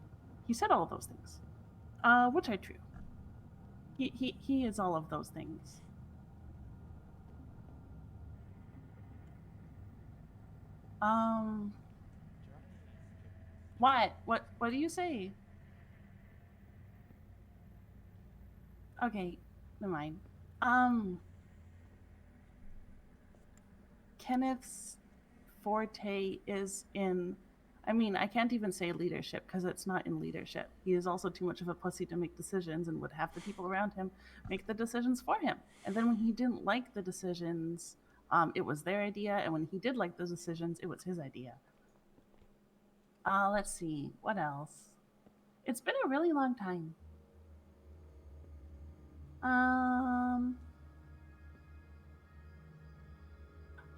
He said all of those things. Which are true. He is all of those things. What do you say? Okay, never mind. Kenneth's forte is in, I can't even say leadership because it's not in leadership. He is also too much of a pussy to make decisions and would have the people around him make the decisions for him. And then when he didn't like the decisions, it was their idea. And when he did like those decisions, it was his idea. Let's see, what else? It's been a really long time.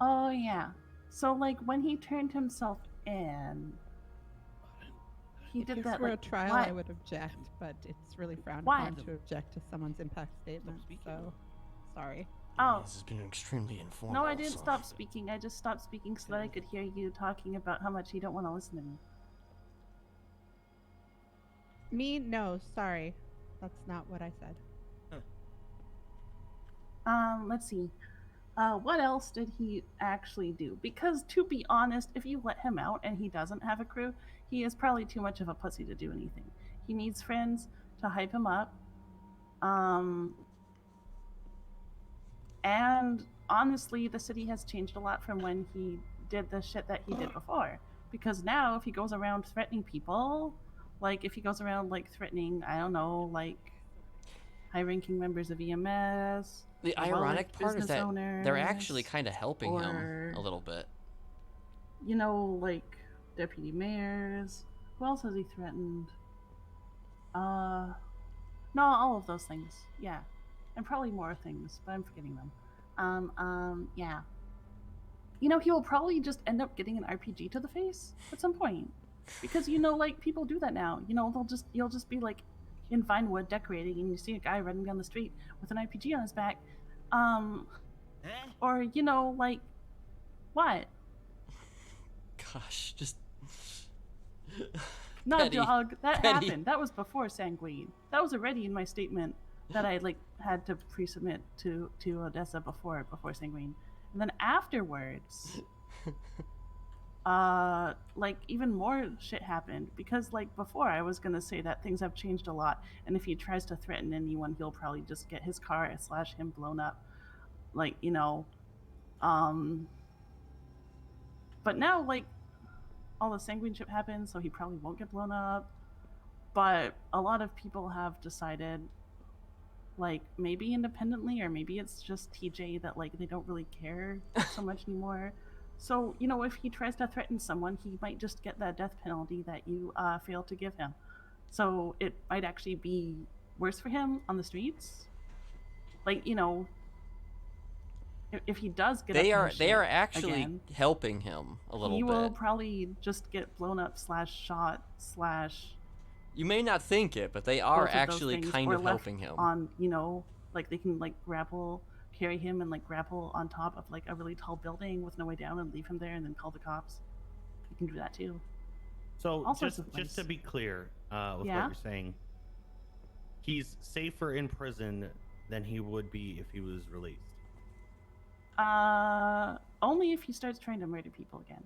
Oh yeah. So when he turned himself in, he did If that. this were a trial, what? I would object, but it's really frowned What? upon to object to someone's impact statement. So, sorry. Oh. This has been extremely informal. No, I didn't so- stop speaking. I just stopped speaking so that I could hear you talking about how much you don't want to listen to me. Me? No, sorry. That's not what I said. Let's see. What else did he actually do? Because to be honest, if you let him out and he doesn't have a crew, he is probably too much of a pussy to do anything. He needs friends to hype him up. And honestly, the city has changed a lot from when he did the shit that he did before. Because now, if he goes around threatening people, if he goes around threatening, I don't know, high-ranking members of EMS. The ironic part is that they're actually kind of helping him a little bit. Deputy mayors. Who else has he threatened? No, all of those things. Yeah. And probably more things, but I'm forgetting them. Yeah. He will probably just end up getting an RPG to the face at some point. Because, people do that now. You'll just be, in Vinewood decorating, and you see a guy running down the street with an RPG on his back. Or, what? Gosh, just... No, Petty. dog, that Petty. happened. That was before Sanguine. That was already in my statement that I, had to pre-submit to Odessa before Sanguine. And then afterwards... even more shit happened because before I was gonna say that things have changed a lot, and if he tries to threaten anyone, he'll probably just get his car / him blown up, but now all the sanguine shit happened, so he probably won't get blown up. But a lot of people have decided maybe independently, or maybe it's just TJ that they don't really care so much anymore. So, if he tries to threaten someone, he might just get that death penalty that you failed to give him. So it might actually be worse for him on the streets. If he does get They up in are the they shit are actually again, helping him a little he bit. will probably just get blown up / shot / You may not think it, but they are both of those actually things, kind or of left helping him. on, they can grapple, carry him and grapple on top of a really tall building with no way down and leave him there and then call the cops. You can do that too. So All sorts just of ways. to be clear with Yeah? what you're saying, he's safer in prison than he would be if he was released. Only if he starts trying to murder people again.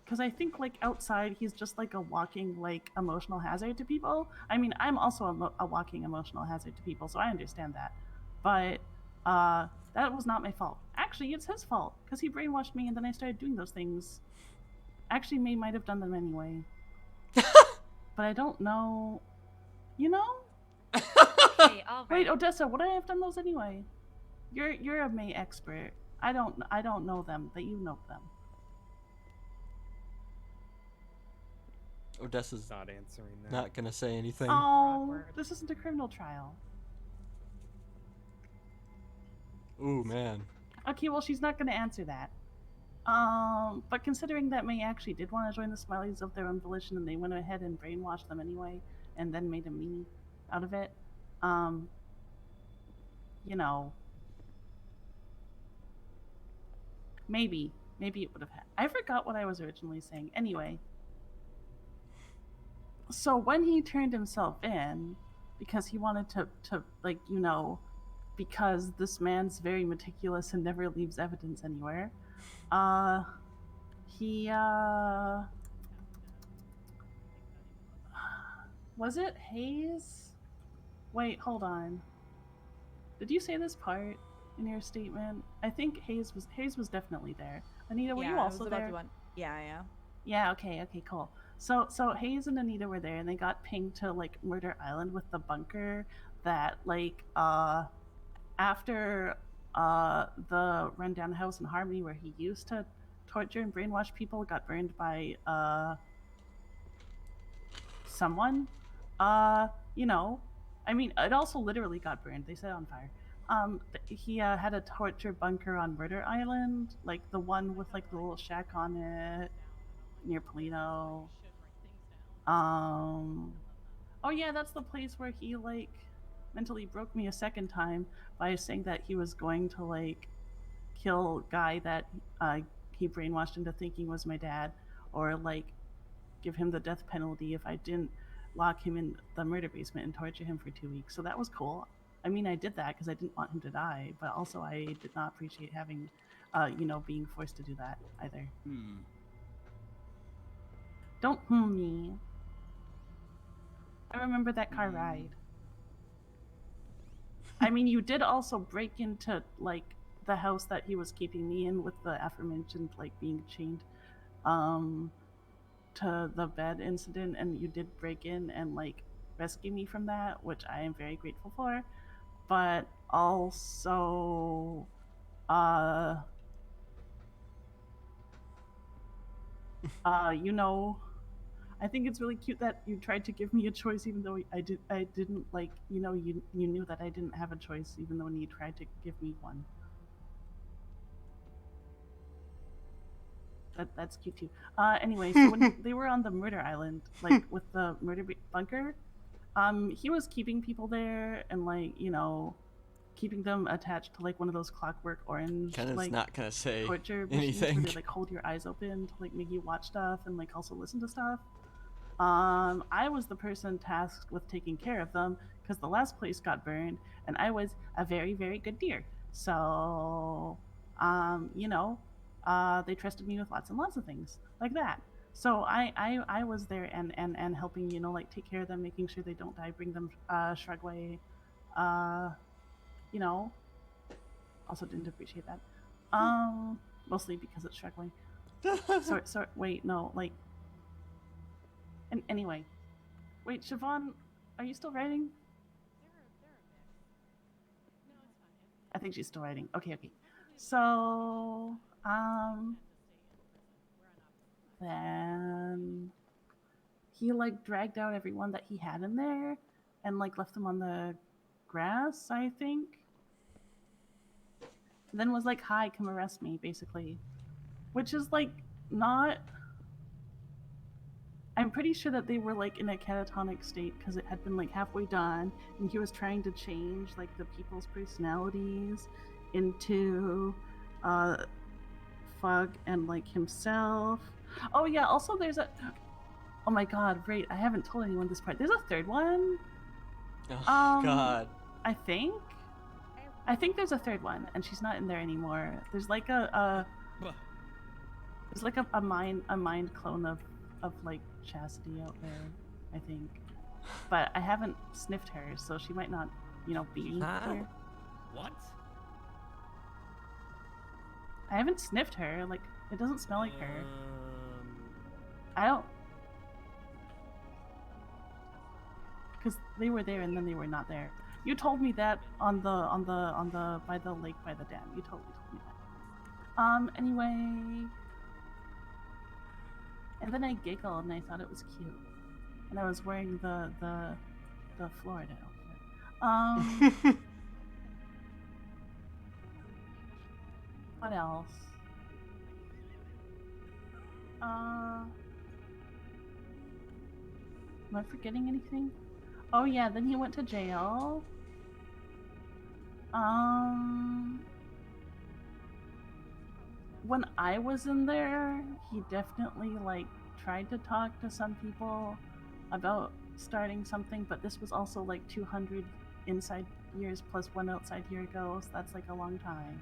because I think like outside he's just like a walking like emotional hazard to people. I mean, I'm also a walking emotional hazard to people, so I understand that. But that was not my fault. Actually, it's his fault because he brainwashed me, and then I started doing those things. Actually, May might have done them anyway. But I don't know. You know? Okay, all right. Wait, Odessa, would I have done those anyway? You're a May expert. I don't know them, but you know them. Odessa's not answering that. not gonna say anything. Oh, this isn't a criminal trial. Ooh, man. Okay, well, she's not gonna answer that. But considering that May actually did want to join the Smileys of their own volition, and they went ahead and brainwashed them anyway, and then made a meanie out of it, you know, maybe it would have had. I forgot what I was originally saying. Anyway, so when he turned himself in, because he wanted to like, you know, because this man's very meticulous and never leaves evidence anywhere, he was it Hayes? Wait, hold on. Did you say this part in your statement? I think Hayes was definitely there. Anita, were you also there? Yeah. Yeah, okay, cool. So Hayes and Anita were there, and they got pinged to like Murder Island with the bunker that like after the rundown house in Harmony where he used to torture and brainwash people got burned by someone. You know, I mean, it also literally got burned. They set it on fire. He had a torture bunker on Murder Island, like the one with like the little shack on it near Polino. Oh yeah, that's the place where he like mentally broke me a second time by saying that he was going to like kill guy that he brainwashed into thinking was my dad, or like give him the death penalty if I didn't lock him in the murder basement and torture him for 2 weeks. So that was cool. I mean, I did that because I didn't want him to die, but also I did not appreciate having, you know, being forced to do that either. Don't me. I remember that car ride. I mean, you did also break into like the house that he was keeping me in with the aforementioned like being chained to the bed incident, and you did break in and like rescue me from that, which I am very grateful for. But also you know, I think it's really cute that you tried to give me a choice, even though I didn't like, you know, you knew that I didn't have a choice, even though you tried to give me one. That's cute too. Anyway, so when they were on the Murder Island, like with the murder bunker, he was keeping people there and like, you know, keeping them attached to like one of those Clockwork Orange Kenneth's like not gonna say torture machines anything. where they like hold your eyes open to like make you watch stuff and like also listen to stuff. I was the person tasked with taking care of them because the last place got burned, and I was a very, very good deer. So, you know, they trusted me with lots and lots of things like that. So I was there and helping, you know, like take care of them, making sure they don't die, bring them Shrugway, you know. Also didn't appreciate that. Mostly because it's Shrugway. Sorry, wait, no, like. And anyway, wait, Siobhan, are you still writing? I think she's still writing. Okay. So, then he like dragged out everyone that he had in there and like left them on the grass, I think. And then was like, "Hi, come arrest me," basically, which is like not. I'm pretty sure that they were like in a catatonic state because it had been like halfway done, and he was trying to change like the people's personalities into Fug and like himself. Oh yeah, also there's a. Oh my god, great! I haven't told anyone this part. There's a third one. Oh god. I think there's a third one, and she's not in there anymore. There's like a There's like a mind clone of like Chastity out there, I think. But I haven't sniffed her, so she might not, be here. What? I haven't sniffed her. Like, it doesn't smell like her. I don't. Because they were there and then they were not there. You told me that by the lake by the dam. You totally told me that. Anyway. And then I giggled and I thought it was cute. And I was wearing the Florida outfit. What else? Am I forgetting anything? Oh yeah, then he went to jail. When I was in there, he definitely like tried to talk to some people about starting something, but this was also like 200 inside years plus 1 outside year ago, so that's like a long time.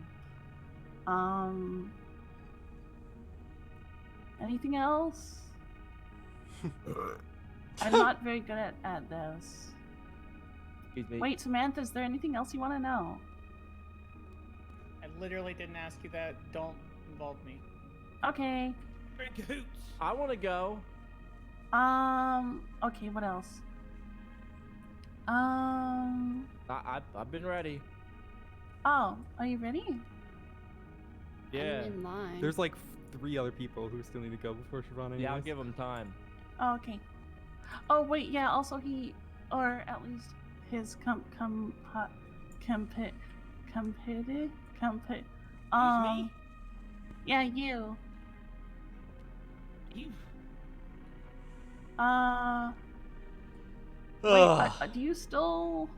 Anything else? I'm not very good at this. Excuse me. Wait, Samantha, is there anything else you want to know? I literally didn't ask you that. Don't involve me. Okay. I want to go. Okay, what else? I've been ready. Oh, are you ready? Yeah. I'm in line. There's like 3 other people who still need to go before Siobhan anyways. Yeah, I'll give them time. Oh, okay. Oh, wait, yeah, also he, or at least his me? Yeah, you. You. Wait, do you still...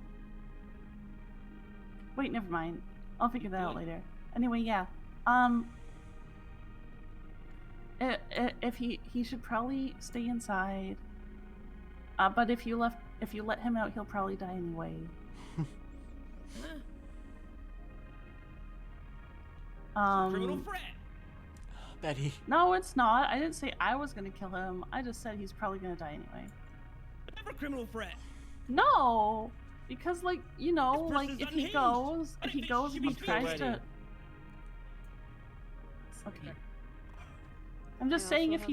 Wait, never mind. I'll figure that out later. Anyway, yeah. If he should probably stay inside. But if you let him out, he'll probably die anyway. Criminal threat. Betty. No, it's not. I didn't say I was gonna kill him. I just said he's probably gonna die anyway. Never criminal threat. No, because like like if he unhinged. goes, and he tries to. Okay. I'm just saying if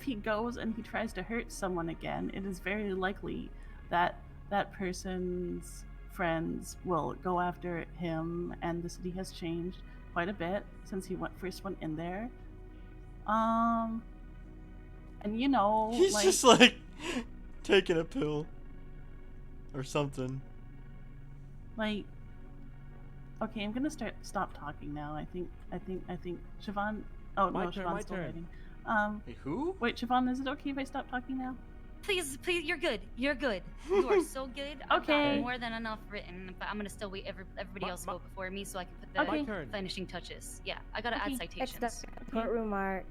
he goes and he tries to hurt someone again, it is very likely that that person's friends will go after him, and the city has changed quite a bit since he first went in there. And he's just like taking a pill or something. Like, okay, I'm gonna stop talking now. I think Siobhan. Oh My no, turn, Siobhan's my still turn. waiting. Wait, who? Wait, Siobhan, is it okay if I stop talking now? Please, you're good. You're good. You are so good. I've got Okay. more than enough written, but I'm gonna still wait. Everybody else go before me, so I can put the Okay. My turn. finishing touches. Yeah, I gotta add Okay. citations. Courtroom art.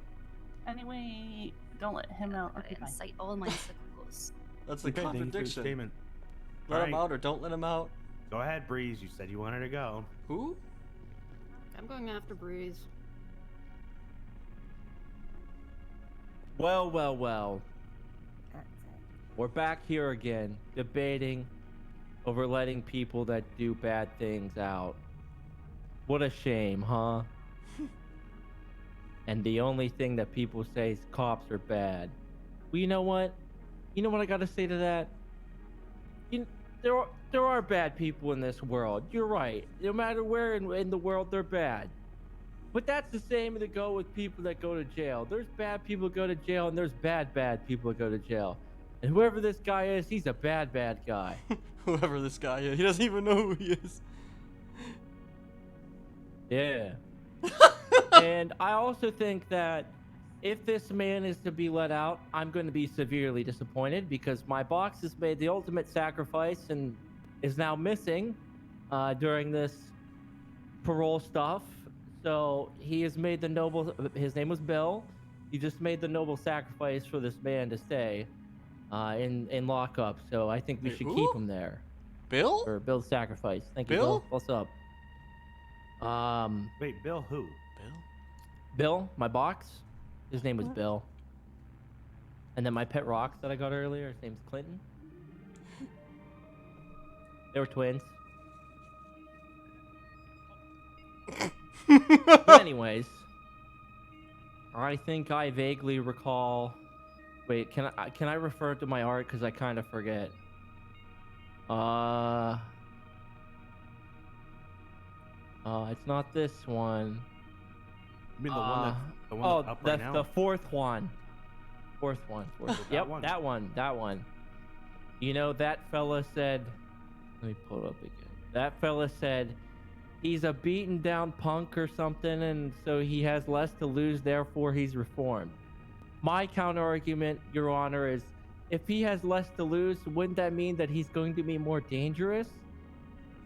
Anyway, don't let him out. Okay, I bye. cite all my encyclicals. That's a Okay, thank you for the contradiction. statement. Let him Alright. out or don't let him out. Go ahead, Breeze. You said you wanted to go. Who? I'm going after Breeze. Well, well, well. We're back here again, debating over letting people that do bad things out. What a shame, huh? And the only thing that people say is cops are bad. Well, you know what? You know what I gotta say to that? There are bad people in this world. You're right. No matter where in the world, they're bad. But that's the same to go with people that go to jail. There's bad people go to jail, and there's bad people that go to jail. And whoever this guy is, he's a bad guy. Whoever this guy is, he doesn't even know who he is. Yeah. And I also think that if this man is to be let out, I'm going to be severely disappointed because my box has made the ultimate sacrifice and is now missing during this parole stuff. So he has made the noble, his name was Bill. He just made the noble sacrifice for this man to stay in lockup. So I think we should keep him there. Bill? Or Bill's sacrifice. Thank you, Bill? Bill. What's up? Wait, Bill who? Bill? Bill, my box. His name was Bill. And then my pet rocks that I got earlier, his name's Clinton. They were twins. But anyways, I think I vaguely recall. Wait, can I refer to my art because I kind of forget? It's not this one. You mean the one that's up right now? The fourth one. Fourth one. Yep, that one. You know, that fella said. Let me pull it up again. That fella said he's a beaten down punk or something, and so he has less to lose, therefore he's reformed. My counter argument, Your Honor, is if he has less to lose, wouldn't that mean that he's going to be more dangerous?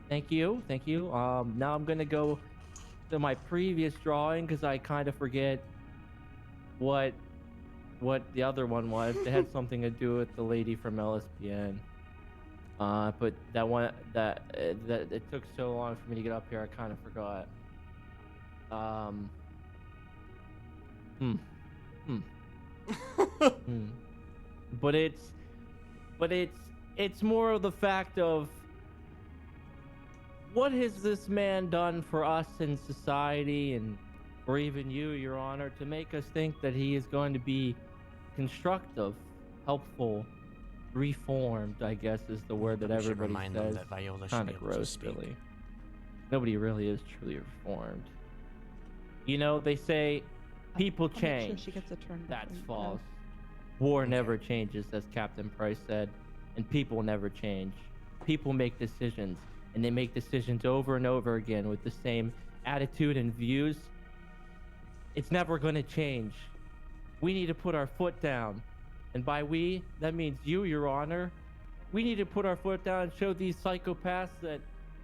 Thank you. Now I'm gonna go to my previous drawing because I kind of forget what the other one was. It had something to do with the lady from LSPN. But that one that it took so long for me to get up here, I kind of forgot. But it's more of the fact of what has this man done for us in society, and or even you, Your Honor, to make us think that he is going to be constructive, helpful, reformed, I guess is the word that everybody says. Kind of gross, really. Nobody really is truly reformed. You know, they say people change. She gets a turn. That's false. War never changes, as Captain Price said, and people never change. People make decisions, and they make decisions over and over again with the same attitude and views. It's never going to change. We need to put our foot down. And by we, that means you, Your Honor. We need to put our foot down and show these psychopaths that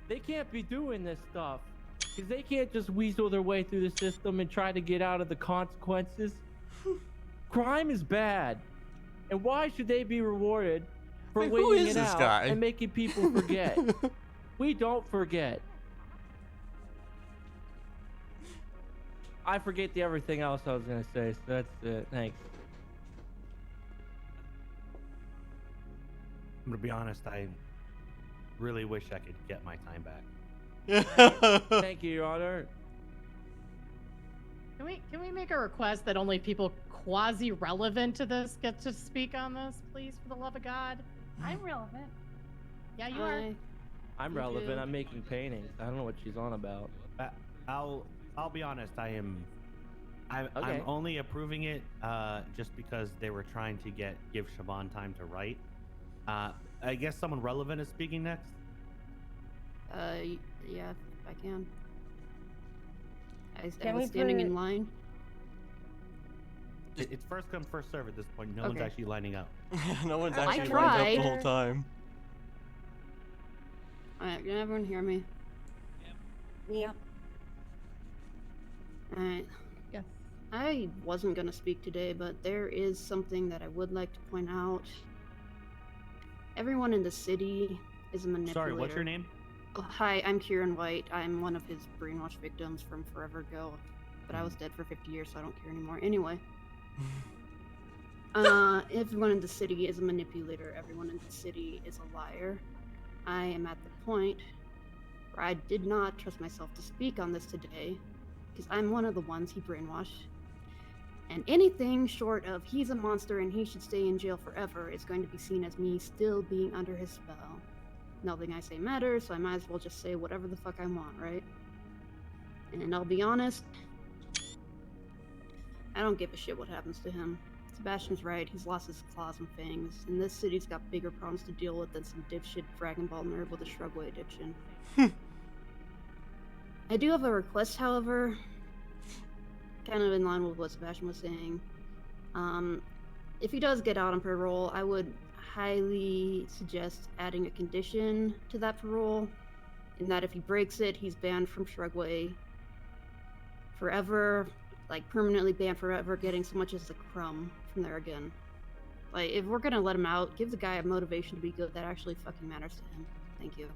they can't be doing this stuff. Because they can't just weasel their way through the system and try to get out of the consequences. Crime is bad. And why should they be rewarded for waiting it out and making people forget? We don't forget. I forget everything else I was going to say, so that's it. Thanks. I'm gonna be honest, I really wish I could get my time back. Thank you, Your Honor. Can we make a request that only people quasi-relevant to this get to speak on this, please, for the love of God? I'm relevant. Yeah, you are. I'm relevant. I'm making paintings. I don't know what she's on about. I'll be honest. I'm Okay. only approving it just because they were trying to give Siobhan time to write. I guess someone relevant is speaking next. Yeah, if I can. I Can was we standing put- in line. It's first come, first serve at this point. No one's Okay. actually lining up. No one's I actually lined up the tried. whole time. Alright, can everyone hear me? Yep. Alright. Yes. I wasn't gonna speak today, but there is something that I would like to point out. Everyone in the city is a manipulator. Sorry, what's your name? Oh, hi, I'm Kieran White. I'm one of his brainwash victims from forever ago, but I was dead for 50 years, so I don't care anymore. Anyway. Everyone in the city is a manipulator. Everyone in the city is a liar. I am at the point where I did not trust myself to speak on this today, because I'm one of the ones he brainwashed. And anything short of he's a monster and he should stay in jail forever is going to be seen as me still being under his spell. Nothing I say matters, so I might as well just say whatever the fuck I want, right? And I'll be honest, I don't give a shit what happens to him. Sebastian's right, he's lost his claws and fangs, and this city's got bigger problems to deal with than some dipshit Dragon Ball nerd with a Shrugway addiction. I do have a request, however, kind of in line with what Sebastian was saying. If he does get out on parole, I would highly suggest adding a condition to that parole, in that if he breaks it, he's banned from Shrugway forever, like permanently banned forever, getting so much as a crumb from there again. Like, if we're gonna let him out, give the guy a motivation to be good that actually fucking matters to him. Thank you.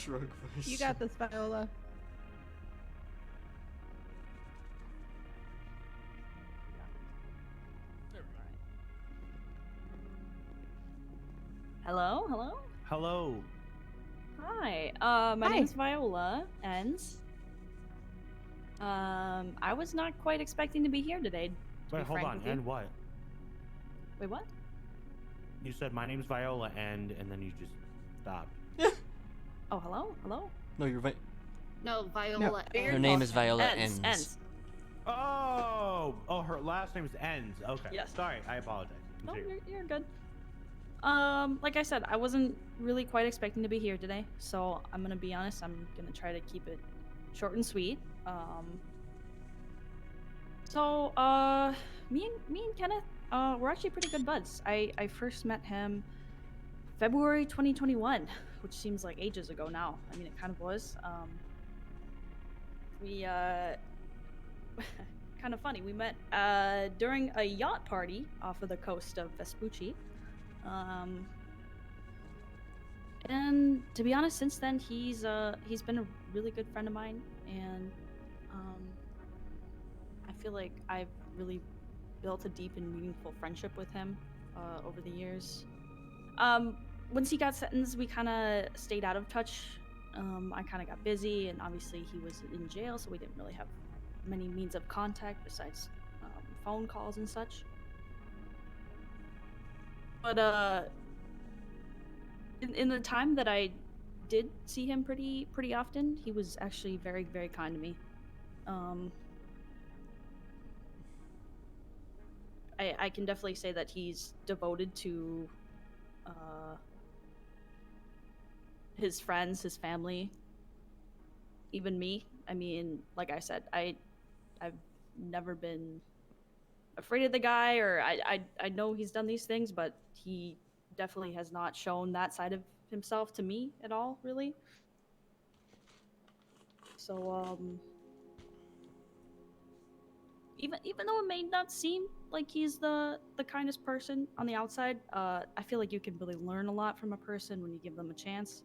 Shrug voice. You got this, Viola. Hello, hello. Hello. Hi. My name's Viola, and I was not quite expecting to be here today. To Wait, be hold frank on. with you. And what? Wait, what? You said my name's Viola, and then you just stopped. Oh, hello, hello. No, you're right. No, Viola. Her name is Viola Ends. Ends. Oh, her last name's Ends. Okay. Yes. Sorry, I apologize. No, Continue. you're good. Like I said, I wasn't really quite expecting to be here today, so I'm gonna be honest. I'm gonna try to keep it short and sweet. Me and Kenneth, we're actually pretty good buds. I first met him February 2021, which seems like ages ago now. I mean, it kind of was. We kind of funny. We met during a yacht party off of the coast of Vespucci. And to be honest, since then he's been a really good friend of mine, and I feel like I've really built a deep and meaningful friendship with him over the years. Once he got sentenced, we kind of stayed out of touch. I kind of got busy, and obviously he was in jail, so we didn't really have many means of contact besides phone calls and such. But in the time that I did see him pretty often, he was actually very, very kind to me. I can definitely say that he's devoted to his friends, his family, even me. I mean, like I said, I've never been afraid of the guy, or I know he's done these things, but he definitely has not shown that side of himself to me at all, really. So even though it may not seem like he's the kindest person on the outside, I feel like you can really learn a lot from a person when you give them a chance.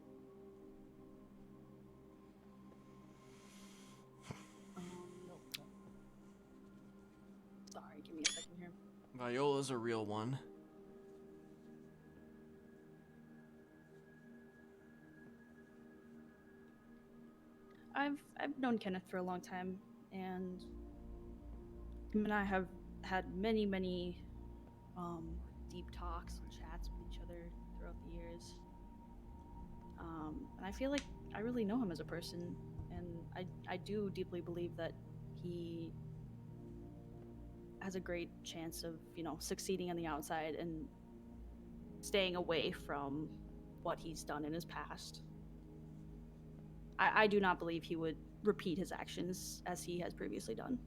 Sorry, give me a second here. Viola's a real one. I've known Kenneth for a long time, and him and I have had many deep talks and chats with each other throughout the years. And I feel like I really know him as a person, and I do deeply believe that he has a great chance of, succeeding on the outside and staying away from what he's done in his past. I do not believe he would repeat his actions as he has previously done.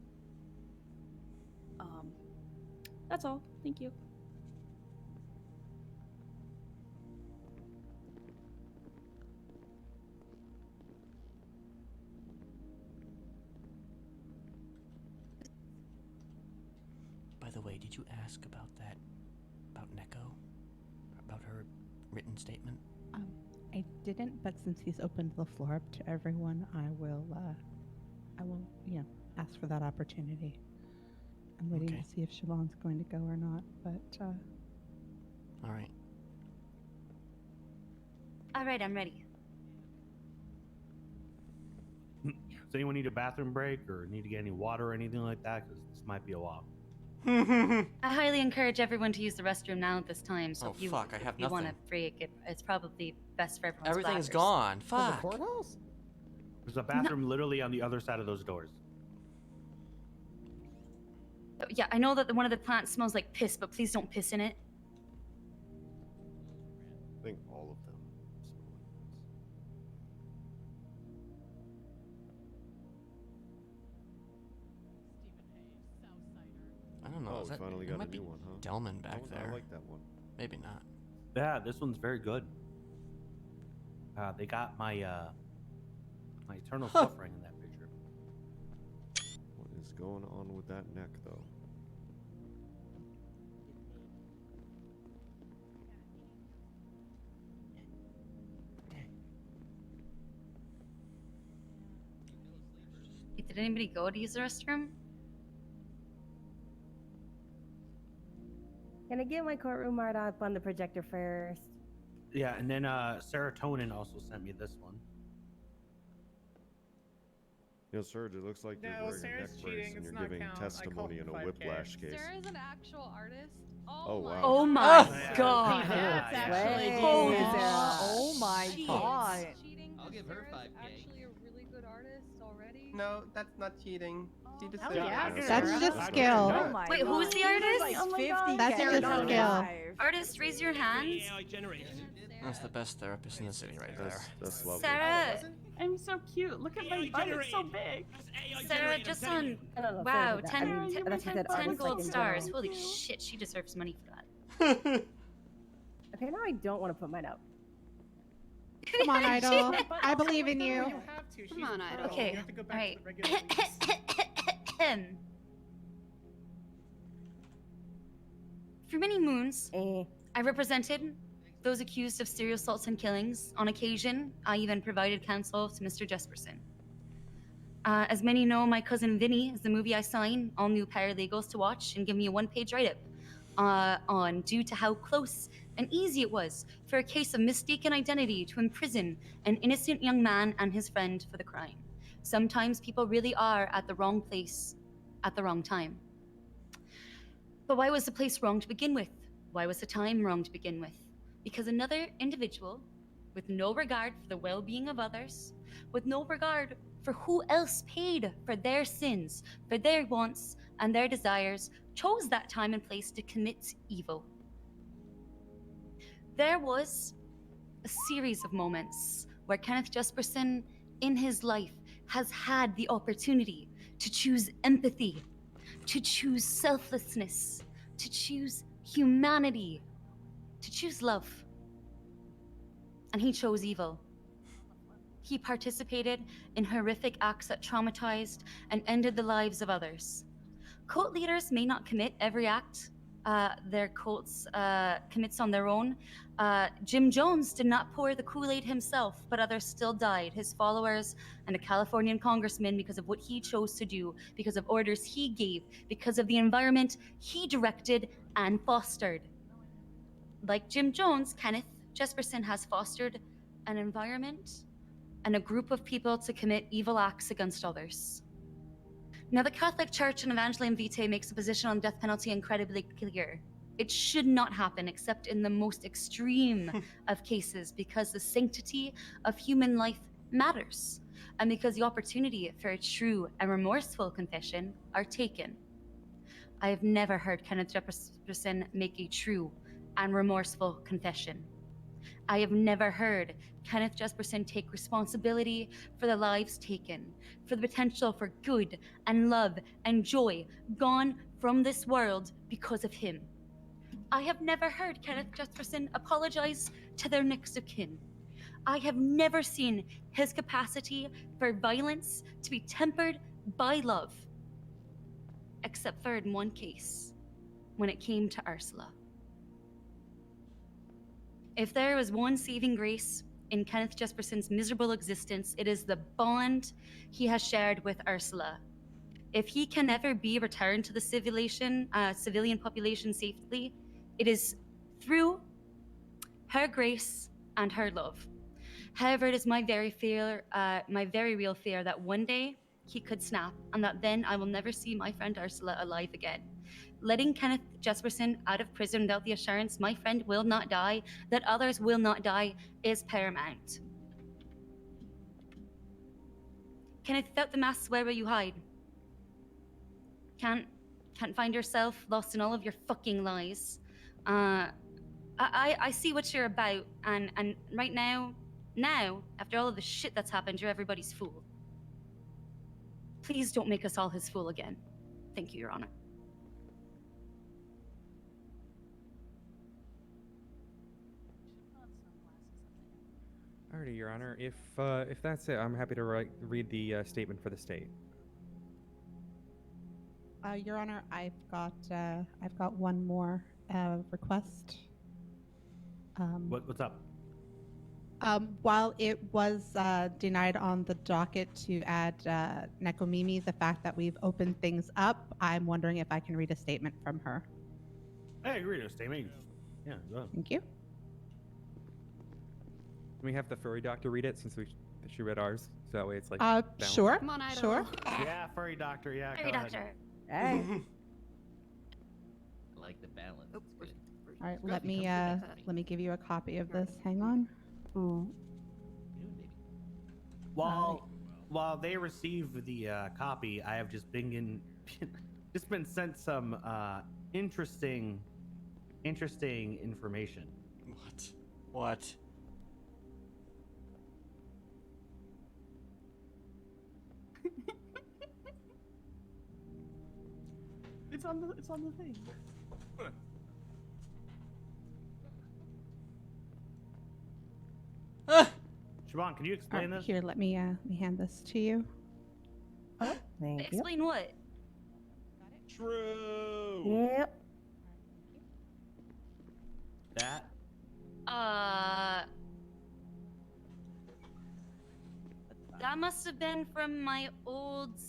That's all. Thank you. By the way, did you ask about that? About Neko? About her written statement? I didn't, but since he's opened the floor up to everyone, I will, ask for that opportunity. I'm waiting to see if Siobhan's going to go or not, but, All right. All right, I'm ready. Does anyone need a bathroom break or need to get any water or anything like that? Because this might be a while. I highly encourage everyone to use the restroom now at this time. So Oh, if you, fuck, I have if you want a nothing. break, it's probably best for everyone's Everything's bladders. gone. Fuck. Courthouse? There's a bathroom literally on the other side of those doors. Yeah, I know that one of the plants smells like piss, but please don't piss in it. I think all of them I don't know. Oh, is we that, finally it got might a be new one, huh? Delman back Oh, there. I like that one. Maybe not. Yeah, this one's very good. They got my my eternal suffering in that picture. What is going on with that neck, though? Did anybody go to use the restroom? Can I get my courtroom art up on the projector first? Yeah, and then Serotonin also sent me this one. Yo, Serge, it looks like you're No, wearing a Sarah's neck brace cheating. and It's you're not giving count. I called testimony in him a 5K. whiplash case. Sarah's an actual artist. Oh, wow. Oh my Yeah. god. That's actually Holy genius. Sarah. Oh my Jeez. god. Cheating. I'll give her Sarah's 5K. actually a really good artist already. No, that's not cheating. She just Hell said yeah, it. Sarah. That's just not skill. bad. Oh my Wait, god. who's the artist? Like Oh my 50 God. That's K just on skill. live. Artist, raise your hands. Yeah, I generated it. That's the best therapist in the city right there. That's lovely. Sarah, I'm so cute. Look at my butt. It's so big. Sarah, just on. I don't know. Wow, Sarah, 10, I mean, you that's make what my I said, 10 artist, like, gold in stars. general. Holy shit, she deserves money for that. Okay, now I don't want to put mine up. Come on, Idol. I believe in you. You have to. She's Come on, a pro. Idol. Okay, You have to go back alright. to the regular leagues. For many moons, Eh. I represented those accused of serial assaults and killings. On occasion, I even provided counsel to Mr. Jesperson. As many know, my cousin Vinny is the movie I signed all new paralegals to watch and give me a one-page write-up on due to how close and easy it was for a case of mistaken identity to imprison an innocent young man and his friend for the crime. Sometimes people really are at the wrong place at the wrong time. But why was the place wrong to begin with? Why was the time wrong to begin with? Because another individual, with no regard for the well-being of others, with no regard for who else paid for their sins, for their wants and their desires, chose that time and place to commit evil. There was a series of moments where Kenneth Jesperson, in his life, has had the opportunity to choose empathy, to choose selflessness, to choose humanity, to choose love. And he chose evil. He participated in horrific acts that traumatized and ended the lives of others. Cult leaders may not commit every act their cults commits on their own. Jim Jones did not pour the Kool-Aid himself, but others still died, his followers and a Californian congressman, because of what he chose to do, because of orders he gave, because of the environment he directed and fostered. Like Jim Jones, Kenneth Jesperson has fostered an environment and a group of people to commit evil acts against others. Now, the Catholic Church and Evangelium Vitae makes the position on the death penalty incredibly clear. It should not happen except in the most extreme of cases, because the sanctity of human life matters, and because the opportunity for a true and remorseful confession are taken. I have never heard Kenneth Jesperson make a true and remorseful confession. I have never heard Kenneth Jesperson take responsibility for the lives taken, for the potential for good and love and joy gone from this world because of him. I have never heard Kenneth Jesperson apologize to their next of kin. I have never seen his capacity for violence to be tempered by love, except for in one case, when it came to Ursula. If there was one saving grace in Kenneth Jesperson's miserable existence, it is the bond he has shared with Ursula. If he can ever be returned to the civilian population safely, it is through her grace and her love. However, it is my very real fear that one day he could snap, and that then I will never see my friend Ursula alive again. Letting Kenneth Jesperson out of prison without the assurance my friend will not die, that others will not die, is paramount. Kenneth, without the masks, where will you hide? Can't find yourself lost in all of your fucking lies. I see what you're about, and right now, after all of the shit that's happened, you're everybody's fool. Please don't make us all his fool again. Thank you, Your Honor. Alrighty, Your Honor. If that's it, I'm happy to read the statement for the state. Your Honor, I've got one more request. What's up? While it was denied on the docket to add Nekomimi, the fact that we've opened things up, I'm wondering if I can read a statement from her. I agree to a statement. Yeah, go ahead. Thank you. Can we have the furry doctor read it since she read ours? So that way it's like. Sure. Come on, Idaho. Sure. Yeah, furry doctor. Yeah, Furry go ahead. doctor. Hey. I like the balance. It's good. All right. Let me give you a copy of this. Hang on. While they receive the copy, I have just been sent some interesting information. What? It's on the thing. Siobhan, can you explain this? Here, let me hand this to you. Thank you. Explain what? True. Yep. That. That must have been from my old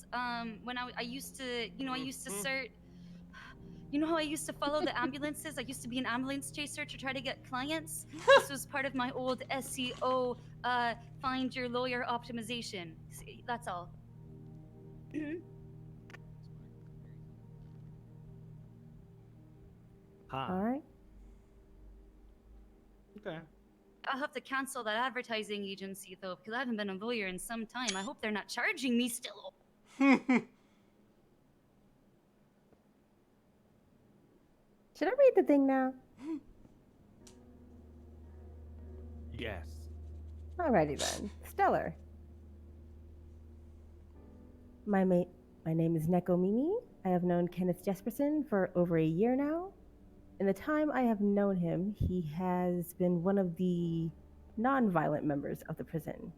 when I used to, I used to search. You know how I used to follow the ambulances? I used to be an ambulance chaser to try to get clients. This was part of my old SEO, find your lawyer optimization. See, that's all. Huh. All right. Okay. I'll have to cancel that advertising agency though, because I haven't been a lawyer in some time. I hope they're not charging me still. Should I read the thing now? Yes. Alrighty then. Stellar. My name is Nekomimi. I have known Kenneth Jesperson for over a year now. In the time I have known him, he has been one of the non-violent members of the prison.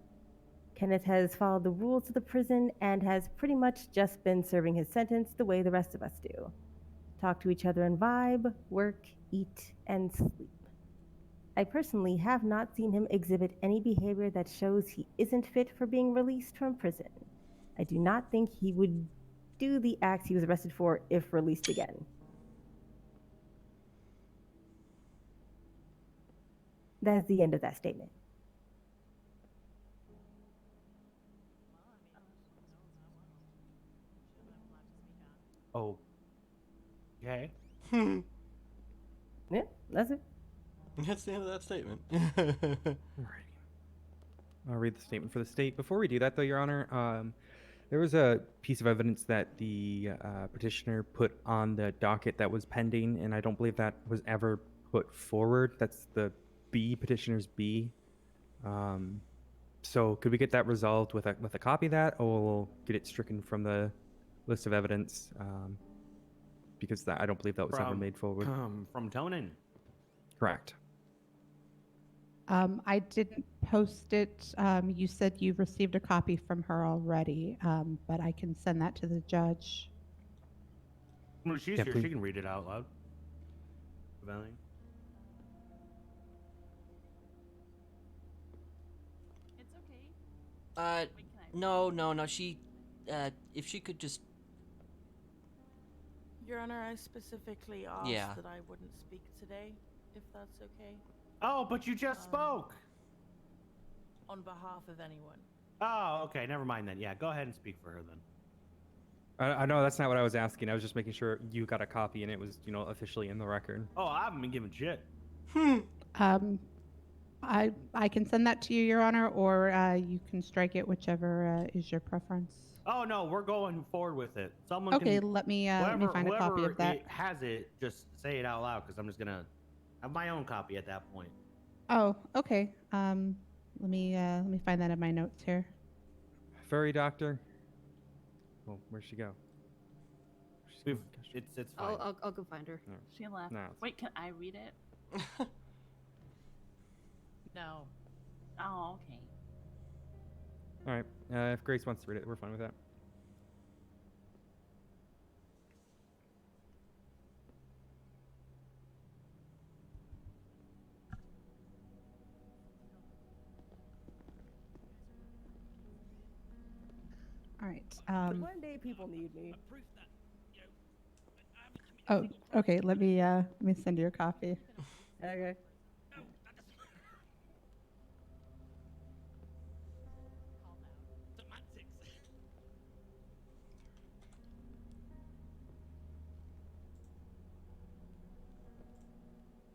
Kenneth has followed the rules of the prison and has pretty much just been serving his sentence the way the rest of us do. Talk to each other and vibe, work, eat, and sleep. I personally have not seen him exhibit any behavior that shows he isn't fit for being released from prison. I do not think he would do the acts he was arrested for if released again. That's the end of that statement. Oh. Okay. Yeah, that's it. That's the end of that statement. Alrighty. I'll read the statement for the state. Before we do that, though, Your Honor, there was a piece of evidence that the petitioner put on the docket that was pending, and I don't believe that was ever put forward. That's the B, petitioner's B. So could we get that resolved with a copy of that, or we'll get it stricken from the list of evidence? Because I don't believe that was ever made forward. From Tonin. Correct. I didn't post it. You said you've received a copy from her already, but I can send that to the judge. Well, she's Yeah, here. please. She can read it out loud. Valley. It's okay. No. She, if she could just. Your Honor, I specifically asked Yeah. that I wouldn't speak today, if that's okay. Oh, but you just spoke. On behalf of anyone. Oh, okay. Never mind then. Yeah, go ahead and speak for her then. I know that's not what I was asking. I was just making sure you got a copy and it was, officially in the record. Oh, I haven't been given shit. I can send that to you, Your Honor, or you can strike it, whichever is your preference. Oh no, we're going forward with it. Someone Okay, can, let me find a copy of that. Whoever has it, just say it out loud because I'm just gonna have my own copy at that point. Oh, okay. Let me find that in my notes here. Furry doctor. Well, where'd she go? It's fine. I'll go find her. She left. No, it's- Wait, can I read it? No. Oh, okay. All right. If Grace wants to read it, we're fine with that. All right. One day people need me. Oh, okay. Let me send you a copy. Okay.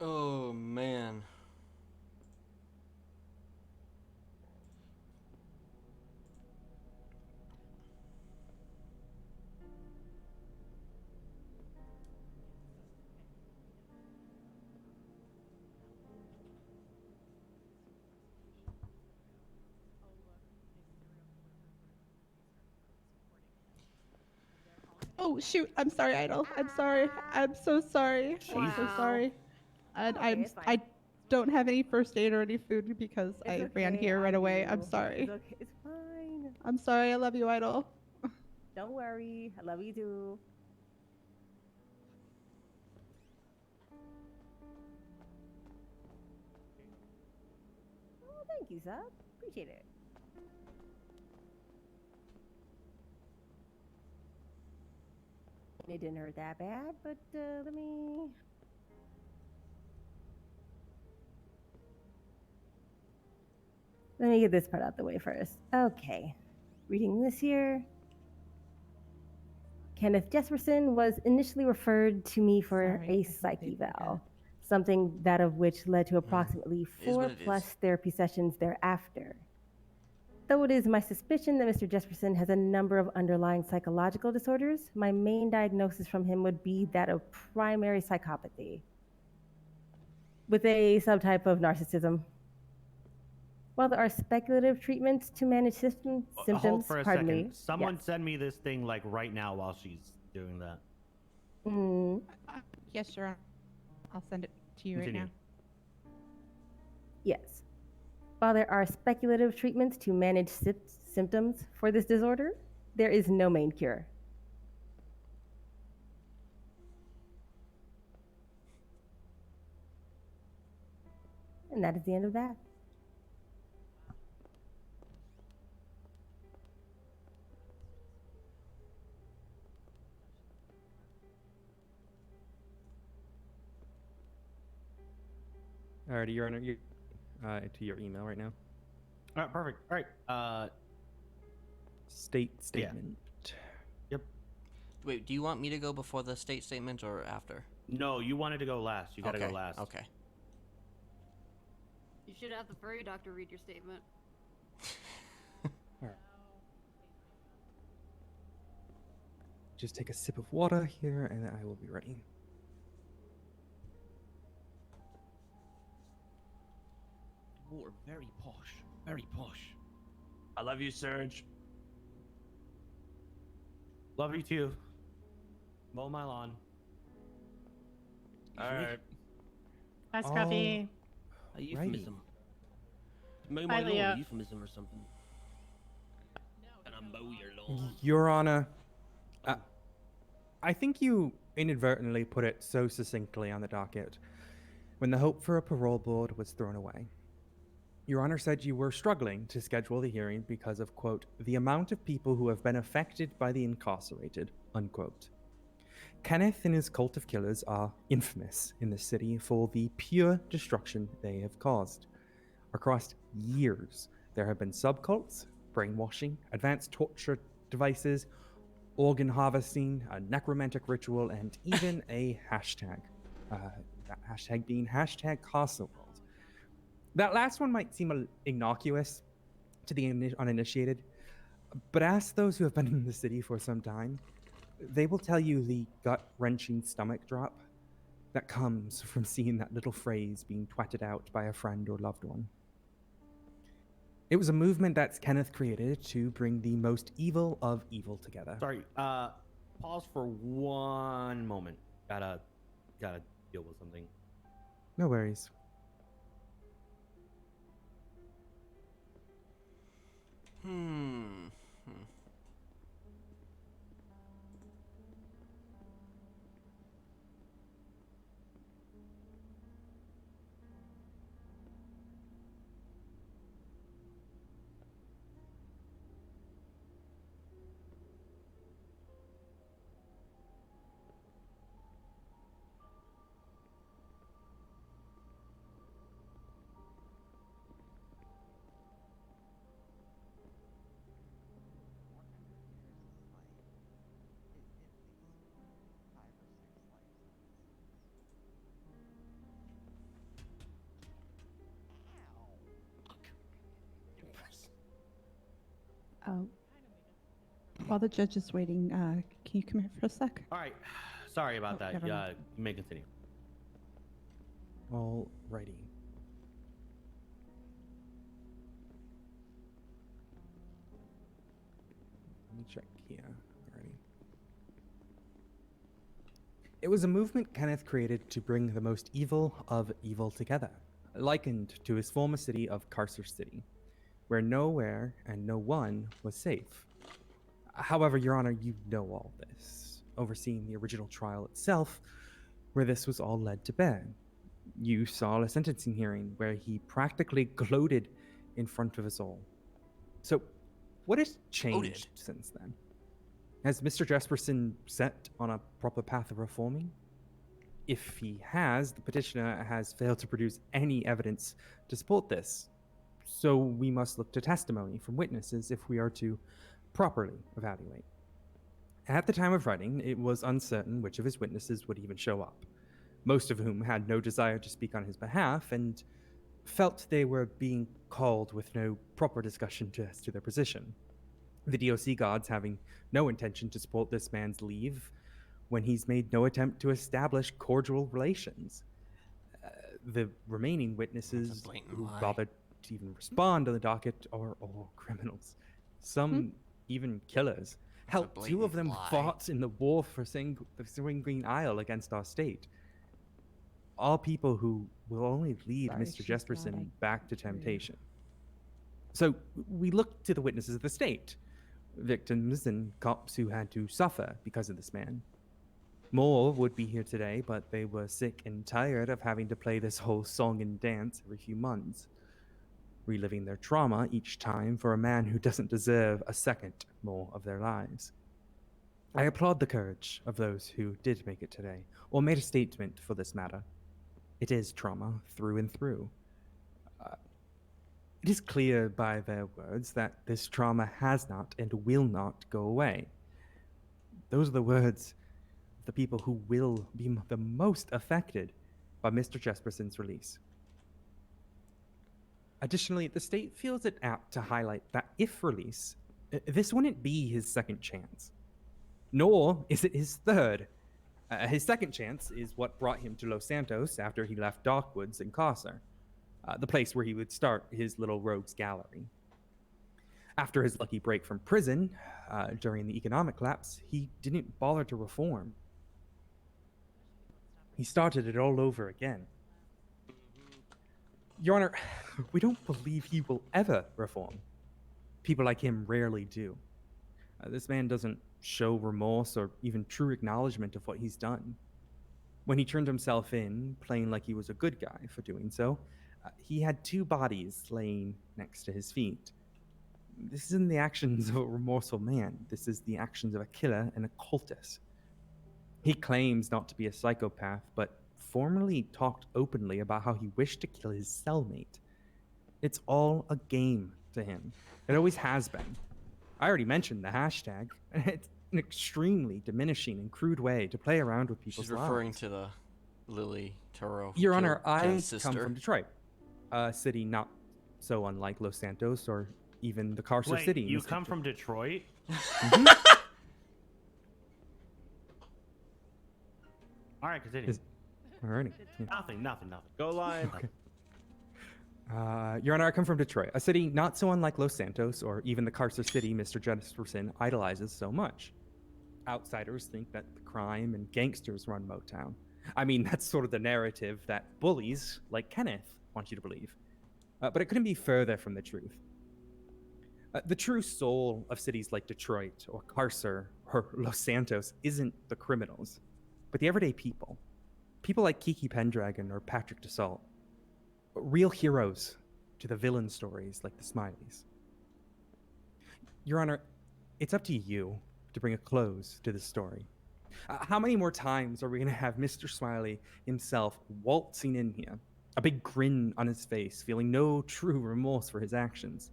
Oh man. Oh shoot! I'm sorry, Idol. I'm sorry. I'm so sorry. I'm so Wow. sorry. And Okay, it's fine. I don't have any first aid or any food because It's I ran okay, here right I away. I'm do. sorry. It's okay. It's fine. I'm sorry. I love you, Idol. Don't worry. I love you too. Oh, thank you, sir. Appreciate it. It didn't hurt that bad, but let me get this part out the way first. Okay. Reading this here. Kenneth Jesperson was initially referred to me for a psych eval, something that of which led to approximately It is what it 4+ is. therapy sessions thereafter. Though it is my suspicion that Mr. Jesperson has a number of underlying psychological disorders, my main diagnosis from him would be that of primary psychopathy with a subtype of narcissism. While there are speculative treatments to manage symptoms, Hold for a pardon second. me. Someone Yes. send me this thing like right now while she's doing that. Mm, Yes, sure. I'll send it to you Continue. right now. yes. While there are speculative treatments to manage symptoms for this disorder, there is no main cure. And that is the end of that. Alrighty, Your Honor, to your email right now. All right, perfect. All right. Statement. Yep. Wait, do you want me to go before the state statement or after? No, you wanted to go last. You gotta Okay, go last. Okay. You should have the furry doctor read your statement. Just take a sip of water here, and I will be ready. Water, very posh. Very posh. I love you, Serge. Love you too. Mow my lawn. All right. Bye, Scruffy. A euphemism. Mow Bye, my Leo. lawn, euphemism or something. And I mow your lawn. Your Honor, I think you inadvertently put it so succinctly on the docket when the hope for a parole board was thrown away. Your Honor said you were struggling to schedule the hearing because of, quote, the amount of people who have been affected by the incarcerated, unquote. Kenneth and his cult of killers are infamous in the city for the pure destruction they have caused. Across years, there have been subcults, brainwashing, advanced torture devices, organ harvesting, a necromantic ritual, and even a hashtag. That hashtag being hashtag Castle World. That last one might seem innocuous to the uninitiated, but ask those who have been in the city for some time. They will tell you the gut-wrenching stomach drop that comes from seeing that little phrase being twatted out by a friend or loved one. It was a movement that Kenneth created to bring the most evil of evil together. Sorry. Pause for one moment. Gotta deal with something. No worries. While the judge is waiting, can you come here for a sec? All right. Sorry about Oh, that. never mind. You may continue. Alrighty. Let me check here. Alrighty. It was a movement Kenneth created to bring the most evil of evil together, likened to his former city of Carcer City, where nowhere and no one was safe. However, Your Honor, you know all this, overseeing the original trial itself, where this was all led to bear. You saw a sentencing hearing where he practically gloated in front of us all. So, what has changed since then? Has Mr. Jesperson set on a proper path of reforming? If he has, the petitioner has failed to produce any evidence to support this. So we must look to testimony from witnesses if we are to properly evaluate. At the time of writing, it was uncertain which of his witnesses would even show up, most of whom had no desire to speak on his behalf and felt they were being called with no proper discussion as to their position. The DOC gods having no intention to support this man's leave when he's made no attempt to establish cordial relations. The remaining witnesses who bothered to even respond to the docket are all criminals. Some even killers. Hell, two of them fought in the war for the Swing Green Isle against our state. All people who will only lead Sorry, Mr. she's Jesperson nodding. back to temptation. So we look to the witnesses of the state, victims and cops who had to suffer because of this man. More would be here today, but they were sick and tired of having to play this whole song and dance every few months, reliving their trauma each time for a man who doesn't deserve a second more of their lives. I applaud the courage of those who did make it today, or made a statement for this matter. It is trauma through and through. It is clear by their words that this trauma has not and will not go away. Those are the words of the people who will be the most affected by Mr. Jesperson's release. Additionally, the state feels it apt to highlight that if released, this wouldn't be his second chance. Nor is it his third. His second chance is what brought him to Los Santos after he left Darkwoods and Carcer, the place where he would start his little rogues gallery. After his lucky break from prison during the economic collapse, he didn't bother to reform. He started it all over again. Your Honor, we don't believe he will ever reform. People like him rarely do. This man doesn't show remorse or even true acknowledgement of what he's done. When he turned himself in, playing like he was a good guy for doing so, he had two bodies laying next to his feet. This isn't the actions of a remorseful man. This is the actions of a killer and a cultist. He claims not to be a psychopath, but formerly talked openly about how he wished to kill his cellmate. It's all a game to him. It always has been. I already mentioned the hashtag. It's an extremely diminishing and crude way to play around with people's She's referring lives. to the Lily Turo. Your Honor, I come sister. from Detroit, a city not so unlike Los Santos or even the Carcer Wait, City. in you this come country. from Detroit? All right, continue. Alrighty. Yeah. Nothing. Go live. Okay. Your Honor, I come from Detroit, a city not so unlike Los Santos or even the Carcer City Mr. Jesperson idolizes so much. Outsiders think that the crime and gangsters run Motown. I mean, that's sort of the narrative that bullies like Kenneth want you to believe. But it couldn't be further from the truth. The true soul of cities like Detroit or Carcer or Los Santos isn't the criminals, but the everyday people. People like Kiki Pendragon or Patrick DeSalt. Real heroes to the villain stories like the Smileys. Your Honor, it's up to you to bring a close to this story. How many more times are we going to have Mr. Smiley himself waltzing in here, a big grin on his face, feeling no true remorse for his actions,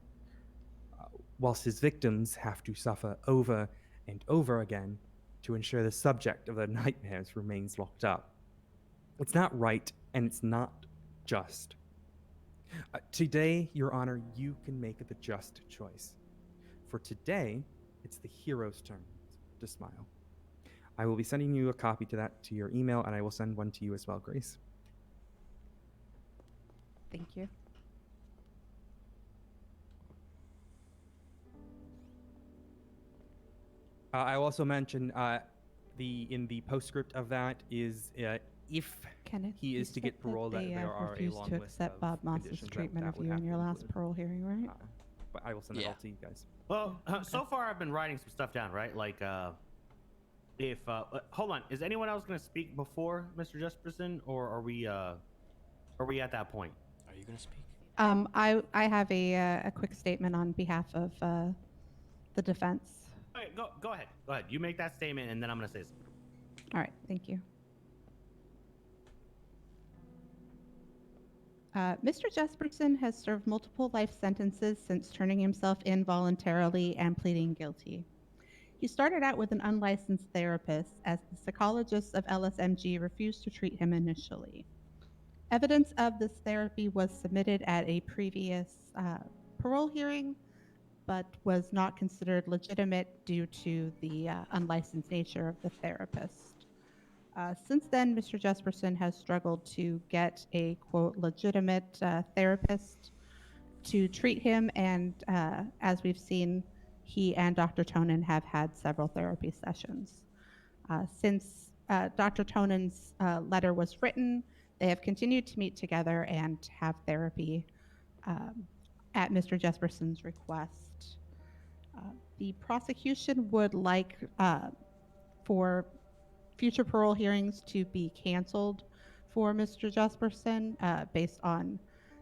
whilst his victims have to suffer over and over again to ensure the subject of their nightmares remains locked up? It's not right, and it's not just. Today, Your Honor, you can make the just choice. For today, It's the hero's turn to smile. I will be sending you a copy to your email, and I will send one to you as well, Grace. Thank you. I will also mention in the postscript of that is if Kenneth, he is to get parole, that they there are a refused long to list accept of Bob Moss's conditions treatment that of would you have in to your last include. parole hearing, right? But I will send it all to you guys. Well, so far I've been writing some stuff down, right? Like, if hold on, is anyone else going to speak before Mr. Jesperson, or are we at that point? Are you going to speak? I have a quick statement on behalf of the defense. Okay, go ahead. Go ahead. You make that statement, and then I'm going to say something. All right, thank you. Mr. Jesperson has served multiple life sentences since turning himself in voluntarily and pleading guilty. He started out with an unlicensed therapist, as the psychologists of LSMG refused to treat him initially. Evidence of this therapy was submitted at a previous parole hearing, but was not considered legitimate due to the unlicensed nature of the therapist. Since then, Mr. Jesperson has struggled to get a, quote, legitimate therapist to treat him, and as we've seen, he and Dr. Tonin have had several therapy sessions. Since Dr. Tonin's letter was written, they have continued to meet together and have therapy at Mr. Jesperson's request. The prosecution would like for future parole hearings to be canceled for Mr. Jesperson based on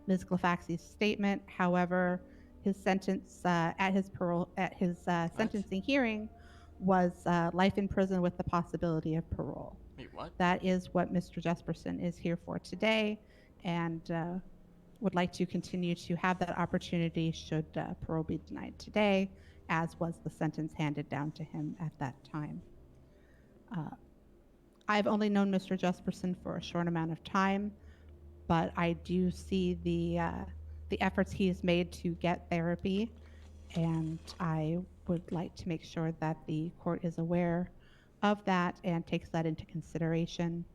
Ms. Glafaxi's statement. However, his sentence at his sentencing hearing was life in prison with the possibility of parole. Wait, what? That is what Mr. Jesperson is here for today, and would like to continue to have that opportunity should parole be denied today, as was the sentence handed down to him at that time. I've only known Mr. Jesperson for a short amount of time, but I do see the efforts he has made to get therapy, and I would like to make sure that the court is aware of that and takes that into consideration,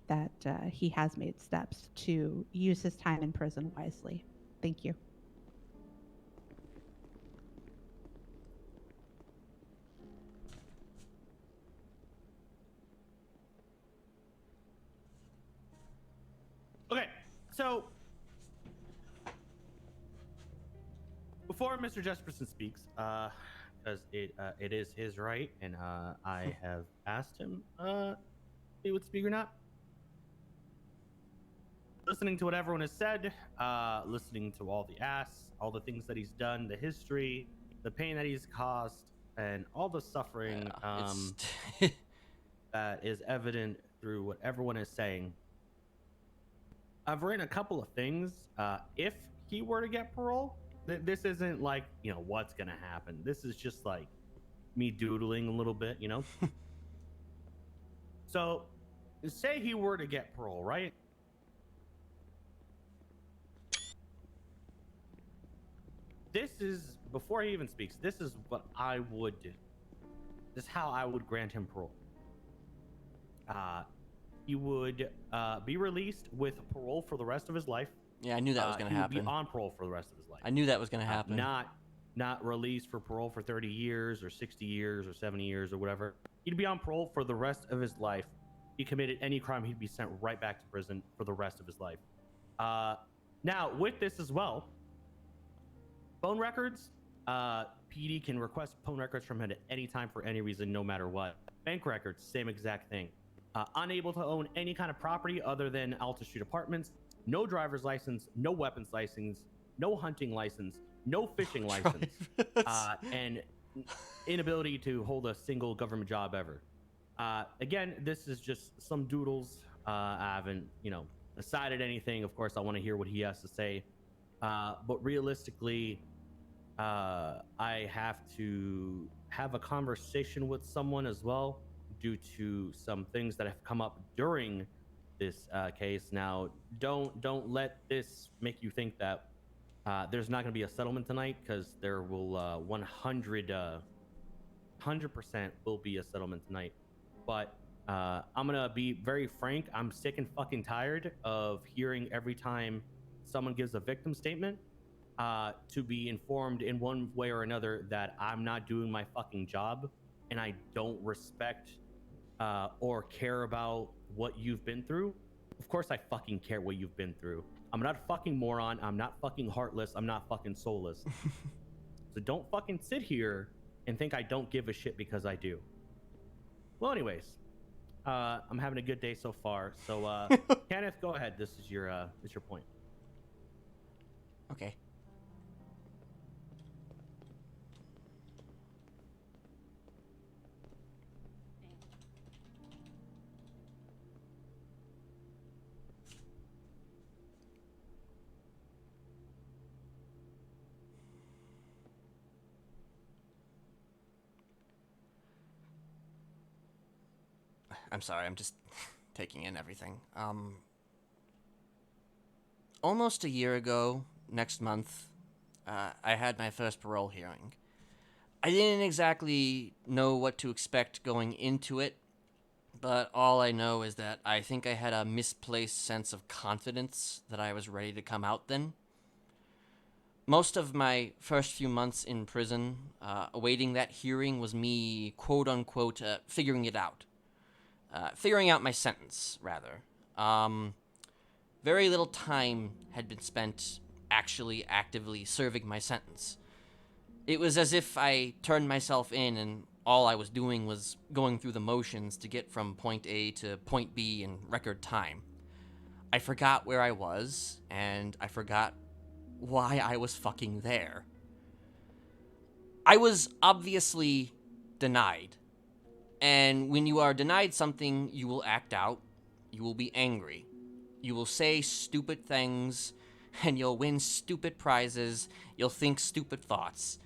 that he has made steps to use his time in prison wisely. Thank you. Okay, so before Mr. Jesperson speaks, because it is his right, and I have asked him if he would speak or not. Listening to what everyone has said, listening to all the asks, all the things that he's done, the history, the pain that he's caused, and all the suffering that is evident through what everyone is saying. I've written a couple of things. If he were to get parole, this isn't like, what's going to happen. This is just like me doodling a little bit, So, say he were to get parole, right? This is, before he even speaks, this is what I would do. This is how I would grant him parole. He would be released with parole for the rest of his life. Yeah, I knew that was going to happen. He would be on parole for the rest of his life. I knew that was going to happen. Not released for parole for 30 years or 60 years or 70 years or whatever. He'd be on parole for the rest of his life. He committed any crime, he'd be sent right back to prison for the rest of his life. Now, with this as well, phone records, PD can request phone records from him at any time for any reason, no matter what. Bank records, same exact thing. Unable to own any kind of property other than Alta Street Apartments, no driver's license, no weapons license, no hunting license, no fishing license, and inability to hold a single government job ever. Again, this is just some doodles. I haven't, decided anything. Of course, I want to hear what he has to say. But realistically, I have to have a conversation with someone as well, due to some things that have come up during this case. Now, don't let this make you think that there's not going to be a settlement tonight, because there will 100% will be a settlement tonight. But I'm gonna be very frank. I'm sick and fucking tired of hearing every time someone gives a victim statement to be informed in one way or another that I'm not doing my fucking job and I don't respect or care about what you've been through. Of course I fucking care what you've been through. I'm not a fucking moron. I'm not fucking heartless. I'm not fucking soulless. So don't fucking sit here and think I don't give a shit because I do. Well, anyways, I'm having a good day so far. So, Kenneth, go ahead. This is your point. Okay. I'm sorry, I'm just taking in everything. Almost a year ago, next month, I had my first parole hearing. I didn't exactly know what to expect going into it, but all I know is that I think I had a misplaced sense of confidence that I was ready to come out then. Most of my first few months in prison, awaiting that hearing, was me, quote-unquote, figuring it out. Figuring out my sentence, rather. Very little time had been spent actually actively serving my sentence. It was as if I turned myself in and all I was doing was going through the motions to get from point A to point B in record time. I forgot where I was, and I forgot why I was fucking there. I was obviously denied. And when you are denied something, you will act out, you will be angry, you will say stupid things, and you'll win stupid prizes, you'll think stupid thoughts.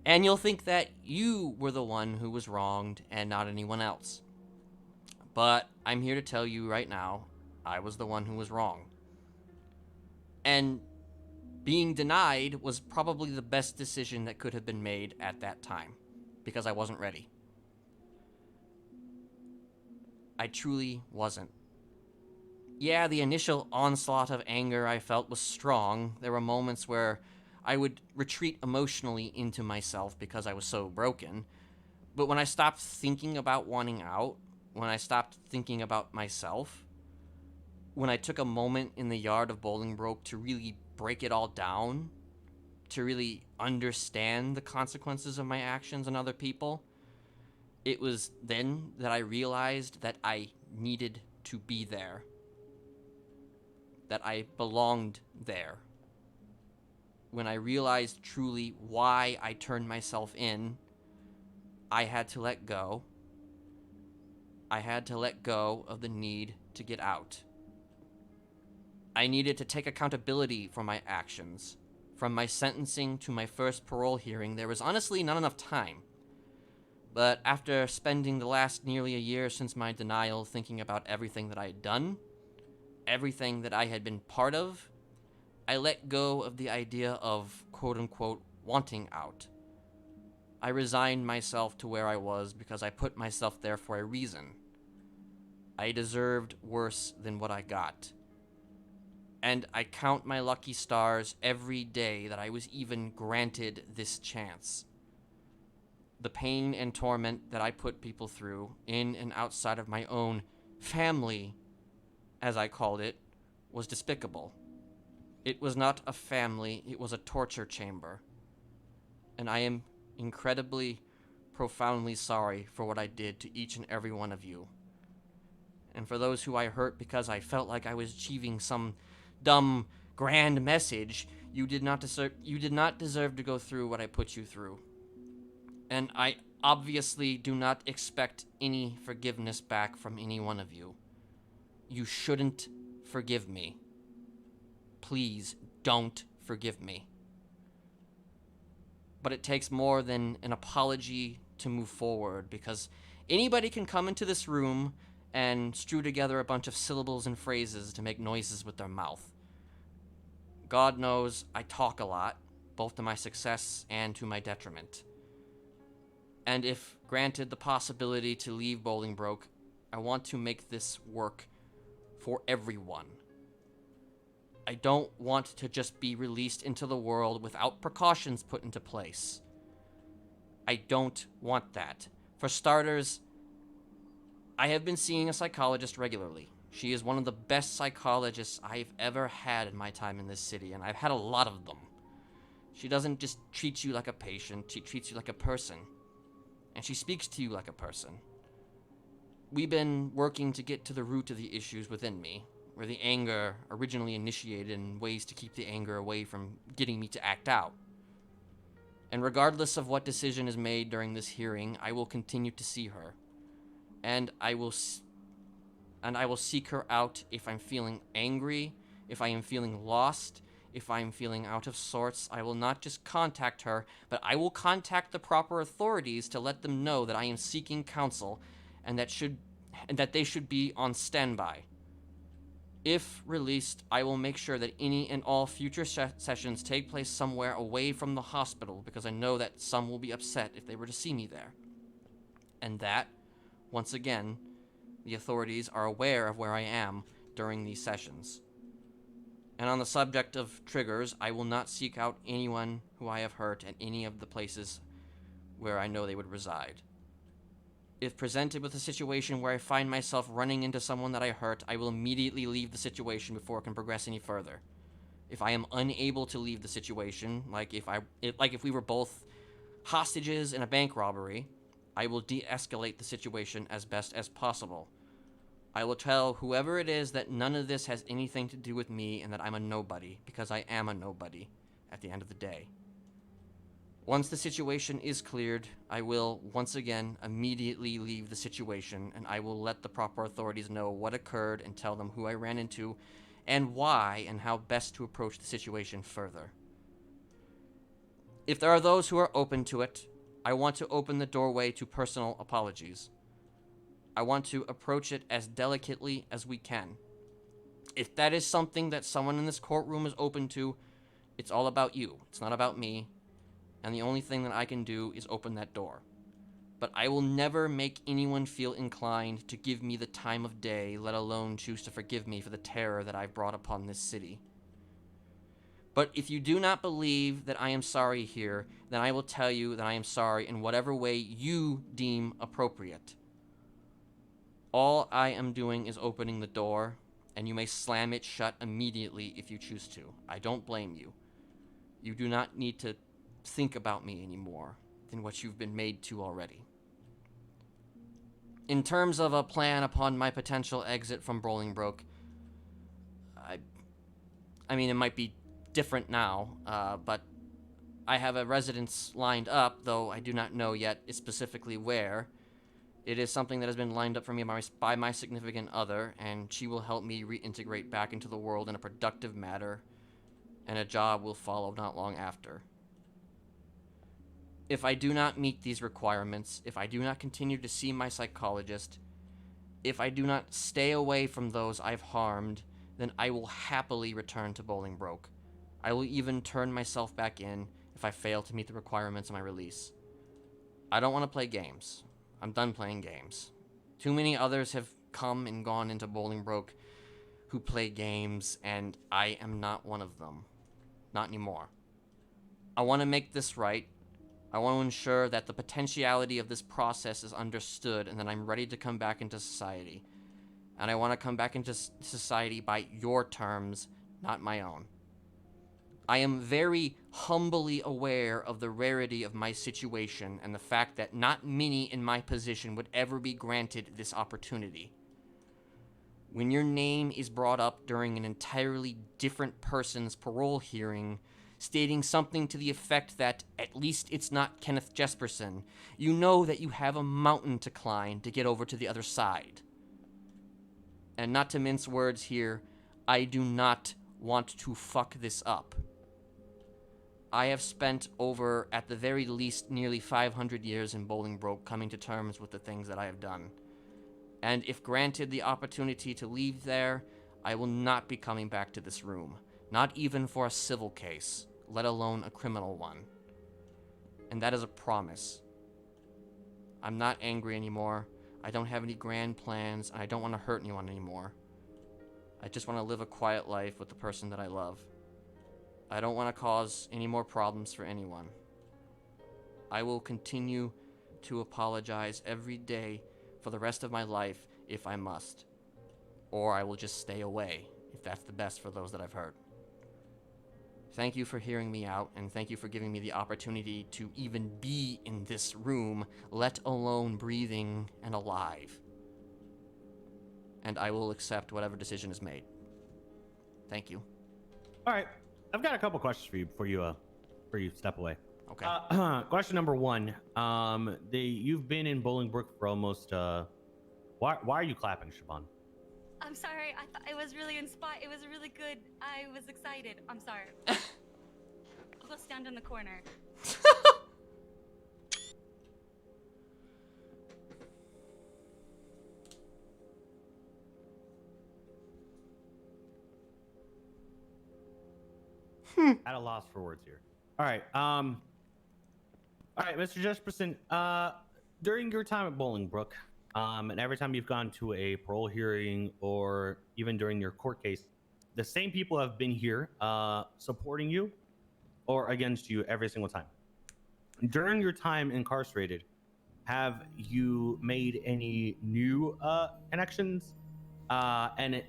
And you'll think that you were the one who was wronged and not anyone else. But I'm here to tell you right now, I was the one who was wrong. And being denied was probably the best decision that could have been made at that time, because I wasn't ready. I truly wasn't. Yeah, the initial onslaught of anger I felt was strong. There were moments where I would retreat emotionally into myself because I was so broken. But when I stopped thinking about wanting out, when I stopped thinking about myself, when I took a moment in the yard of Bolingbroke to really break it all down, to really understand the consequences of my actions on other people, it was then that I realized that I needed to be there. That I belonged there. When I realized truly why I turned myself in, I had to let go. I had to let go of the need to get out. I needed to take accountability for my actions. From my sentencing to my first parole hearing, there was honestly not enough time. But after spending the last nearly a year since my denial thinking about everything that I had done, everything that I had been part of, I let go of the idea of quote-unquote wanting out. I resigned myself to where I was because I put myself there for a reason. I deserved worse than what I got. And I count my lucky stars every day that I was even granted this chance. The pain and torment that I put people through, in and outside of my own family, as I called it, was despicable. It was not a family, it was a torture chamber. And I am incredibly, profoundly sorry for what I did to each and every one of you. And for those who I hurt because I felt like I was achieving some dumb, grand message, you did not deserve to go through what I put you through. And I obviously do not expect any forgiveness back from any one of you. You shouldn't forgive me. Please don't forgive me. But it takes more than an apology to move forward, because anybody can come into this room and strew together a bunch of syllables and phrases to make noises with their mouth. God knows I talk a lot, both to my success and to my detriment. And if granted the possibility to leave Bolingbroke, I want to make this work for everyone. I don't want to just be released into the world without precautions put into place. I don't want that. For starters, I have been seeing a psychologist regularly. She is one of the best psychologists I've ever had in my time in this city, and I've had a lot of them. She doesn't just treat you like a patient, she treats you like a person. And she speaks to you like a person. We've been working to get to the root of the issues within me, where the anger originally initiated and ways to keep the anger away from getting me to act out. And regardless of what decision is made during this hearing, I will continue to see her. And I will seek her out if I'm feeling angry, if I am feeling lost, if I'm feeling out of sorts. I will not just contact her, but I will contact the proper authorities to let them know that I am seeking counsel and that they should be on standby. If released, I will make sure that any and all future sessions take place somewhere away from the hospital, because I know that some will be upset if they were to see me there. And that, once again, the authorities are aware of where I am during these sessions. And on the subject of triggers, I will not seek out anyone who I have hurt at any of the places where I know they would reside. If presented with a situation where I find myself running into someone that I hurt, I will immediately leave the situation before it can progress any further. If I am unable to leave the situation, like if we were both hostages in a bank robbery, I will de-escalate the situation as best as possible. I will tell whoever it is that none of this has anything to do with me and that I'm a nobody, because I am a nobody at the end of the day. Once the situation is cleared, I will, once again, immediately leave the situation, and I will let the proper authorities know what occurred and tell them who I ran into and why and how best to approach the situation further. If there are those who are open to it, I want to open the doorway to personal apologies. I want to approach it as delicately as we can. If that is something that someone in this courtroom is open to, it's all about you. It's not about me. And the only thing that I can do is open that door. But I will never make anyone feel inclined to give me the time of day, let alone choose to forgive me for the terror that I've brought upon this city. But if you do not believe that I am sorry here, then I will tell you that I am sorry in whatever way you deem appropriate. All I am doing is opening the door, and you may slam it shut immediately if you choose to. I don't blame you. You do not need to think about me anymore than what you've been made to already. In terms of a plan upon my potential exit from Bolingbroke, I mean, it might be different now, but I have a residence lined up, though I do not know yet specifically where. It is something that has been lined up for me by my significant other, and she will help me reintegrate back into the world in a productive manner, and a job will follow not long after. If I do not meet these requirements, if I do not continue to see my psychologist, if I do not stay away from those I've harmed, then I will happily return to Bolingbroke. I will even turn myself back in if I fail to meet the requirements of my release. I don't want to play games. I'm done playing games. Too many others have come and gone into Bolingbroke who play games, and I am not one of them. Not anymore. I want to make this right. I want to ensure that the potentiality of this process is understood and that I'm ready to come back into society. And I want to come back into society by your terms, not my own. I am very humbly aware of the rarity of my situation and the fact that not many in my position would ever be granted this opportunity. When your name is brought up during an entirely different person's parole hearing, stating something to the effect that, at least it's not Kenneth Jesperson, you know that you have a mountain to climb to get over to the other side. And not to mince words here, I do not want to fuck this up. I have spent over, at the very least, nearly 500 years in Bolingbroke coming to terms with the things that I have done. And if granted the opportunity to leave there, I will not be coming back to this room. Not even for a civil case, let alone a criminal one. And that is a promise. I'm not angry anymore. I don't have any grand plans, and I don't want to hurt anyone anymore. I just want to live a quiet life with the person that I love. I don't want to cause any more problems for anyone. I will continue to apologize every day for the rest of my life if I must. Or I will just stay away if that's the best for those that I've hurt. Thank you for hearing me out, and thank you for giving me the opportunity to even be in this room, let alone breathing and alive. And I will accept whatever decision is made. Thank you. All right, I've got a couple questions for you before you step away. Okay. Question number one. You've been in Bolingbrook for almost. Why are you clapping, Siobhan? I'm sorry. I thought it was really inspired. It was really good. I was excited. I'm sorry. I'll go stand in the corner. At a loss for words here. All right. All right, Mr. Jesperson. During your time at Bolingbrook, and every time you've gone to a parole hearing or even during your court case, the same people have been here supporting you or against you every single time. During your time incarcerated, have you made any new connections? And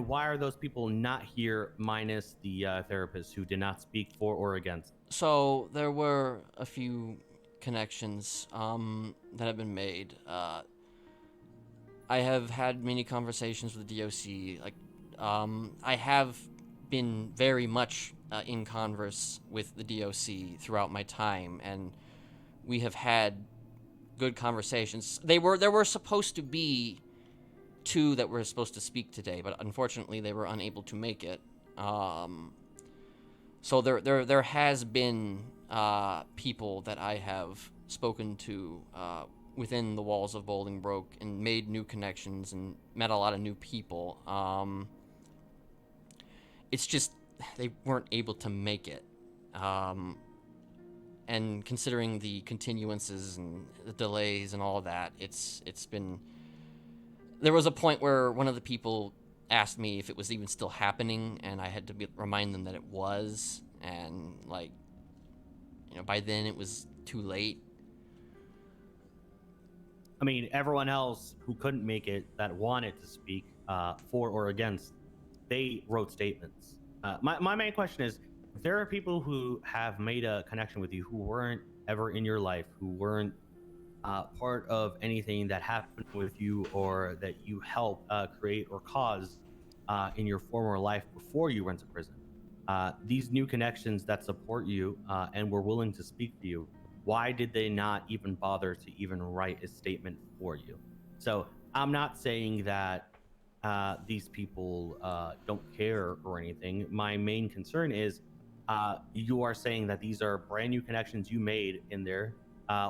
why are those people not here minus the therapists who did not speak for or against? So there were a few connections that have been made. I have had many conversations with the DOC. Like, I have been very much in converse with the DOC throughout my time, and we have had good conversations. There were supposed to be 2 that were supposed to speak today, but unfortunately they were unable to make it. So there has been people that I have spoken to within the walls of Bolingbrook and made new connections and met a lot of new people. It's just they weren't able to make it. And considering the continuances and the delays and all that, it's been... There was a point where one of the people asked me if it was even still happening, and I had to remind them that it was, and, like, you know, by then it was too late. I mean, everyone else who couldn't make it that wanted to speak for or against, they wrote statements. My main question is, if there are people who have made a connection with you who weren't ever in your life, who weren't part of anything that happened with you or that you helped create or cause in your former life before you went to prison, these new connections that support you and were willing to speak for you, why did they not even bother to even write a statement for you? So I'm not saying that these people don't care or anything. My main concern is you are saying that these are brand new connections you made in there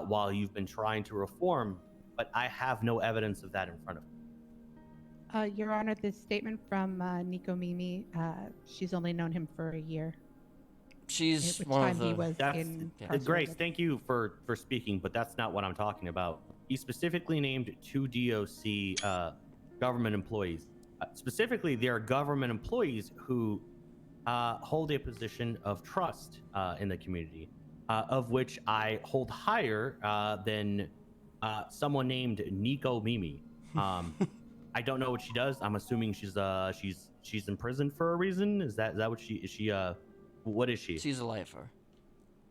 while you've been trying to reform, but I have no evidence of that in front of me. Your Honor, this statement from Nico Mimi, she's only known him for a year. She's At which one time of the... he was Grace, thank you for speaking, but that's not what I'm talking about. He specifically named 2 DOC government employees. Specifically, they are government employees who hold a position of trust in the community, of which I hold higher than someone named Nico Mimi. I don't know what she does. I'm assuming she's in prison for a reason. Is that what she is? She what is she? She's a lifer.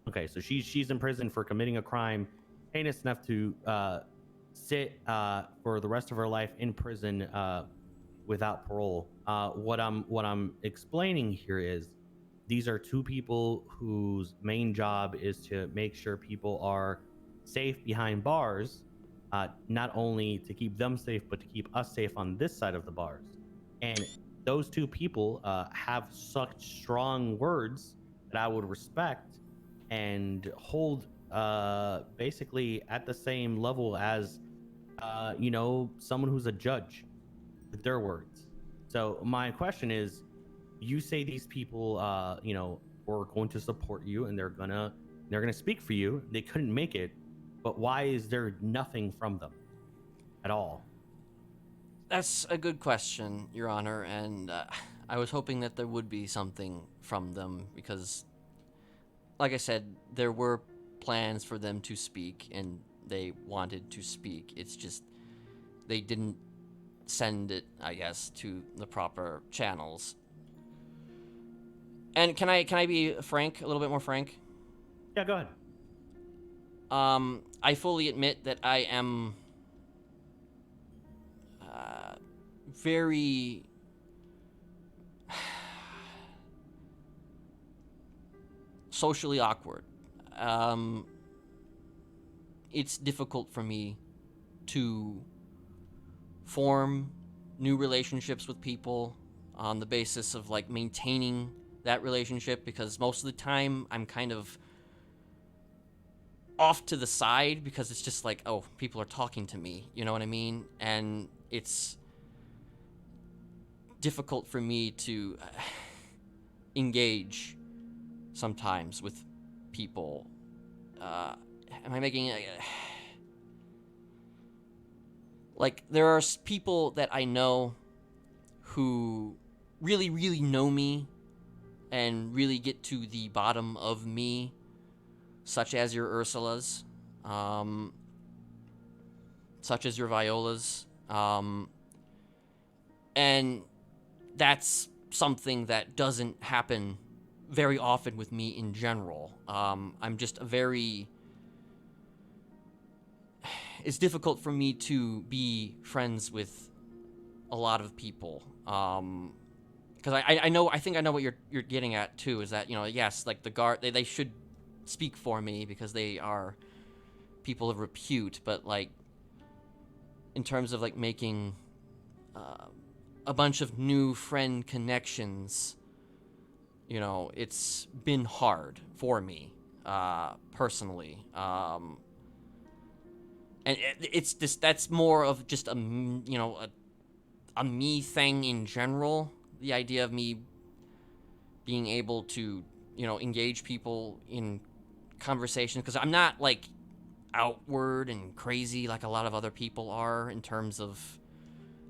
Okay, so she's in prison for committing a crime heinous enough to sit for the rest of her life in prison without parole. What I'm explaining here is these are 2 people whose main job is to make sure people are safe behind bars, not only to keep them safe, but to keep us safe on this side of the bars. And those 2 people have such strong words that I would respect and hold basically at the same level as, someone who's a judge with their words. So my question is, you say these people, were going to support you and they're gonna speak for you. They couldn't make it, but why is there nothing from them at all? That's a good question, Your Honor, and I was hoping that there would be something from them because, like I said, there were plans for them to speak, and they wanted to speak. It's just they didn't send it, I guess, to the proper channels. And can I be frank, a little bit more frank? Yeah, go ahead. I fully admit that I am very socially awkward. It's difficult for me to form new relationships with people on the basis of like maintaining that relationship, because most of the time I'm kind of off to the side because it's just like, oh, people are talking to me, you know what I mean? And it's difficult for me to engage sometimes with people. Am I making it? Like, there are people that I know who really, really know me and really get to the bottom of me, such as your Ursulas, such as your Violas, and that's something that doesn't happen very often with me in general. I'm just a very... It's difficult for me to be friends with a lot of people, because I think I know what you're getting at too. Is that, you know, yes, like the guard, they should speak for me because they are people of repute, but like in terms of like making a bunch of new friend connections, you know, it's been hard for me personally. And it's just, that's more of just a, you know, a me thing in general. The idea of me being able to, you know, engage people in conversation, because I'm not like outward and crazy like a lot of other people are in terms of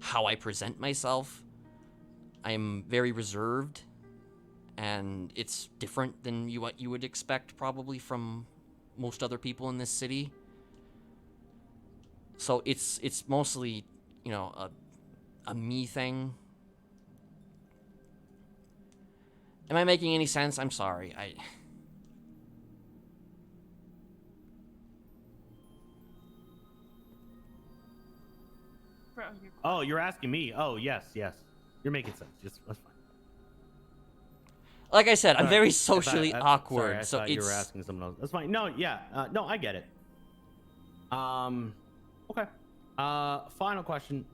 how I present myself. I'm very reserved, and it's different than what you would expect probably from most other people in this city. So it's mostly, you know, a me thing. Am I making any sense? I'm sorry. Oh, you're asking me. Oh, yes. You're making sense. That's fine. Like I said, I'm Sorry. very socially awkward. Sorry, I so thought you were asking someone else. That's fine. No, yeah. No, I get it. Okay. Final question.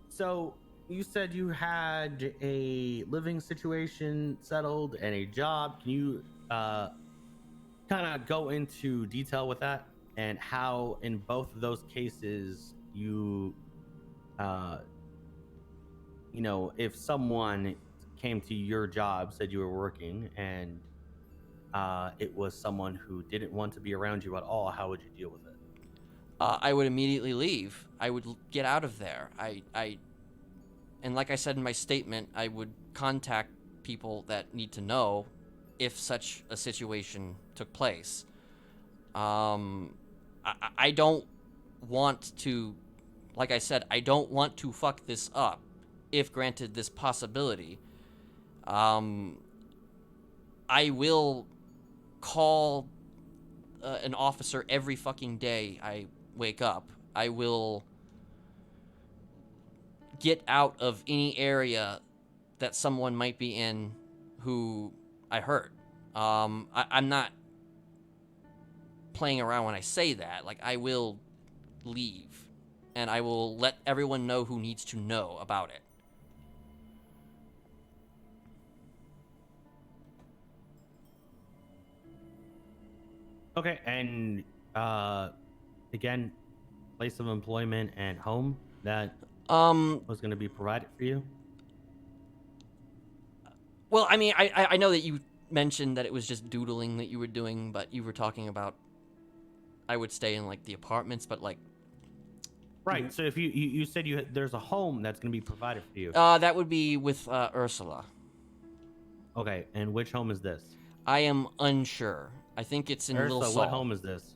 So you said you had a living situation settled and a job. Can you kind of go into detail with that and how in both of those cases you you know, if someone came to your job, said you were working, and it was someone who didn't want to be around you at all, how would you deal with it? I would immediately leave. I would get out of there. And like I said in my statement, I would contact people that need to know if such a situation took place. I don't want to, like I said, I don't want to fuck this up if granted this possibility. I will call an officer every fucking day I wake up. I will get out of any area that someone might be in who I hurt. I'm not playing around when I say that. Like, I will leave, and I will let everyone know who needs to know about it. Okay, and again, place of employment and home that was going to be provided for you. Well, I mean, I know that you mentioned that it was just doodling that you were doing, but you were talking about I would stay in like the apartments, but like Right. So if you said there's a home that's going to be provided for you. that would be with Ursula. Okay, and which home is this? I am unsure. I think it's in Little Ursula, Saul. what home is this?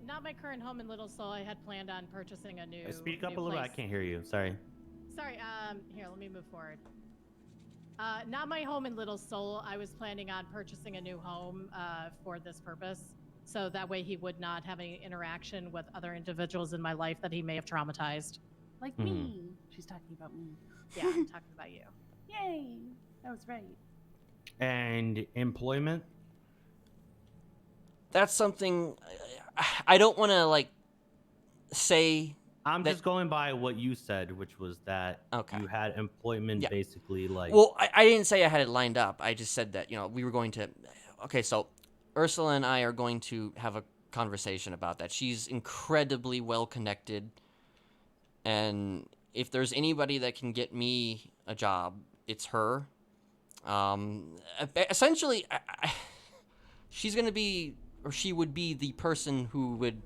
Not my current home in Little Seoul. I had planned on purchasing a new. Speak up new a little bit. I place. can't hear you. Sorry. Sorry. Here, let me move forward. Not my home in Little Seoul. I was planning on purchasing a new home for this purpose, so that way he would not have any interaction with other individuals in my life that he may have traumatized. Like me. She's talking about me. Yeah, I'm talking about you. Yay! That was right. And employment? That's something I don't want to like say. I'm just going by what you said, which was that you had employment basically like. Well, I didn't say I had it lined up. I just said that, we were going to. Okay, so Ursula and I are going to have a conversation about that. She's incredibly well connected, and if there's anybody that can get me a job, it's her. Essentially, she's gonna be, or she would be the person who would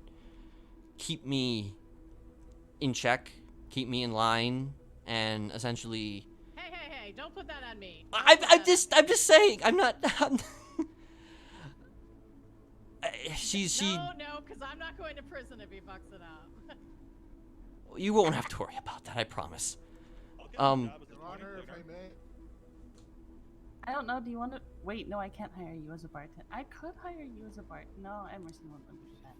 keep me in check, keep me in line, and essentially. Hey! Don't put that on me. I'm just saying. I'm not. No, because I'm not going to prison if he fucks it up. You won't have to worry about that. I promise. Your Honor, if I may. I don't know. Do you want to wait? No, I can't hire you as a bartender. I could hire you as a No, Emerson won't let me do that.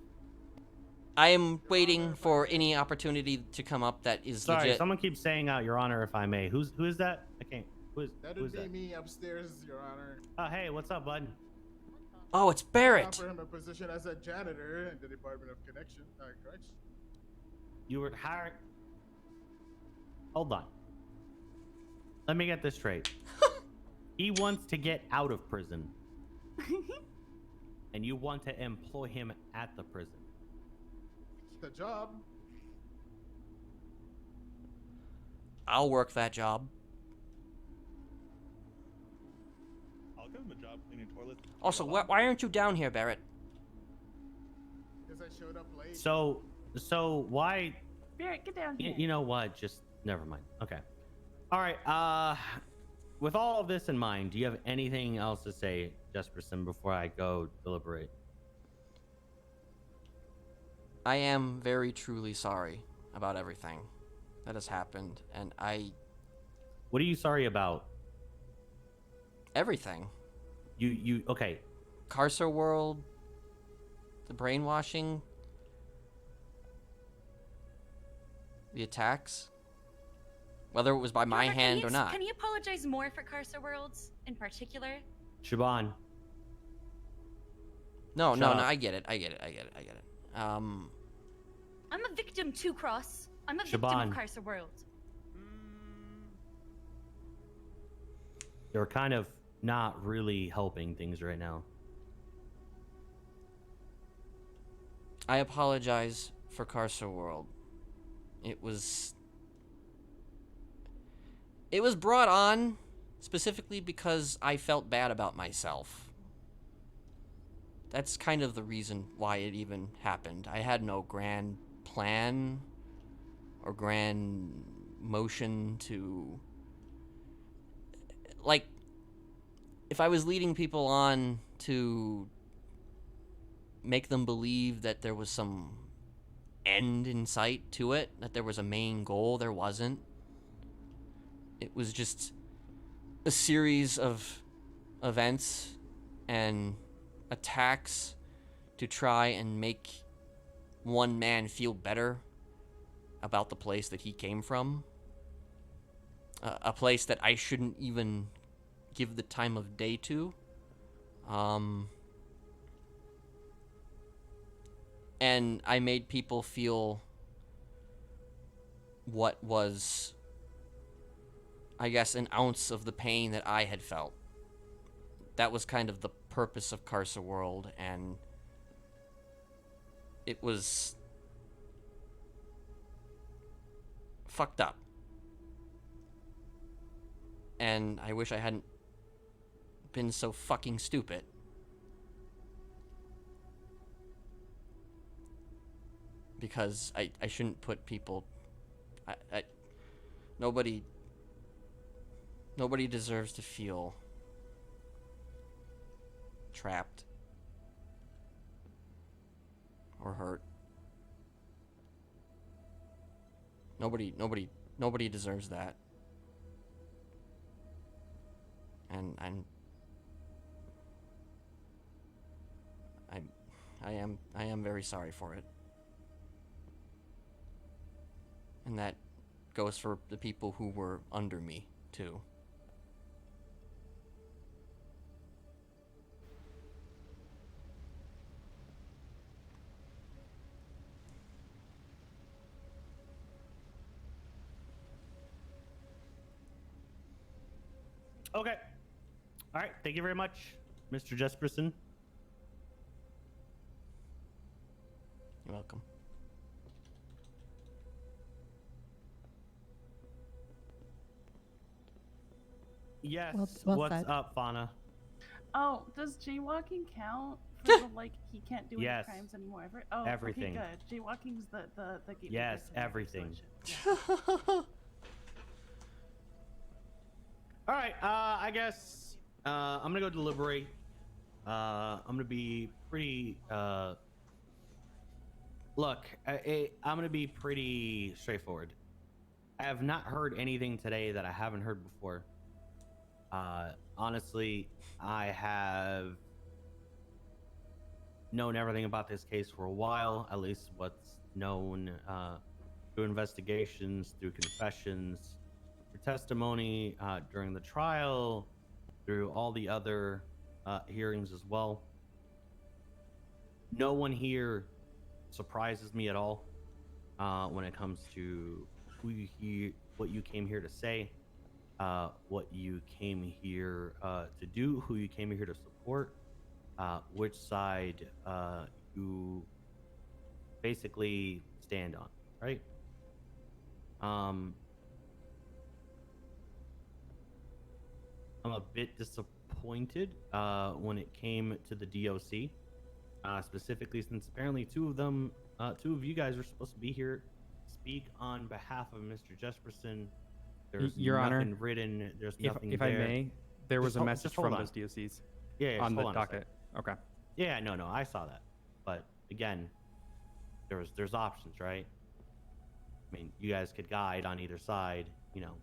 I am waiting for any opportunity to come up that is Sorry, legit. someone keeps saying out, Your Honor, if I may. Who is that? I can't. That who would is be that? me upstairs, Your Honor. Hey, what's up, bud? Oh, it's Barrett. Offer him a position as a janitor in the Department of Correction. You were hired. Hold on. Let me get this straight. He wants to get out of prison. And you want to employ him at the prison. The job. I'll work that job. I'll give him a job cleaning toilets. Also, why aren't you down here, Barrett? Because I showed up late. So why? Barrett, get down here. You know what? Just never mind. Okay. All right. With all of this in mind, do you have anything else to say, Jesperson, before I go deliberate? I am very truly sorry about everything that has happened, and What are you sorry about? Everything. You okay? Carcer World, the brainwashing, the attacks, whether it was by my hand or not. Can you apologize more for Carcer Worlds in particular? Siobhan. No, Shut up. I get it. I'm a victim too, Cross. I'm a victim Siobhan. of Carcer World. You're kind of not really helping things right now. I apologize for Carcer World. It was brought on specifically because I felt bad about myself. That's kind of the reason why it even happened. I had no grand plan or grand motion to... Like, if I was leading people on to make them believe that there was some end in sight to it, that there was a main goal, there wasn't. It was just a series of events and attacks to try and make one man feel better about the place that he came from. A place that I shouldn't even give the time of day to. And I made people feel what was, I guess, an ounce of the pain that I had felt. That was kind of the purpose of Carcer World, and it was fucked up. And I wish I hadn't been so fucking stupid. because I shouldn't put people. Nobody deserves to feel trapped or hurt. Nobody deserves that. And I am very sorry for it. And that goes for the people who were under me, too. Okay. All right. Thank you very much, Mr. Jesperson. You're welcome. Yes. Well What's said. up, Fauna? Oh, does jaywalking count for the, like, he can't do Yes. any crimes anymore ever? Oh, Everything. Okay, good. Jaywalking's the gateway Yes, drug to the everything. solution. All right. I guess I'm gonna go deliberate. I'm gonna be pretty. Look, I'm gonna be pretty straightforward. I have not heard anything today that I haven't heard before. Honestly, I have known everything about this case for a while, at least what's known through investigations, through confessions, through testimony during the trial, through all the other hearings as well. No one here surprises me at all when it comes to what you came here to say, what you came here to do, who you came here to support, which side you basically stand on, right? I'm a bit disappointed when it came to the DOC, specifically since apparently two of you guys are supposed to be here to speak on behalf of Mr. Jesperson. There's Your nothing Honor, written. There's nothing if there. I may, there was a message hold from on. those DOCs Yeah, on the hold on a docket. Okay. Yeah, no, I saw that. But again, there's options, right? I mean, you guys could guide on either side, you know.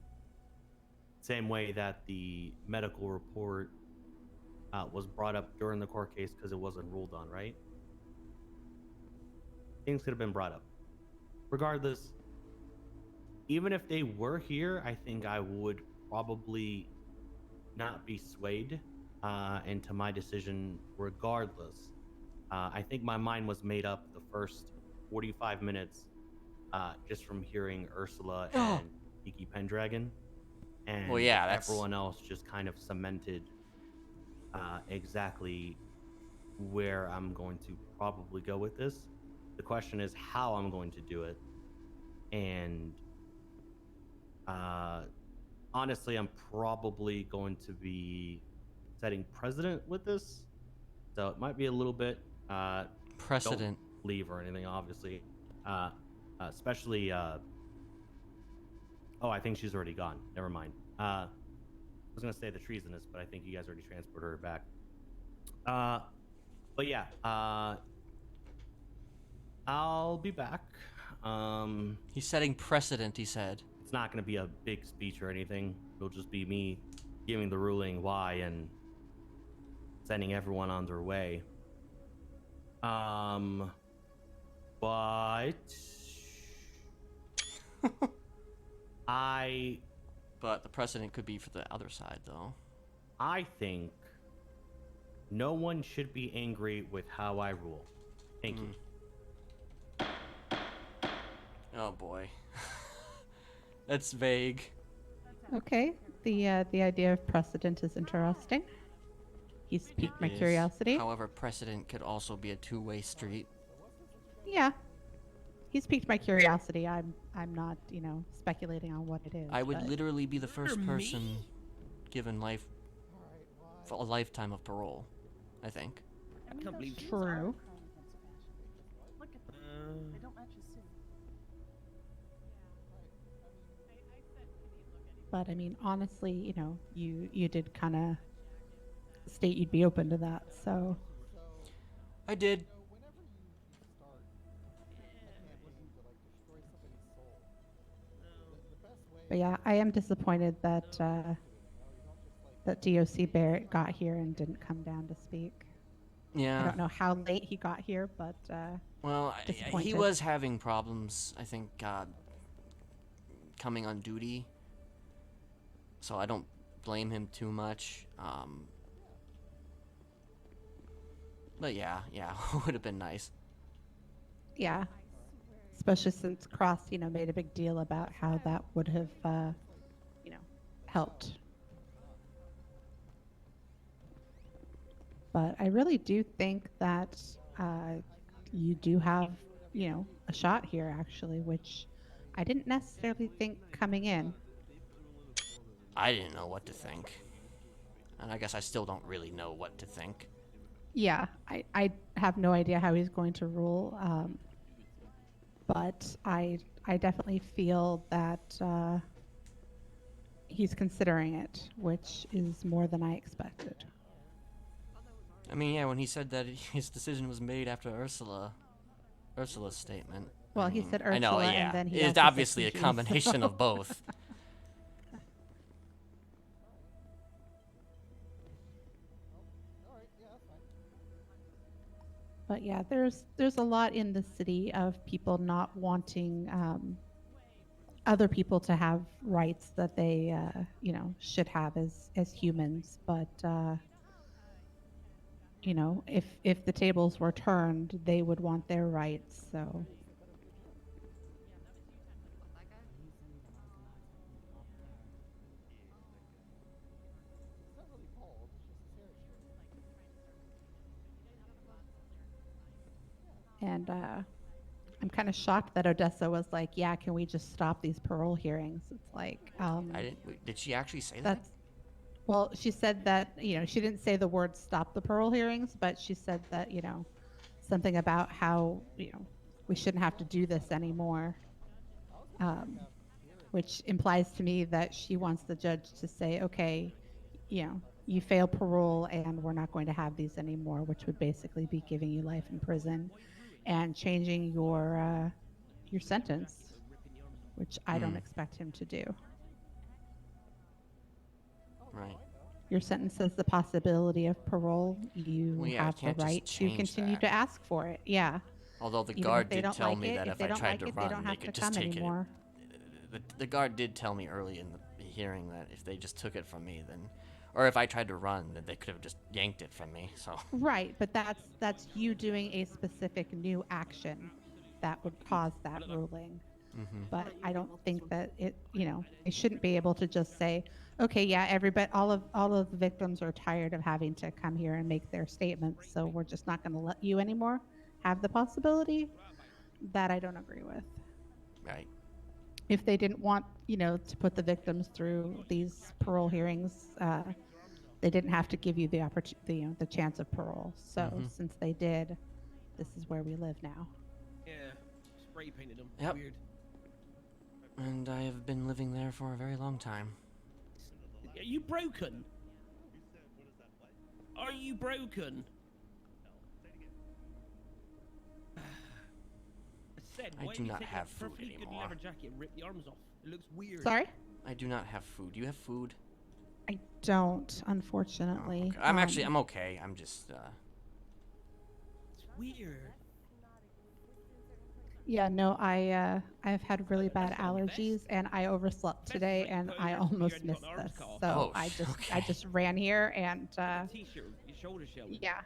Same way that the medical report was brought up during the court case because it wasn't ruled on, right? Things could have been brought up. Regardless, even if they were here, I think I would probably not be swayed into my decision regardless. I think my mind was made up the first 45 minutes just from hearing Ursula and Kiki Pendragon. And Well, yeah, that's... everyone else just kind of cemented exactly where I'm going to probably go with this. The question is how I'm going to do it. And honestly, I'm probably going to be setting precedent with this. So it might be a little bit precedent. Don't leave or anything, obviously. Especially oh, I think she's already gone. Never mind. I was gonna say the treasonous, but I think you guys already transported her back. But yeah, I'll be back. He's setting precedent, he said. It's not gonna be a big speech or anything. It'll just be me giving the ruling why and sending everyone on their way. But But the precedent could be for the other side, though. I think no one should be angry with how I rule. Thank you. Oh boy. That's vague. Okay. The idea of precedent is interesting. He's piqued my Yes. curiosity. However, precedent could also be a two-way street. Yeah. He's piqued my curiosity. I'm not, speculating on what it is. I would but- literally be the first person given life for a lifetime of parole, I think. I can't believe True. Look at them. They don't match his But I mean, honestly, you did kind of state you'd be open to that. So I did. But yeah, I am disappointed that that DOC Barrett got here and didn't come down to speak. Yeah. I don't know how late he got here, but Well, he disappointed. was having problems, I think, coming on duty. So I don't blame him too much. But yeah, would have been nice. Yeah, especially since Cross, made a big deal about how that would have, helped. But I really do think that you do have, a shot here, actually, which I didn't necessarily think coming in. I didn't know what to think. And I guess I still don't really know what to think. Yeah, I have no idea how he's going to rule, but I definitely feel that he's considering it, which is more than I expected. I mean, yeah, when he said that his decision was made after Ursula's statement. Well, I he mean, said I know, Ursula, yeah. and then he It's also said obviously a Fiji, combination so- of both. But yeah, there's a lot in the city of people not wanting other people to have rights that they should have as humans. But if the tables were turned, they would want their rights. So and I'm kind of shocked that Odessa was like, yeah, can we just stop these parole hearings? It's like, Did she actually say that? that's, well, she said that, she didn't say the word stop the parole hearings, but she said that, something about how, we shouldn't have to do this anymore. Which implies to me that she wants the judge to say, okay, you fail parole and we're not going to have these anymore, which would basically be giving you life in prison and changing your sentence, which I don't expect him to do. Right. Your sentence has the possibility of parole. You Well, yeah, I have the can't just right to change continue that. to ask for it. Yeah. Although the Even if guard they did don't tell like me it, that if they I don't tried like to it, they run, don't they have could to just come take anymore. it. The guard did tell me early in the hearing that if they just took it from me, then, or if I tried to run, then they could have just yanked it from me. So. Right, but that's you doing a specific new action that would cause that ruling. But I don't think that it shouldn't be able to just say, okay, yeah, everybody, all of the victims are tired of having to come here and make their statements, so we're just not going to let you anymore have the possibility. That I don't agree with. Right. If they didn't want, to put the victims through these parole hearings, they didn't have to give you the opportunity, the chance of parole. So since they did, this is where we live now. Yeah, spray painted them. Yep. Weird. And I have been living there for a very long time. Are you broken? Are you broken? I do not have food anymore. Leather jacket, rip the arms off. It looks weird. Sorry? I do not have food. Do you have food? I don't, unfortunately. Okay. I'm okay. I'm just It's weird. Yeah, no, I've had really bad allergies and I overslept today and I almost missed this. So I just ran here and T-shirt, your shoulder showing. yeah.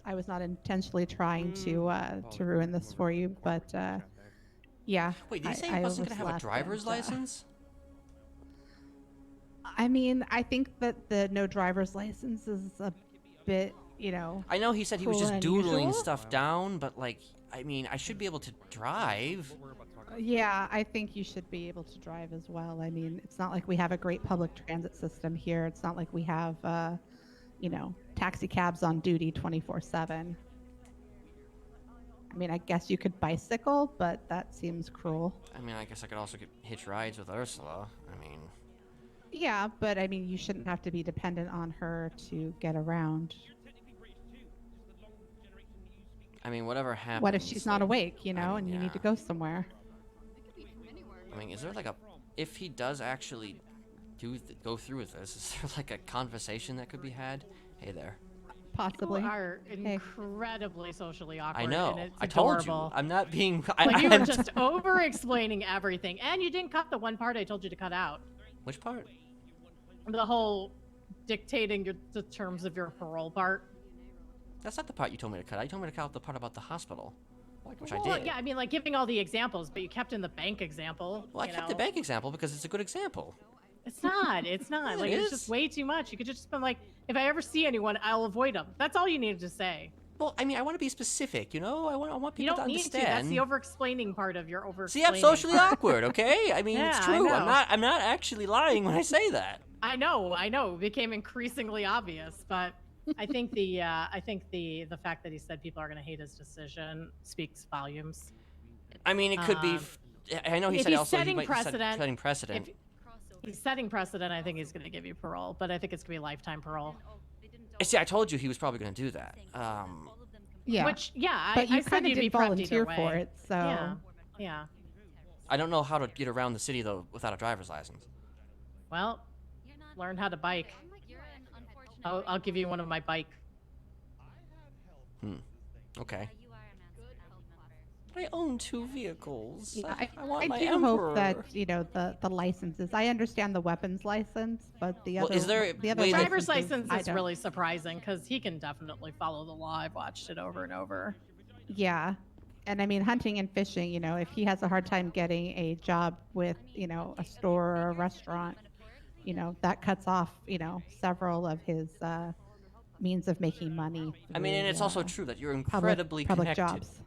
I was not intentionally trying to ruin this for you, but yeah. Wait, did you say I wasn't gonna have a driver's license? I mean, I think that the no driver's license is a bit, I know he said he was cruel just and doodling unusual. stuff down, but like, I mean, I should be able to drive. Yeah, I think you should be able to drive as well. I mean, it's not like we have a great public transit system here. It's not like we have, taxi cabs on duty 24/7. I mean, I guess you could bicycle, but that seems cruel. I mean, I guess I could also get hitch rides with Ursula. I mean, Yeah, but I mean, you shouldn't have to be dependent on her to get around. I mean, whatever happens. What if she's not like, awake, you know, I mean, and you need to yeah. go somewhere? I mean, is there like a, if he does actually go through with this, is there like a conversation that could be had? Hey there. Possibly. You are incredibly socially awkward. I know. And it's I told you. adorable. I'm not being. Like, you were just over-explaining everything, and you didn't cut the one part I told you to cut out. Which part? The whole dictating the terms of your parole part. That's not the part you told me to cut. You told me to cut out the part about the hospital, which I Well, did. yeah, I mean, like giving all the examples, but you kept in the bank example. Well, I you kept know? the bank example because it's a good example. It's not. It's not. Yeah, like, it it's is. just way too much. You could just been like, if I ever see anyone, I'll avoid them. That's all you needed to say. Well, I mean, I want to be specific, you know? I want You people don't to need understand. to. That's the over-explaining part of your over. See, I'm socially awkward, okay? I mean, Yeah, it's I true. know. I'm not actually lying when I say that. I know. It became increasingly obvious, but I think the fact that he said people are going to hate his decision speaks volumes. I mean, it could be. I know he if said he's also he setting might be precedent, setting precedent. if he's setting precedent, I think he's going to give you parole, but I think it's going to be lifetime parole. See, I told you he was probably going to do that. Yeah. Which, yeah, But I you said kind of you'd be did prepped volunteer either for way. it, so. Yeah. I don't know how to get around the city though without a driver's license. Well, learn how to bike. I'll give you one of my bike. Okay. I own 2 vehicles. Yeah, I want I my do Emperor. hope that the licenses. I understand the weapons license, but the Well, other is there- the other wait, Driver's licenses, license I is don't. really surprising because he can definitely follow the law. I've watched it over and over. Yeah. And I mean, hunting and fishing, you know, if he has a hard time getting a job with, you know, a store or a restaurant, you know, that cuts off, you know, several of his means of making money. I mean, and through, it's also true that you're public incredibly connected. jobs.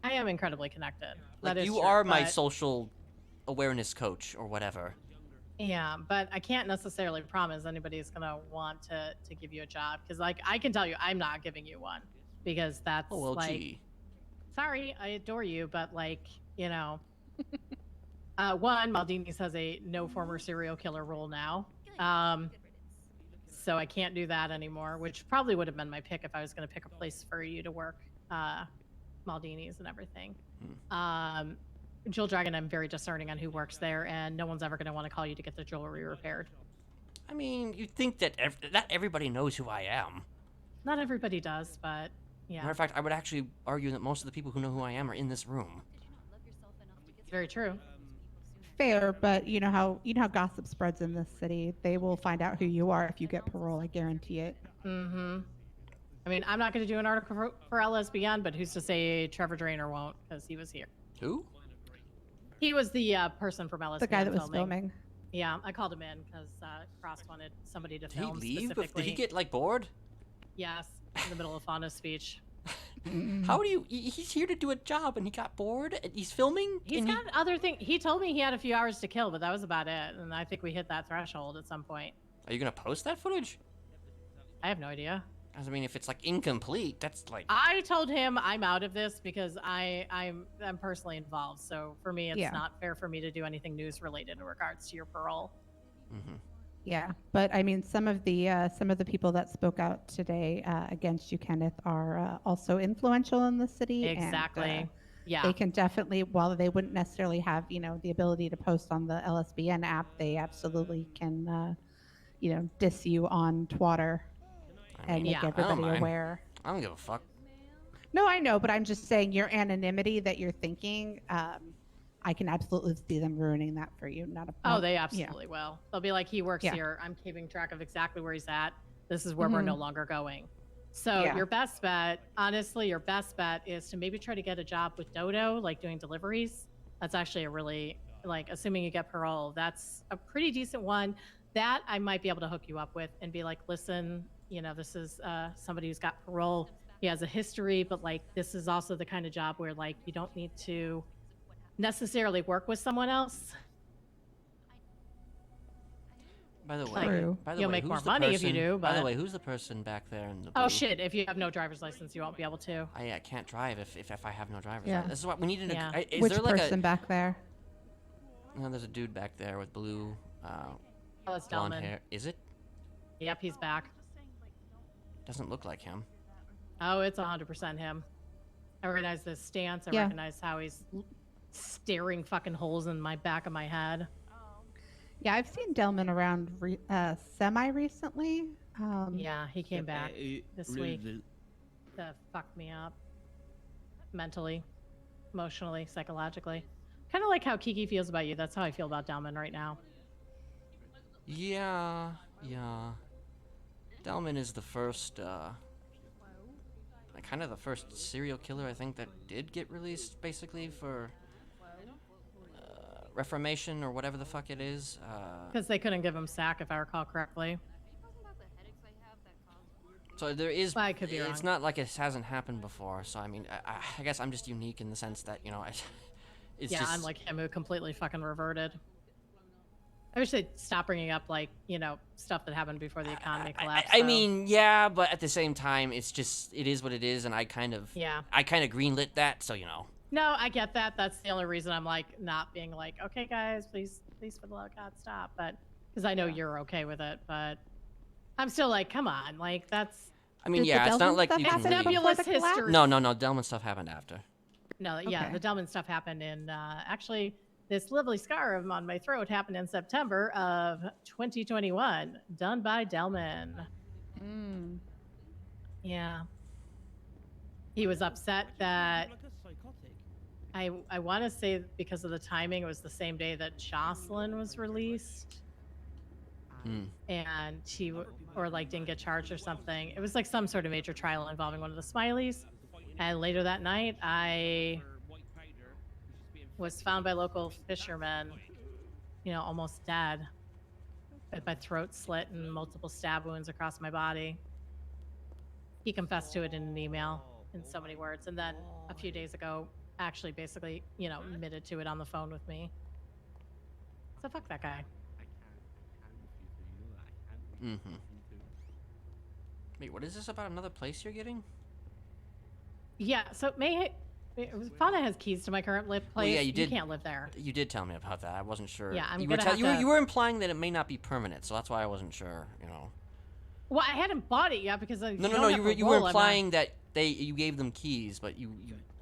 I am incredibly connected. Like, That is you true, are my but- social awareness coach or whatever. Yeah, but I can't necessarily promise anybody's gonna want to give you a job because, like, I can tell you, I'm not giving you one because that's Oh, well, like, gee. sorry, I adore you, but like, you know, one, Maldini's has a no former serial killer rule now, so I can't do that anymore, which probably would have been my pick if I was gonna pick a place for you to work, Maldini's and everything. Jewel Dragon, I'm very discerning on who works there, and no one's ever going to want to call you to get the jewelry repaired. I mean, you'd think that not everybody knows who I am. Not everybody does, but yeah. Matter of fact, I would actually argue that most of the people who know who I am are in this room. It's very true. Fair, but you know how gossip spreads in this city. They will find out who you are if you get parole. I guarantee it. Mm-hmm. I mean, I'm not going to do an article for LSBN, but who's to say Trevor Drainer won't, because he was here. Who? He was the person from LSBN. The guy that was filming. Yeah, I called him in because Cross wanted somebody to Did he film leave? specifically. Did he get, like, bored? Yes, in the middle of Fauna's speech. How do you... He's here to do a job, and he got bored? And he's filming? He's got other things. He told me he had a few hours to kill, but that was about it. And I think we hit that threshold at some point. Are you going to post that footage? I have no idea. I mean, if it's, like, incomplete, that's, like... I told him I'm out of this because I'm personally involved. So for me, it's Yeah. not fair for me to do anything news related in regards to your parole. Mm-hmm. Yeah, but I mean, some of the people that spoke out today against you, Kenneth, are also influential in the city. Exactly. And, Yeah. They can definitely, while they wouldn't necessarily have, you know, the ability to post on the LSBN app, they absolutely can, you know, diss you on Twitter and make I don't everybody mind. aware. I don't give a fuck. No, I know, but I'm just saying your anonymity that you're thinking, I can absolutely see them ruining that for you. Oh, they you know. absolutely will. They'll be like, he works Yeah. here. I'm keeping track of exactly where he's at. This is where we're no Mhm. longer going. So Yeah. your best bet, honestly, your best bet is to maybe try to get a job with Dodo, like doing deliveries. That's actually a really, like, assuming you get parole, that's a pretty decent one. That I might be able to hook you up with and be like, listen, you know, this is somebody who's got parole. He has a history, but like, this is also the kind of job where like, you don't need to necessarily work with someone else. By the way, True. by the You'll way, make who's more the money if you person- do, By the but- way, who's the person back there in the Oh blue? shit! If you have no driver's license, you won't be able to. I can't drive if I have no driver's Yeah. license. This is what we need to. Yeah. Is Which there like person a? back there? No, there's a dude back there with blue. Oh, it's Blonde Delman. hair. Is it? Yep, he's back. Doesn't look like him. Oh, it's 100% him. I recognize this stance. I Yeah. recognize how he's staring fucking holes in my back of my head. Yeah, I've seen Delman around semi recently. Yeah, he came back this week to fuck me up. Mentally, emotionally, psychologically. Kind of like how Kiki feels about you. That's how I feel about Delman right now. Yeah. Delman is the first, kind of the first serial killer I think that did get released, basically, for reformation or whatever the fuck it is. Because they couldn't give him sack, if I recall correctly. So there is. I could be it's wrong. not like it hasn't happened before. So I mean, I guess I'm just unique in the sense that it's Yeah, just. I'm like him who completely fucking reverted. I wish they'd stop bringing up stuff that happened before the economy collapsed. I though. mean, yeah, but at the same time, it is what it is, and I kind of greenlit that, so No, I get that. That's the only reason I'm like not being like, okay, guys, please, for the love of God, stop. But because I know you're okay with it, but I'm still like, come on, like that's. I mean, yeah, it's not like you can It's really. nebulous history. No, Delman stuff happened after. No, yeah, Okay. the Delman stuff happened in actually this lovely scar on my throat happened in September of 2021, done by Delman. Yeah. He was upset that I want to say because of the timing, it was the same day that Jocelyn was released, and didn't get charged or something. It was like some sort of major trial involving one of the Smileys. And later that night, I was found by local fishermen, almost dead, with my throat slit and multiple stab wounds across my body. He confessed to it in an email in so many words, and then a few days ago, actually basically, admitted to it on the phone with me. So fuck that guy. Wait, what is this about another place you're getting? Yeah, so Fauna has keys to my current place. Well, yeah, you did. can't live there. You did tell me about that. I wasn't sure. Yeah, I'm you gonna have to- you were implying that it may not be permanent, so that's why I wasn't sure. Well, I hadn't bought it yet because No. You were implying that you gave them keys, but you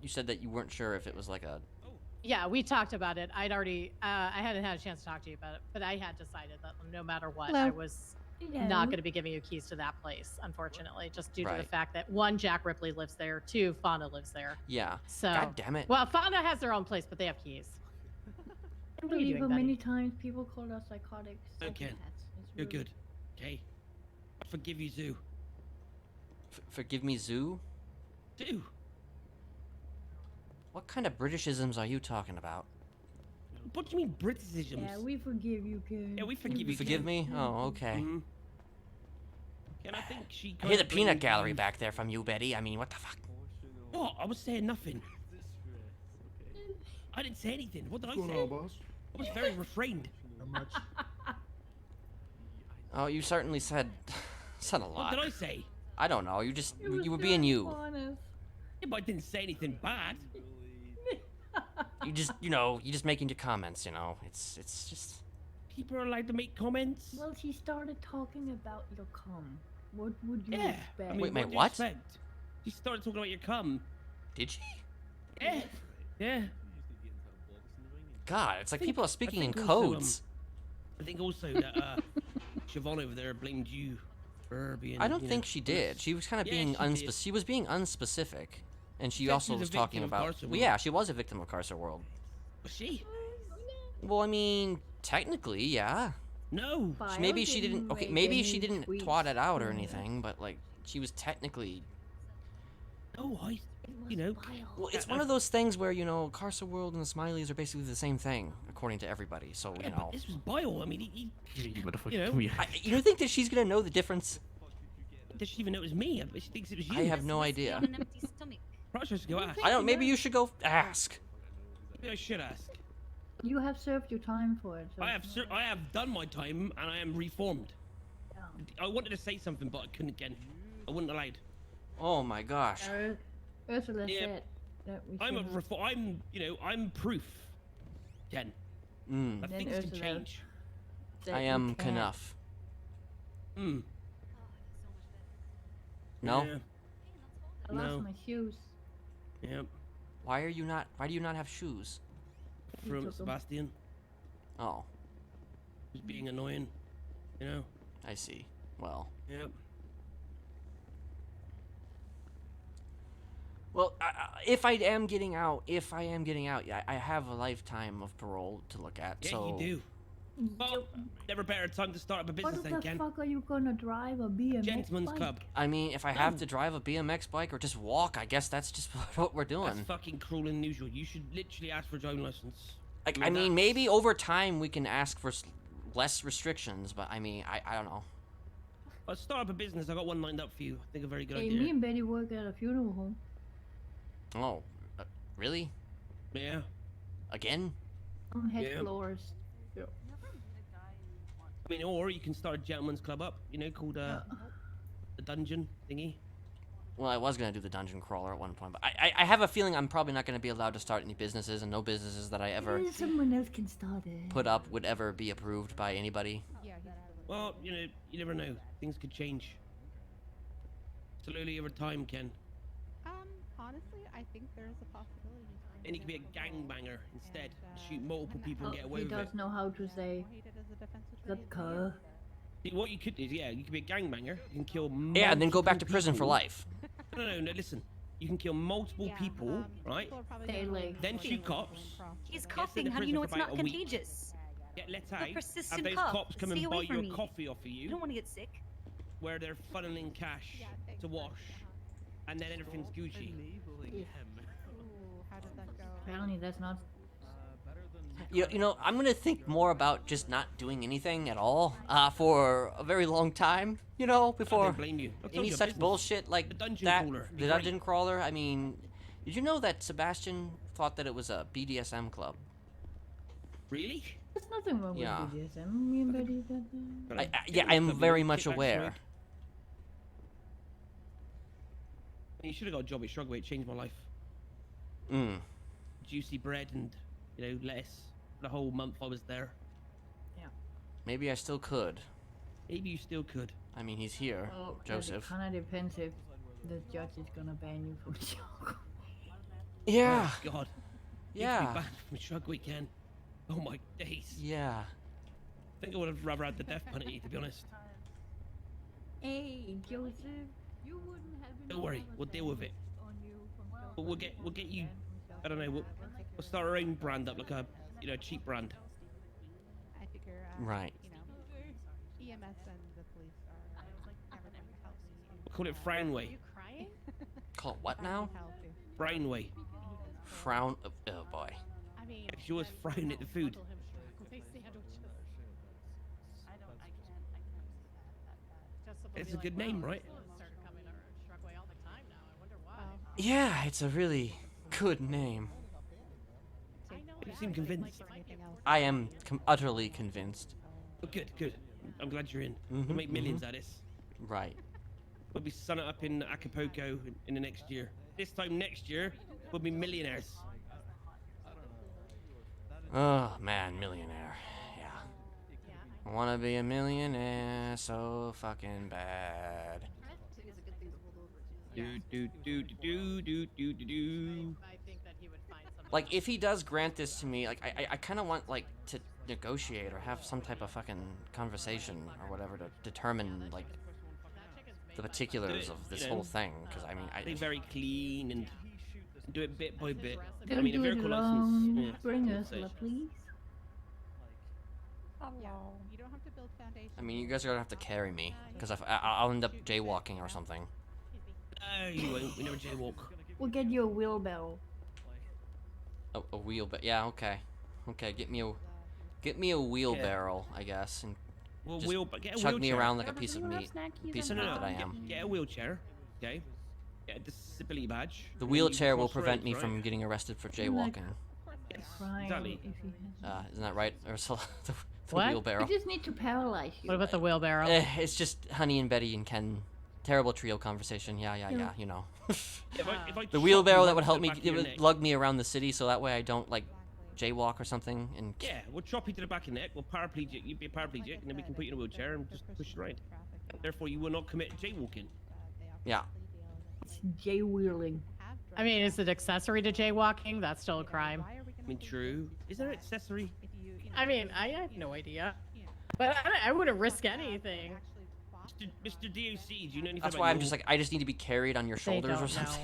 said that you weren't sure if it was like a. Yeah, we talked about it. I'd already, I hadn't had a chance to talk to you about it, but I had decided that no matter what, Hello. I was not going to be giving you keys to that place, unfortunately, just due to the fact that one, Jack Ripley lives there, two, Fauna lives there. Yeah. So. God damn it. Well, Fauna has their own place, but they have keys. I What are you believe doing, how many Betty? times people called us psychotics. Okay, you're good. Okay, I forgive you, Zoo. Forgive me, Zoo? Zoo. What kind of Britishisms are you talking about? What do you mean Britishisms? Yeah, we forgive you, Ken. Yeah, we forgive you. You forgive me? Oh, okay. Mhm. And I think she. I hear the kinda peanut blamed gallery you. back there from you, Betty. I mean, what the fuck? What? I was saying nothing. I didn't say anything. What did I say? I was very refrained. Oh, you certainly said a What lot. did I say? I don't know. You were being you. Yeah, but I didn't say anything bad. You just making your comments. It's just. People are allowed to make comments. Well, she started talking about your cum. What would you Yeah. expect? I mean, Wait, what? Do you what? expect? She started talking about your cum. Did she? Yeah. Yeah. God, it's like people are speaking in think also, codes. I think also that Siobhan over there blamed you for her being. I don't think she did. She was kind of Yeah, being she did. She was being unspecific, and she said also she was was a talking victim of about. Carcer Well, World. yeah, she was a victim of Carcer World. Was she? Well, I mean, technically, yeah. No. Maybe she didn't. Okay, maybe she didn't twat it out or anything, but like she was technically. Oh, you know. Well, it's one of those things where Carcer World and the Smileys are basically the same thing, according to everybody. So Yeah, but this was Bile. I mean, he you know. you don't think that she's gonna know the difference? Does she even know it was me? I bet she thinks it was you. I have no idea. Probably supposed to go ask. I don't. Maybe you should go ask. Maybe I should ask. You have served your time for it. So I have done my time and I am reformed. I wanted to say something, but I couldn't again. I wouldn't allowed. Oh my gosh. Ursula Yeah. said that we I'm a shouldn't- I'm proof. Ken. Mm. That Then things can Ursula- change. that I you am can't. Kenneth. Hmm. No? Yeah. I lost No. my shoes. Yep. Why do you not have shoes? You From took 'em. Sebastian. Oh, Just being annoying. You know? I see. Well, Yep. well, if I am getting out, yeah, I have a lifetime of parole to look at. Yeah, so you do. Well, never better time to start up a business What than the Ken. fuck are you gonna drive a BMX Gentleman's bike? Club. I mean, if I have to drive a BMX bike or just walk, I guess that's just what we're doing. That's fucking cruel and unusual. You should literally ask for a driving license. Like, I mean, that's- maybe over time we can ask for less restrictions, but I mean, I don't know. Let's start up a business. I got one lined up for you. I think a very good Hey, idea. me and Betty work at a funeral home. Oh, really? Yeah. Again? I'm head Yeah. florist. I mean, or you can start a gentleman's club up, you know, called the dungeon thingy. Well, I was gonna do the dungeon crawler at one point, but I have a feeling I'm probably not gonna be allowed to start any businesses, and no businesses that I ever Someone else can start it. put up would ever be approved by anybody. Well, you know, you never know. Things could change. Slowly over time, Ken. Honestly, I think there is a possibility. And you could be a gangbanger instead. Shoot multiple people and get away He with does it. know how to say the cur. See, what you could do is, yeah, you could be a gangbanger. You can kill multiple Yeah, and then go back to prison for people. life. No, listen. You can kill multiple people, right? Daily. Then shoot cops. He's Get coughing. to How do you know prison it's for about not a week. contagious? Get let The out. Have persistent those cough. cops come Stay and away buy from your me. coffee off of You you, don't want to get sick. where they're funneling cash to wash, and then everything's Gucci. How did that go? Apparently, that's not. You know, I'm gonna think more about just not doing anything at all for a very long time. You know, before don't blame you. I'll tell any you a such business. bullshit like The dungeon that. crawler. Be The great. dungeon crawler. I mean, did you know that Sebastian thought that it was a BDSM club? Really? There's nothing wrong Yeah. with BDSM. Me and Betty did that. Yeah, I'm very much aware. You should have got a job at Shrugway. It changed my life. Mm. Juicy bread and, you know, lettuce. The whole month I was there. Maybe I still could. Maybe you still could. I mean, he's here, Oh, Joseph. It kind of depends if the judge is gonna ban you from the show. Yeah. Oh, God. Yeah. You could be banned from Shrugway, Ken. Oh my days. Yeah. I think I would have rather had the death penalty, to be honest. Hey, Joseph, you wouldn't have been. Don't worry, we'll deal with it. But we'll get you. I don't know. We'll start our own brand up, like a cheap brand. I figure. Right. You know, EMS and the police are never going to help me. We'll call it Frownway. Crying? Call it what now? Frownway. Frown. Oh boy. I mean, If you always frown at the food. It's a good name, right? Yeah, it's a really good name. You seem convinced. I am utterly convinced. Oh, good. I'm glad you're in. Mhm, We'll make millions mhm. at this. Right. We'll be sunning up in Acapulco in the next year. This time next year, we'll be millionaires. Oh man, millionaire. Yeah. I wanna be a millionaire so fucking bad. Like, if he does grant this to me, like, I kind of want, like, to negotiate or have some type of fucking conversation or whatever to determine, like, the particulars of this You know, whole thing. Because, I mean, Be very clean and do it bit by bit. I Don't mean, a do it vehicle alone. license. Yeah, Bring I'd us, say. please. Yeah, you don't have to build foundations. I mean, you guys are gonna have to carry me. Because I'll end up jaywalking or something. No, you won't. We never jaywalk. We'll get you a wheelbarrow. A wheel, but yeah, okay. Okay, get me a wheelbarrow, I guess, and Well, just get a chug me wheelchair. around like a piece of meat. Piece of meat that I am. Get a wheelchair, okay? Get a disability badge. The and then you wheelchair can will cross prevent roads, me right? from getting arrested for jaywalking. Yes, Crime exactly. if he has- Isn't that right, Ursula? the What? wheelbarrow. We just need to paralyze you. What about the wheelbarrow? It's just Honey and Betty and Ken. Terrible trio conversation. Yeah, you know. If I The chop wheelbarrow you that up would to help the me, back of it your would neck- lug me around the city, so that way I don't like jaywalk or something, and Yeah, we'll chop you to the back of the neck. We'll paraplegic. You'd be a paraplegic, and then we can put you in a wheelchair and just push you around. And therefore, you will not commit jaywalking. yeah. It's jaywheeling. I mean, is it accessory to jaywalking? That's still a crime. I mean, true. Is there accessory? I mean, I have no idea. But I wouldn't risk anything. Mr. DOC, do you know anything That's about why I'm your- just like, I just need to be carried on your shoulders or don't something.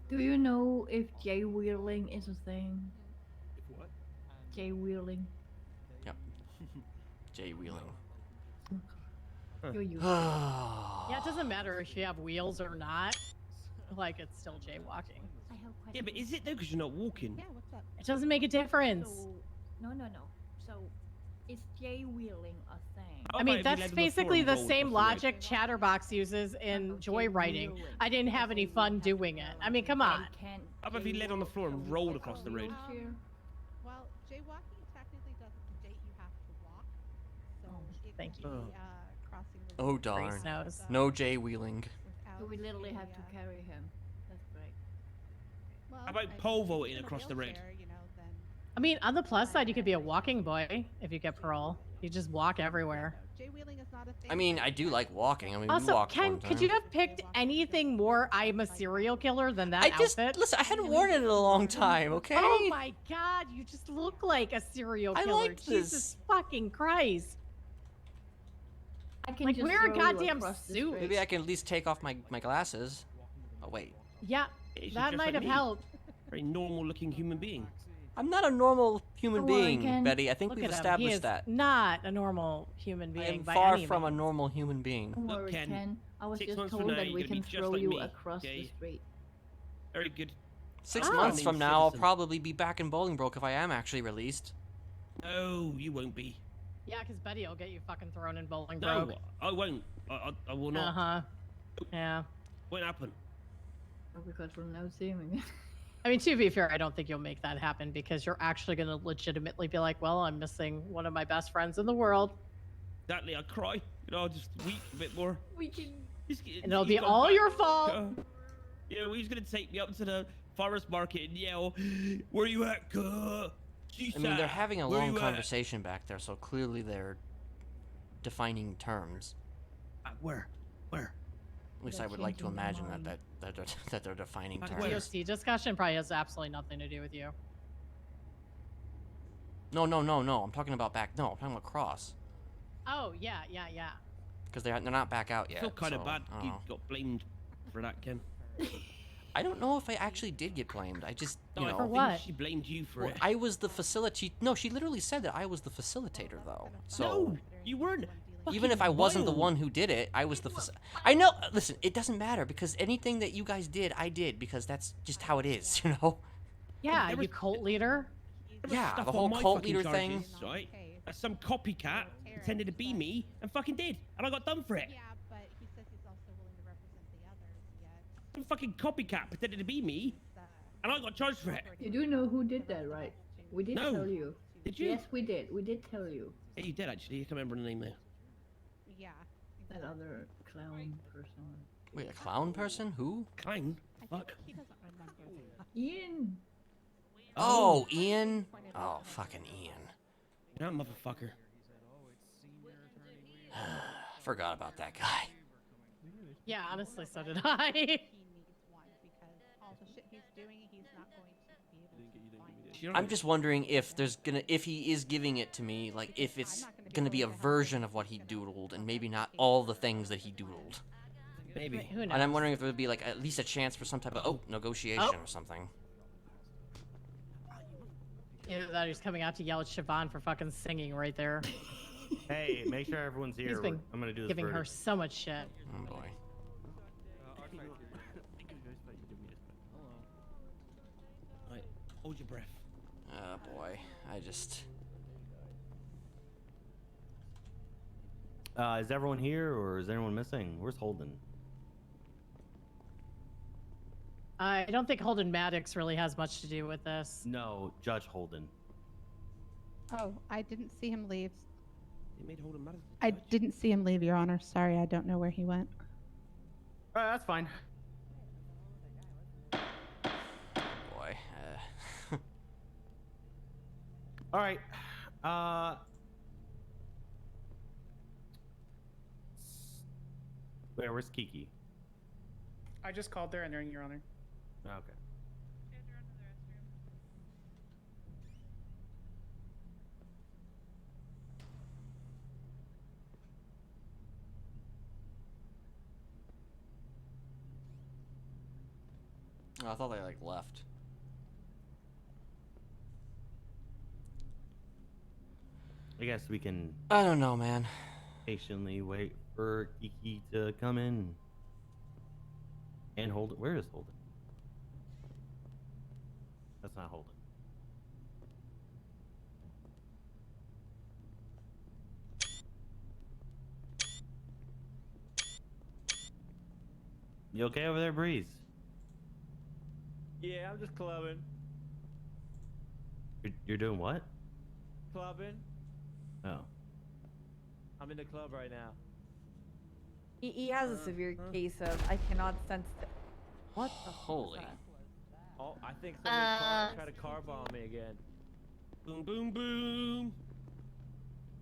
Do you know if jaywheeling is a thing? What? Jaywheeling. Yep. Jaywheeling. You're used Yeah, it doesn't matter if you have wheels or not. Like, it's still jaywalking. Yeah, but is it though? Because you're not walking. It doesn't make a difference. No. So, is jaywheeling a thing? I mean, that's basically the same logic Chatterbox uses in joyriding. I didn't have any fun doing it. I mean, come on. How about if he led on the floor and rolled across the road? Well, jaywalking technically doesn't date you have to walk. So it thank could you. be crossing the Oh road darn. knows. No jaywheeling. So we literally have to carry him. That's great. Well, How about pole vaulting across the road? I mean, on the plus side, you could be a walking boy if you get parole. You just walk everywhere. Jaywheeling is not a thing. I mean, I do like walking. I mean, we Also, walked Ken, one could time. you have picked anything more I'm a serial killer than that outfit? Listen, I hadn't worn it in a long time, okay? Oh my god, you just look like a serial I killer. like Jesus this. fucking Christ. I can Like, just wear a throw you goddamn across the suit. street. Maybe I can at least take off my glasses. Oh, wait. Yeah, It's that just might like have me. helped. Very normal-looking human being. I'm not a normal human Come on, being, Ken. Betty. I think Look we've at him. He established is that. not a normal human I being am by far any from a means. normal human being. Don't worry, Ken, Ken. I was 6 just months from told now, that you're we gonna can be just throw like you me, across the okay? street. Very good. 6 Oh. months from now, I'll Citizen. probably be back in Bolingbroke if I am actually released. No, you won't be. Yeah, because Betty will get you fucking thrown in Bolingbroke. No, I won't. I will not. Uh-huh. Yeah. Won't happen. Because we're now seeing. I mean, to be fair, I don't think you'll make that happen because you're actually going to legitimately be like, well, I'm missing one of my best friends in the world. Exactly, I cry. You know, I'll just weep a bit more. We can. And it'll be all your fault. Yeah, well, he's gonna take me up to the farmer's market and yell, "Where you at, cuh? I mean, they're having a Where long you at?" conversation back there, so clearly they're defining terms. Where? At least They're I would like to changing their imagine mind. that they're defining The terms. DOC discussion probably has absolutely nothing to do with you. No. I'm talking about back. No, I'm talking about cross. Oh, yeah. Because they're not back out I yet. feel kind of so, bad. I don't You know. got blamed for that, Ken. I don't know if I actually did get blamed. I just, you No, know. I think she blamed you for Well, it. I was the facilitator. No, she literally said that I was the facilitator, though. So No, you weren't. even if I wasn't the one who did it, I was the. I know. Listen, it doesn't matter because anything that you guys did, I did because that's just how it is, you know. Yeah, you cult leader. Yeah, Stuff the on whole my cult fucking leader thing. charges, right? Some copycat pretended to be me and fucking did, and I got done for it. Yeah, but he says he's also willing to represent the others. Yet. Some fucking copycat pretended to be me, and I got charged for it. You do know who did that, right? We did No. tell you. Did you? Yes, we did. We did tell you. Yeah, you did actually. I can't remember the name there. Yeah. That other clown person. Wait, a clown person? Who? Clown? Fuck. He doesn't remember. Ian. Oh, Ian. Oh, fucking Ian. That motherfucker. Forgot about that guy. Yeah, honestly, so did I. He needs one because all the shit he's doing, he's not going to be able to find. I'm just wondering if if he is giving it to me, like if it's gonna be a version of what he doodled and maybe not all the things that he doodled. Maybe. Who knows? And I'm wondering if there would be like at least a chance for some type of negotiation or something. Either that or he's coming out to yell at Siobhan for fucking singing right there. Hey, make sure everyone's here. He's been I'm gonna do this. giving her verdict. so much shit. Oh boy. Right, hold your breath. Oh boy. I just. Is everyone here, or is anyone missing? Where's Holden? I don't think Holden Maddox really has much to do with this. No, Judge Holden. Oh, I didn't see him leave. They made Holden mad. I didn't see him leave, Your Honor. Sorry, I don't know where he went. That's fine. Boy. All right. Where's Kiki? I just called there, entering, Your Honor. Okay. Oh, I thought they like left. I guess we can. I don't know, man. Patiently wait for Kiki to come in. And Holden. Where is Holden? That's not Holden. You okay over there, Breeze? Yeah, I'm just clubbing. You're doing what? Clubbing? Oh. I'm in the club right now. He has a severe case of I cannot sense. What the Holy. Oh, I think somebody tried to car bomb me again. Boom, boom, boom.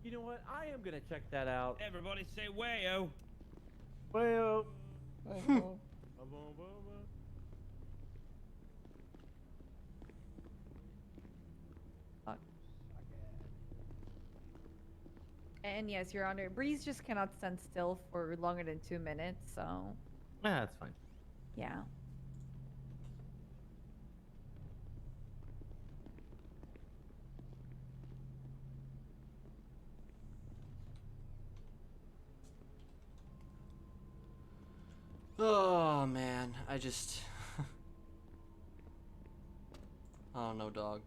You know what? I am gonna check that out. Everybody say wayo. Well. And yes, Your Honor, Breeze just cannot stand still for longer than 2 minutes, so Yeah, that's fine. yeah. Oh man, I just I don't know, dog.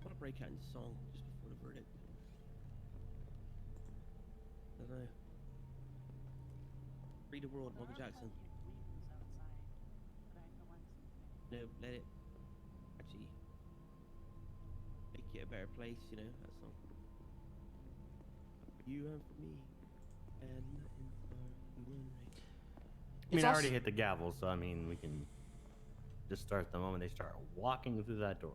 I want to break out in song just before the verdict. I don't know. Free the world, Michael Jackson. No, let it actually make it a better place, you know, that song. For you and for me, and nothing far you and me. I mean, I already hit the gavel, so I mean, we can just start the moment they start walking through that door.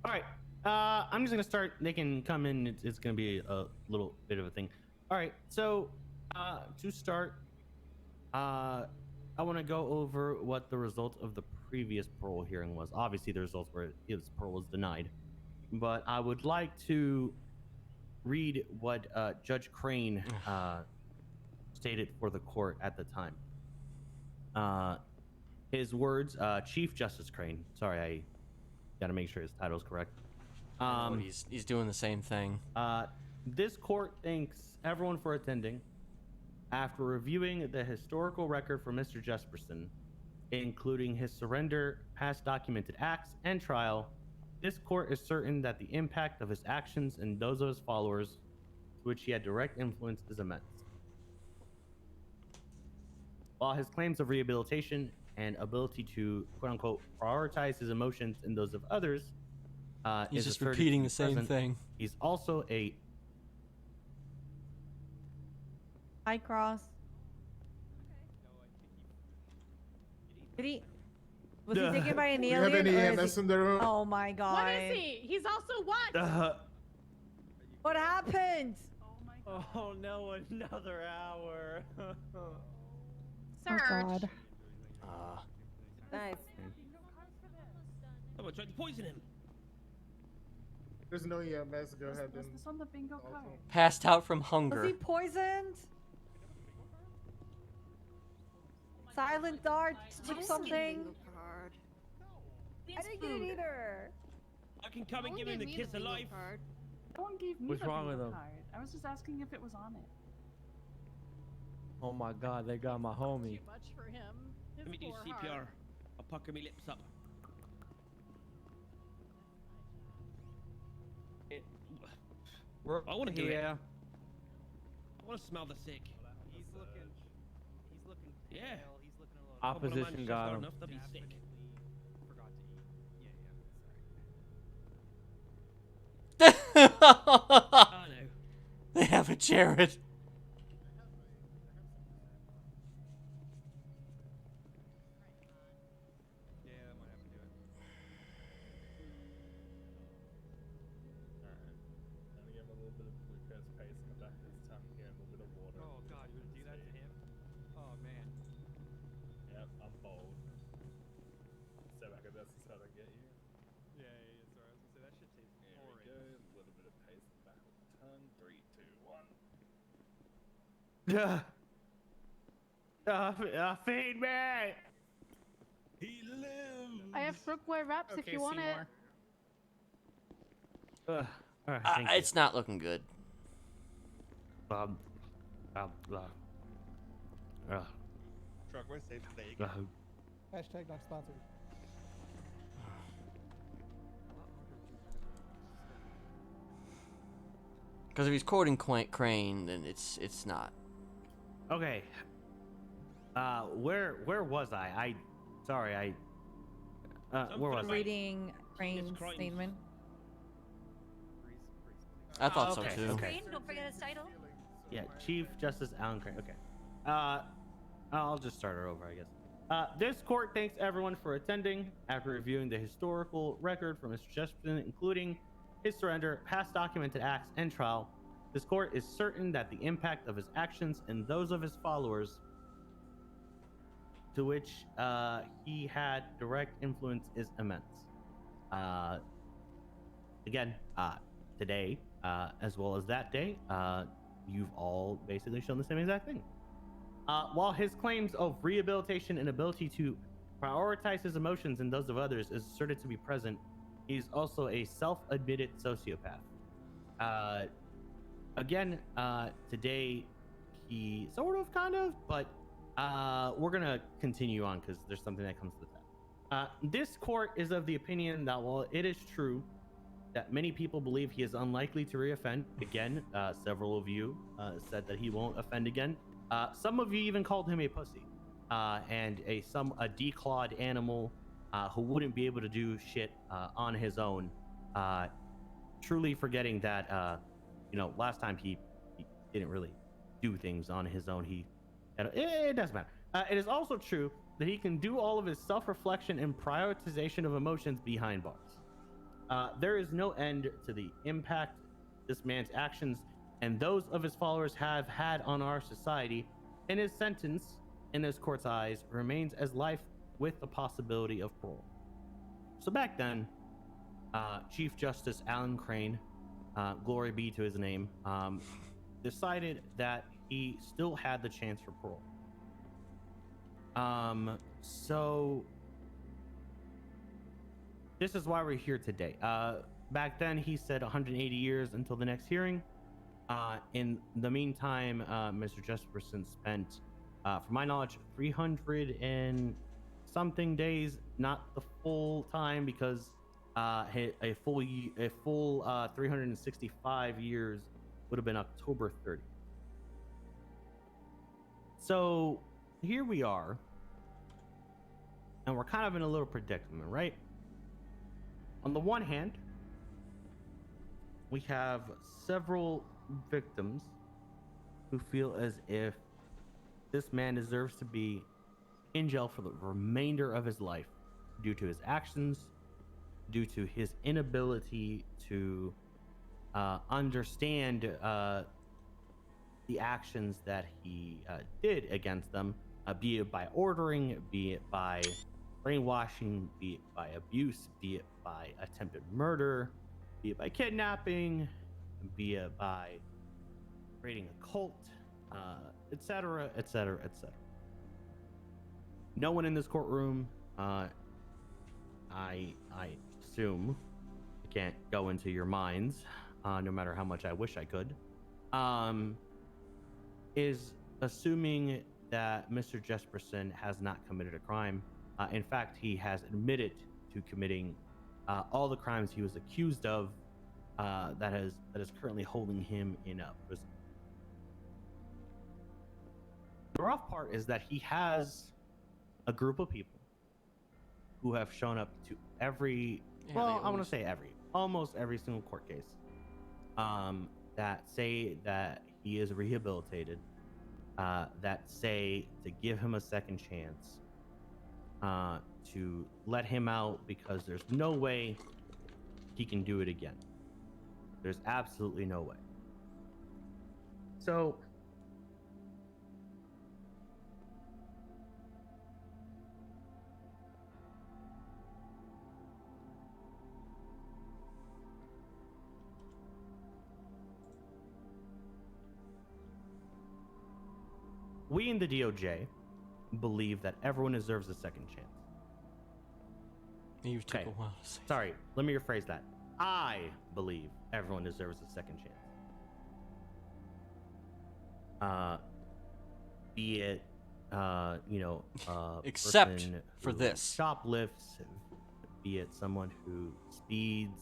All right, I'm just gonna start. They can come in. It's gonna be a little bit of a thing. All right, so to start, I want to go over what the result of the previous parole hearing was. Obviously, the results were his parole was denied, but I would like to read what Judge Crane stated for the court at the time. His words, Chief Justice Crane. Sorry, I gotta make sure his title's correct. He's doing the same thing. This court thanks everyone for attending. After reviewing the historical record for Mr. Jesperson, including his surrender, past documented acts, and trial, this court is certain that the impact of his actions and those of his followers, to which he had direct influence, is immense. While his claims of rehabilitation and ability to, quote-unquote, prioritize his emotions and those of others He's is just asserted repeating to be the same present, thing. He's also a... Hi, Cross. Did he? Was he taken by an Do we alien? have any or is EMS he... in the room? Oh my god. What is he? He's also what? What happened? Oh no, another hour. Surge. Oh god. Nice. Someone tried to poison him. There's no EMS. Go ahead Was and. this on the bingo card? Passed out from Was hunger. he poisoned? Silent dart took something. I didn't get it either. I can come and give him the kiss of life. No one gave me What's the wrong bingo with him? card. I was just asking if it was on it. Oh my god, they got my homie. Too much for him. His Let me do poor CPR. heart. I'll pucker my lips up. I want to do it. Yeah. I want to smell the sick. He's looking Yeah. pale. He's looking a little Opposition got him. enough, that'd be sick. Oh, no. They have a Jared. Oh god, you would do that to him? Oh man. Yep, I'm bold. Step back, that's just how I get you. Yeah, sorry. I was gonna say that shit tastes Here horrid. we go. A little bit of paste back on the tongue. 3, 2, 1. Feed me! He lives. I have Brookware wraps if you want it. All right, thank you. It's not looking good. Truck, where's safe steak? Hashtag not sponsored. Because if he's quoting Crane, then it's not. Okay. Where was I? Sorry, where was I? Reading Crane's statement. I thought so okay, too. Okay. Crane, don't forget his title. Yeah, Chief Justice Alan Crane. Okay. I'll just start her over, I guess. This court thanks everyone for attending. After reviewing the historical record for Mr. Jesperson, including his surrender, past documented acts, and trial, this court is certain that the impact of his actions and those of his followers, to which he had direct influence, is immense. Again, today, as well as that day, you've all basically shown the same exact thing. While his claims of rehabilitation and ability to prioritize his emotions and those of others is asserted to be present, he's also a self-admitted sociopath. Again, today he sort of, kind of, but we're gonna continue on because there's something that comes with that. This court is of the opinion that while it is true that many people believe he is unlikely to reoffend, again, several of you said that he won't offend again. Some of you even called him a pussy and a declawed animal who wouldn't be able to do shit on his own. Truly forgetting that, last time he didn't really do things on his own. It doesn't matter. It is also true that he can do all of his self-reflection and prioritization of emotions behind bars. There is no end to the impact this man's actions and those of his followers have had on our society, and his sentence, in this court's eyes, remains as life with the possibility of parole. So back then, Chief Justice Alan Crane, glory be to his name, decided that he still had the chance for parole. So this is why we're here today. Back then, he said 180 years until the next hearing. In the meantime, Mr. Jesperson spent, from my knowledge, 300 and something days, not the full time, because a full 365 years would have been October 30th. So here we are, and we're kind of in a little predicament, right? On the one hand, we have several victims who feel as if this man deserves to be in jail for the remainder of his life due to his actions, due to his inability to understand the actions that he did against them, be it by ordering, be it by brainwashing, be it by abuse, be it by attempted murder, be it by kidnapping, be it by creating a cult, etc., etc., etc. No one in this courtroom, I assume, I can't go into your minds, no matter how much I wish I could, is assuming that Mr. Jesperson has not committed a crime. In fact, he has admitted to committing all the crimes he was accused of, that is currently holding him in a prison. The rough part is that he has a group of people who have shown up to every, Yeah, well, they I want to always- say almost every single court case, that say that he is rehabilitated, that say to give him a second chance, to let him out because there's no way he can do it again. There's absolutely no way. So, we in the DOJ believe that everyone deserves a second chance. You took a while to say. Sorry, let me rephrase that. I believe everyone deserves a second chance. Be it, Except person for who this. shoplifts, be it someone who speeds,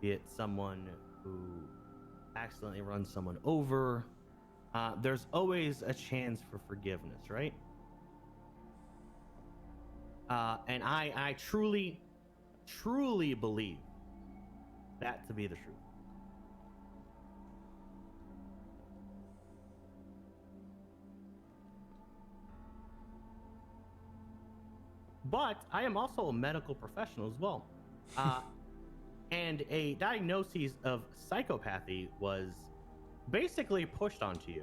be it someone who accidentally runs someone over. There's always a chance for forgiveness, right? And I truly, truly believe that to be the truth. But I am also a medical professional as well. And a diagnosis of psychopathy was basically pushed onto you.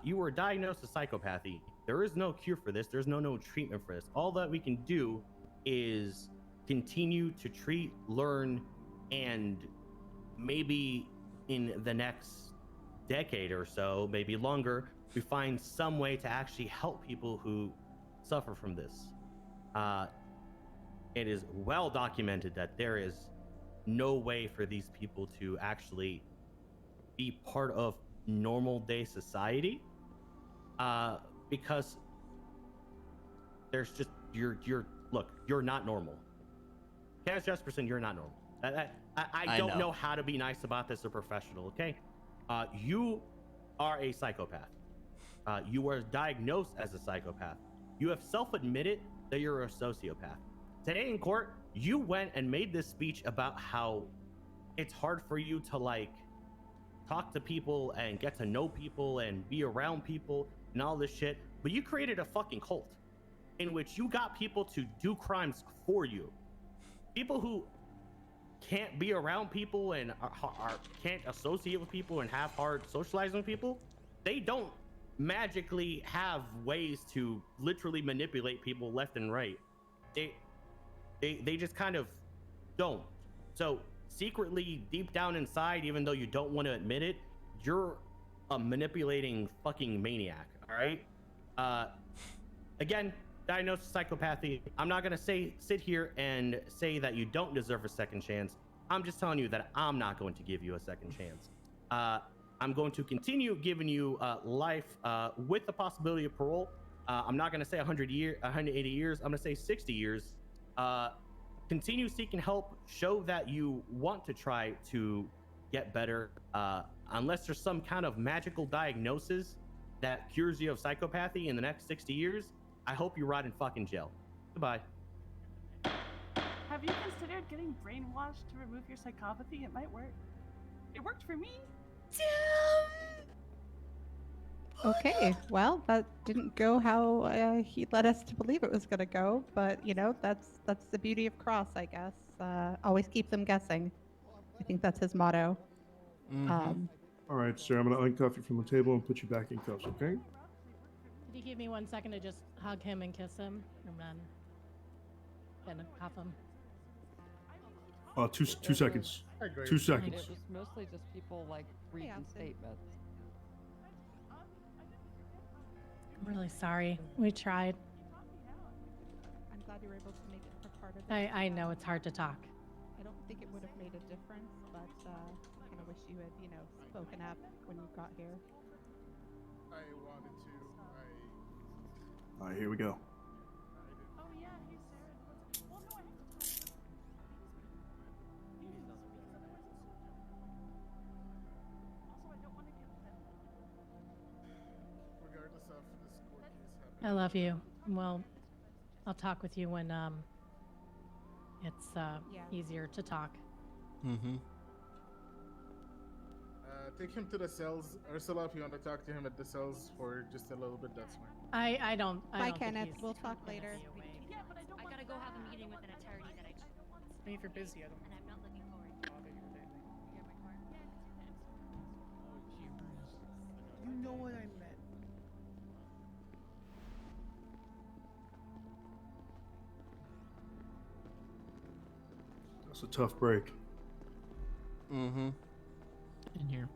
You were diagnosed with psychopathy. There is no cure for this. There's no treatment for this. All that we can do is continue to treat, learn, and maybe in the next decade or so, maybe longer, we find some way to actually help people who suffer from this. It is well documented that there is no way for these people to actually be part of normal day society, because there's just you're not normal. Kenneth Jesperson, you're not normal. I don't know how to be nice about this as a professional. Okay, you are a psychopath. You were diagnosed as a psychopath. You have self-admitted that you're a sociopath. Today in court, you went and made this speech about how it's hard for you to talk to people and get to know people and be around people and all this shit, but you created a fucking cult in which you got people to do crimes for you. People who can't be around people and can't associate with people and have hard socializing with people, they don't magically have ways to literally manipulate people left and right. They just kind of don't. So secretly, deep down inside, even though you don't want to admit it, you're a manipulating fucking maniac. All right. Again, diagnosed psychopathy. I'm not gonna sit here and say that you don't deserve a second chance. I'm just telling you that I'm not going to give you a second chance. I'm going to continue giving you life with the possibility of parole. I'm not gonna say 180 years. I'm gonna say 60 years. Continue seeking help. Show that you want to try to get better. Unless there's some kind of magical diagnosis that cures you of psychopathy in the next 60 years, I hope you rot in fucking jail. Goodbye. Have you considered getting brainwashed to remove your psychopathy? It might work. It worked for me. Okay, well, that didn't go how he led us to believe it was going to go, but that's the beauty of Cross, I guess. Always keep them guessing. I think that's his motto. All right, sir. I'm going to uncuff you from the table and put you back in cuffs, okay? Could you give me 1 second to just hug him and kiss him, and then cuff him? 2 seconds. 2 seconds. It was mostly just people reading statements. I'm really sorry. We tried. I'm glad you were able to make it for part of it. I know it's hard to talk. I don't think it would have made a difference, but I kind of wish you had, spoken up when you got here. I wanted to. All right, here we go. I love you. Well, I'll talk with you when it's easier to talk. Mm-hmm. Take him to the cells. Ursula, if you want to talk to him at the cells for just a little bit, that's fine. I don't. I Bye, don't think Kenneth. he's We'll talk gonna later. be awake. Yeah, but I gotta go have a meeting with an attorney that I just. I mean, if you're busy, I don't And I'm not looking forward to. bother you with anything. You got my car? You know what I meant. That's a tough break. Mm-hmm. In here.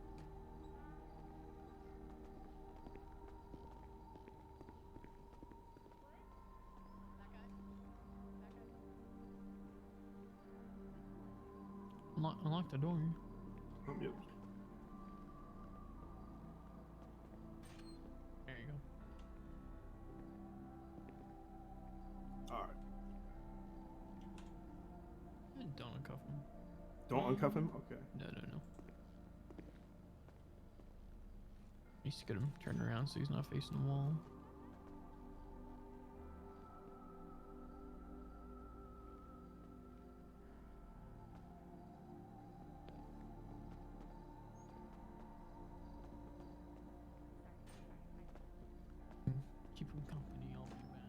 Unlock the door. Yep. There you go. All right. Don't uncuff him. Don't uncuff him? Okay. No. Needs to get him turned around so he's not facing the wall. Keep him company all the way back.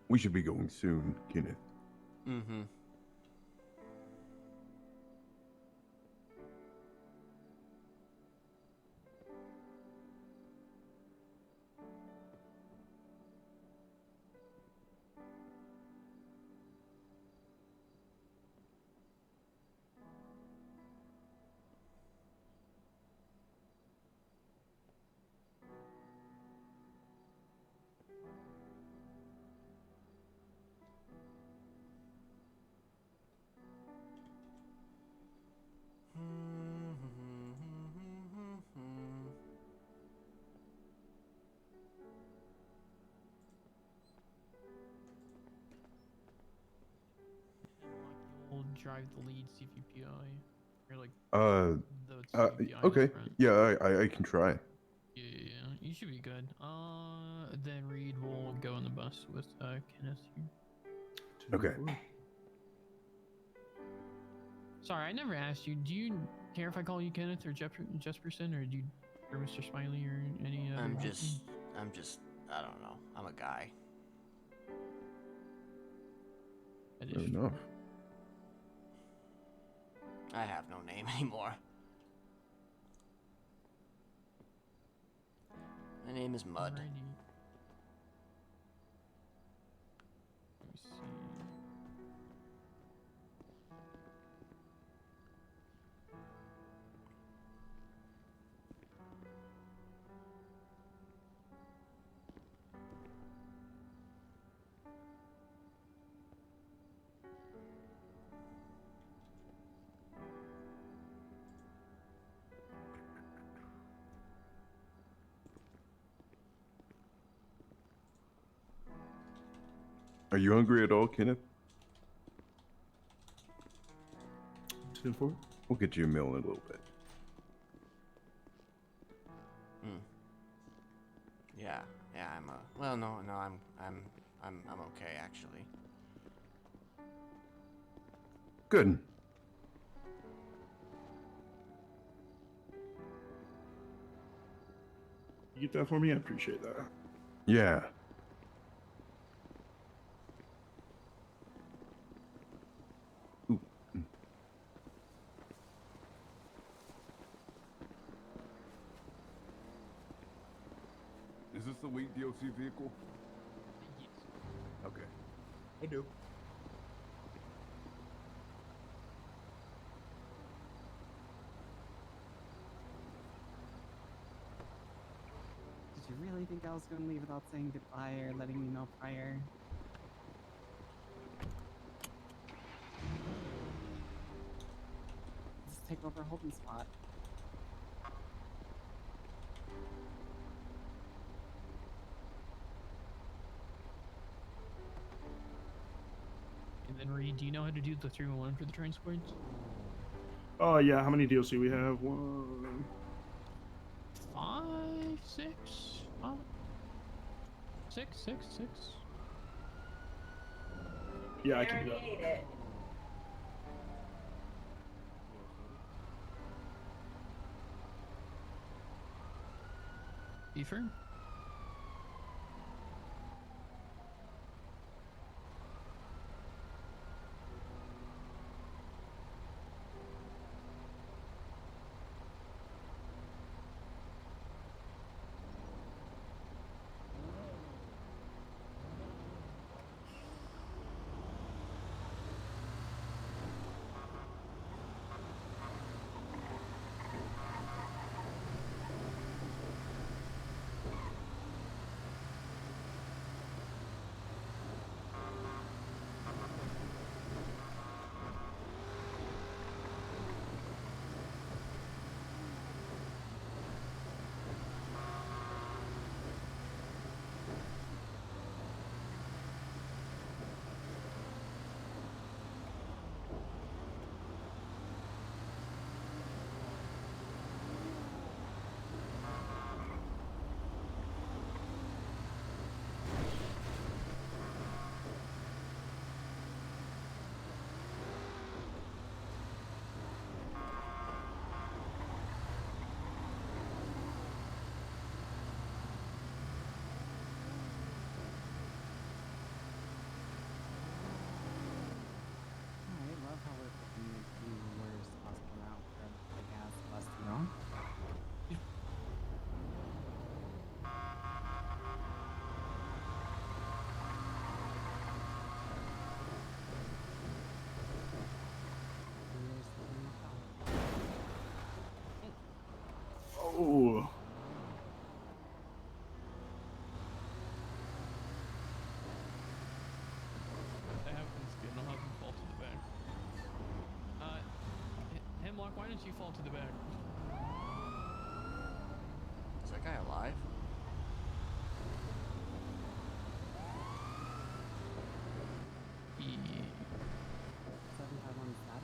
We should be going soon, Kenneth. Mm-hmm. drive the lead CVPI. Or like Okay. Yeah, I can try. Yeah, you should be good. Then Reed will go on the bus with Kenneth here. Okay. Sorry, I never asked you. Do you care if I call you Kenneth or Jesperson, or do you, or Mr. Smiley, or any other? I'm just, I don't know. I'm a guy. Fair enough. I have no name anymore. My name is Mud. Alrighty. Let me see. Are you hungry at all, Kenneth? 10-4. We'll get you a meal in a little bit. Yeah, I'm well, no, I'm okay actually. Good. You get that for me? I appreciate that. Yeah. Ooh. Is this the weak DOC vehicle? Yes. Okay. I do. Did you really think I was going to leave without saying goodbye or letting me know prior? Just take over Holden's spot. And then Reed, do you know how to do the 311 for the transports? Oh yeah, how many DLC we have? 1, 5, 6, 5, 6. Yeah, I can do that. Be firm. I love how we're putting the worst possible route for a big ass bus, you know? Oh. That happens, dude. I'll have him fall to the back. Hemlock, why don't you fall to the back? Is that guy alive? Yeah. 751 status?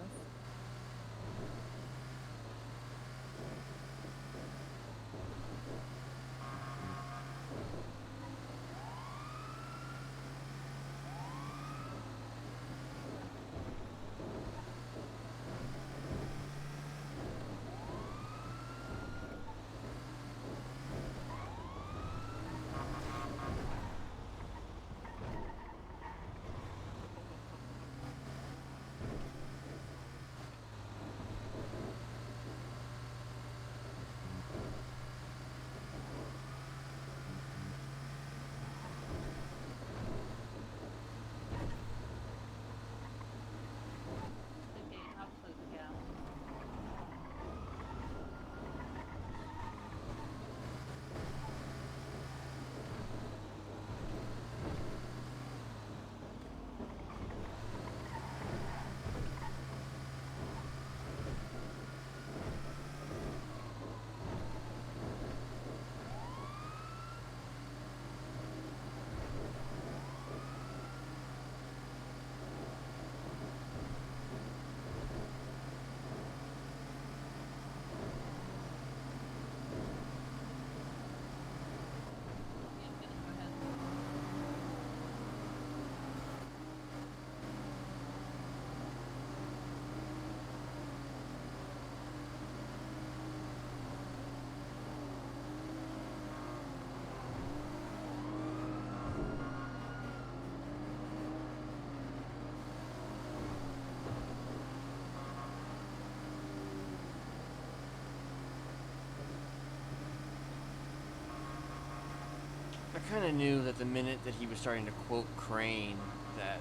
kind of knew that the minute that he was starting to quote Crane, that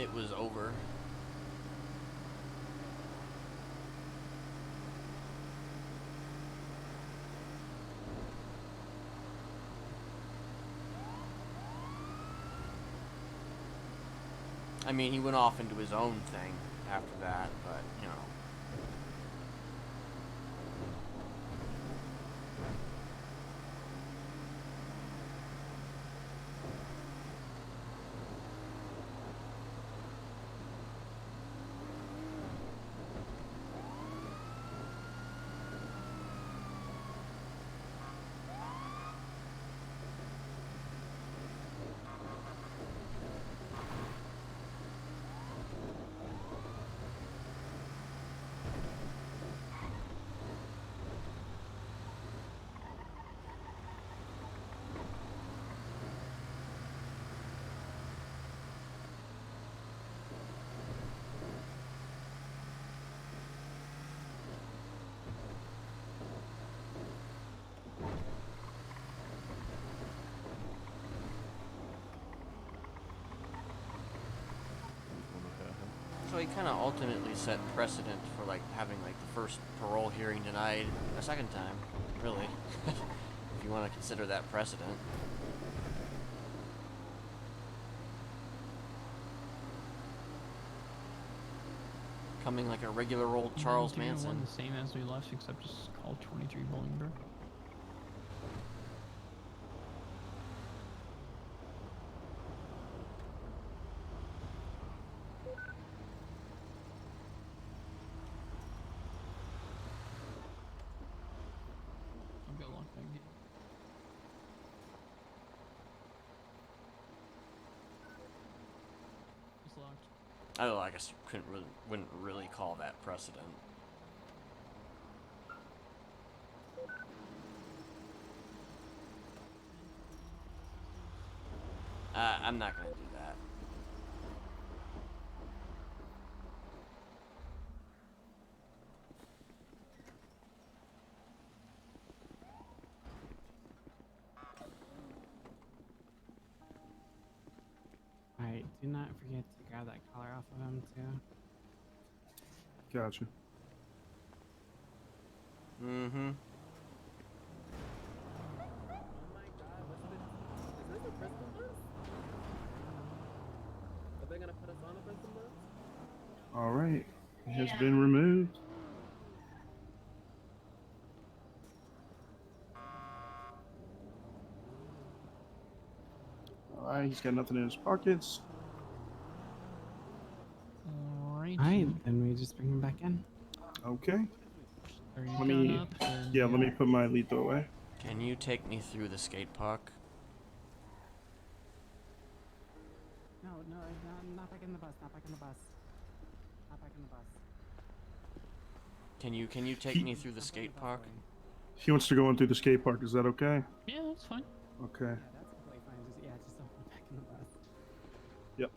it was over. I mean, he went off into his own thing after that, but, you know. So he kind of ultimately set precedent for like having like the first parole hearing denied a second time, really, if you want to consider that precedent. Coming like a regular old Charles Manson. The same as we left, except just called 23 Bolingbroke. Oh, I guess you wouldn't really call that precedent. I'm not gonna do that. Alright, do not forget to grab that collar off of him, too. Gotcha. Mm-hmm. Is this a prison bus? Are they gonna put us on a prison bus? All right. It has been removed. All right, he's got nothing in his pockets. Alright, then we just bring him back in. Okay. Let me put my lethal away. Can you take me through the skate park? No, not back in the bus, not back in the bus. Not back in the bus. Can you take me through the skate park? He wants to go in through the skate park. Is that okay? Yeah, that's fine. Okay. Yeah, that's completely fine. Just don't put back in the bus. Yep.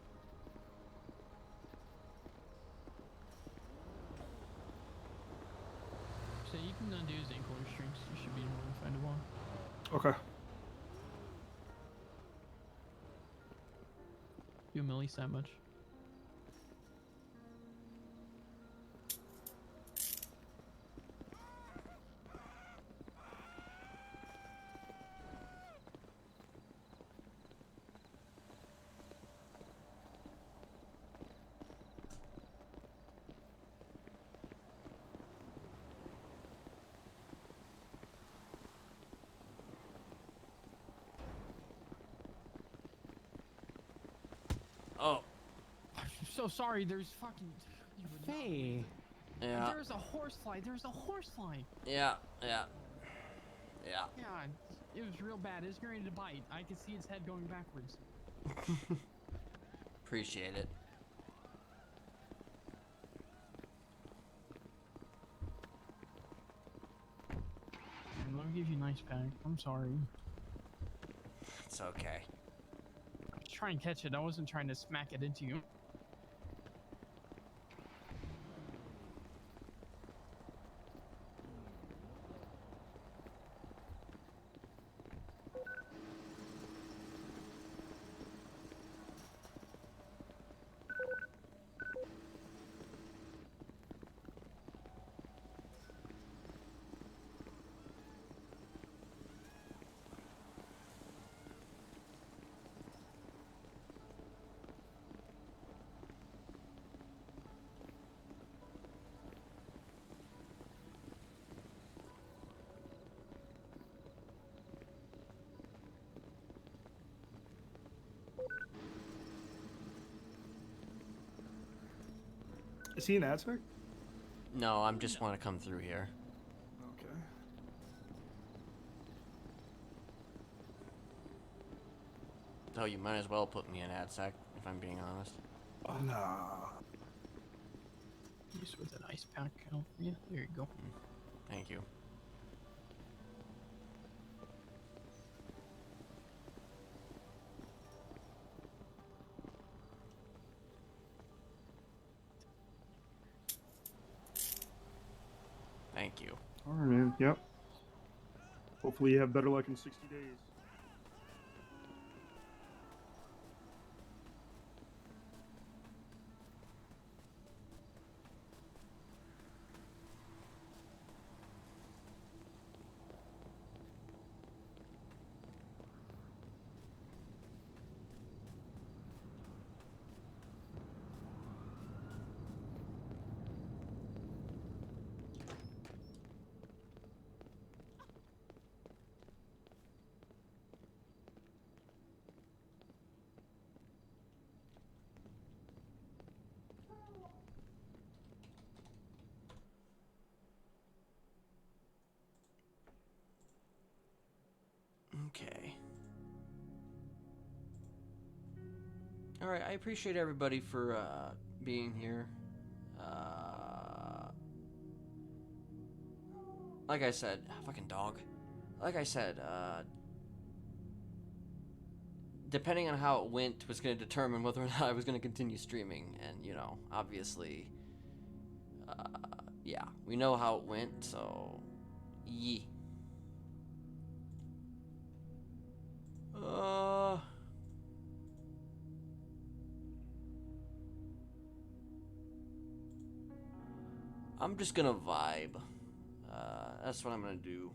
So you can undo his ankle restraints. You should be able to find a wall. Okay. You Millie's that much. Oh. I'm so sorry. There's fucking. Hey. Yeah. There's a horsefly. There's a horsefly. Yeah. Yeah, it was real bad. It's ready to bite. I could see its head going backwards. Appreciate it. Let me give you a nice pack. I'm sorry. It's okay. Just try and catch it. I wasn't trying to smack it into you. Is he an Aztec? No, I'm just want to come through here. Okay. So you might as well put me in AdSec, if I'm being honest. Oh, no. Just with an ice pack out. Yeah, there you go. Thank you. Thank you. All right, man. Yep. Hopefully you have better luck in 60 days. Okay. Alright, I appreciate everybody for being here. Like I said, fucking dog. Like I said, depending on how it went was going to determine whether or not I was going to continue streaming. And, you know, obviously, yeah, we know how it went, so, yee. I'm just gonna vibe. That's what I'm gonna do.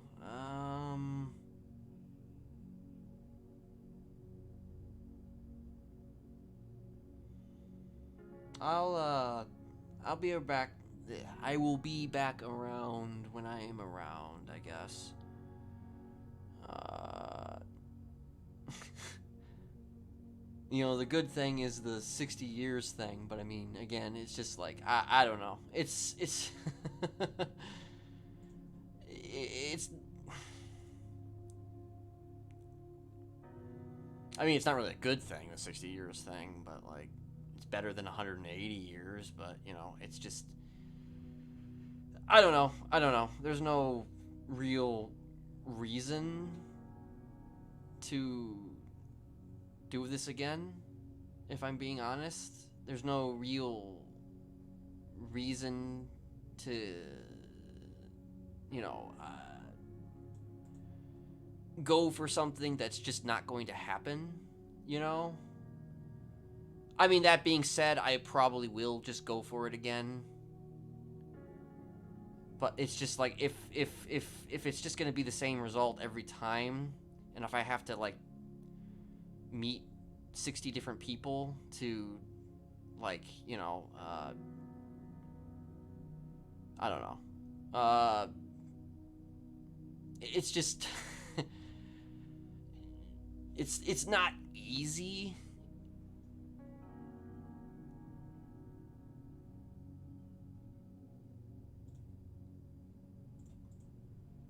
I'll be back. I will be back around when I am around, I guess. You know, the good thing is the 60 years thing, but I mean, again, it's just like, I don't know. It's it's I mean, it's not really a good thing, the 60 years thing, but like, it's better than 180 years, but you know, it's just, I don't know. There's no real reason to do this again, if I'm being honest. There's no real reason to, you know, go for something that's just not going to happen, you know? I mean, that being said, I probably will just go for it again. But it's just like, if it's just gonna be the same result every time, and if I have to, like, meet 60 different people to, like, you know, I don't know. It's just, it's not easy.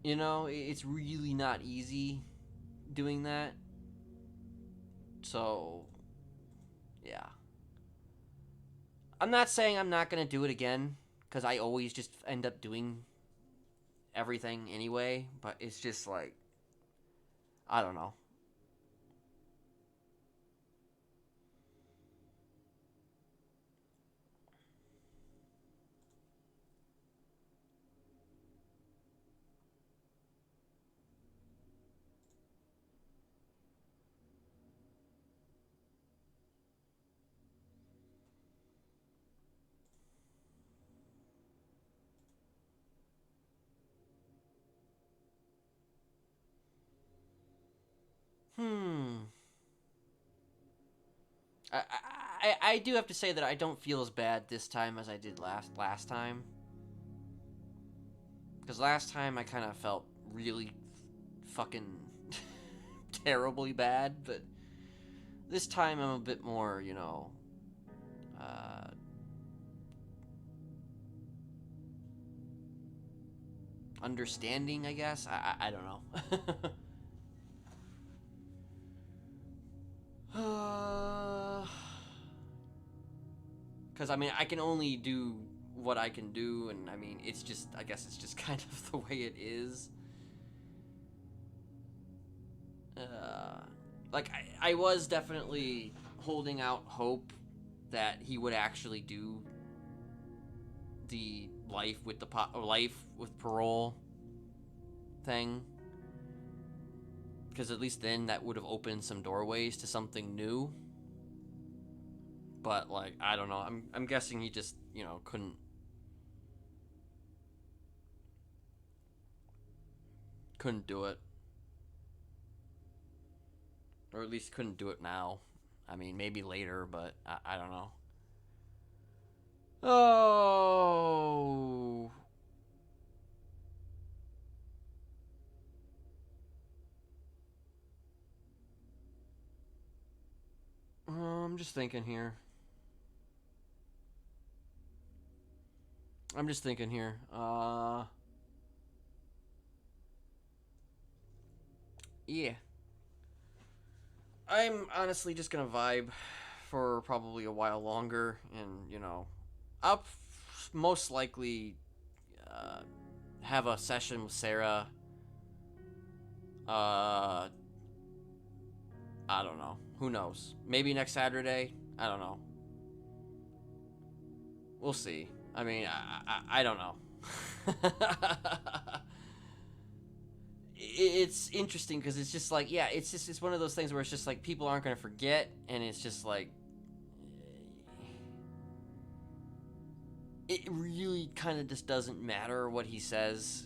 You know, it's really not easy doing that. So, yeah. I'm not saying I'm not going to do it again, because I always just end up doing everything anyway, but it's just like, I don't know. I do have to say that I don't feel as bad this time as I did last time. Because last time I kind of felt really fucking terribly bad, but this time I'm a bit more, you know, understanding, I guess. I don't know. Because, I mean, I can only do what I can do, and, I mean, it's just, I guess it's just kind of the way it is. Like, I was definitely holding out hope that he would actually do the life with parole thing, because at least then that would have opened some doorways to something new. But like, I don't know. I'm guessing he just, you know, couldn't do it, or at least couldn't do it now. I mean, maybe later, but I don't know. Oh. I'm just thinking here. Yeah. I'm honestly just gonna vibe for probably a while longer, and, you know, I'll most likely have a session with Sarah. I don't know. Who knows? Maybe next Saturday? I don't know. We'll see. I mean, I don't know. It's interesting because it's just like, yeah, it's one of those things where it's just like people aren't going to forget, and it's just like it really kind of just doesn't matter what he says.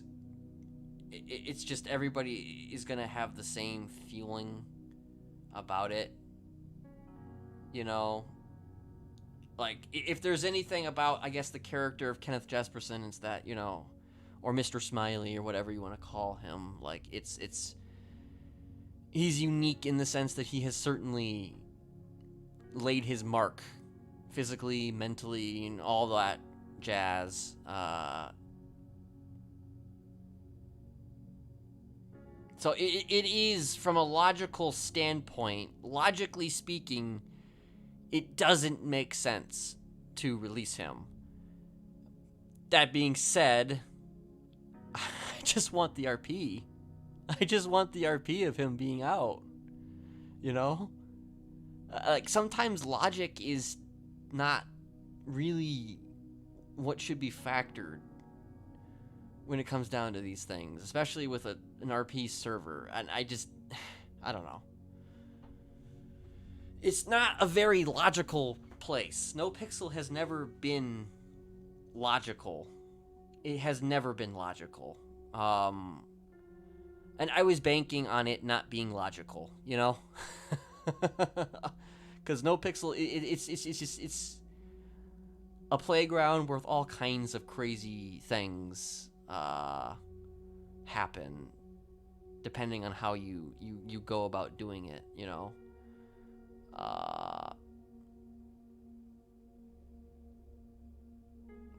It's just everybody is going to have the same feeling about it, you know? Like, if there's anything about, I guess, the character of Kenneth Jesperson, it's that, you know, or Mr. Smiley, or whatever you want to call him, like, he's unique in the sense that he has certainly laid his mark physically, mentally, and all that jazz. So it is, from a logical standpoint, logically speaking, it doesn't make sense to release him. That being said, I just want the RP. I just want the RP of him being out. You know? Like, sometimes logic is not really what should be factored when it comes down to these things, especially with an RP server. And I don't know. It's not a very logical place. NoPixel has never been logical. It has never been logical. And I was banking on it not being logical, you know? Because NoPixel, it's a playground where all kinds of crazy things happen, depending on how you go about doing it, you know?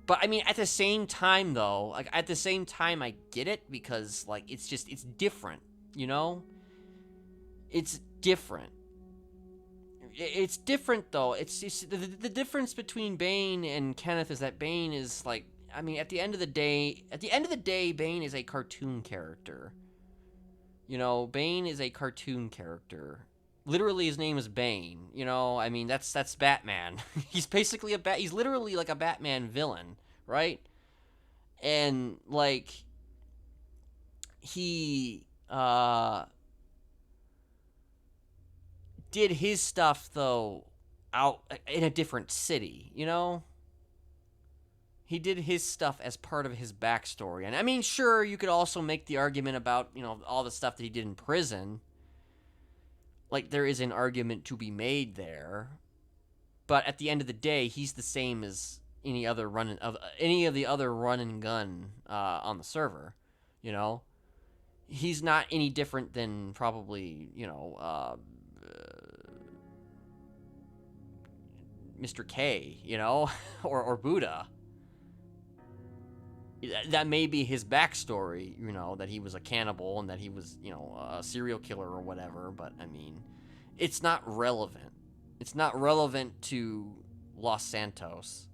But I mean, at the same time, though, like, I get it, because, like, it's different, you know? It's different. It's different, though. It's the difference between Bane and Kenneth is that Bane is, like, I mean, at the end of the day, Bane is a cartoon character. You know, Bane is a cartoon character. Literally, his name is Bane, you know? I mean, that's Batman. He's basically he's literally like a Batman villain, right? And, like, he, did his stuff, though, out in a different city, you know? He did his stuff as part of his backstory. And, I mean, sure, you could also make the argument about, you know, all the stuff that he did in prison. Like, there is an argument to be made there, but at the end of the day, he's the same as any of the other run and gun on the server. You know, he's not any different than probably, you know, Mr. K, you know, or Buddha. that may be his backstory, you know, that he was a cannibal and that he was, you know, a serial killer or whatever, but I mean, it's not relevant. It's not relevant to Los Santos.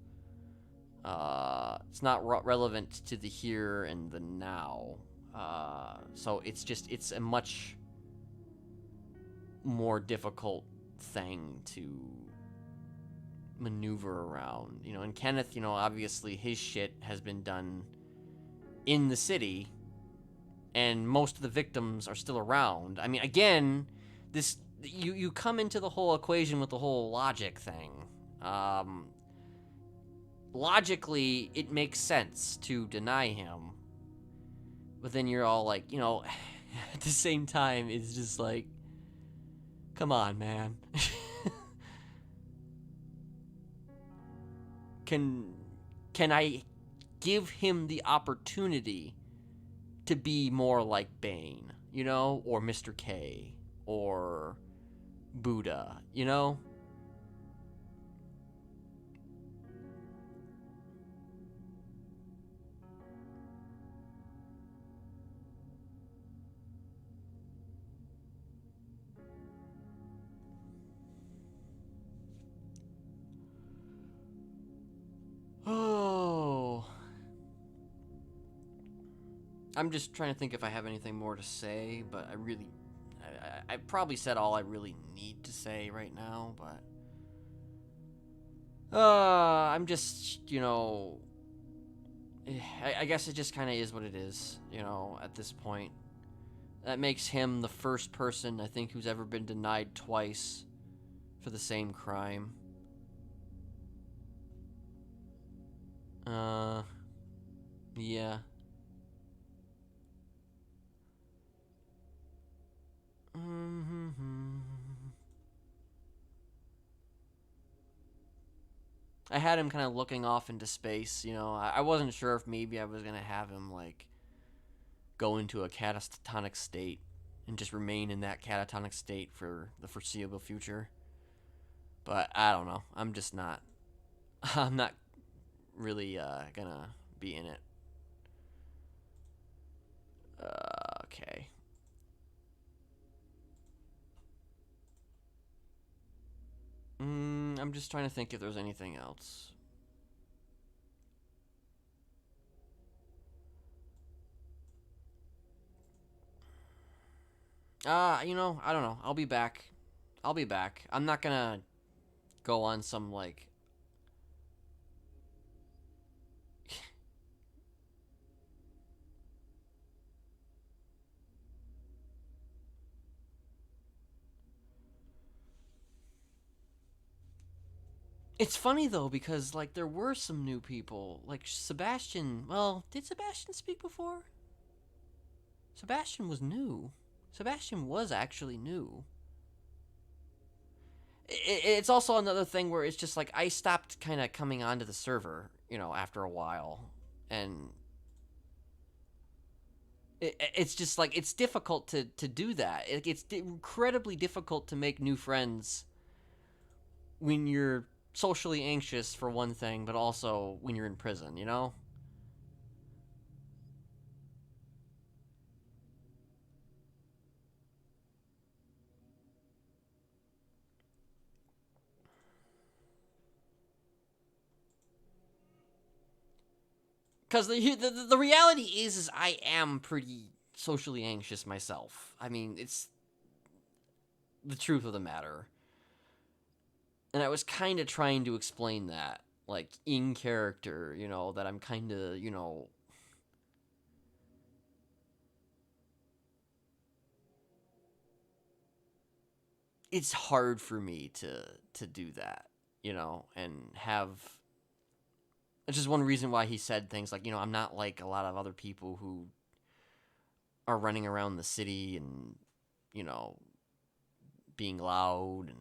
It's not relevant to the here and the now. So it's a much more difficult thing to maneuver around, you know. And Kenneth, you know, obviously his shit has been done in the city, and most of the victims are still around. I mean, again, this you come into the whole equation with the whole logic thing. Logically, it makes sense to deny him, but then you're all like, you know, at the same time, it's just like, come on, man. Can I give him the opportunity to be more like Bane, you know, or Mr. K, or Buddha, you know? Oh. I'm just trying to think if I have anything more to say, but I probably said all I really need to say right now, but I'm just, you know, I guess it just kind of is what it is, you know, at this point. That makes him the first person, I think, who's ever been denied twice for the same crime. Yeah. I had him kind of looking off into space, you know. I wasn't sure if maybe I was going to have him, like, go into a catatonic state and just remain in that catatonic state for the foreseeable future. But I don't know. I'm just not. I'm not really gonna be in it. Okay. I'm just trying to think if there's anything else. You know, I don't know. I'll be back. I'm not gonna go on some, like... It's funny, though, because, like, there were some new people. Like, Sebastian... Well, did Sebastian speak before? Sebastian was new. Sebastian was actually new. It's also another thing where it's just, like, I stopped kind of coming onto the server, you know, after a while. And... It's just, like, it's difficult to do that. It's incredibly difficult to make new friends when you're socially anxious, for one thing, but also when you're in prison, you know? Because the reality is I am pretty socially anxious myself. I mean, it's the truth of the matter. And I was kind of trying to explain that, like, in character, you know, that I'm kind of, you know... It's hard for me to do that, you know, and have... It's just one reason why he said things like, you know, I'm not like a lot of other people who are running around the city and, you know, being loud and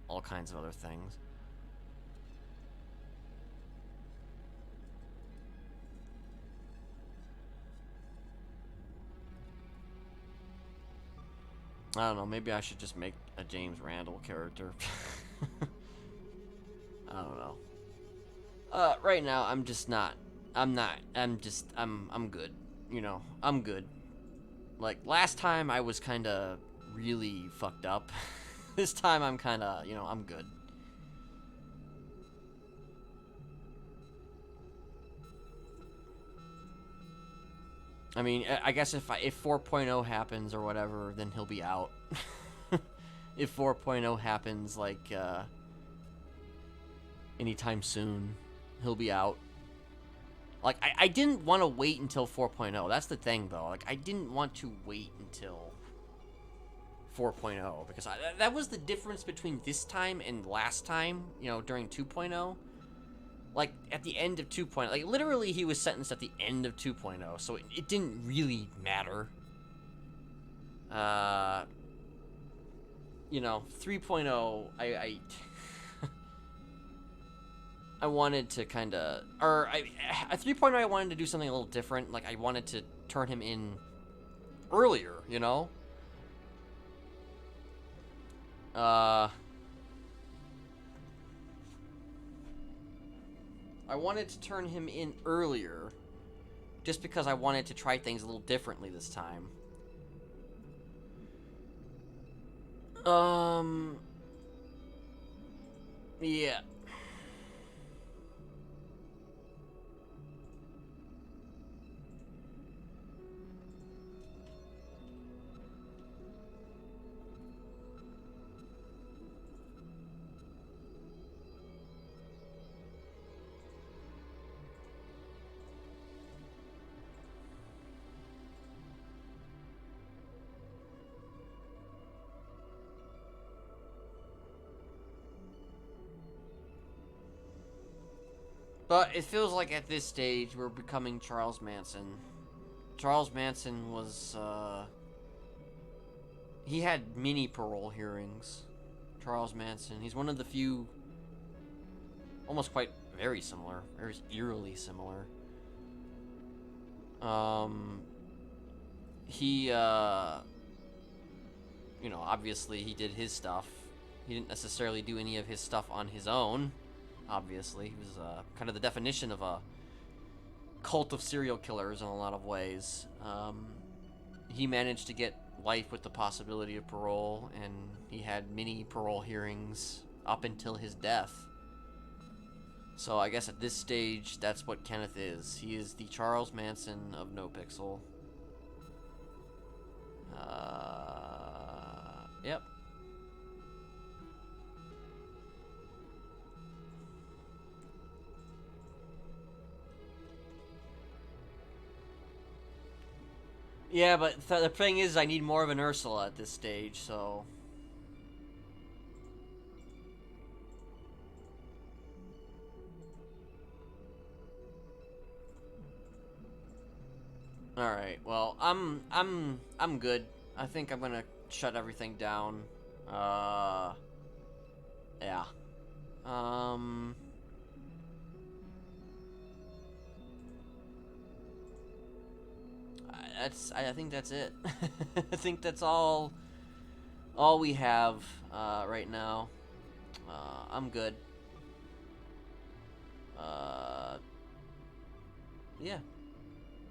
all kinds of other things. I don't know, maybe I should just make a James Randall character. I don't know. Right now, I'm just not I'm not. I'm good. You know, I'm good. Like, last time I was kind of really fucked up. This time I'm kind of, you know, I'm good. I mean, I guess if 4.0 happens or whatever, then he'll be out. If 4.0 happens, like, anytime soon, he'll be out. Like, I didn't want to wait until 4.0. That's the thing, though. Like, I didn't want to wait until 4.0 because that was the difference between this time and last time, you know, during 2.0. Like, at the end of 2.0, like, literally he was sentenced at the end of 2.0, so it didn't really matter. You know, 3.0, I wanted to kind of, or at 3.0 I wanted to do something a little different. Like, I wanted to turn him in earlier, you know? I wanted to turn him in earlier just because I wanted to try things a little differently this time. Yeah. But it feels like at this stage we're becoming Charles Manson. Charles Manson was, he had mini parole hearings. Charles Manson. He's one of the few, almost quite very similar, very eerily similar. He, you know, obviously he did his stuff. He didn't necessarily do any of his stuff on his own. Obviously, he was kind of the definition of a cult of serial killers in a lot of ways. He managed to get life with the possibility of parole, and he had many parole hearings up until his death. So I guess at this stage, that's what Kenneth is. He is the Charles Manson of NoPixel. Yep. Yeah, but the thing is, I need more of an Ursula at this stage, so... Alright, well, I'm good. I think I'm gonna shut everything down. Yeah. I think that's it. I think that's all we have right now. I'm good. Yeah.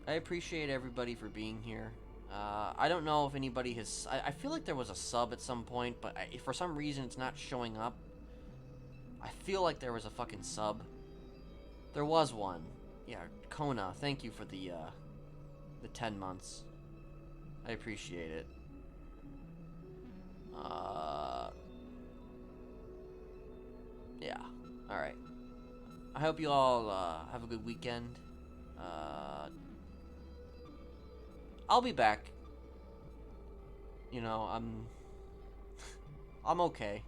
I appreciate everybody for being here. I don't know if anybody has... I feel like there was a sub at some point, but for some reason it's not showing up. I feel like there was a fucking sub. There was one. Yeah, Kona, thank you for the 10 months. I appreciate it. Yeah. Alright. I hope you all have a good weekend. I'll be back. You know, I'm okay.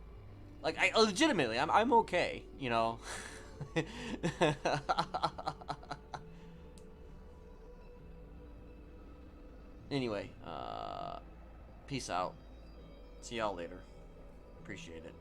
Like, legitimately, I'm okay, you know. Anyway, peace out. See y'all later. Appreciate it.